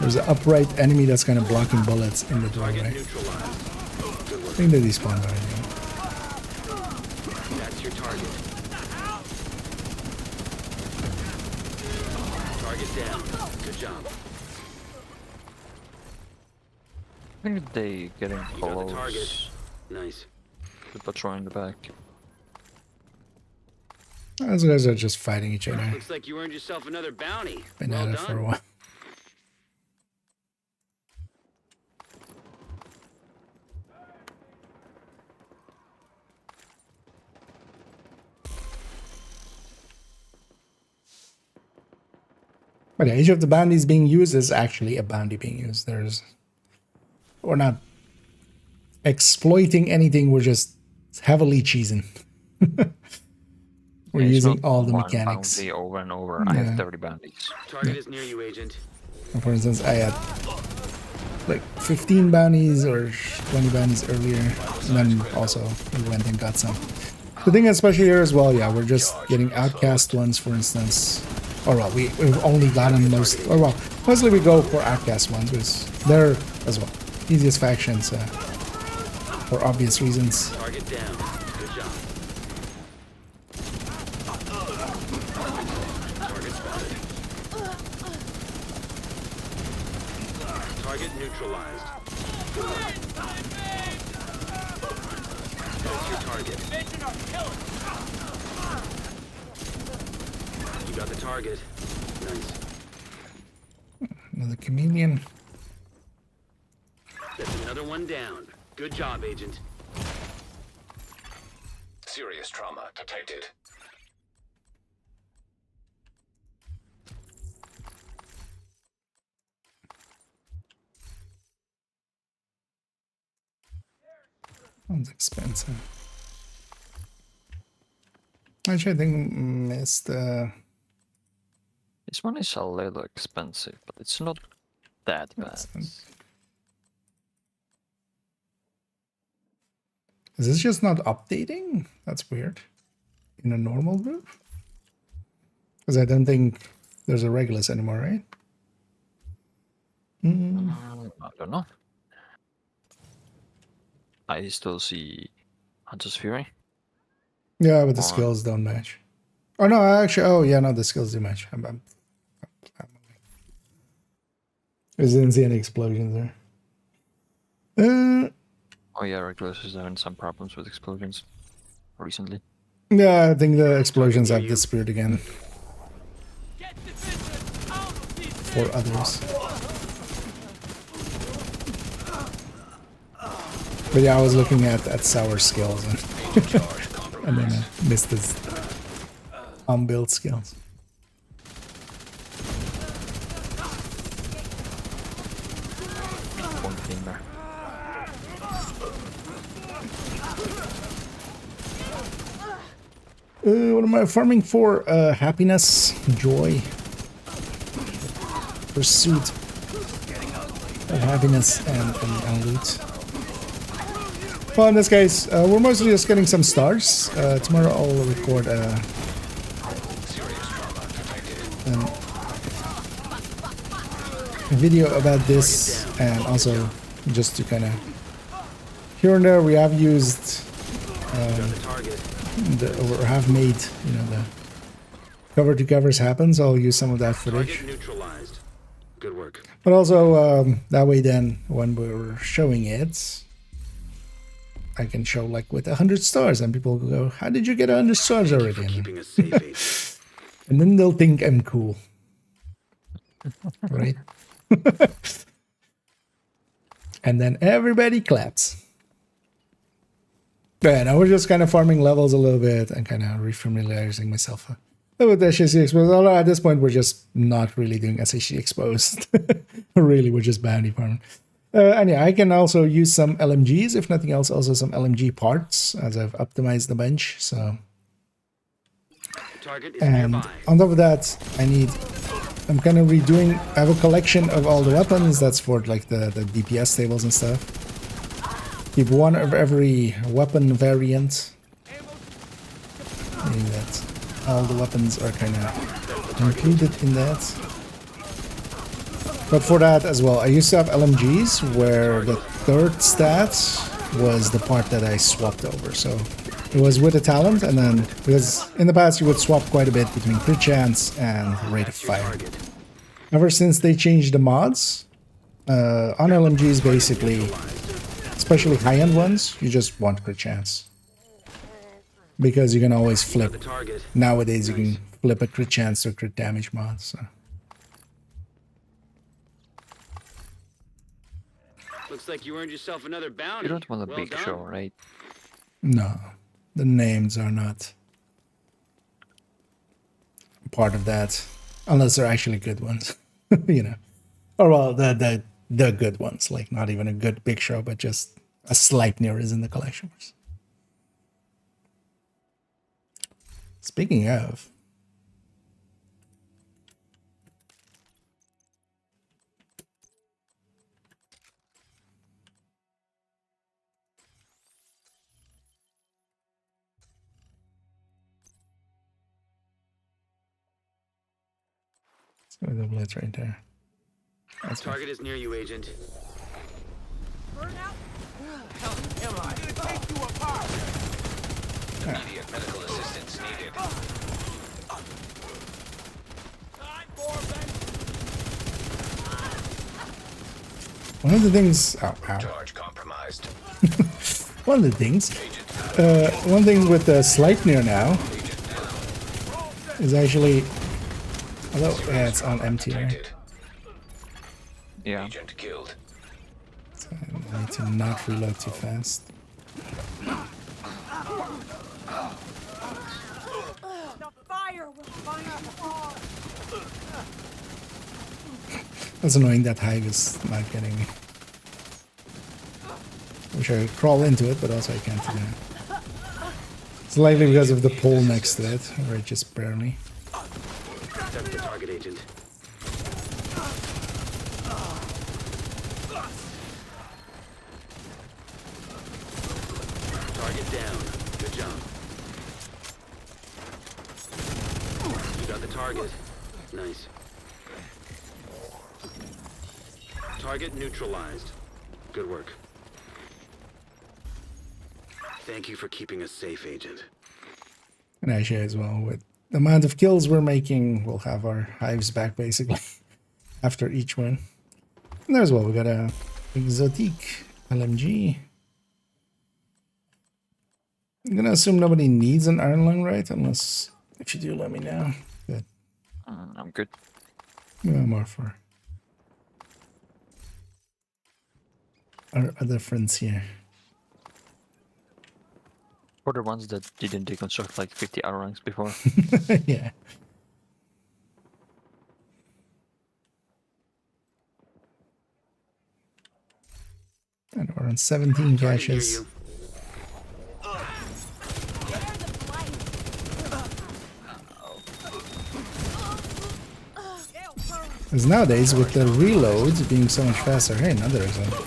There's an upright enemy that's kind of blocking bullets in the doorway. I think they despawned already. That's your target. Target down. Good job. I think they getting close. Nice. The patrol in the back. Those guys are just fighting each other. Looks like you earned yourself another bounty. Been Well at it for a done. while. But yeah, each of the bounties being used is actually a bounty being used. We're not exploiting anything, we're just heavily cheesing. We're using all the mechanics. Bounty over and over. I have 30 bounties. Target is near you, agent. And for instance, I had like 15 bounties or 20 bounties earlier, and then also we went and got some. The thing especially here as well, yeah, we're just getting outcast ones, for instance. Or well, we've only gotten mostly we go for outcast ones, because they're, as well, easiest factions for obvious reasons. Target down. Good job. Target spotted. Target neutralized. That's your target. You got the target. Nice. Another chameleon. That's another one down. Good job, Agent. Serious trauma detected. One's expensive. Actually, I think missed. This one is a little expensive, but it's not that bad. Is this just not updating? That's weird. In a normal group? Because I don't think there's a Regulus anymore, right? I don't know. I still see Hunter's Fury. Yeah, but the skills don't match. Oh no, actually, oh yeah, no, the skills do match. I didn't see any explosions there. Oh yeah, Regulus is having some problems with explosions recently. Yeah, I think the explosions have disappeared again. For others. But yeah, I was looking at Sour skills and then I missed his unbuilt skills. One thing there. What am I farming for? Happiness, joy, pursuit of happiness and loot. Well, in this case, we're mostly just getting some stars. Tomorrow I'll record a video about this, and also just to kind of here and there we have used or have made, you know, the cover to covers happen, so I'll use some of that footage. Neutralized. Good work. But also that way then when we're showing it, I can show like with 100 stars and people will go, how did you get 100 stars already? And then they'll think I'm cool. Right? And then everybody claps. Yeah, I was just kind of farming levels a little bit and kind of refamiliarizing myself with SHC Exposed. Although at this point, we're just not really doing SHC Exposed. Really, we're just bounty farming. And yeah, I can also use some LMGs, if nothing else, also some LMG parts, as I've optimized the bench. So, and on top of that, I'm kind of redoing, I have a collection of all the weapons. That's for like the DPS tables and stuff. Keep one of every weapon variant. Meaning that all the weapons are kind of included in that. But for that as well, I used to have LMGs where the third stat was the part that I swapped over. So it was with a talent, and then because in the past you would swap quite a bit between crit chance and rate of fire. Ever since they changed the mods, on LMGs basically, especially high-end ones, you just want crit chance. Because you can always flip. Nowadays you can flip a crit chance to a crit damage mod. So. Looks like you earned yourself another bounty. You don't want a big show, right? No. The names are not part of that. Unless they're actually good ones. You know. Or well, the good ones. Like not even a good big show, but just a Sleipnir is in the collection. Speaking of, So the blitz right there. That's Target is near you, Agent. Burn out? Hell am I? I'm gonna take you apart! Immediate medical assistance needed. Time for vengeance! One of the things. Oh, ow. Charge compromised. One of the things. One thing with the Sleipnir now is actually. Although yeah, it's on empty. Right? Yeah. Agent killed. So I need to not reload too fast. The fire will find us all. That's annoying that Hive is not getting me. Wish I could crawl into it, but also I can't do that. It's likely because of the pole next to it, or just barely. That's the target, Agent. Target down. Good job. You got the target. Nice. Target neutralized. Good work. Thank you for keeping us safe, Agent. And actually as well, with the amount of kills we're making, we'll have our hives back basically after each one. And there as well, we got a exotique LMG. I'm gonna assume nobody needs an iron lung, right? Unless if you do, let me know. Good. I'm good. Yeah, more for our other friends here. For the ones that didn't deconstruct like 50 iron ranks before. Yeah. And we're on 17 caches. Because nowadays, with the reloads being so much faster, hey, another example.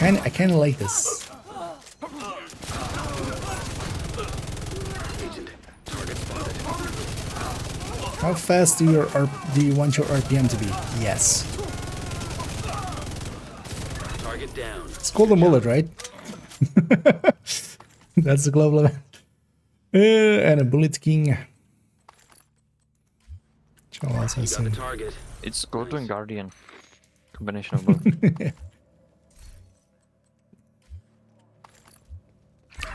I kind of like this. How fast do you want your RPM to be? Yes. Target down. It's called a mullet, right? That's the global event. And a bullet king. It's Goto and Guardian. Combination of both.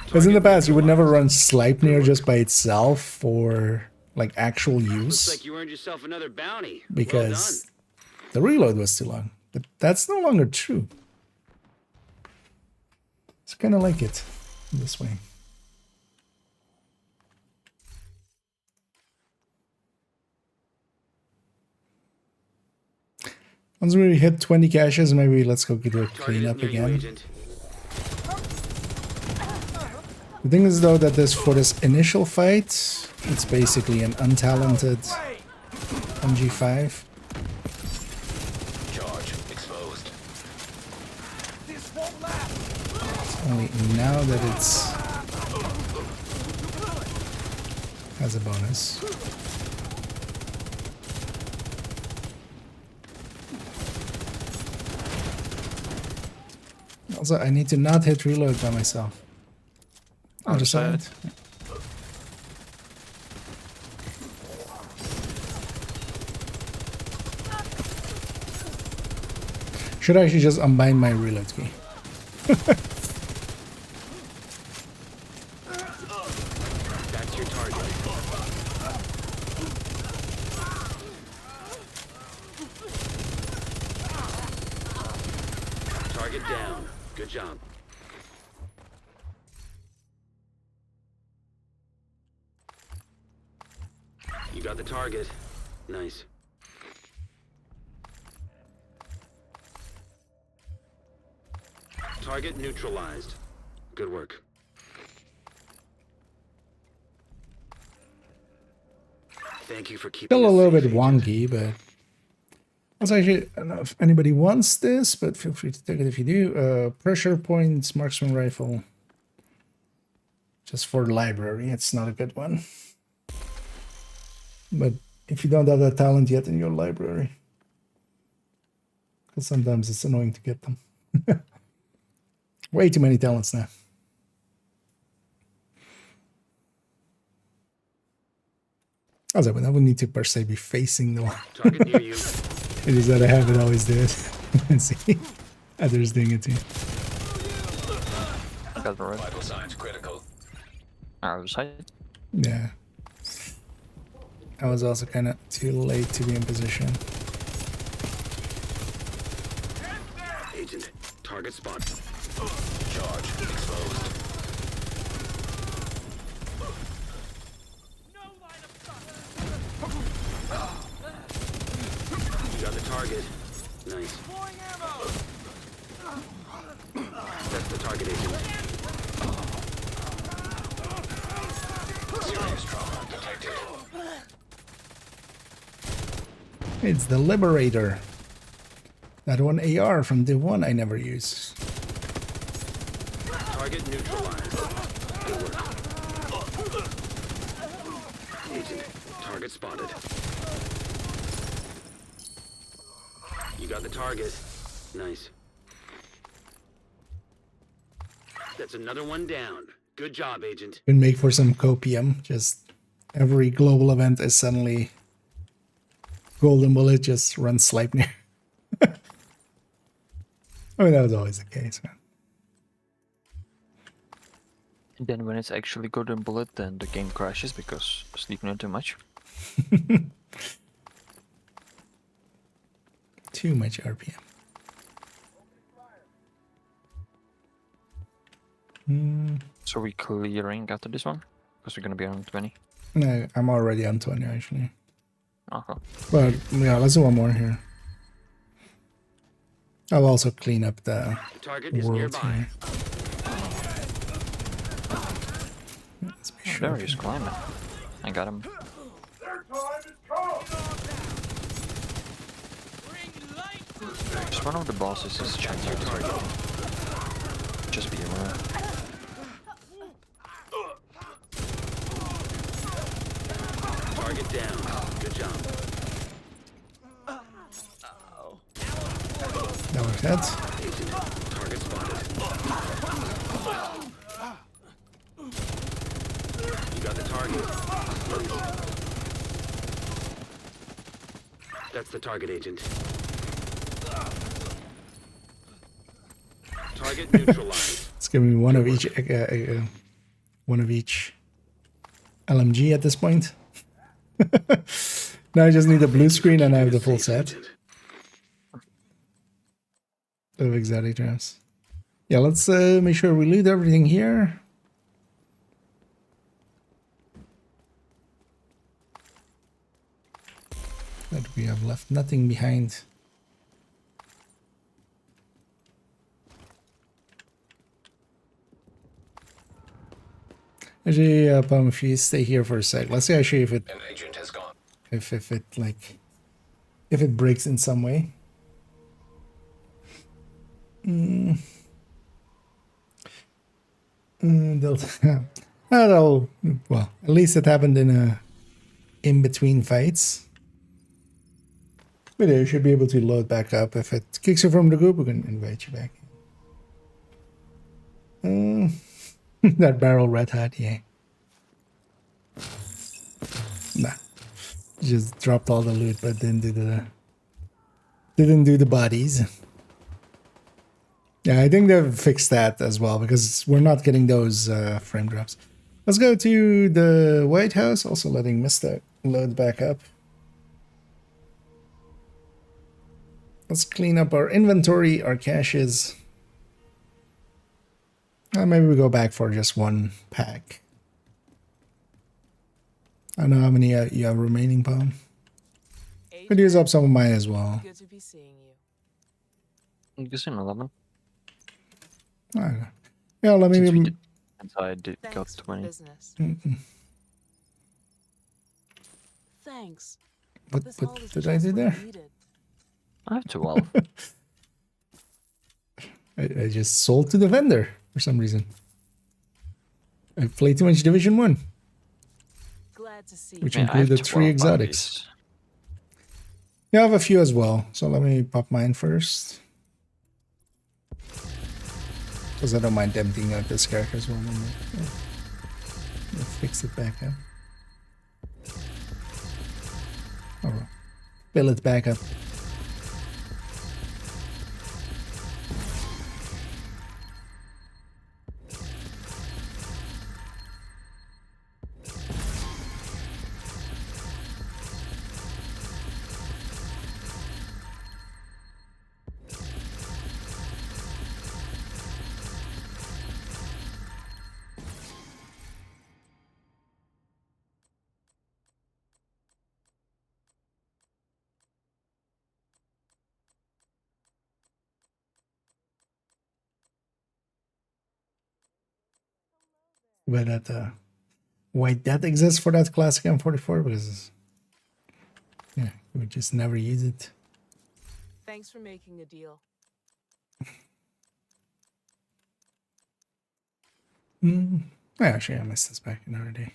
Because in the past, you would never run Sleipnir just by itself for like actual use. Looks like you earned yourself another bounty. Because the reload was too long. But that's no longer true. It's kind of like it this way. Once we hit 20 caches, maybe let's go do a cleanup again. The thing is though that for this initial fight, it's basically an untalented MG5. Charge exposed. It's only now that it's has a bonus. Also, I need to not hit reload by myself. Other side. Should I actually just unbind my reload key? That's your target. Target down. Good job. You got the target. Nice. Target neutralized. Good work. Thank you for keeping Still a us little safe, bit Agent. wonky, but also actually, I don't know if anybody wants this, but feel free to take it if you do. Pressure points, marksman rifle. Just for library, it's not a good one. But if you don't have that talent yet in your library, because sometimes it's annoying to get them. Way too many talents now. I would need to per se be facing the one. Target near you. It is that I have it always do it. See, others doing it too. Got the right. Vital signs critical. Outside. Yeah. I was also kind of too late to be in position. Agent, target spot. Charge exposed. You got the target. Nice. That's the target, agent. Serious trauma detected. It's the Liberator. That one AR from the one I never use. Target neutralized. Good work. Agent, target spotted. You got the target. Nice. That's another one down. Good job, Agent. Can make for some copium. Just every global event is suddenly golden bullet. Just run Sleipnir. I mean, that was always the case, man. And then when it's actually golden bullet, then the game crashes because sleeping too much. Too much RPM. So we clearing after this one? Because we're gonna be on 20. No, I'm already on 20 actually. Okay. But yeah, let's do one more here. I'll also clean up the target is world nearby. here. Let's be sure. There he's climbing. I got him. Just one of the bosses is trying to target. Just be aware. Target down. Good job. That was heads. Agent, target spotted. You got the target. That's the target, Agent. Target neutralized. It's giving me one of each LMG at this point. Now I just need a blue screen and I have the full set of exotic traps. Yeah, let's make sure we loot everything here. That we have left nothing behind. Actually, if you stay here for a sec, let's see actually if it An agent has gone. if it like if it breaks in some way. Well, at least it happened in between fights. But you should be able to load back up. If it kicks you from the group, we can invite you back. That barrel red hat, yeah. Nah. Just dropped all the loot, but didn't do the bodies. Yeah, I think they've fixed that as well because we're not getting those frame drops. Let's go to the White House, also letting Mr. load back up. Let's clean up our inventory, our caches. Maybe we go back for just one pack. I don't know how many you have remaining, Palm. Could use up some of mine as well. Good to be seeing you. You can see 11. I don't know. Yeah, let me. I did got 20. Thanks. What did I do there? I have 12. I just sold to the vendor for some reason. I played too much Division 1. Glad to see Which you. included 3 exotics. Yeah, I have a few as well. So let me pop mine first. Because I don't mind emptying out this character as well. Let's fix it back up. Oh, well. Fill it back up. But that why that exists for that classic M44, because yeah, we just never use it. Thanks for making a deal. Actually, I missed this back another day.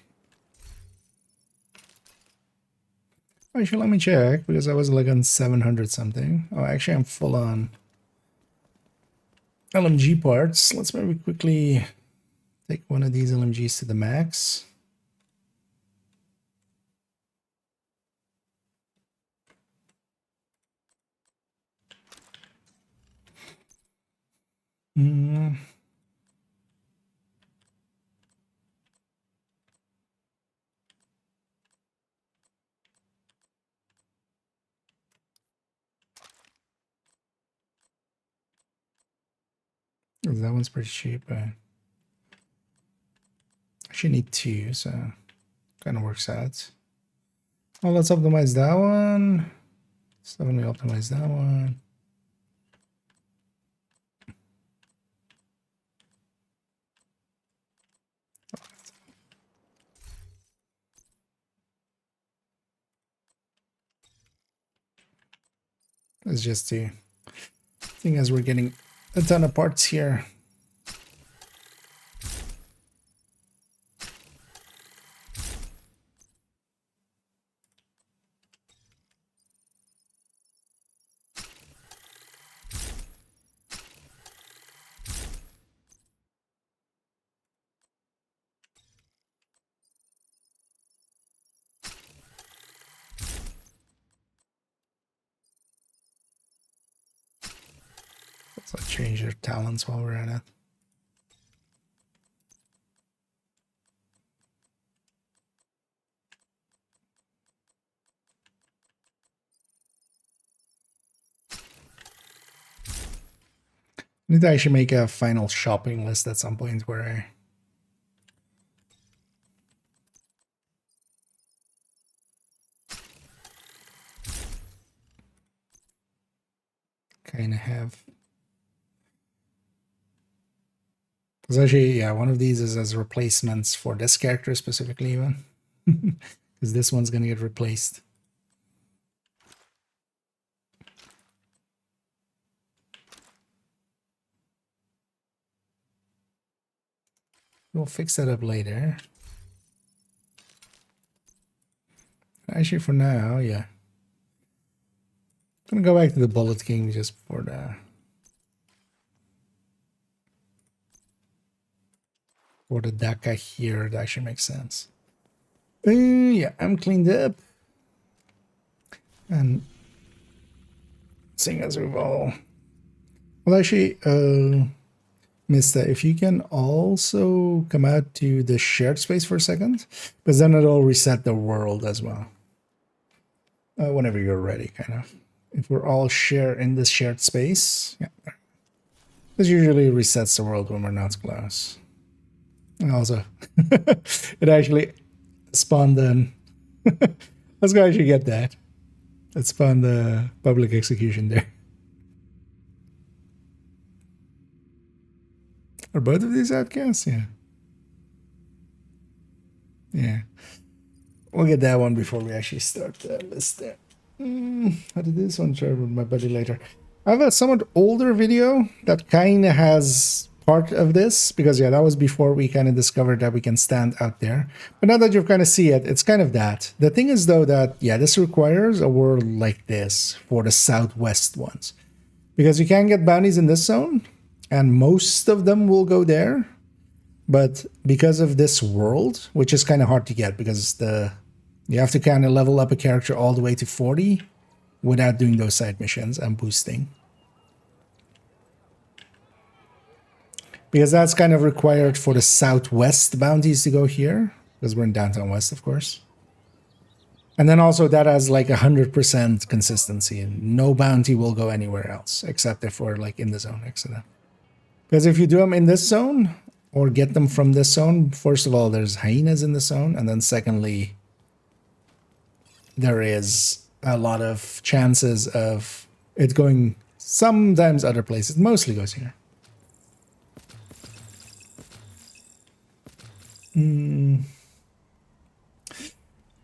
Actually, let me check, because I was like on 700 something. Oh, actually, I'm full on LMG parts. Let's maybe quickly take one of these LMGs to the max. That one's pretty cheap. I actually need 2, so kind of works out. Well, let's optimize that one. So let me optimize that one. It's just the thing as we're getting a ton of parts here. Let's change their talents while we're at it. I need to actually make a final shopping list at some point where I kind of have. Because actually, yeah, one of these is as replacements for this character specifically, even. Because this one's going to get replaced. We'll fix that up later. Actually, for now, yeah. I'm going to go back to the Bullet King just for the... For the DACA here, it actually makes sense. Yeah, I'm cleaned up. And seeing as we've all... Well, actually, Mista, if you can also come out to the shared space for a second, because then it'll reset the world as well. Whenever you're ready, kind of. If we're all in this shared space, yeah. This usually resets the world when we're not close. And also, it actually spawned then. Let's go actually get that. It spawned the public execution there. Are both of these outcasts? Yeah. Yeah. We'll get that one before we actually start the list there. How did this one share with my buddy later? I have a somewhat older video that kind of has part of this, because yeah, that was before we kind of discovered that we can stand out there. But now that you've kind of see it, it's kind of that. The thing is though that, yeah, this requires a world like this for the southwest ones. Because you can get bounties in this zone, and most of them will go there. But because of this world, which is kind of hard to get, because you have to kind of level up a character all the way to 40 without doing those side missions and boosting. Because that's kind of required for the southwest bounties to go here, because we're in downtown west, of course. And then also that has like 100% consistency. No bounty will go anywhere else, except if we're like in the zone next to them. Because if you do them in this zone, or get them from this zone, first of all, there's hyenas in the zone, and then secondly, there is a lot of chances of it going sometimes other places. It mostly goes here.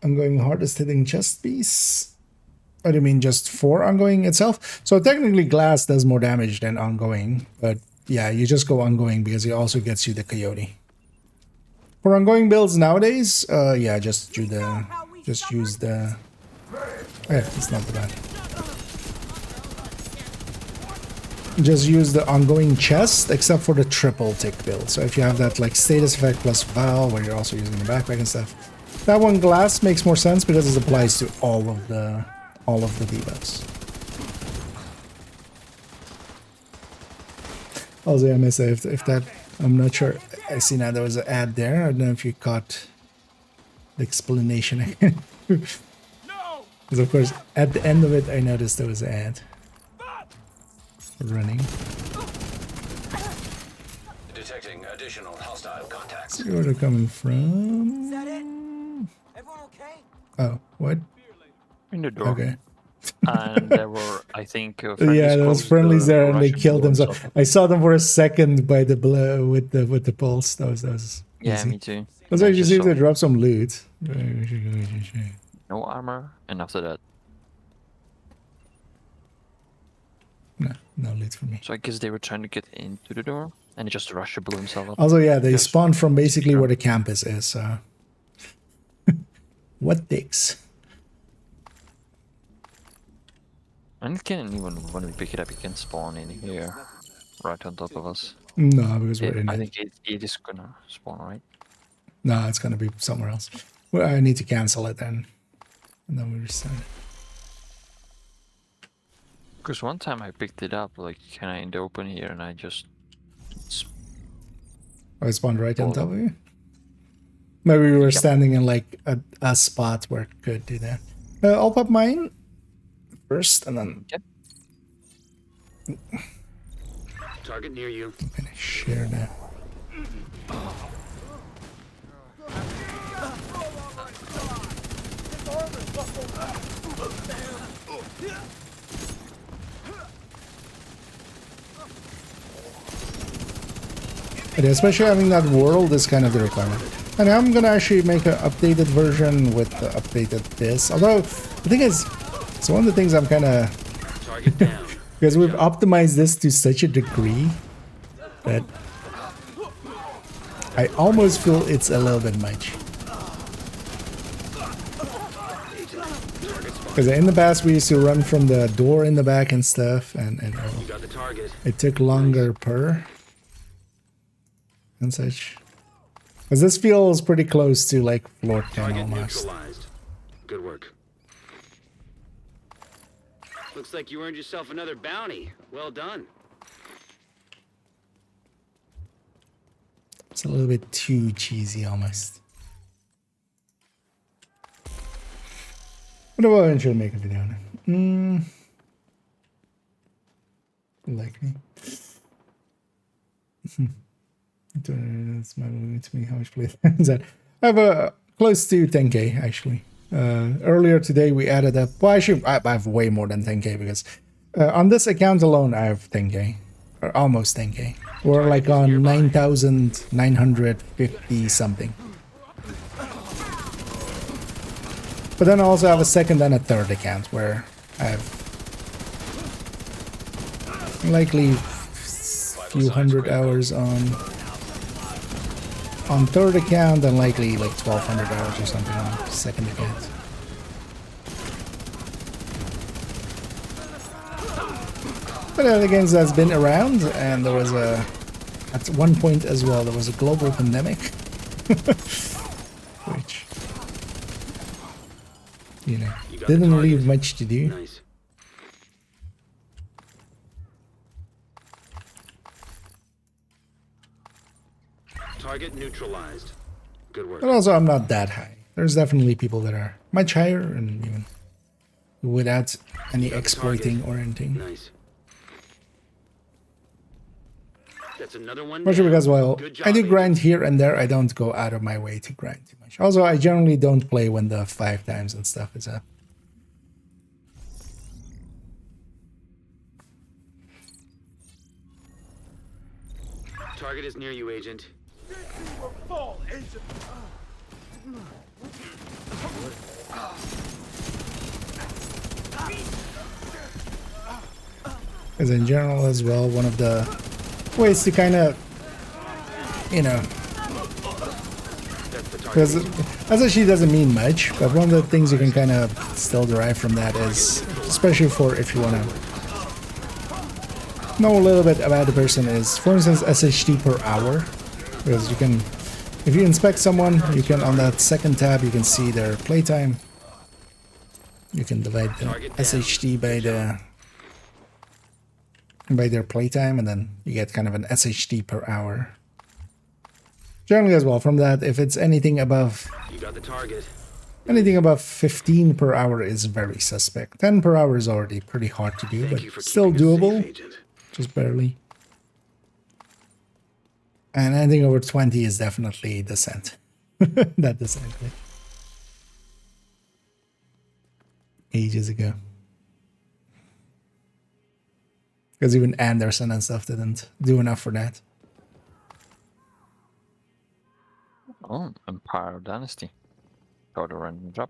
Ongoing hardest hitting chest piece. What do you mean, just for ongoing itself? So technically glass does more damage than ongoing, but yeah, you just go ongoing because it also gets you the coyote. For ongoing builds nowadays, yeah, just use the yeah, it's not bad. Just use the ongoing chest, except for the triple tick build. So if you have that like status effect plus Val, where you're also using the backpack and stuff, that one glass makes more sense because it applies to all of the debuffs. Also, I must say if that, I'm not sure. I see now there was an ad there. I don't know if you caught the explanation again. Because of course, at the end of it, I noticed there was an ad running. Detecting additional hostile contacts. See where they're coming from. Is that it? Everyone okay? Oh, what? In the door. Okay. And there were, I think, yeah, there was friendlies there, and they killed them. So I saw them for a second by the with the pulse. That was yeah, easy. me too. That's why you see if they drop some loot. No armor, and after that, no loot for me. so I guess they were trying to get into the door, and he just rushed blew himself up. Also, yeah, they spawned from basically where the campus is. So what dicks? And it can't even, when we pick it up, it can spawn in here, right on top of us. No, because we're in I it. think it is gonna spawn, right? No, it's gonna be somewhere else. Well, I need to cancel it then, and then we restart it. Because one time I picked it up, like, kind of in the open here, and I just... I spawned right on top of you? Maybe we were Yep. standing in like a spot where it could do that. I'll pop mine first, and then... Yep. Target near you. I'm gonna share that. But especially having that world is kind of the requirement. And I'm gonna actually make an updated version with the updated this. Although the thing is, it's one of the things I'm kind of Target down. because we've optimized this to such a degree that I almost feel it's a little bit much. Because in the past we used to run from the door in the back and stuff, and You got the target. it took longer per and such. Because this feels pretty close to like floor 10 Target almost. neutralized. Good work. Looks like you earned yourself another bounty. Well done. It's a little bit too cheesy almost. But I will eventually make a video on it. Like me. It's my limit to me how much play is that. I have a close to 10k actually. Earlier today we added up. Well, actually, I have way more than 10k because on this account alone I have 10k, or almost 10k. We're like on 9,950 something. But then I also have a second and a third account where I have likely few hundred hours on third account and likely like 1200 hours or something on second account. But other games that's been around, and there was at one point as well, there was a global pandemic, which, you know, didn't leave much to do. Nice. Target neutralized. Good work. But also, I'm not that high. There's definitely people that are much higher, and even without any exploiting or anything. Nice. That's another one. Mostly because, well, Good job, I do Agent. grind here and there. I don't go out of my way to grind too much. Also, I generally don't play when the 5 times and stuff is up. Target is near you, Agent. Fall, Agent. Because in general as well, one of the ways to kind of, you know, because as actually doesn't mean much, but one of the things you can kind of still derive from that is, especially for if you want to know a little bit about the person, is, for instance, SHT per hour. Because you can, if you inspect someone, you can, on that second tab, you can see their playtime. You can divide the SHT by their playtime, and then you get kind of an SHT per hour. Generally as well, from that, if it's anything above, You got the target. anything above 15 per hour is very suspect. 10 per hour is already pretty hard to do, but still doable, just barely. And anything over 20 is definitely descent. That descent. Ages ago. Because even Anderson and stuff didn't do enough for that. Oh, Empire Dynasty. Got a random drop.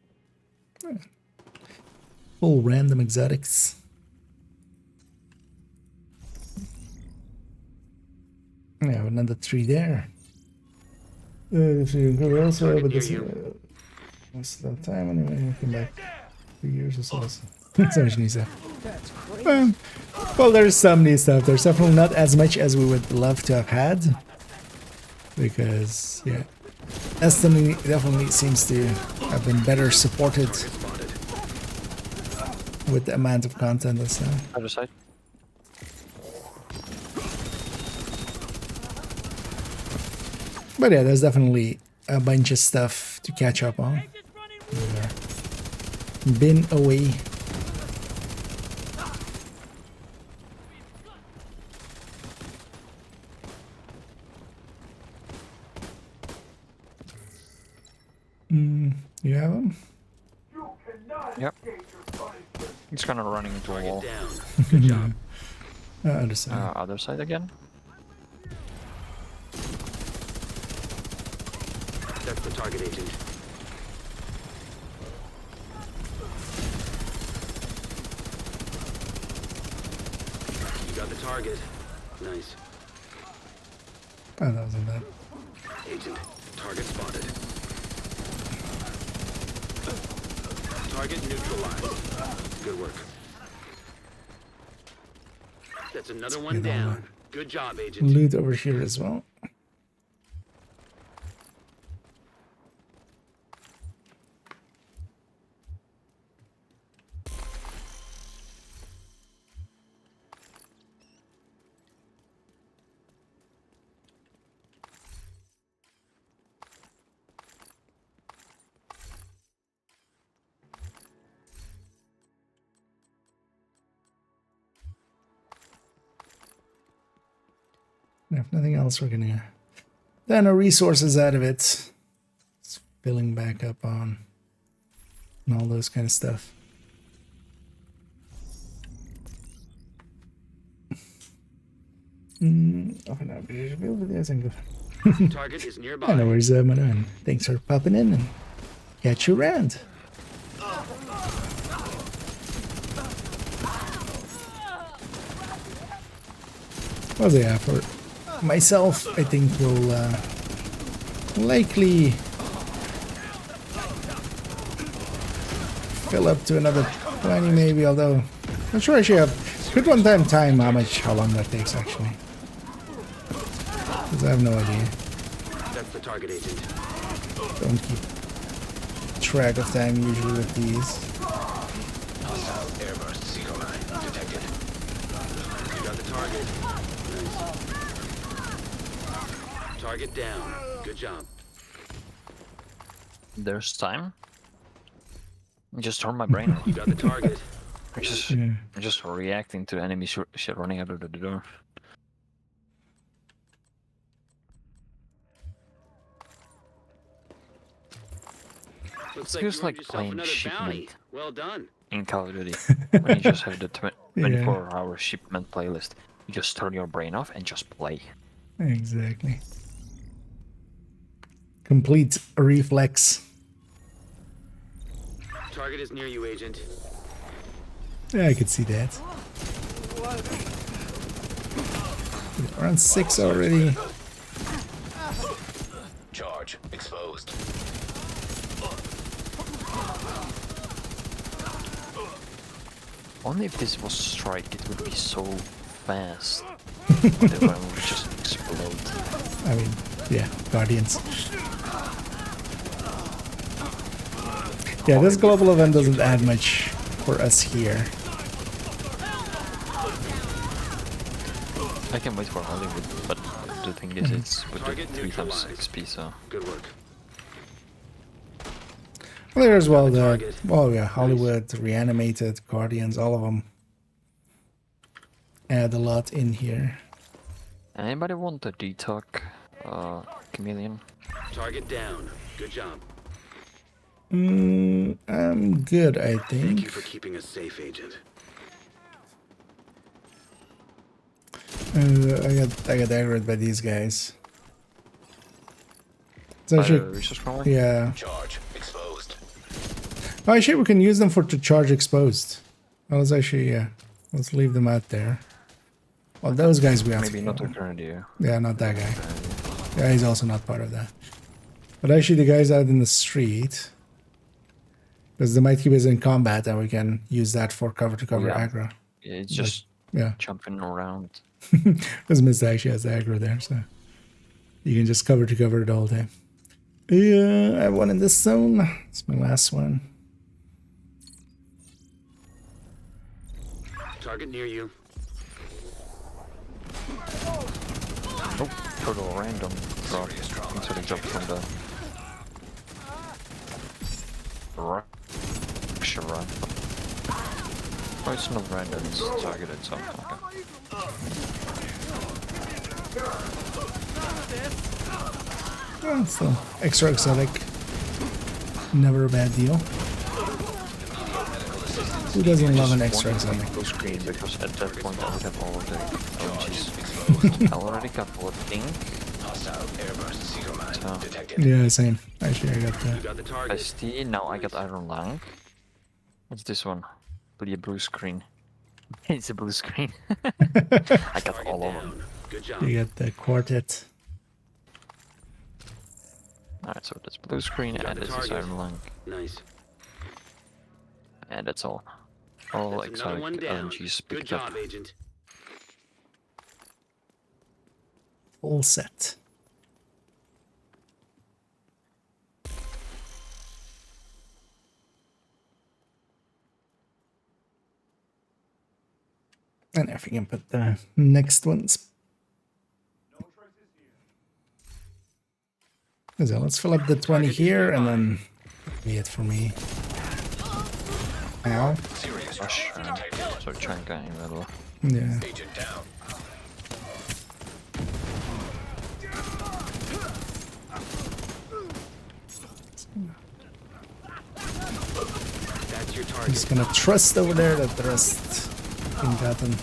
Full random exotics. Yeah, another 3 there. If you can go elsewhere, but this most of the time anyway. Come back 2 years or so. That's actually stuff. Well, there's some new stuff. There's definitely not as much as we would love to have had. Because, yeah, Destiny definitely seems to have been better supported with the amount of content and stuff. Other side. But yeah, there's definitely a bunch of stuff to catch up on. Been away. You have him? Yep. He's kind of running into a wall. Good job. Other side. Other side again. That's the target, Agent. You got the target. Nice. Oh, that wasn't bad. Agent, target spotted. Target neutralized. Good work. That's another one down. Good job, Agent. Loot over here as well. If nothing else, we're gonna then our resources out of it. It's filling back up on and all those kind of stuff. Target is nearby. I know where's Manon. Thanks for popping in and catch you around. Well, yeah, for myself, I think we'll likely fill up to another 20 maybe, although I'm sure I should have quick one-time time how long that takes actually. Because I have no idea. That's the target, Agent. Don't keep track of time usually with these. Hostile airburst seeker mine detected. You got the target. Nice. Target down. Good job. There's time. Just turn my brain off. You got the target. I'm just reacting to enemy shit running out of the door. Looks It like feels you earned like yourself playing another bounty. shipment Well done. in Call of Duty. When you just have the 24-hour shipment playlist. You just turn your brain off and just play. Exactly. Complete reflex. Target is near you, Agent. Yeah, I could see that. Around 6 already. Charge exposed. Only if this was Strike, it would be so fast. The weapon would just explode. I mean, yeah, Guardians. Yeah, this global event doesn't add much for us here. I can wait for Hollywood, but the thing is, it's with the 3 times XP, so... Good work. Well, there's well the Hollywood, Reanimated, Guardians, all of them add a lot in here. Anybody want a detox, Chameleon? Target down. Good job. I'm good, I think. Thank you for keeping us safe, Agent. I got aggroed by these guys. So yeah. Charge exposed. Oh, actually, we can use them to charge exposed. Well, let's actually, let's leave them out there. Well, those guys we have Maybe to not kill. a grenadier. Yeah, not that guy. Yeah, he's also not part of that. But actually, the guys out in the street, because they might keep us in combat, and we can use that for cover-to-cover aggro. Yeah, it's just jumping around. Because Mr. actually has the aggro there, so you can just cover-to-cover it all day. Yeah, I have one in this zone. It's my last one. Target near you. Oh, total random drop until they jump from the run. Oh, it's not random, it's targeted, so okay. Oh, so extra exotic. Never a bad deal. Who doesn't love an extra exotic? Screen because at that point I would have all the LMGs. I already got what pink. Yeah, same. Actually, I got that. ST, now I got Iron Lung. What's this one? Blue screen. It's a blue screen. I got all of them. You got the quartet. Alright, so that's blue screen and this is Iron Lung. Nice. And that's all. All exotic LMGs Good picked up. job, Agent. All set. And if we can put the next ones. So let's fill up the 20 here and then be it for me. Ow. Rush, so Chanka in the middle. Yeah. Agent down. That's your I'm target. just gonna trust over there that the rest can get them.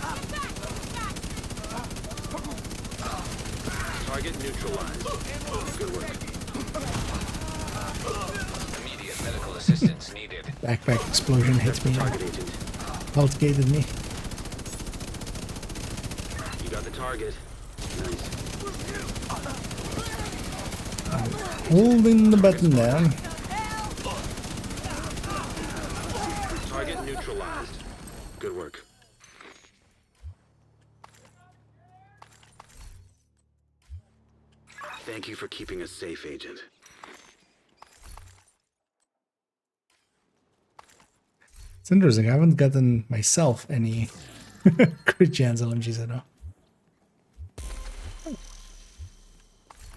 Target neutralized. Good work. Immediate medical assistance needed. Backpack explosion hit me. Target agent. Health gated me. You got the target. Nice. Holding the button down. Target neutralized. Good work. Thank you for keeping us safe, Agent. It's interesting. I haven't gotten myself any crit chance LMGs at all.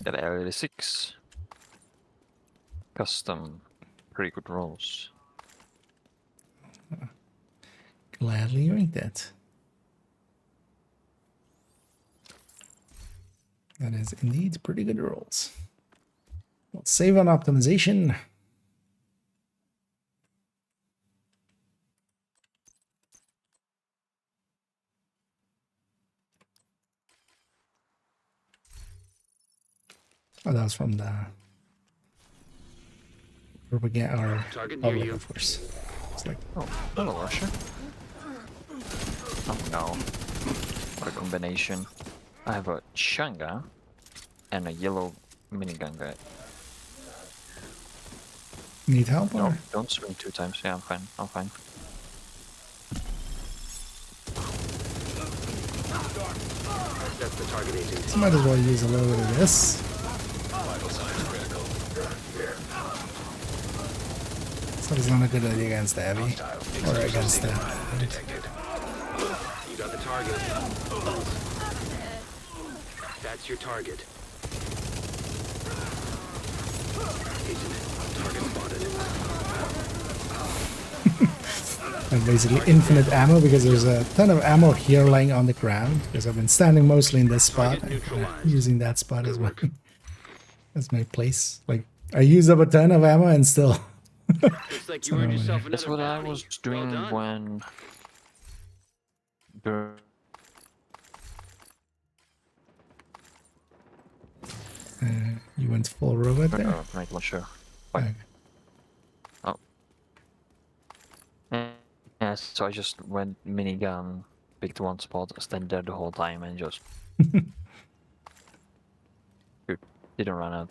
Got area 6. Custom. Pretty good rolls. Gladly doing that. That is indeed pretty good rolls. We'll save on optimization. Oh, that was from the propaganda or public, of course. It's like, oh, hello, Russia. Oh no. What a combination. I have a Shanga and a yellow minigun guy. Need help? No, or? don't swing 2 times. Yeah, I'm fine. I'm fine. That's the target, Agent. So might as well use a little bit of this. So it's not a good idea against the heavy or against the. You got the target. That's your target. Agent, target spotted. And basically infinite ammo because there's a ton of ammo here lying on the ground because I've been standing mostly in this spot and using that spot as well. That's my place. Like I use up a ton of ammo and still. Looks like you earned yourself That's what I bounty. was doing when. You went full robot there? Right, not sure. Okay. Oh. Yeah, so I just went minigun, picked one spot, stand there the whole time and just... Good. Didn't run out.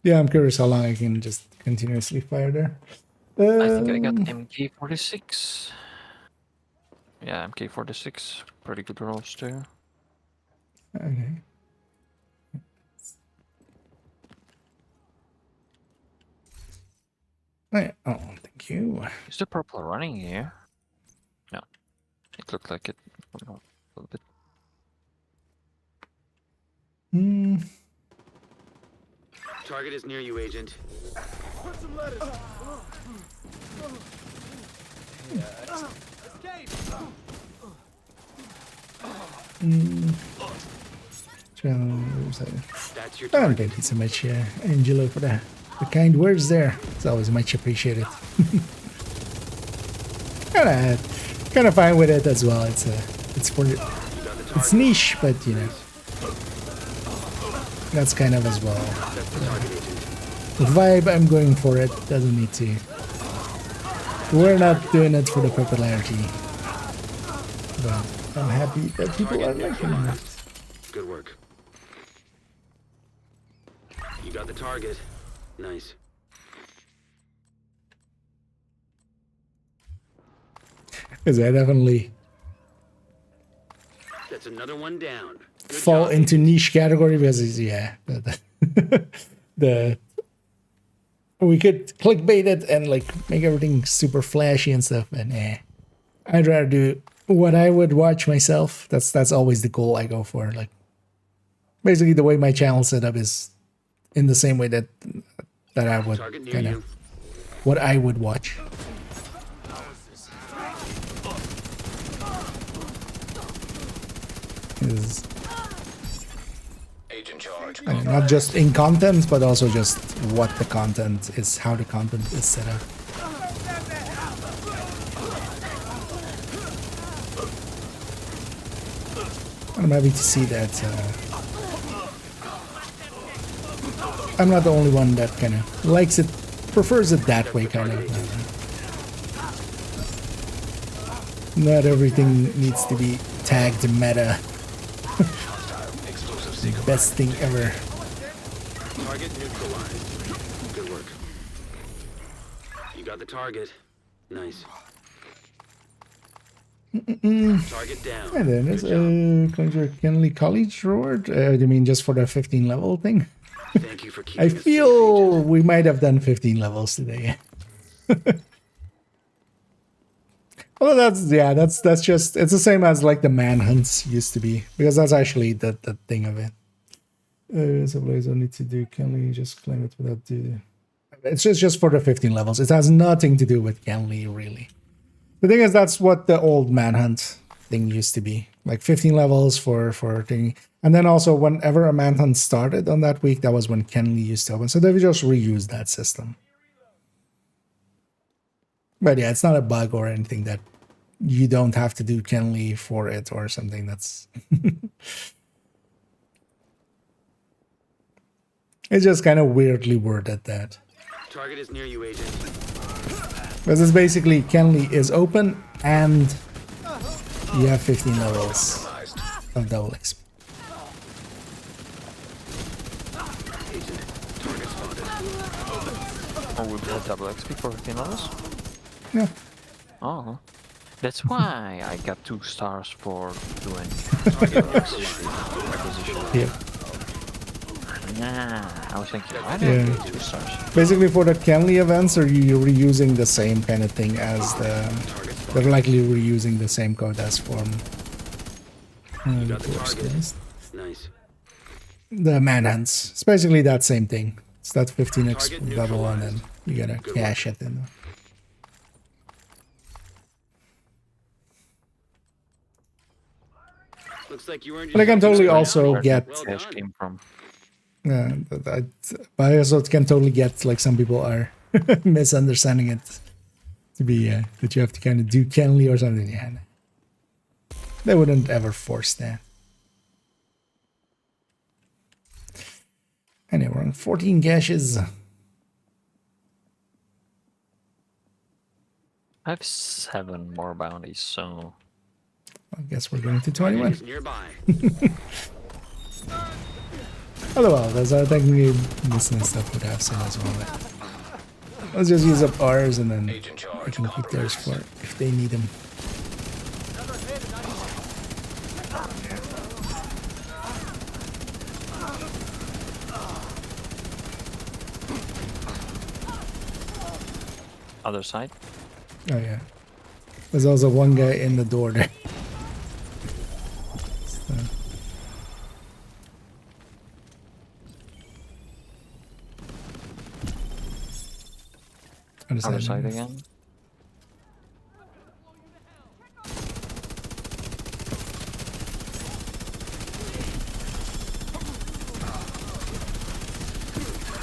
Yeah, I'm curious how long I can just continuously fire there. I think I got MK46. Yeah, MK46. Pretty good rolls too. Okay. Oh, thank you. Is the purple running here? No. It looked like it. A little bit. Target is near you, Agent. Put some lettuce. Escape. That's your target. Thank you so much, Angelo, for the kind words there. It's always much appreciated. kind of fine with it as well. It's niche, but you know, that's kind of as well. The vibe I'm going for it doesn't need to. We're not doing it for the popularity, but I'm happy that people are liking it. Good work. You got the target. Nice. Because I definitely That's another one down. Good fall job. into niche category because it's, yeah, we could clickbait it and like make everything super flashy and stuff, and I'd rather do what I would watch myself. That's always the goal I go for. Like basically the way my channel set up is in the same way that I would kind of what I would watch. Is not just in content, but also just what the content is, how the content is set up. I'm happy to see that I'm not the only one that kind of likes it, prefers it that way, kind of. Not everything needs to be tagged meta. Best thing ever. Target neutralized. Good work. You got the target. Nice. Target down. And then it's Cleanser Kenley College reward. You mean just for the 15 level thing? Thank you for keeping I us feel we might have done 15 levels today. Well, that's just, it's the same as like the manhunts used to be, because that's actually the thing of it. So Blaze don't need to do Kenley, just claim it without do. It's just for the 15 levels. It has nothing to do with Kenley, really. The thing is, that's what the old manhunt thing used to be, like 15 levels for thing. And then also, whenever a manhunt started on that week, that was when Kenley used to open. So they've just reused that system. But yeah, it's not a bug or anything that you don't have to do Kenley for it or something. That's it's just kind of weirdly worded that. Target is near you, agent. Because it's basically Kenley is open and you have 15 levels of double XP. Oh, we got double XP for 15 levels? Yeah. Oh. That's why I got 2 stars for doing acquisition. Yeah. Yeah, I was thinking, why did I get 2 stars? Basically, for the Kenley events, are you reusing the same kind of thing as the... They're likely reusing the same code as form. Nice. The manhunts. It's basically that same thing. It's that 15x double and then you gotta cash it in. Looks like you earned But I can totally also get... Cash came from. but I also can totally get, like, some people are misunderstanding it to be that you have to kind of do Kenley or something. Yeah, they wouldn't ever force that. Anyway, we're on 14 caches. I have 7 more bounties, so... I guess we're going to 21. Nearby. Otherwise, I think we missing stuff would have some as well. Let's just use up ours and then we can keep theirs for if they need them. Other side? Oh yeah. There's also one guy in the door there. So. Other side again?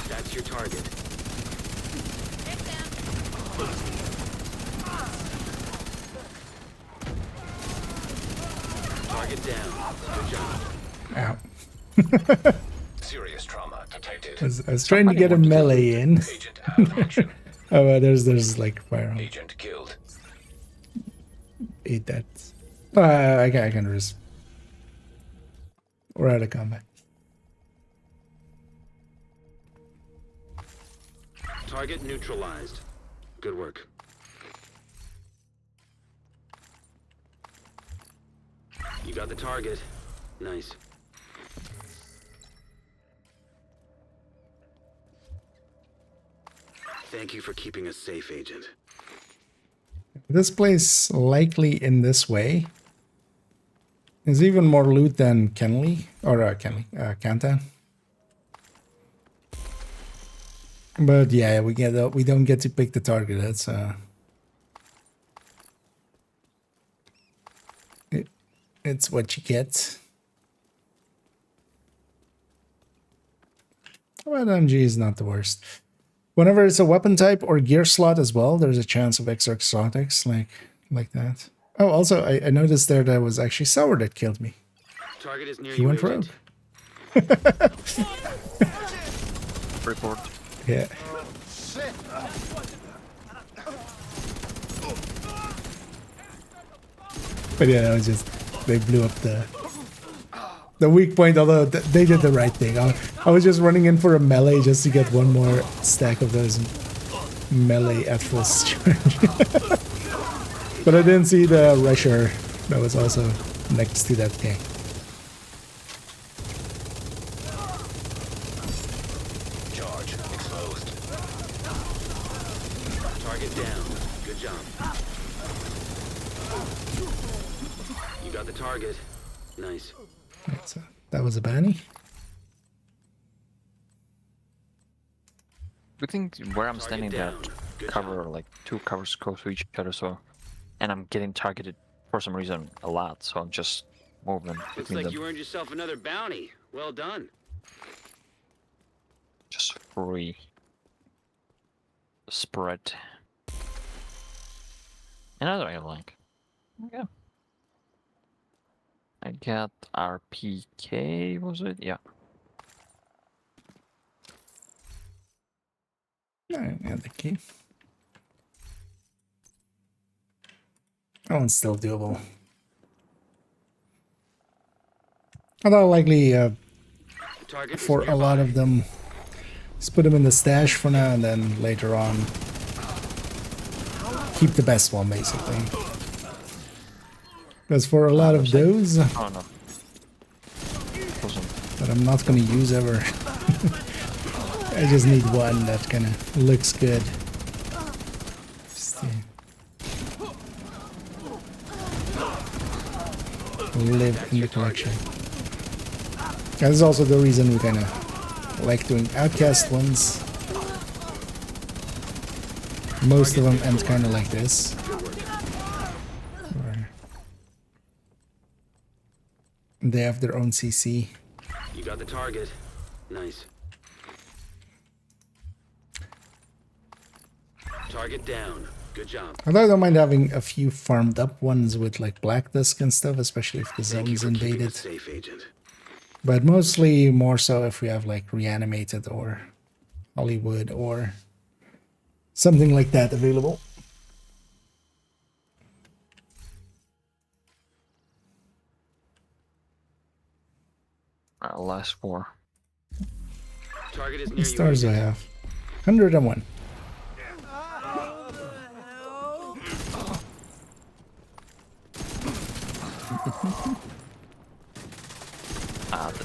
That's your target. Target down. Good job. Ow. Serious trauma detected. I was trying to get a melee in. Oh, there's like fire. Agent killed. Eat that. I can just. We're out of combat. Target neutralized. Good work. You got the target. Nice. Thank you for keeping us safe, Agent. This place likely in this way is even more loot than Kenley or Kantan. But yeah, we don't get to pick the target. That's it's what you get. But MG is not the worst. Whenever it's a weapon type or gear slot as well, there's a chance of extra exotics like that. Oh, also, I noticed there that was actually Sour that killed me. Target is near He you, went rogue. Report. Yeah. But yeah, it was just they blew up the weak point. Although they did the right thing. I was just running in for a melee just to get one more stack of those melee at full charge. But I didn't see the rusher that was also next to that guy. Charge exposed. Target down. Good job. You got the target. Nice. That was a Banny. I think where I'm standing there, cover like 2 covers close to each other, so and I'm getting targeted for some reason a lot, so I'm just moving Looks between like them. you earned yourself another bounty. Well done. Just free spread. Another I like. Yeah. I got RPK, was it? Yeah. Yeah, the key. That one's still doable. Although likely for a lot of them, just put them in the stash for now and then later on keep the best one basically. Because for a lot of those no. that I'm not going to use ever, I just need one that kind of looks good. Just live in the collection. That is also the reason we kind of like doing outcast ones. Most of them end kind of like this. Where they have their own CC. You got the target. Nice. Target down. Good job. Although I don't mind having a few farmed up ones with like black disc and stuff, especially if the zone's invaded. Safe, Agent. But mostly more so if we have like reanimated or Hollywood or something like that available. Last 4. Target is How near many stars you. do I have? 101.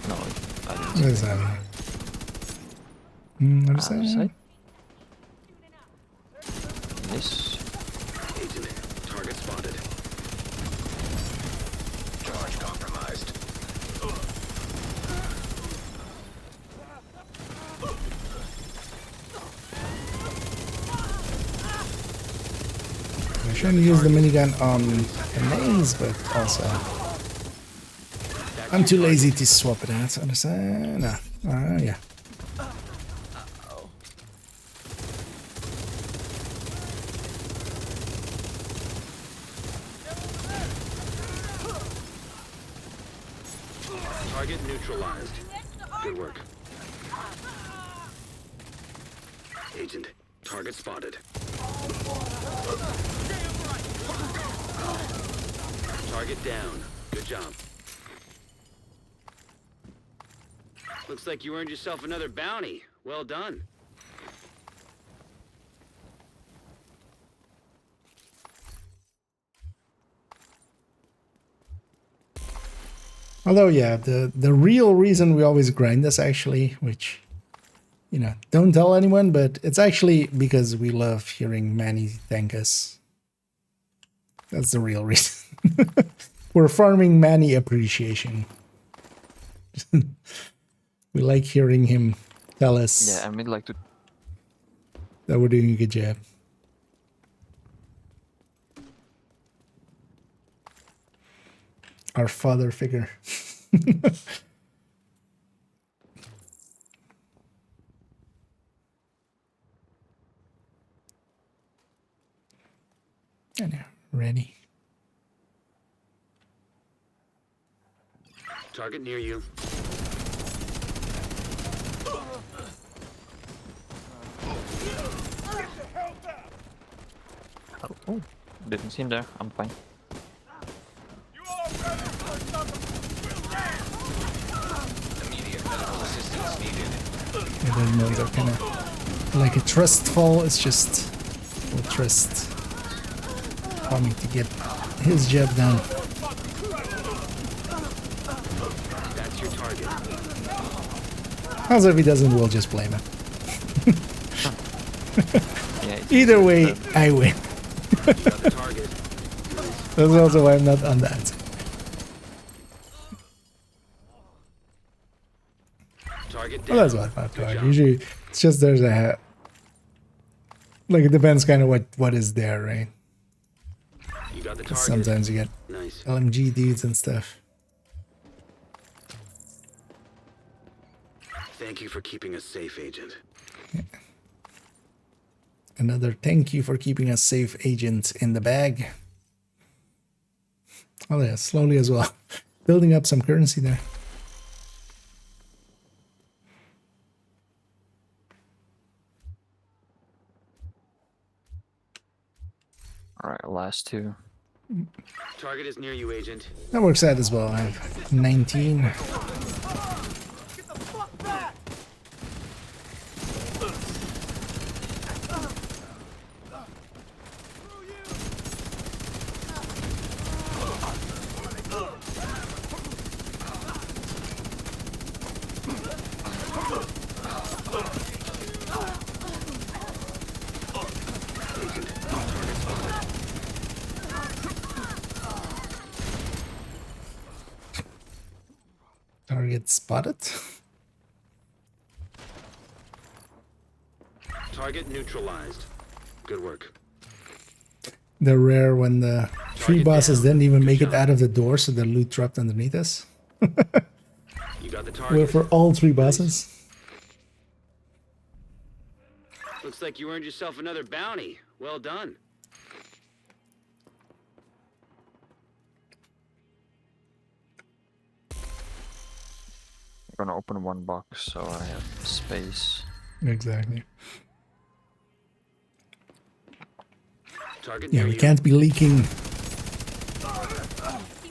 No, I didn't. What is that? What is that? This. Agent, target spotted. Charge compromised. I shouldn't use the minigun on the maze, but also I'm too lazy to swap it out. Understand? No. Yeah. Target neutralized. Good work. Agent, target spotted. Target down. Good job. Looks like you earned yourself another bounty. Well done. Although, yeah, the real reason we always grind this actually, which, you know, don't tell anyone, but it's actually because we love hearing Manny thank us. That's the real reason. We're farming Manny appreciation. We like hearing him tell us Yeah, I mean, like to. that we're doing a good job. Our father figure. I know, ready. Target near you. Oh, didn't see him there. I'm fine. Medical assistance needed. Yeah, those ones are kind of like a trust fall. It's just a trust for me to get his job done. That's your target. Also, if he doesn't, we'll just blame him. Yeah, Either way, I win. You got the target. That's also why I'm not on that. Target Well, down. that's what I thought. Good Right? job. Usually, it's just there's a like it depends kind of what is there, right? You got the 'Cause target. sometimes you get Nice. LMG dudes and stuff. Thank you for keeping us safe, Agent. Another thank you for keeping us safe, agent, in the bag. Oh yeah, slowly as well, building up some currency there. All right, last two. Target is near you, Agent. That works out as well. I have 19. Target spotted. Target neutralized. Good work. They're rare when the three Target bosses down. didn't even Good make it job. out of the door, so the loot dropped underneath us. You got the Well, target. for all three bosses. Looks like you earned yourself another bounty. Well done. I'm gonna open one box so I have space. Exactly. Target Yeah, near we you. can't be leaking.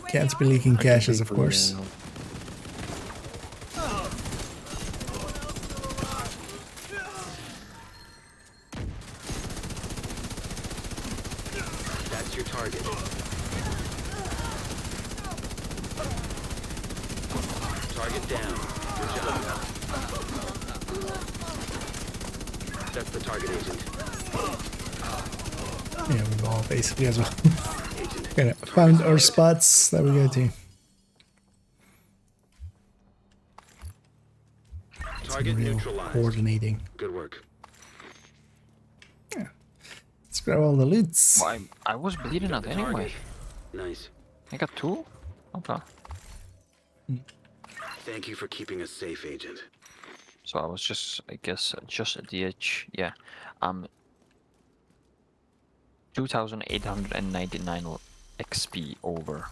Can't be leaking caches, of course. That's your target. Target down. Good job. That's the target, Agent. Yeah, we've all basically as well. Agent. Kind of found our spots that we go to. Target Real neutralized. coordinating. Good work. Let's grab all the loots. Well, I was bleeding out anyway. Nice. I got two? Okay. Thank you for keeping us safe, Agent. So I was just, I guess, just at the edge. Yeah. 2,899 XP over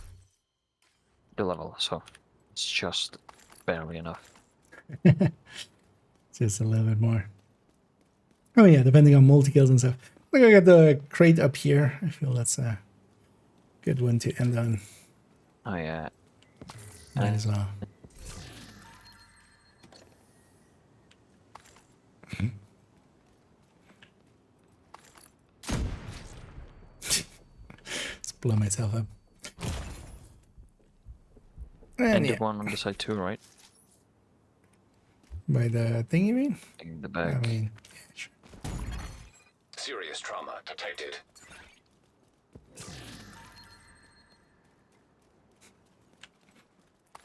the level, so it's just barely enough. Just a little bit more. Oh yeah, depending on multi-kills and stuff. I think I got the crate up here. I feel that's a good one to end on. Oh yeah. Might as well. Let's blow myself up. And yeah. the one on the side too, right? By the thing, you mean? In the back. I mean, Serious trauma detected.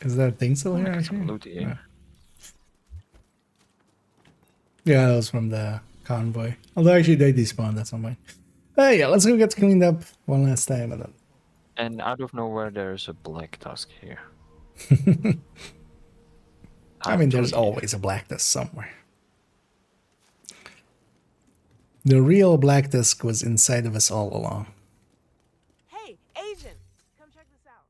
is that thing still here? Actually? Loot here. Yeah, that was from the convoy. Although actually they despawned at some point. Yeah, let's go get cleaned up one last time. And then... And out of nowhere, there's a black tusk here. I mean, there's always a black tusk somewhere. The real black tusk was inside of us all along. Hey, Agent, come check this out.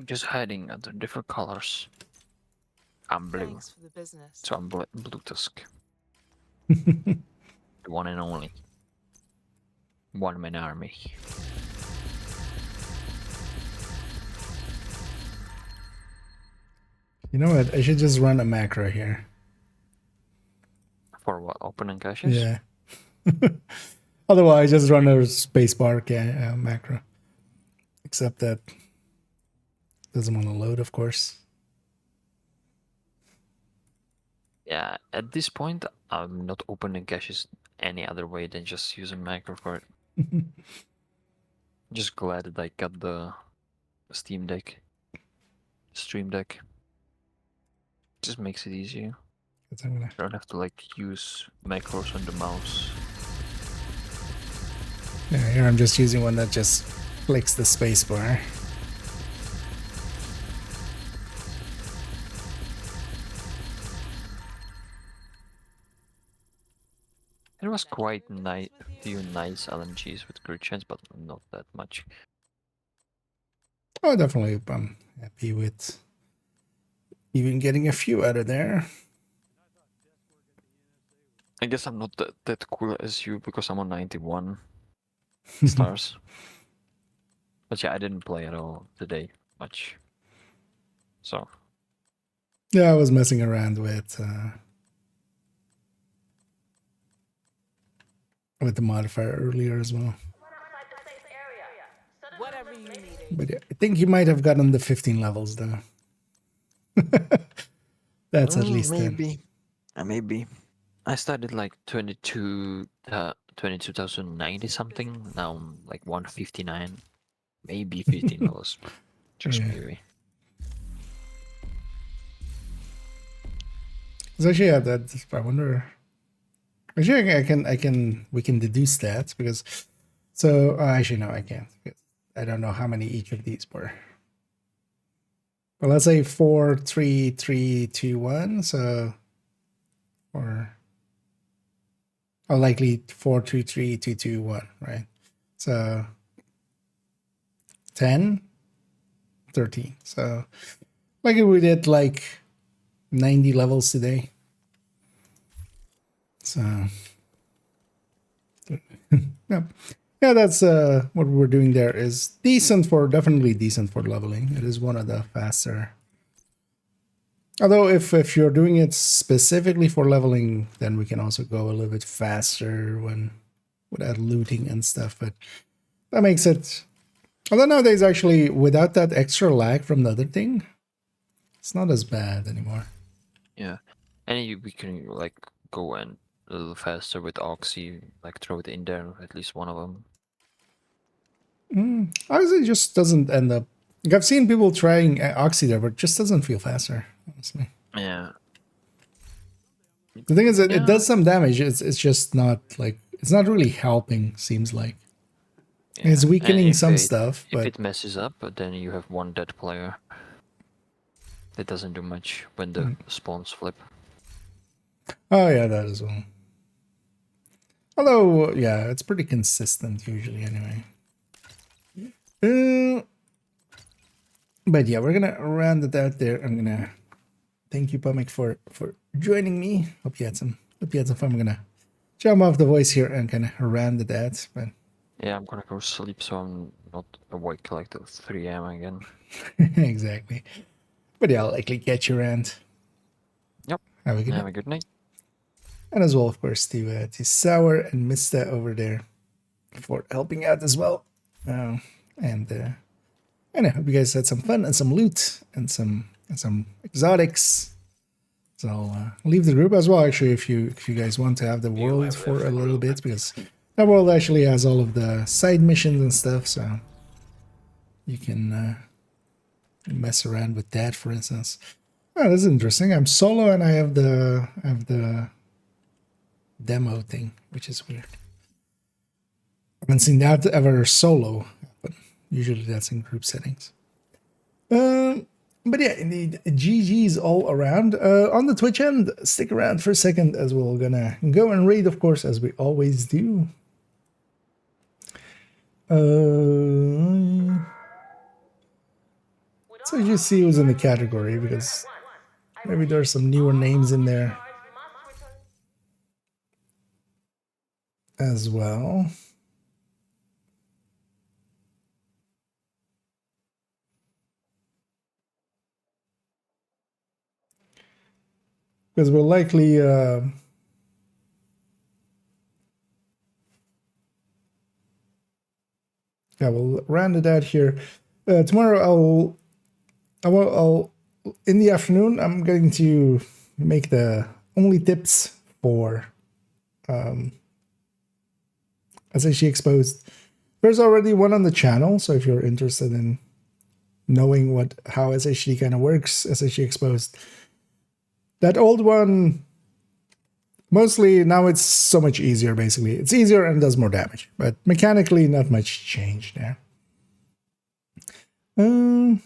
Just hiding under different colors. I'm blue. Thanks for the business. So I'm blue tusk. The one and only. One man army. You know what? I should just run a macro here. For what? Opening caches? Yeah. Otherwise, just run a spacebar macro. Except that doesn't want to load, of course. Yeah, at this point, I'm not opening caches any other way than just using macro for it. Just glad that I got the Steam Deck, Stream Deck. Just makes it easier. I don't have to like use macros on the mouse. Yeah, here I'm just using one that just clicks the spacebar. It was quite nice, few nice LMGs with crit chance, but not that much. Oh, definitely. I'm happy with even getting a few out of there. I guess I'm not that cool as you because I'm on 91 stars. But yeah, I didn't play at all today much. So. Yeah, I was messing around with the modifier earlier as well. Whatever you need. But yeah, I think you might have gotten the 15 levels though. That's at least maybe. Maybe. I started like 22,090 something. Now I'm like 159. Maybe 15 levels. Just maybe. It's actually, yeah, that I wonder. Actually, we can deduce that because. So actually, no, I can't. I don't know how many each of these were. Well, let's say 4, 3, 3, 2, 1. So, or likely 4, 2, 3, 2, 2, 1, right? So 10, 13. So, like we did like 90 levels today. So, yeah. Yeah, that's what we're doing there is definitely decent for leveling. It is one of the faster. Although if you're doing it specifically for leveling, then we can also go a little bit faster without looting and stuff. But that makes it. Although nowadays, actually, without that extra lag from the other thing, it's not as bad anymore. Yeah, and we can like go and a little faster with Oxy, like throw it in there, at least one of them. Honestly, it just doesn't end up. Like I've seen people trying Oxy there, but it just doesn't feel faster, honestly. Yeah. The thing is, it does some damage. It's just not like it's not really helping. Seems like it's weakening some stuff. But if it messes up, then you have one dead player. It doesn't do much when the spawns flip. Oh yeah, that as well. Although, yeah, it's pretty consistent usually anyway. But yeah, we're gonna round it out there. I'm gonna thank you, Pumic, for joining me. Hope you had some fun. I'm gonna jump off the voice here and kind of round it out. But yeah, I'm gonna go sleep so I'm not awake like till 3 a.m. again. Exactly. But yeah, I'll likely catch you around. Yep. Have a good night. And as well, of course, to Sour and Mista over there for helping out as well. And I hope you guys had some fun and some loot and some exotics. So I'll leave the group as well. Actually, if you guys want to have the world for a little bit, because that world actually has all of the side missions and stuff, so you can mess around with that, for instance. Oh, this is interesting. I'm solo and I have the demo thing, which is weird. I haven't seen that ever solo, but usually that's in group settings. But yeah, indeed, GG's all around. On the Twitch end, stick around for a second as we're gonna go and raid, of course, as we always do. So you just see who's in the category, because maybe there's some newer names in there as well. because we'll likely yeah, we'll round it out here. Tomorrow I'll in the afternoon I'm going to make the only tips for SHD Exposed. There's already one on the channel, so if you're interested in knowing how SHD kind of works, SHD Exposed. That old one, mostly now it's so much easier, basically. It's easier and does more damage, but mechanically not much change there. I'm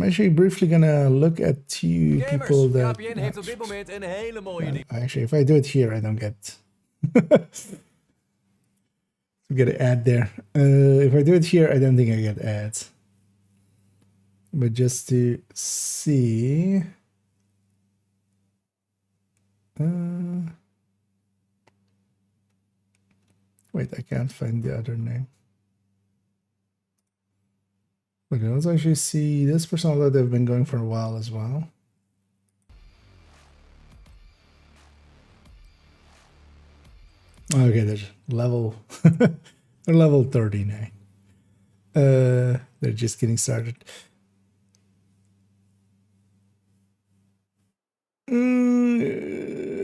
actually briefly gonna look at two people that... KPN heeft op dit moment een hele mooie... Actually, if I do it here, I don't get... We get an ad there. If I do it here, I don't think I get ads. But just to see... wait, I can't find the other name. Okay, let's actually see this person, although they've been going for a while as well. Okay, there's level they're level 39. They're just getting started.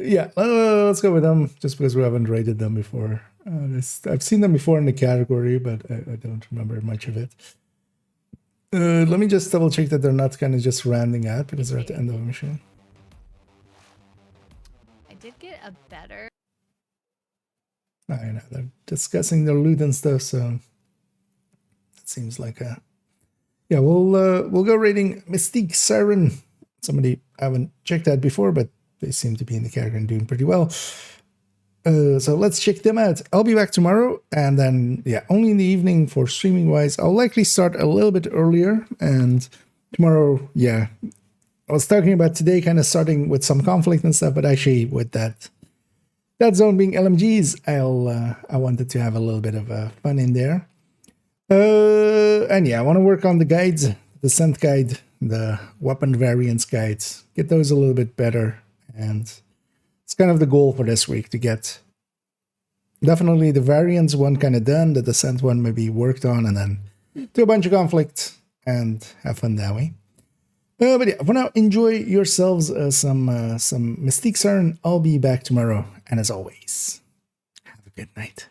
Yeah, let's go with them just because we haven't rated them before. I've seen them before in the category, but I don't remember much of it. Let me just double check that they're not kind of just rounding out because they're at the end of a mission. I did get a better. I know they're discussing their loot and stuff, so it seems like a... Yeah, we'll go rating Mystique Siren. Somebody I haven't checked that before, but they seem to be in the category and doing pretty well. So let's check them out. I'll be back tomorrow, and then, yeah, only in the evening for streaming wise. I'll likely start a little bit earlier, and tomorrow, yeah, I was talking about today kind of starting with some conflict and stuff, but actually with that zone being LMGs, I wanted to have a little bit of fun in there. And yeah, I want to work on the guides, the scent guide, the weapon variants guides, get those a little bit better, and it's kind of the goal for this week to get definitely the variants one kind of done, the descent one maybe worked on, and then do a bunch of conflict and have fun that way. But yeah, for now, enjoy yourselves some Mystique Siren. I'll be back tomorrow, and as always, have a good night.